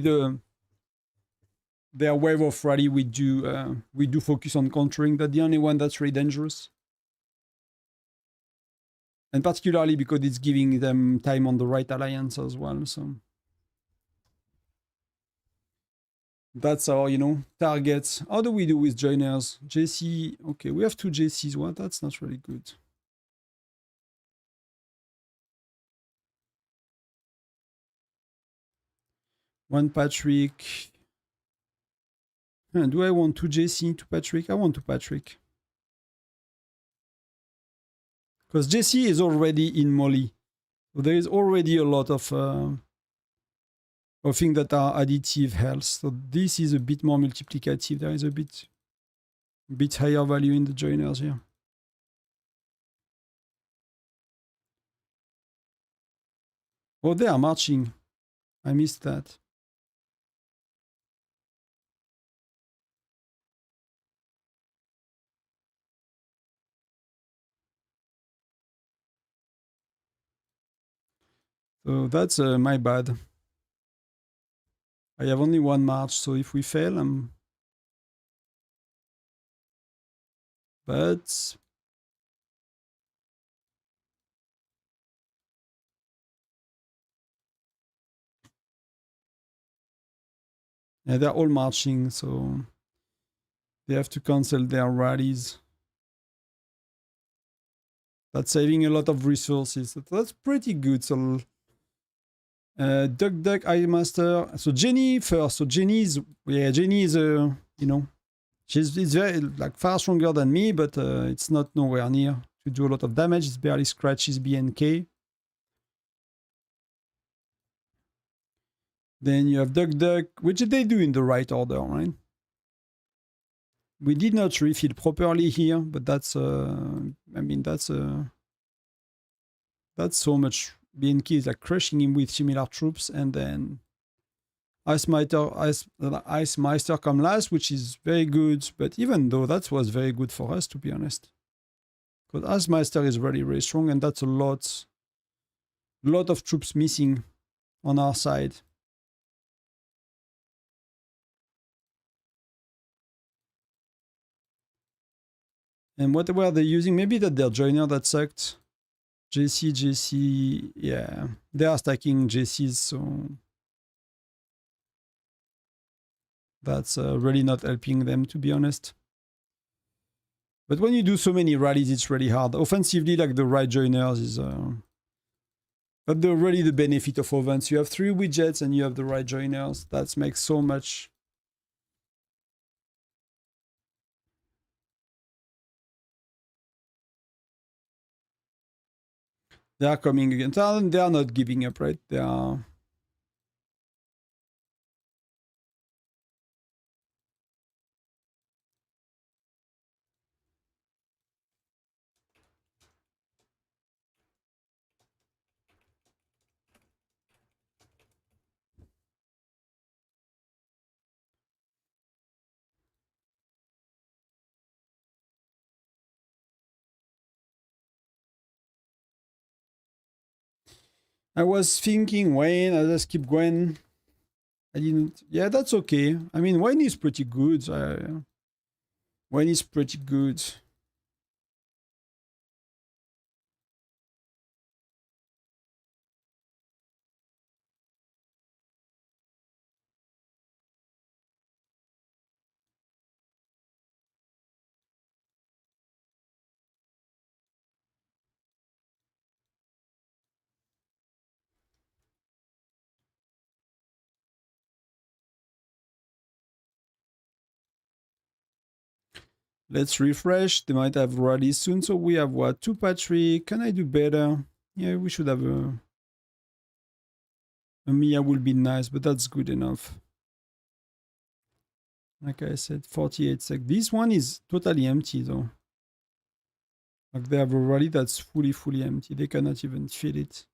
their wave of rally we do focus on countering. That's the only one that's really dangerous. And particularly because it's giving them time on the right alliance as well, so that's our, targets. How do we do with joiners? JC, okay, we have 2 JCs. Well, that's not really good. One Patrick. Do I want 2 JC, 2 Patrick? I want 2 Patrick. Because JC is already in Molly. So there is already a lot of things that are additive health. So this is a bit more multiplicative. There is a bit higher value in the joiners here. Oh, they are marching. I missed that. So that's my bad. I have only 1 march, so if we fail, but yeah, they're all marching, so they have to cancel their rallies. That's saving a lot of resources. That's pretty good. So Duck, Eye Master. So Jenny first. So Jenny is she's very far stronger than me, but it's not nowhere near to do a lot of damage. It barely scratches BNK. Then you have Duck, which they do in the right order, right? We did not refill properly here, but that's that's so much. BNK is crushing him with similar troops, and then Ice Meister come last, which is very good. But even though that was very good for us, to be honest, because Ice Meister is really, really strong, and that's a lot of troops missing on our side. And what were they using? Maybe that their joiner that sucked. JC, yeah. They are stacking JCs, so that's really not helping them, to be honest. But when you do so many rallies, it's really hard. Offensively, the right joiners is... but really the benefit of ovens. You have 3 widgets and you have the right joiners. That makes so much... They are coming again. They are not giving up, right? They are... I was thinking Wayne, I just keep going. I didn't... Yeah, that's okay. I mean, Wayne is pretty good. Wayne is pretty good. Let's refresh. They might have rallies soon. So we have what? 2 Patrick. Can I do better? Yeah, we should have a... A Mia will be nice, but that's good enough. Like I said, 48 sec. This one is totally empty though. Like they have a rally that's fully empty. They cannot even fill it.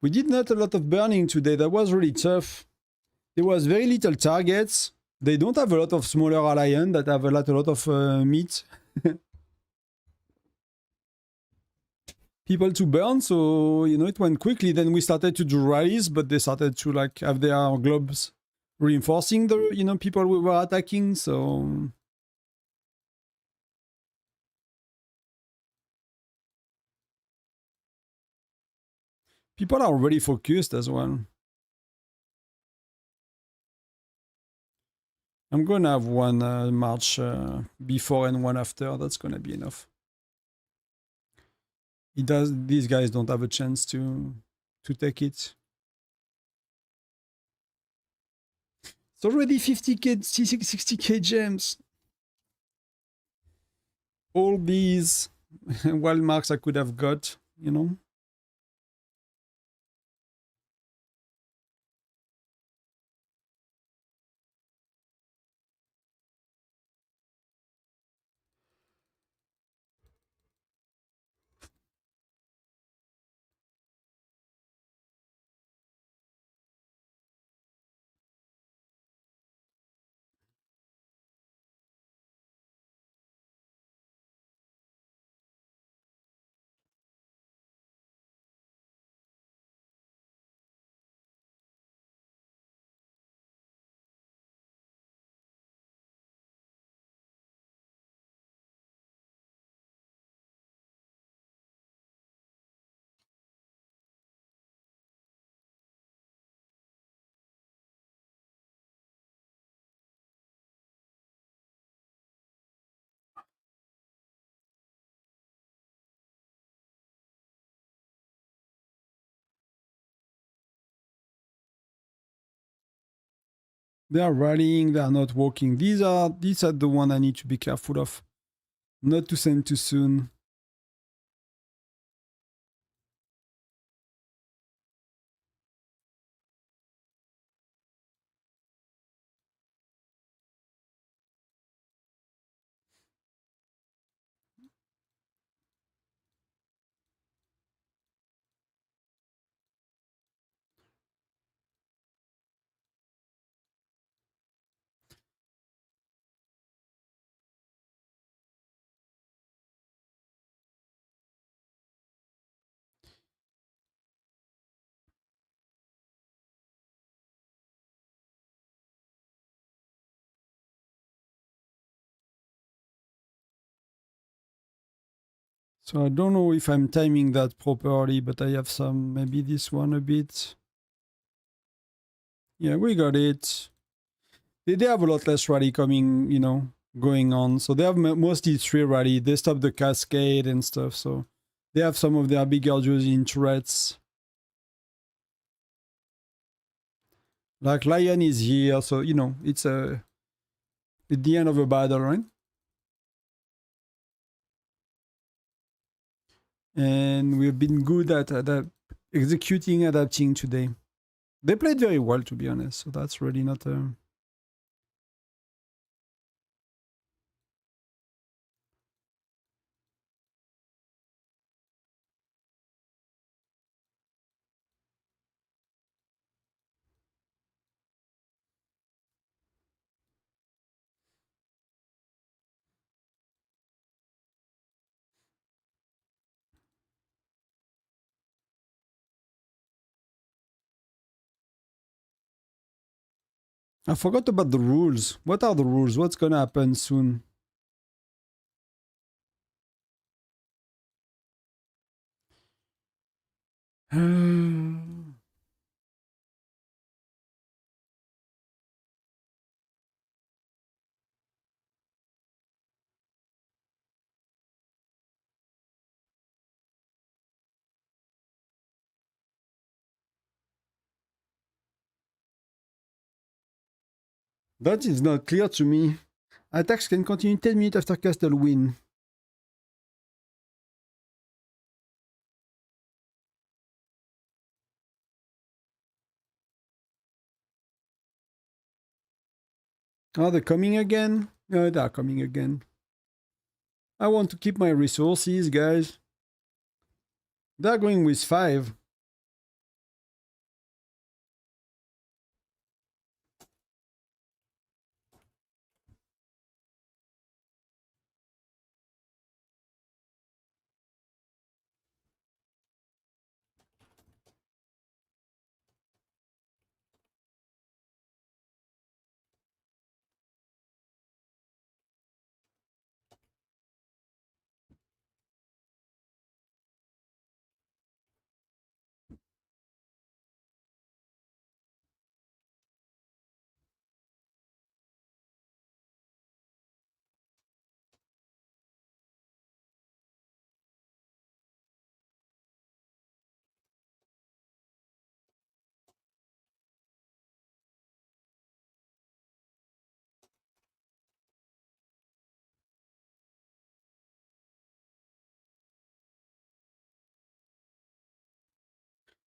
We did not a lot of burning today. That was really tough. There was very little targets. They don't have a lot of smaller alliance that have a lot of meat. People to burn, so you know it went quickly. Then we started to do rallies, but they started to like have their globes reinforcing the people we were attacking. So people are already focused as well. I'm gonna have one march before and one after. That's gonna be enough. These guys don't have a chance to take it. It's already 50k, 60k gems. All these wild marks I could have got, you know. They are rallying, they are not walking. These are the one I need to be careful of. Not to send too soon. So I don't know if I'm timing that properly, but I have some, maybe this one a bit. Yeah, we got it. They have a lot less rally coming, going on. So they have mostly 3 rally. They stop the cascade and stuff. So they have some of their bigger juicy in turrets. Like Lion is here, so it's at the end of a battle, right? And we've been good at executing, adapting today. They played very well, to be honest. So that's really not a... I forgot about the rules. What are the rules? What's gonna happen soon? That is not clear to me. Attacks can continue 10 minutes after castle win. Are they coming again? No, they are coming again. I want to keep my resources, guys. They're going with 5.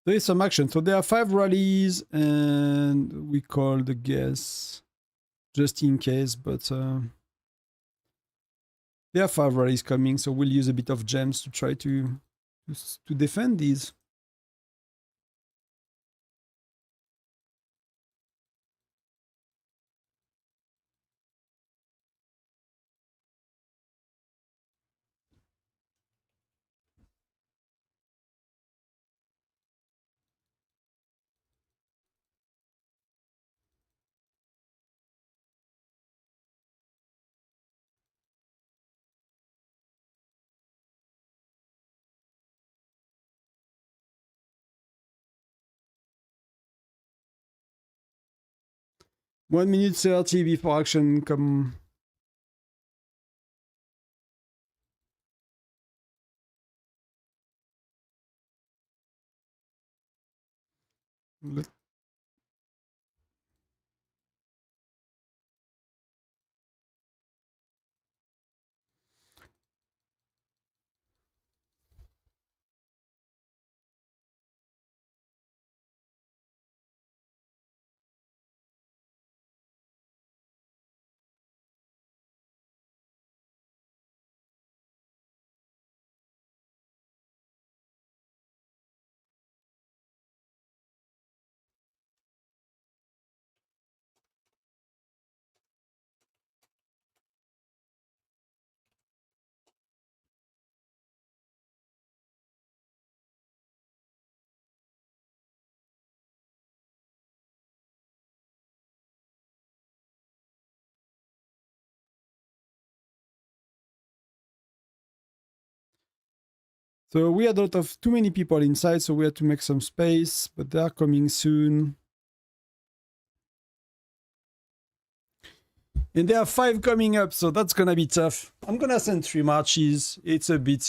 There is some action. So there are 5 rallies, and we call the guess just in case, but there are 5 rallies coming, so we'll use a bit of gems to try to defend these. One minute 30 before action come. Let So we had a lot of too many people inside, so we had to make some space, but they are coming soon. And there are 5 coming up, so that's gonna be tough. I'm gonna send 3 marches. It's a bit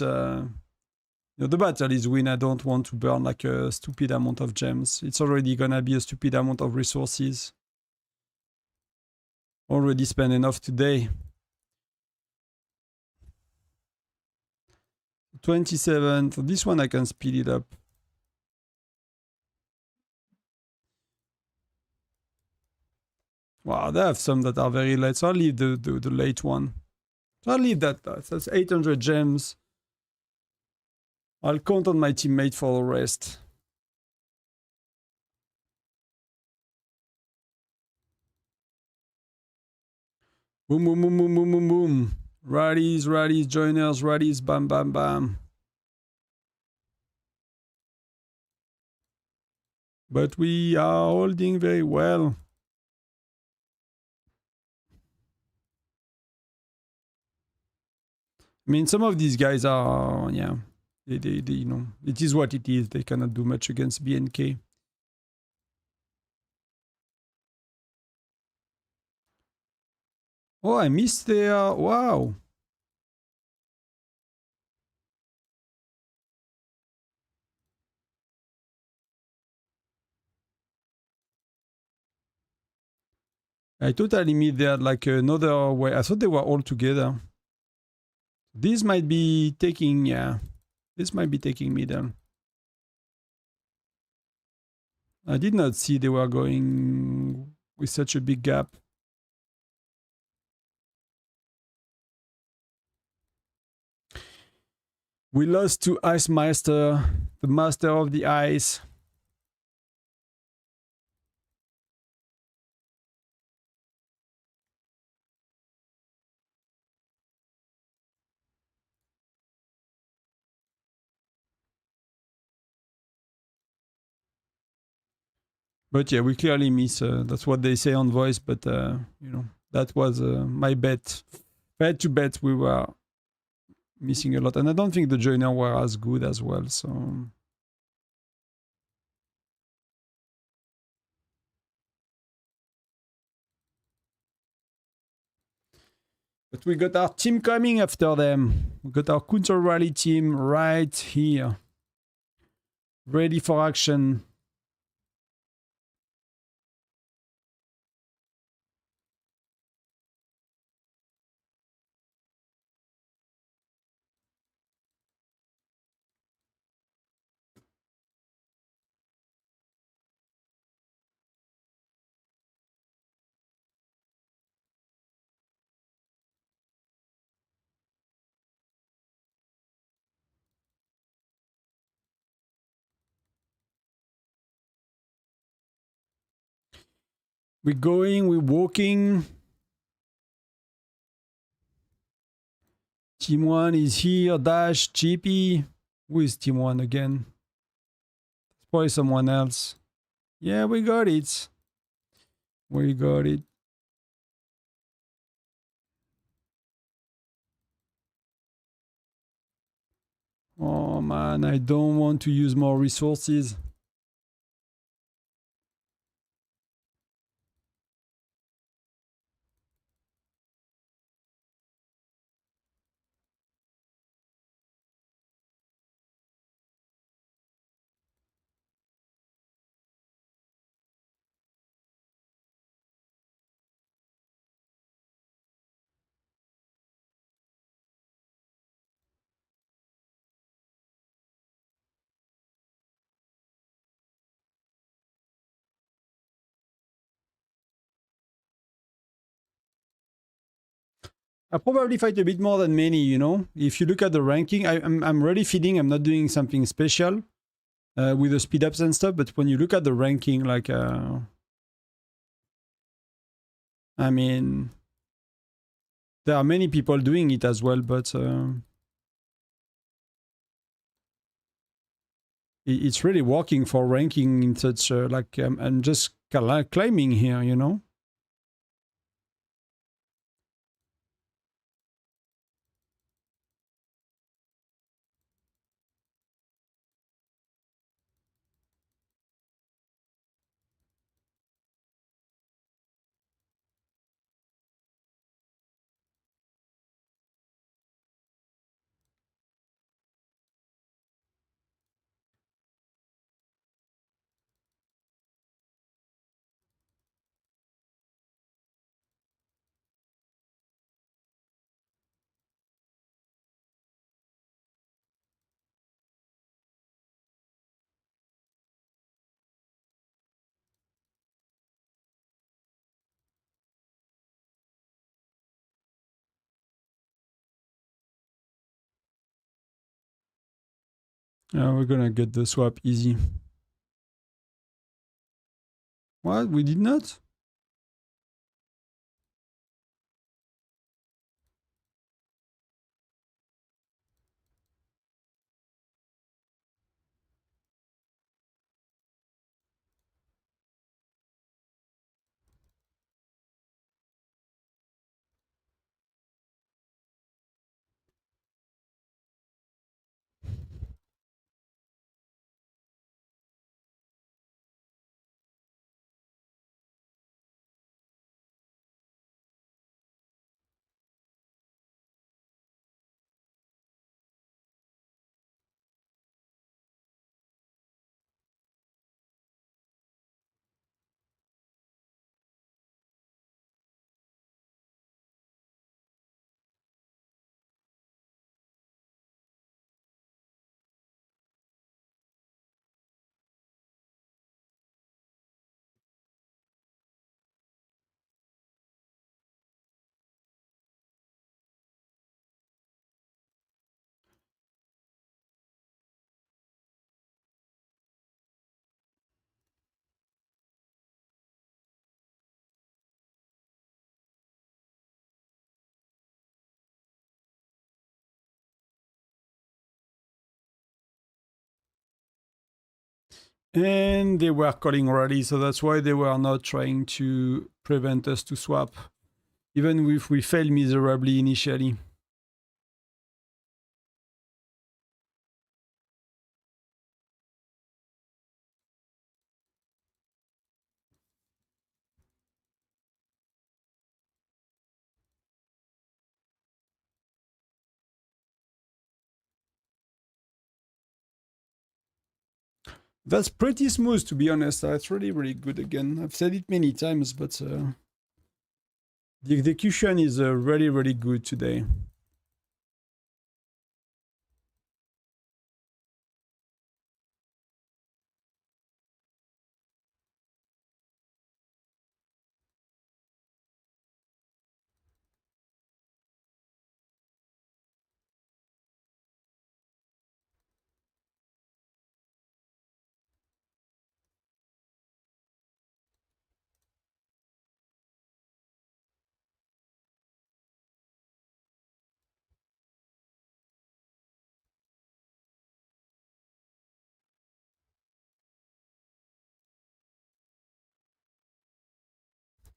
the battle is win. I don't want to burn like a stupid amount of gems. It's already gonna be a stupid amount of resources. Already spent enough today. 27. So this one I can speed it up. Wow, they have some that are very late. So I'll leave the late one. So I'll leave that. That's 800 gems. I'll count on my teammate for the rest. Boom, boom, boom, boom, boom, boom, boom. Rallies, rallies, joiners, rallies, bam, bam, bam. But we are holding very well. I mean, some of these guys are, yeah, they you know, it is what it is. They cannot do much against BNK. Oh, I missed there. Wow. I totally missed they had like another way. I thought they were all together. This might be taking, yeah. This might be taking middle. I did not see they were going with such a big gap. We lost to Ice Master, the master of the ice. But yeah, we clearly miss. That's what they say on voice. But you know, that was my bet. Bet to bet we were missing a lot, and I don't think the joiner were as good as well. So. But we got our team coming after them. We got our counter rally team right here. Ready for action. We're going, we're walking. Team 1 is here. Dash, GP. Who is Team 1 again? It's probably someone else. Yeah, we got it. We got it. Oh man, I don't want to use more resources. I probably fight a bit more than many, you know. If you look at the ranking, I'm really feeding. I'm not doing something special with the speed ups and stuff. But when you look at the ranking, like, I mean, there are many people doing it as well, but it's really working for ranking in such like I'm just climbing here, you know. We're gonna get the swap easy. What? We did not? And they were calling rally, so that's why they were not trying to prevent us to swap, even if we failed miserably initially. That's pretty smooth, to be honest. That's really, really good again. I've said it many times, but the execution is really, really good today.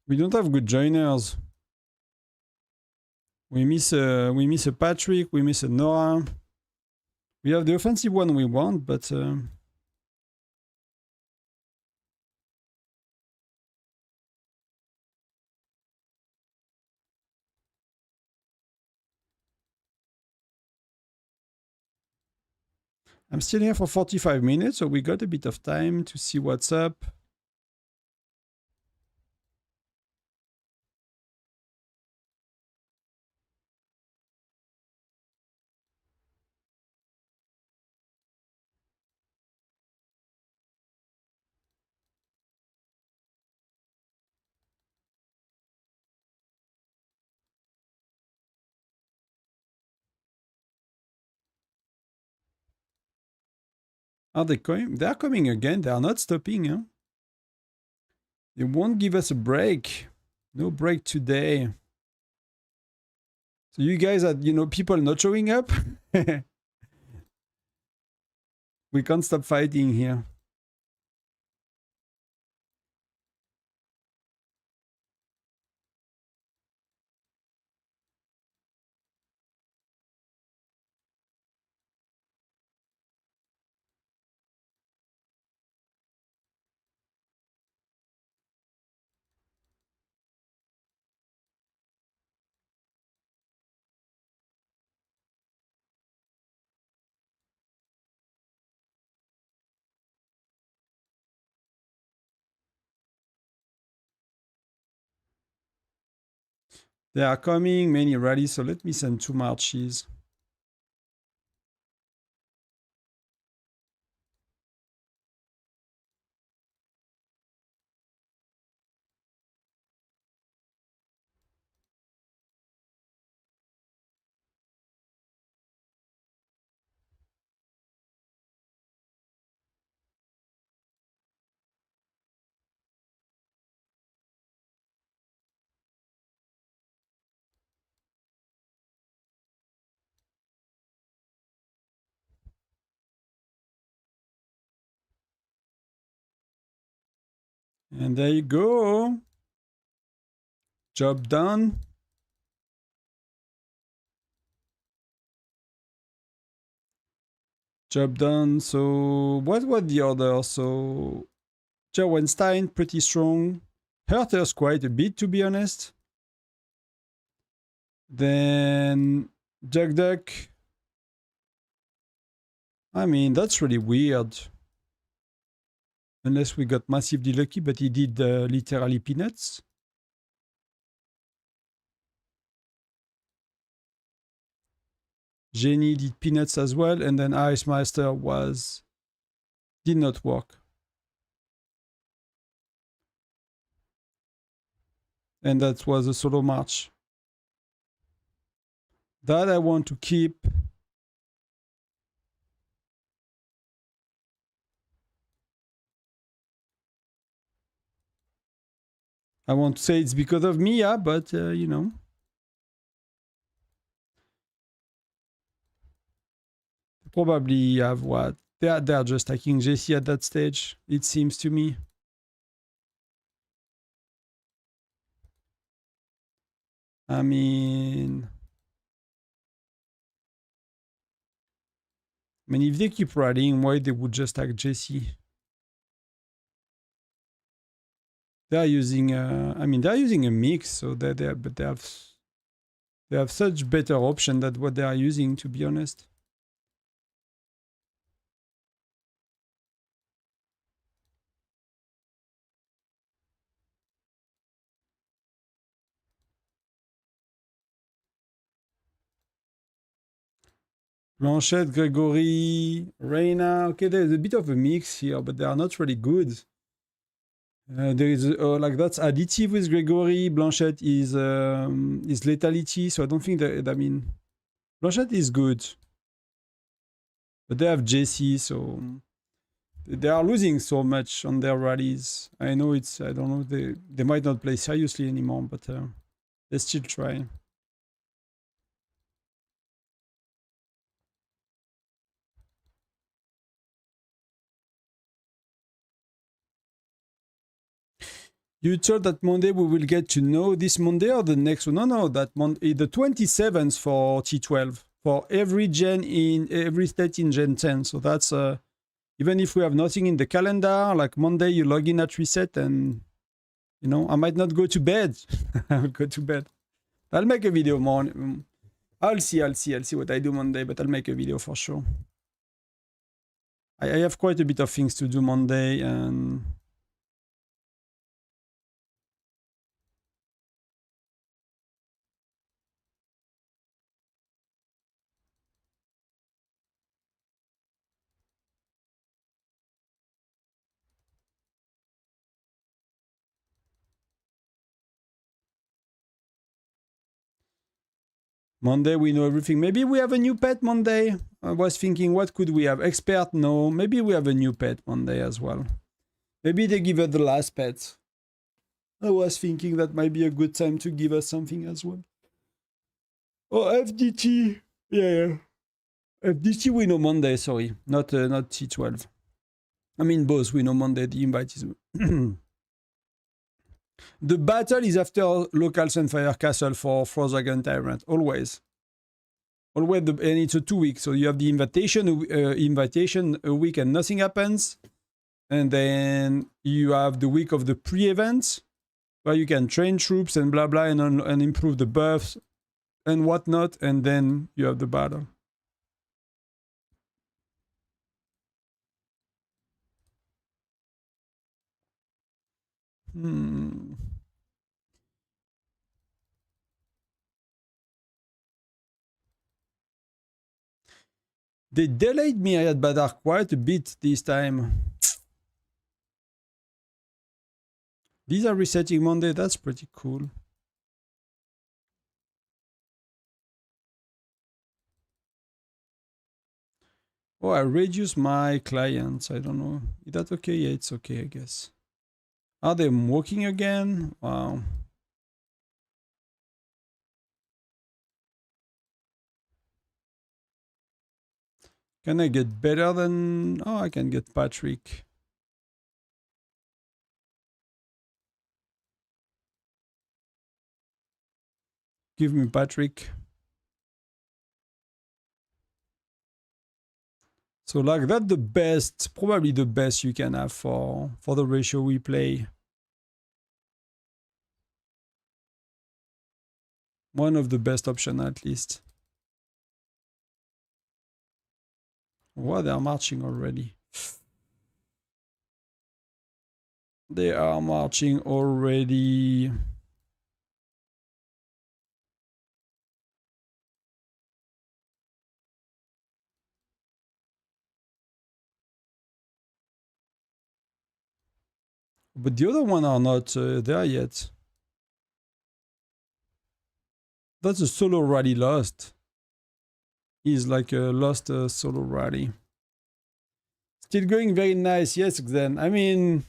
We don't have good joiners. We miss a Patrick, we miss a Noah. We have the offensive one we want, but I'm still here for 45 minutes, so we got a bit of time to see what's up. Are they coming? They are coming again. They are not stopping. Huh? They won't give us a break. No break today. So you guys are, people not showing up? We can't stop fighting here. They are coming, many rallies, so let me send 2 marches. And there you go. Job done. Job done. So what was the order? So Jerwenstein, pretty strong. Hurt us quite a bit, to be honest. Then Jack Duck. I mean, that's really weird. Unless we got massively lucky, but he did literally peanuts. Jenny did peanuts as well, and then Ice Master did not work. And that was a solo march. That I want to keep. I want to say it's because of Mia, but probably have what? They're just taking JC at that stage, it seems to me. I mean, if they keep rallying, why they would just take JC? They're using they're using a mix, so they have such better option than what they are using, to be honest. Blanchette, Gregory, Reina. Okay, there's a bit of a mix here, but they are not really good. There is like that's additive with Gregory. Blanchette is lethality, so I don't think that. I mean, Blanchette is good, but they have JC, so they are losing so much on their rallies. I know it's. I don't know. They might not play seriously anymore, but they still try. You told that Monday we will get to know this Monday or the next one? No, that Monday, the 27th for T12 for every gen in every state in Gen 10. So that's even if we have nothing in the calendar, like Monday you log in at reset and you know I might not go to bed. I'll go to bed. I'll make a video more. I'll see what I do Monday, but I'll make a video for sure. I have quite a bit of things to do Monday and. Monday, we know everything. Maybe we have a new pet Monday. I was thinking, what could we have? Expert? No. Maybe we have a new pet Monday as well. Maybe they give us the last pet. I was thinking that might be a good time to give us something as well. Oh, FDT. Yeah. FDT we know Monday, sorry. Not T12. I mean, both we know Monday. The invite is... The battle is after local Sunfire Castle for Dragon Tyrant, always. Always, and it's a 2 week, so you have the invitation a week and nothing happens. And then you have the week of the pre-event, where you can train troops and blah blah and improve the buffs and whatnot, and then you have the battle. They delayed me at Badar quite a bit this time. These are resetting Monday, that's pretty cool. Oh, I reduced my clients, I don't know. Is that okay? Yeah, it's okay, I guess. Are they working again? Wow. Can I get better than... Oh, I can get Patrick. Give me Patrick. So like that's the best, probably the best you can have for the ratio we play. One of the best options at least. Wow, they are marching already. They are marching already. But the other one are not there yet. That's a solo rally lost. He's like a lost solo rally. Still going very nice. Yes, then. I mean...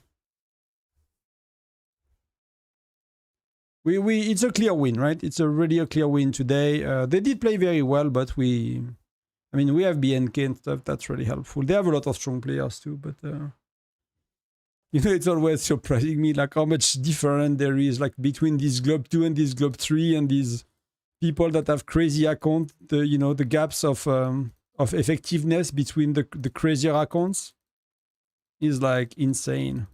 it's a clear win, right? It's already a clear win today. They did play very well, but I I mean, we have BNK and stuff. That's really helpful. They have a lot of strong players too, but you know, it's always surprising me like how much different there is like between this Globe 2 and this Globe 3 and these people that have crazy accounts. You know, the gaps of effectiveness between the crazier accounts is like insane.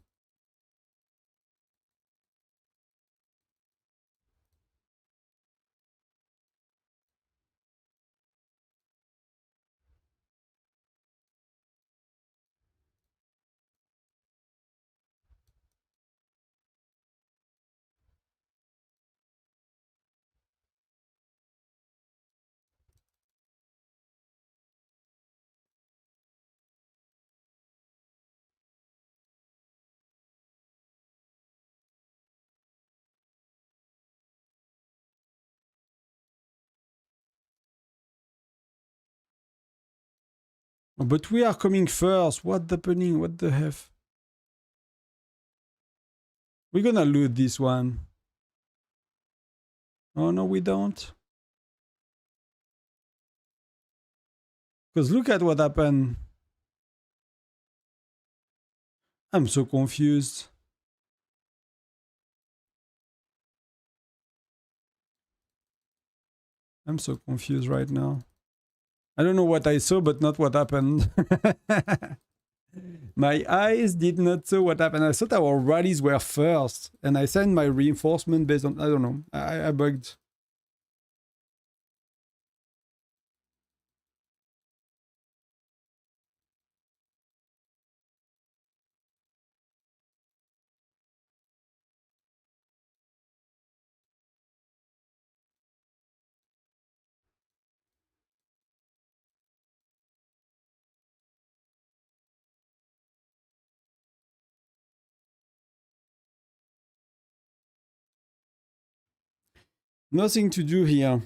But we are coming first. What's happening? What the F? We're gonna lose this one. Oh no, we don't. Because look at what happened. I'm so confused. I'm so confused right now. I don't know what I saw, but not what happened. My eyes did not see what happened. I thought our rallies were first, and I sent my reinforcement based on, I don't know. I bugged. Nothing to do here.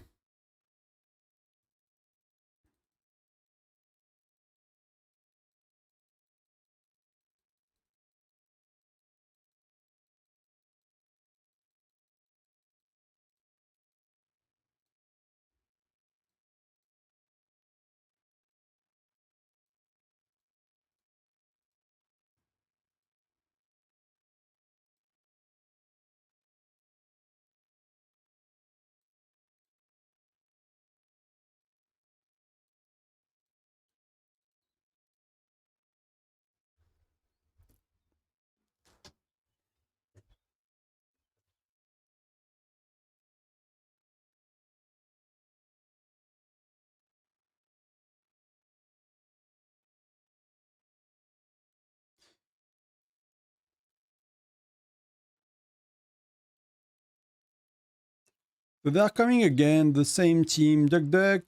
So they're coming again, the same team. Duck Duck,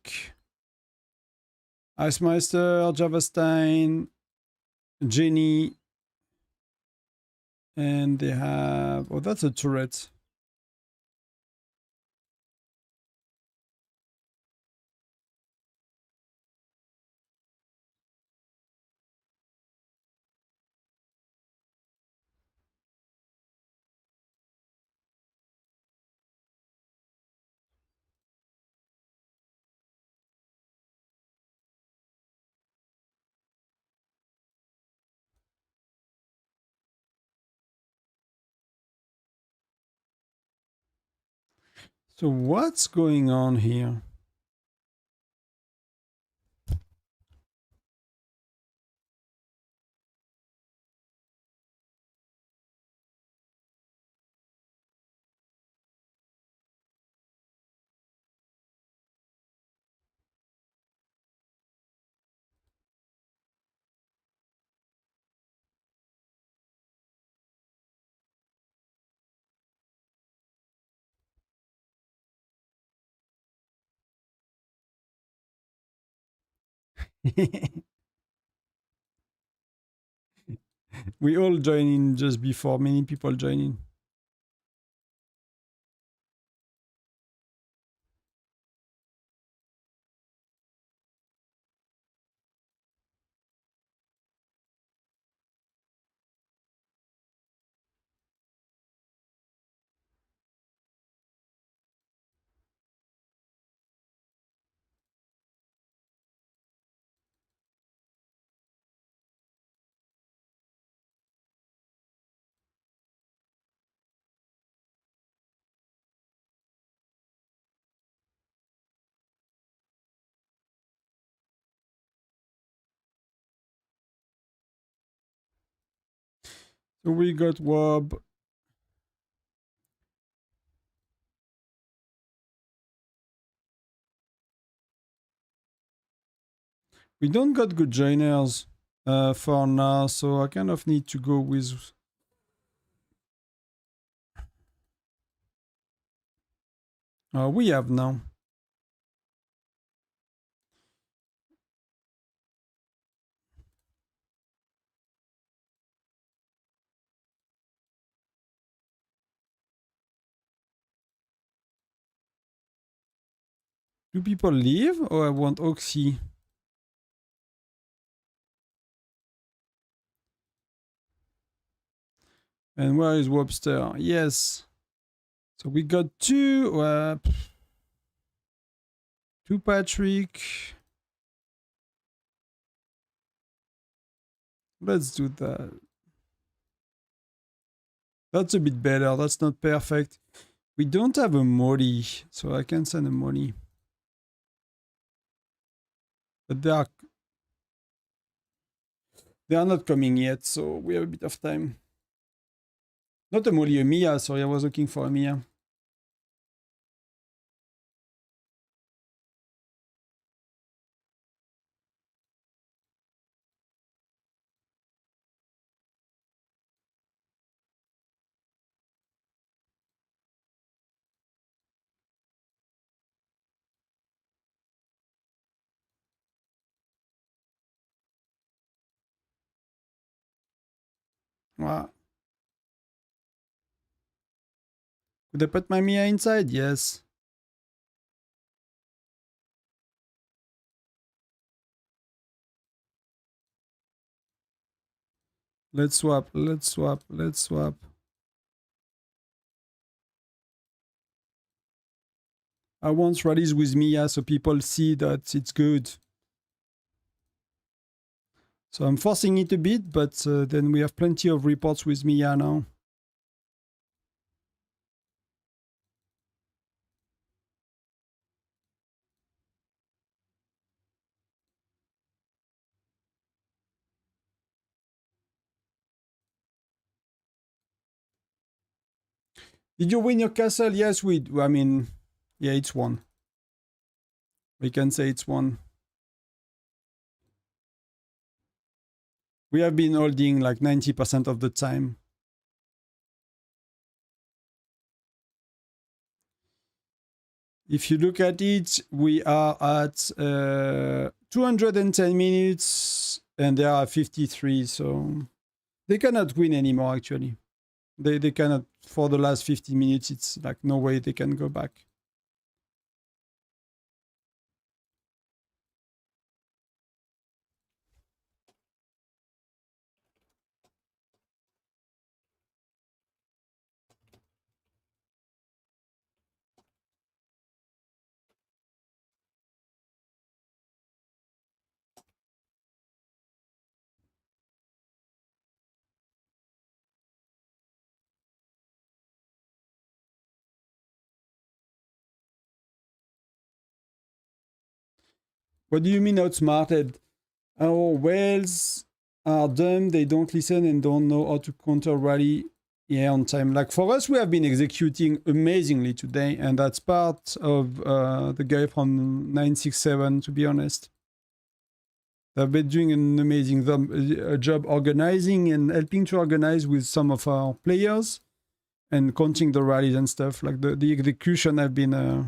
Icemeister, Javastein, Jenny, and they have... Oh, that's a turret. So what's going on here? We all join in just before many people join in. So we got Wob. We don't got good joiners for now, so I kind of need to go with... we have now. Do people leave or I want Oxy? And where is Webster? Yes. So we got two Patrick. Let's do that. That's a bit better. That's not perfect. We don't have a Molly, so I can send a Molly. But they are not coming yet, so we have a bit of time. Not a Molly, a Mia. Sorry, I was looking for a Mia. Wow. Could I put my Mia inside? Yes. Let's swap. Let's swap. Let's swap. I want rallies with Mia so people see that it's good. So I'm forcing it a bit, but then we have plenty of reports with Mia now. Did you win your castle? Yes, I mean, yeah, it's won. We can say it's won. We have been holding like 90% of the time. If you look at it, we are at 210 minutes and they are 53, so they cannot win anymore actually. They cannot, for the last 50 minutes, it's like no way they can go back. What do you mean outsmarted? Our whales are dumb, they don't listen and don't know how to counter rally on time. Like for us, we have been executing amazingly today, and that's part of the guy from 967, to be honest. They've been doing an amazing job organizing and helping to organize with some of our players and counting the rallies and stuff. Like the execution have been I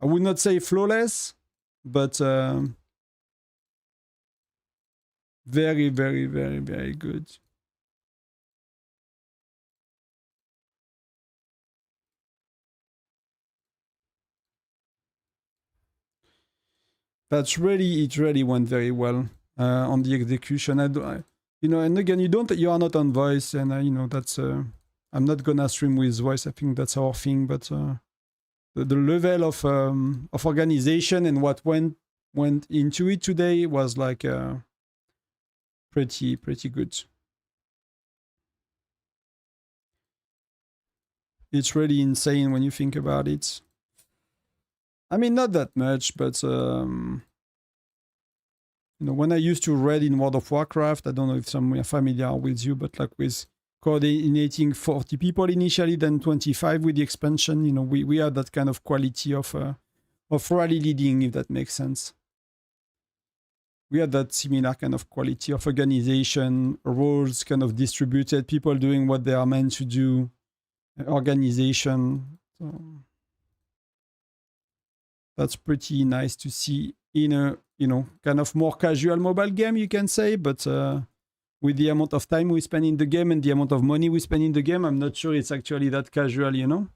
would not say flawless, but very, very, very, very good. It really went very well on the execution. You know, and again, you are not on voice, and you know that's. I'm not gonna stream with voice. I think that's our thing, but the level of organization and what went into it today was like pretty good. It's really insane when you think about it. I mean, not that much, but You know, when I used to read in World of Warcraft, I don't know if some are familiar with you, but like with coordinating 40 people initially, then 25 with the expansion, you know, we had that kind of quality of rally leading, if that makes sense. We had that similar kind of quality of organization, roles kind of distributed, people doing what they are meant to do, organization. So that's pretty nice to see in a, you know, kind of more casual mobile game, you can say, but with the amount of time we spend in the game and the amount of money we spend in the game, I'm not sure it's actually that casual, you know?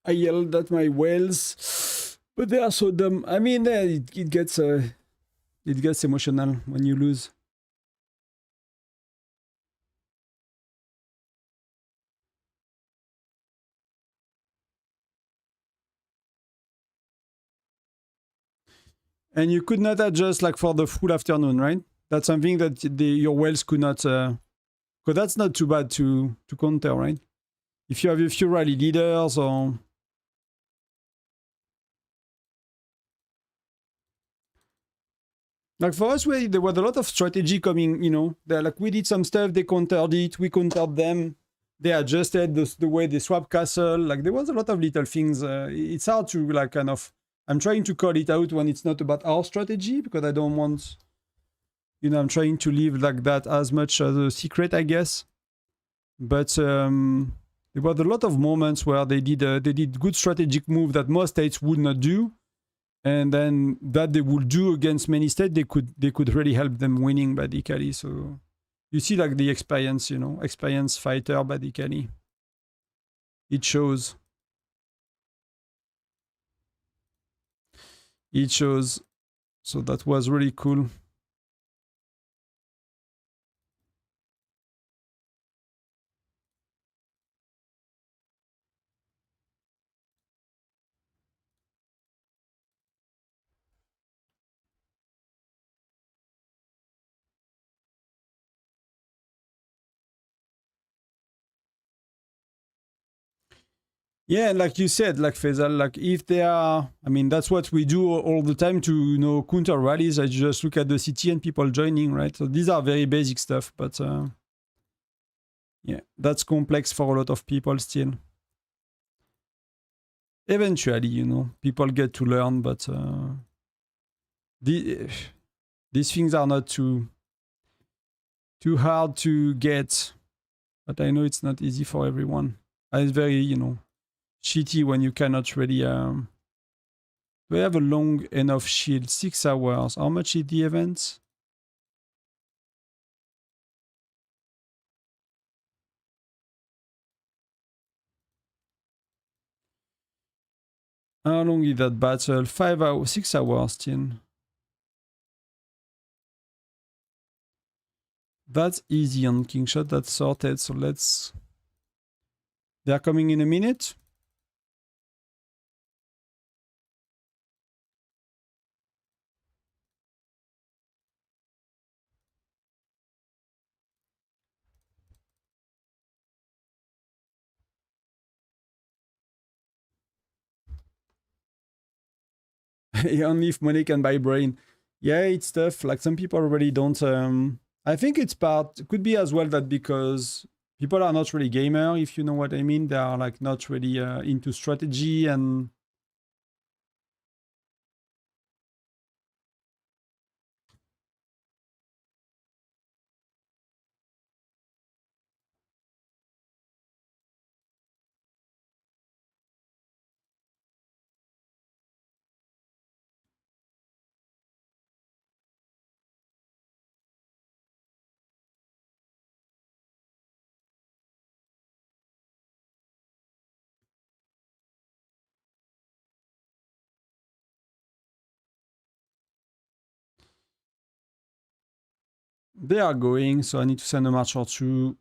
I yelled at my whales, but they are so dumb. I mean, it gets emotional when you lose. And you could not adjust like for the full afternoon, right? That's something that your whales could not, because that's not too bad to counter, right? If you have a few rally leaders or... Like for us, there was a lot of strategy coming, you know. Like we did some stuff, they countered it, we countered them. They adjusted the way they swap castle. Like there was a lot of little things. It's hard to like kind of... I'm trying to call it out when it's not about our strategy because I don't want... You know, I'm trying to leave like that as much as a secret, I guess. But there was a lot of moments where they did good strategic move that most states would not do, and then that they would do against many states, they could really help them winning basically. So you see like the experience, you know, experienced fighter basically. It shows. It shows. So that was really cool. Yeah, like you said, like Faisal, like if they are, I mean, that's what we do all the time to, you know, counter rallies. I just look at the city and people joining, right? So these are very basic stuff, but yeah, that's complex for a lot of people still. Eventually, you know, people get to learn, but these things are not too hard to get. But I know it's not easy for everyone. It's very, you know, shitty when you cannot really. Do I have a long enough shield? 6 hours. How much is the event? How long is that battle? 5 hours, 6 hours still. That's easy on Kingshot. That's sorted. So let's... They're coming in a minute. Only if money can buy brain. Yeah, it's tough. Like some people really don't. I think it's part. Could be as well that because people are not really gamer, if you know what I mean. They are like not really into strategy and... They are going, so I need to send a march or two.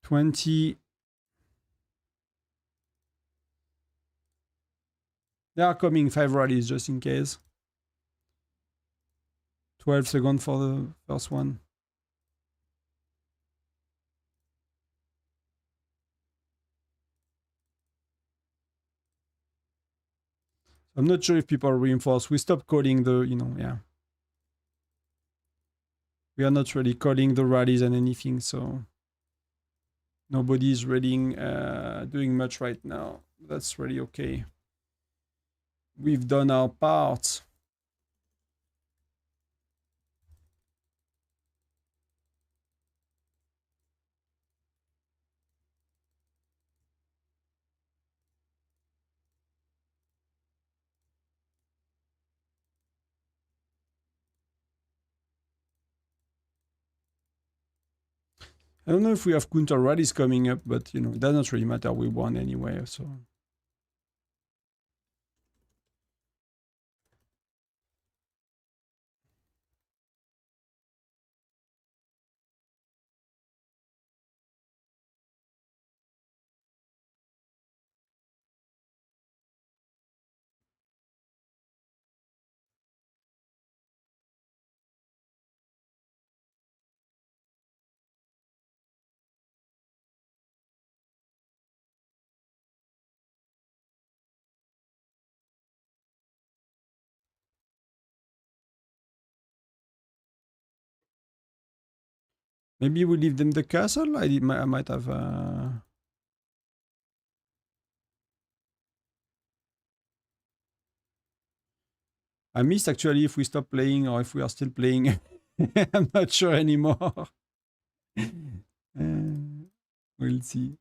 $20. They are coming 5 rallies just in case. 12 seconds for the first one. I'm not sure if people reinforce. We stopped calling the, yeah. We are not really calling the rallies and anything, so nobody's really doing much right now. That's really okay. We've done our part. I don't know if we have counter rallies coming up, but it doesn't really matter. We won anyway, so. Maybe we leave them the castle. I might have. I missed actually if we stop playing or if we are still playing. I'm not sure anymore. We'll see.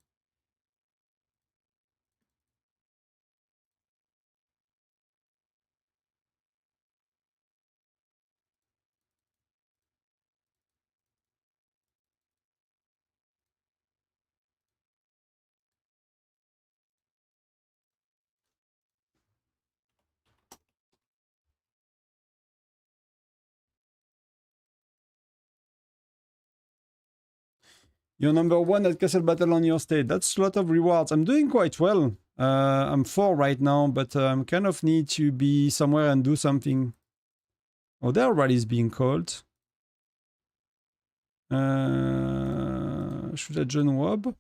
You're number 1 at Castle Battle on your state. That's a lot of rewards. I'm doing quite well. I'm 4 right now, but I kind of need to be somewhere and do something. Oh, there are rallies being called. Should I join Wob?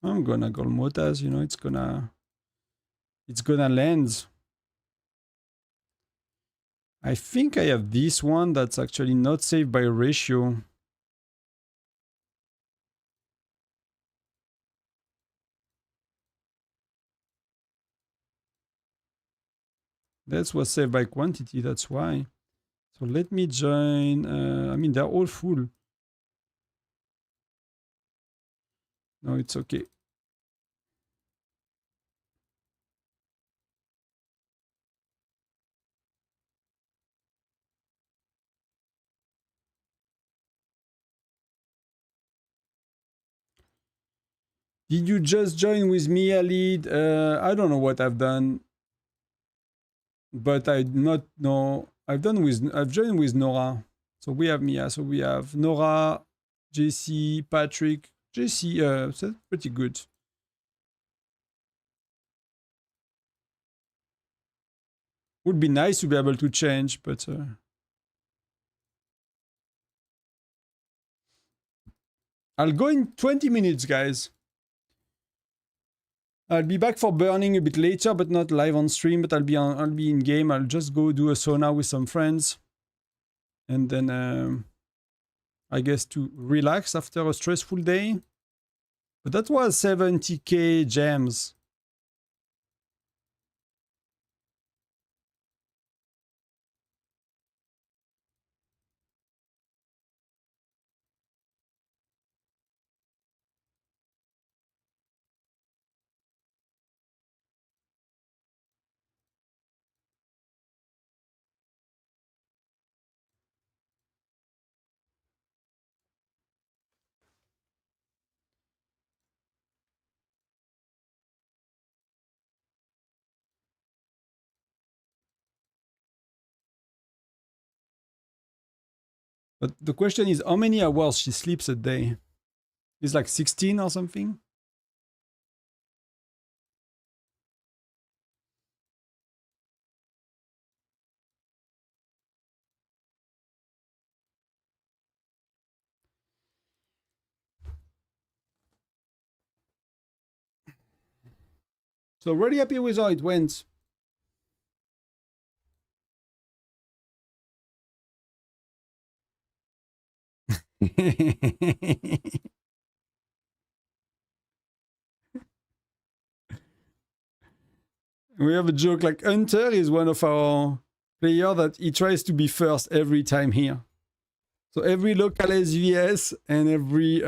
I'm gonna go Motas, it's gonna land. I think I have this one that's actually not saved by ratio. That was saved by quantity, that's why. So let me join. I mean, they're all full. No, it's okay. Did you just join with me, Alid? I don't know what I've done, but I do not know. I've joined with Nora. So we have Mia. So we have Nora, JC, Patrick. JC, that's pretty good. Would be nice to be able to change, but I'll go in 20 minutes, guys. I'll be back for burning a bit later, but not live on stream. But I'll be in game. I'll just go do a sauna with some friends, and then I guess to relax after a stressful day. But that was 70k gems. But the question is how many hours she sleeps a day? It's like 16 or something? So really happy with how it went. We have a joke like Hunter is one of our player that he tries to be first every time here. So every local SVS and every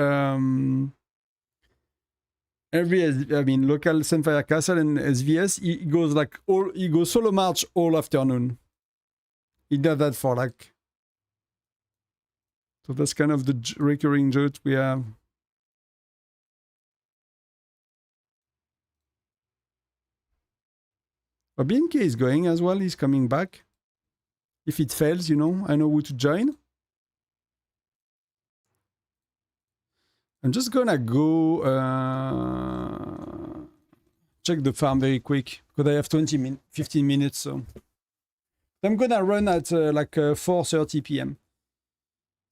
local Sunfire Castle and SVS, he goes like he goes solo march all afternoon. He does that for like, so that's kind of the recurring joke we have. But BNK is going as well, he's coming back. If it fails, you know, I know who to join. I'm just gonna go check the farm very quick because I have 15 minutes. So I'm gonna run at like 4:30 p.m.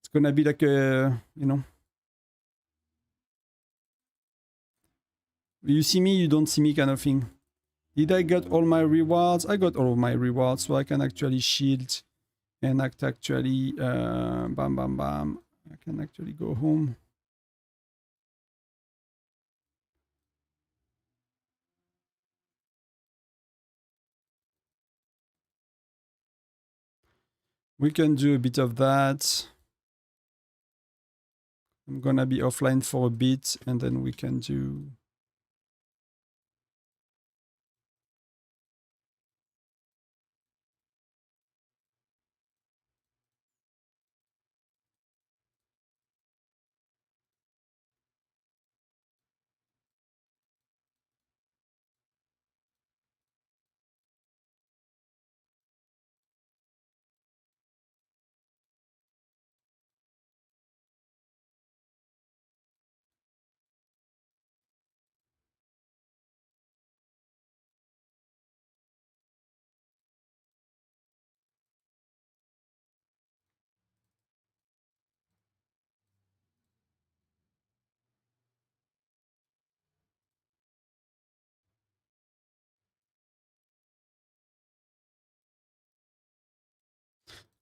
It's gonna be like a, you know, you see me, you don't see me kind of thing. Did I get all my rewards? I got all of my rewards, so I can actually shield and actually bam bam bam. I can actually go home. We can do a bit of that. I'm gonna be offline for a bit and then we can do.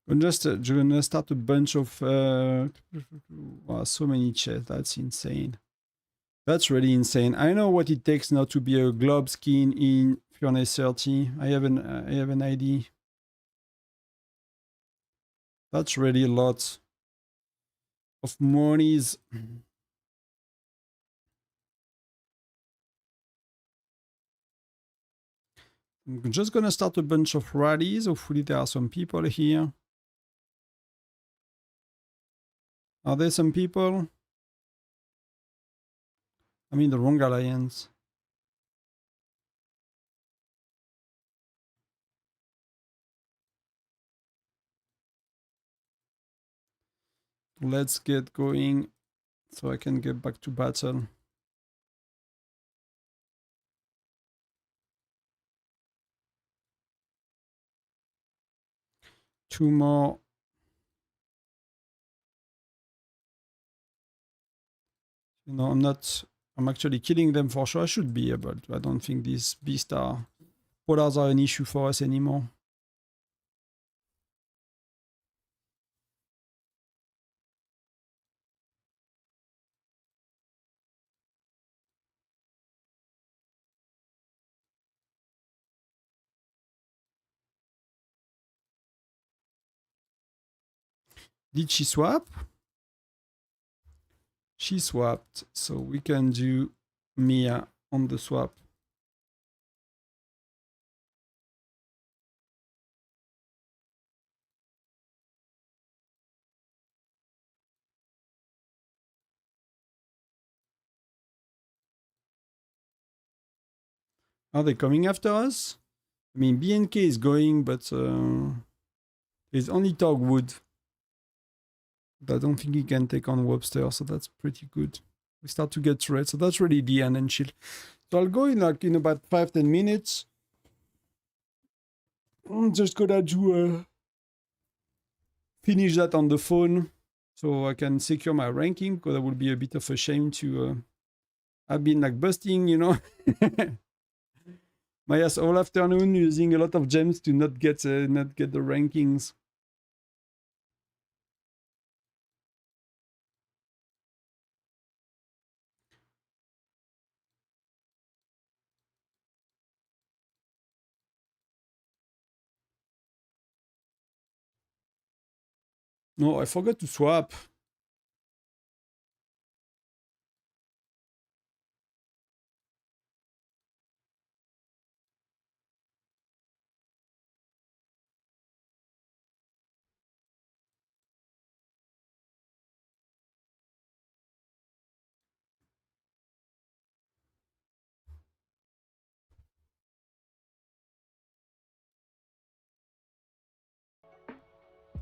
I'm just gonna start a bunch of wow, so many chests. That's insane. That's really insane. I know what it takes now to be a globe skin in Furnace 30. I have an ID. That's really a lot of monies. I'm just gonna start a bunch of rallies. Hopefully there are some people here. Are there some people? I'm in the wrong alliance. Let's get going so I can get back to battle. Two more. You know, I'm actually killing them for sure. I should be able to. I don't think these beasts polars are an issue for us anymore. Did she swap? She swapped, so we can do Mia on the swap. Are they coming after us? I mean, BNK is going, but there's only Togwood. But I don't think he can take on Webster, so that's pretty good. We start to get red, so that's really the end and chill. So I'll go in like in about 5-10 minutes. I'm just gonna do finish that on the phone so I can secure my ranking, because that would be a bit of a shame to I've been like busting, you know, my ass all afternoon using a lot of gems to not get the rankings. No, I forgot to swap.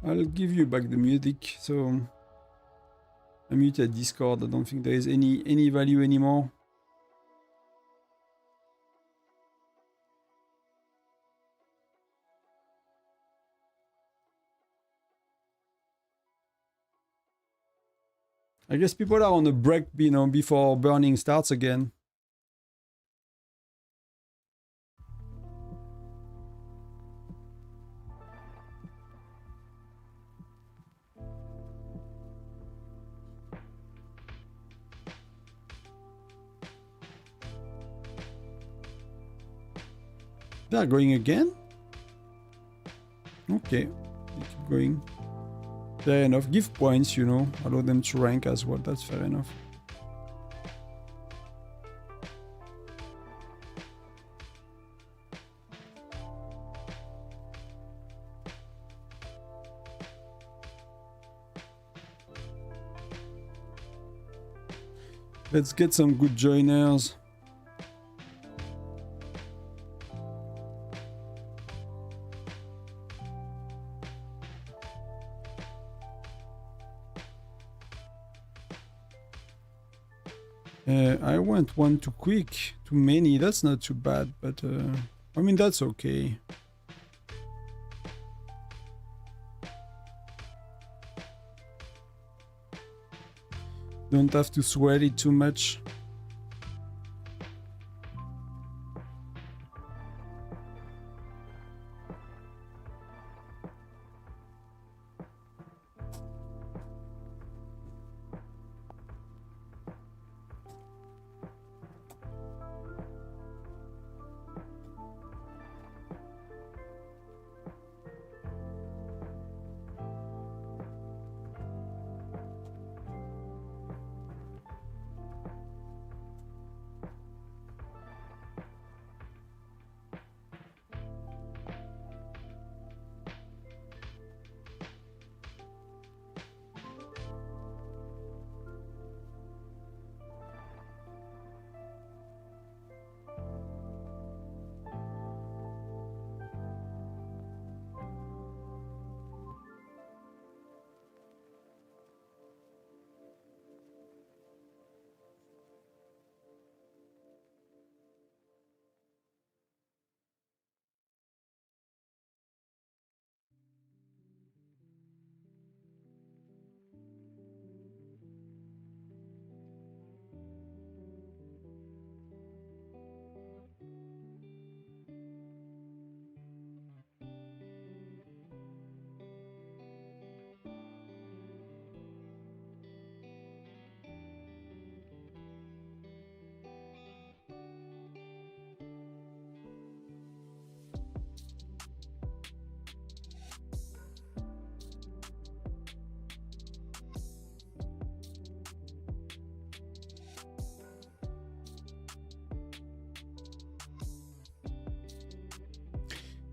I'll give you back the music. So I muted Discord. I don't think there is any value anymore. I guess people are on a break, you know, before burning starts again. They are going again? Okay, they keep going. Fair enough. Give points, you know. Allow them to rank as well. That's fair enough. Let's get some good joiners. I went one too quick, too many. That's not too bad, but I mean, that's okay. Don't have to sweat it too much.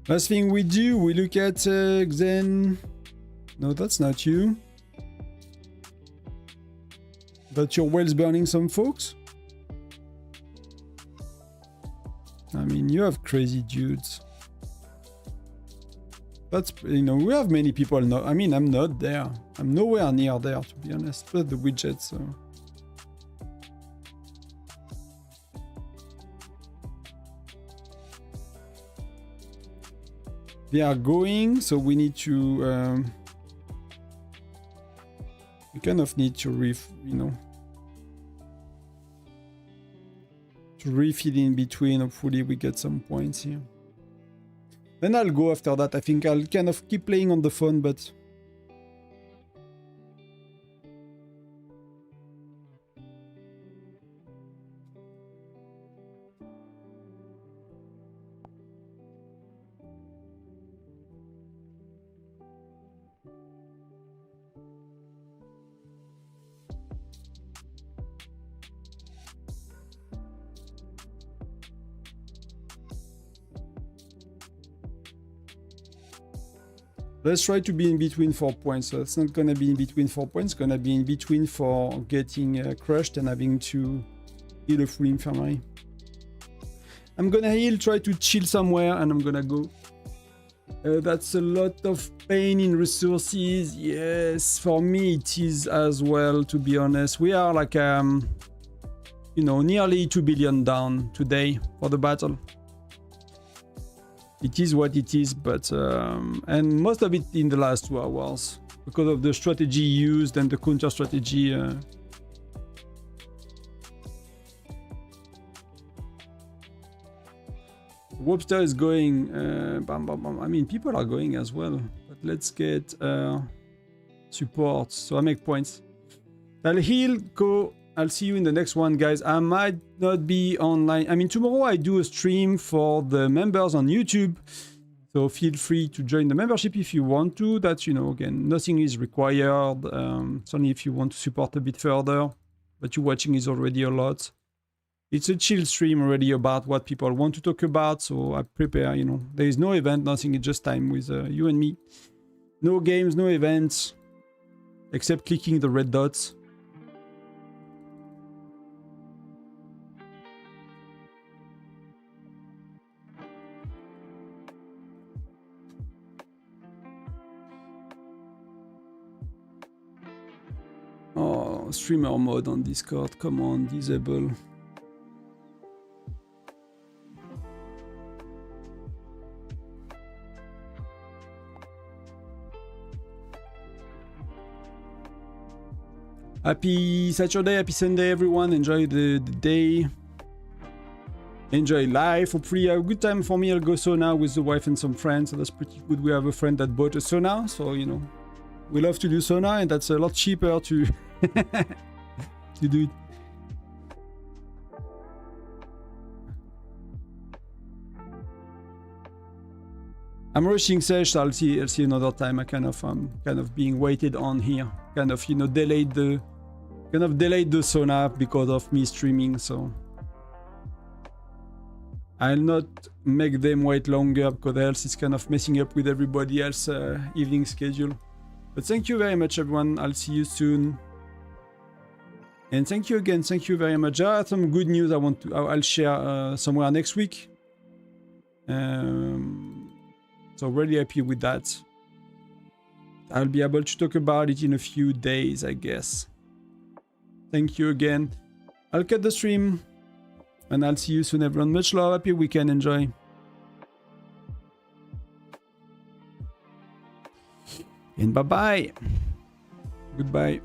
Last thing we do, we look at Xen. No, that's not you. But your well's burning some folks? I mean, you have crazy dudes. That's, you know, we have many people. No, I mean, I'm not there. I'm nowhere near there, to be honest. But the widgets, so. They are going, so we need to. We kind of need to to refill in between. Hopefully, we get some points here. Then I'll go after that. I think I'll kind of keep playing on the phone, but. Let's try to be in between 4 points. So it's not going to be in between 4 points. It's going to be in between for getting crushed and having to heal a full infirmary. I'm going to heal, try to chill somewhere, and I'm going to go. That's a lot of pain in resources. Yes, for me it is as well, to be honest. We are like, you know, nearly 2 billion down today for the battle. It is what it is, but and most of it in the last 2 hours because of the strategy used and the counter strategy. Wobster is going. Bam, bam, bam. I mean, people are going as well. But let's get support. So I make points. I'll heal. Go. I'll see you in the next one, guys. I might not be online. I mean, tomorrow I do a stream for the members on YouTube. So feel free to join the membership if you want to. That's, you know, again, nothing is required. It's only if you want to support a bit further. But you watching is already a lot. It's a chill stream already about what people want to talk about. So I prepare, you know, there is no event, nothing. It's just time with you and me. No games, no events. Except clicking the red dots. Oh, streamer mode on Discord. Come on, disable. Happy Saturday, happy Sunday, everyone. Enjoy the day. Enjoy life. Hopefully, a good time for me. I'll go sauna with the wife and some friends. So that's pretty good. We have a friend that bought a sauna. So, you know, we love to do sauna, and that's a lot cheaper to, to do it. I'm rushing Sesh, so I'll see another time. I kind of being waited on here. Kind of, you know, delayed the sauna because of me streaming, so I'll not make them wait longer because else it's kind of messing up with everybody else's evening schedule. But thank you very much, everyone. I'll see you soon. And thank you again. Thank you very much. I have some good news I'll share somewhere next week. So really happy with that. I'll be able to talk about it in a few days, I guess. Thank you again. I'll cut the stream. And I'll see you soon, everyone. Much love. Happy weekend. Enjoy. And bye-bye. Goodbye.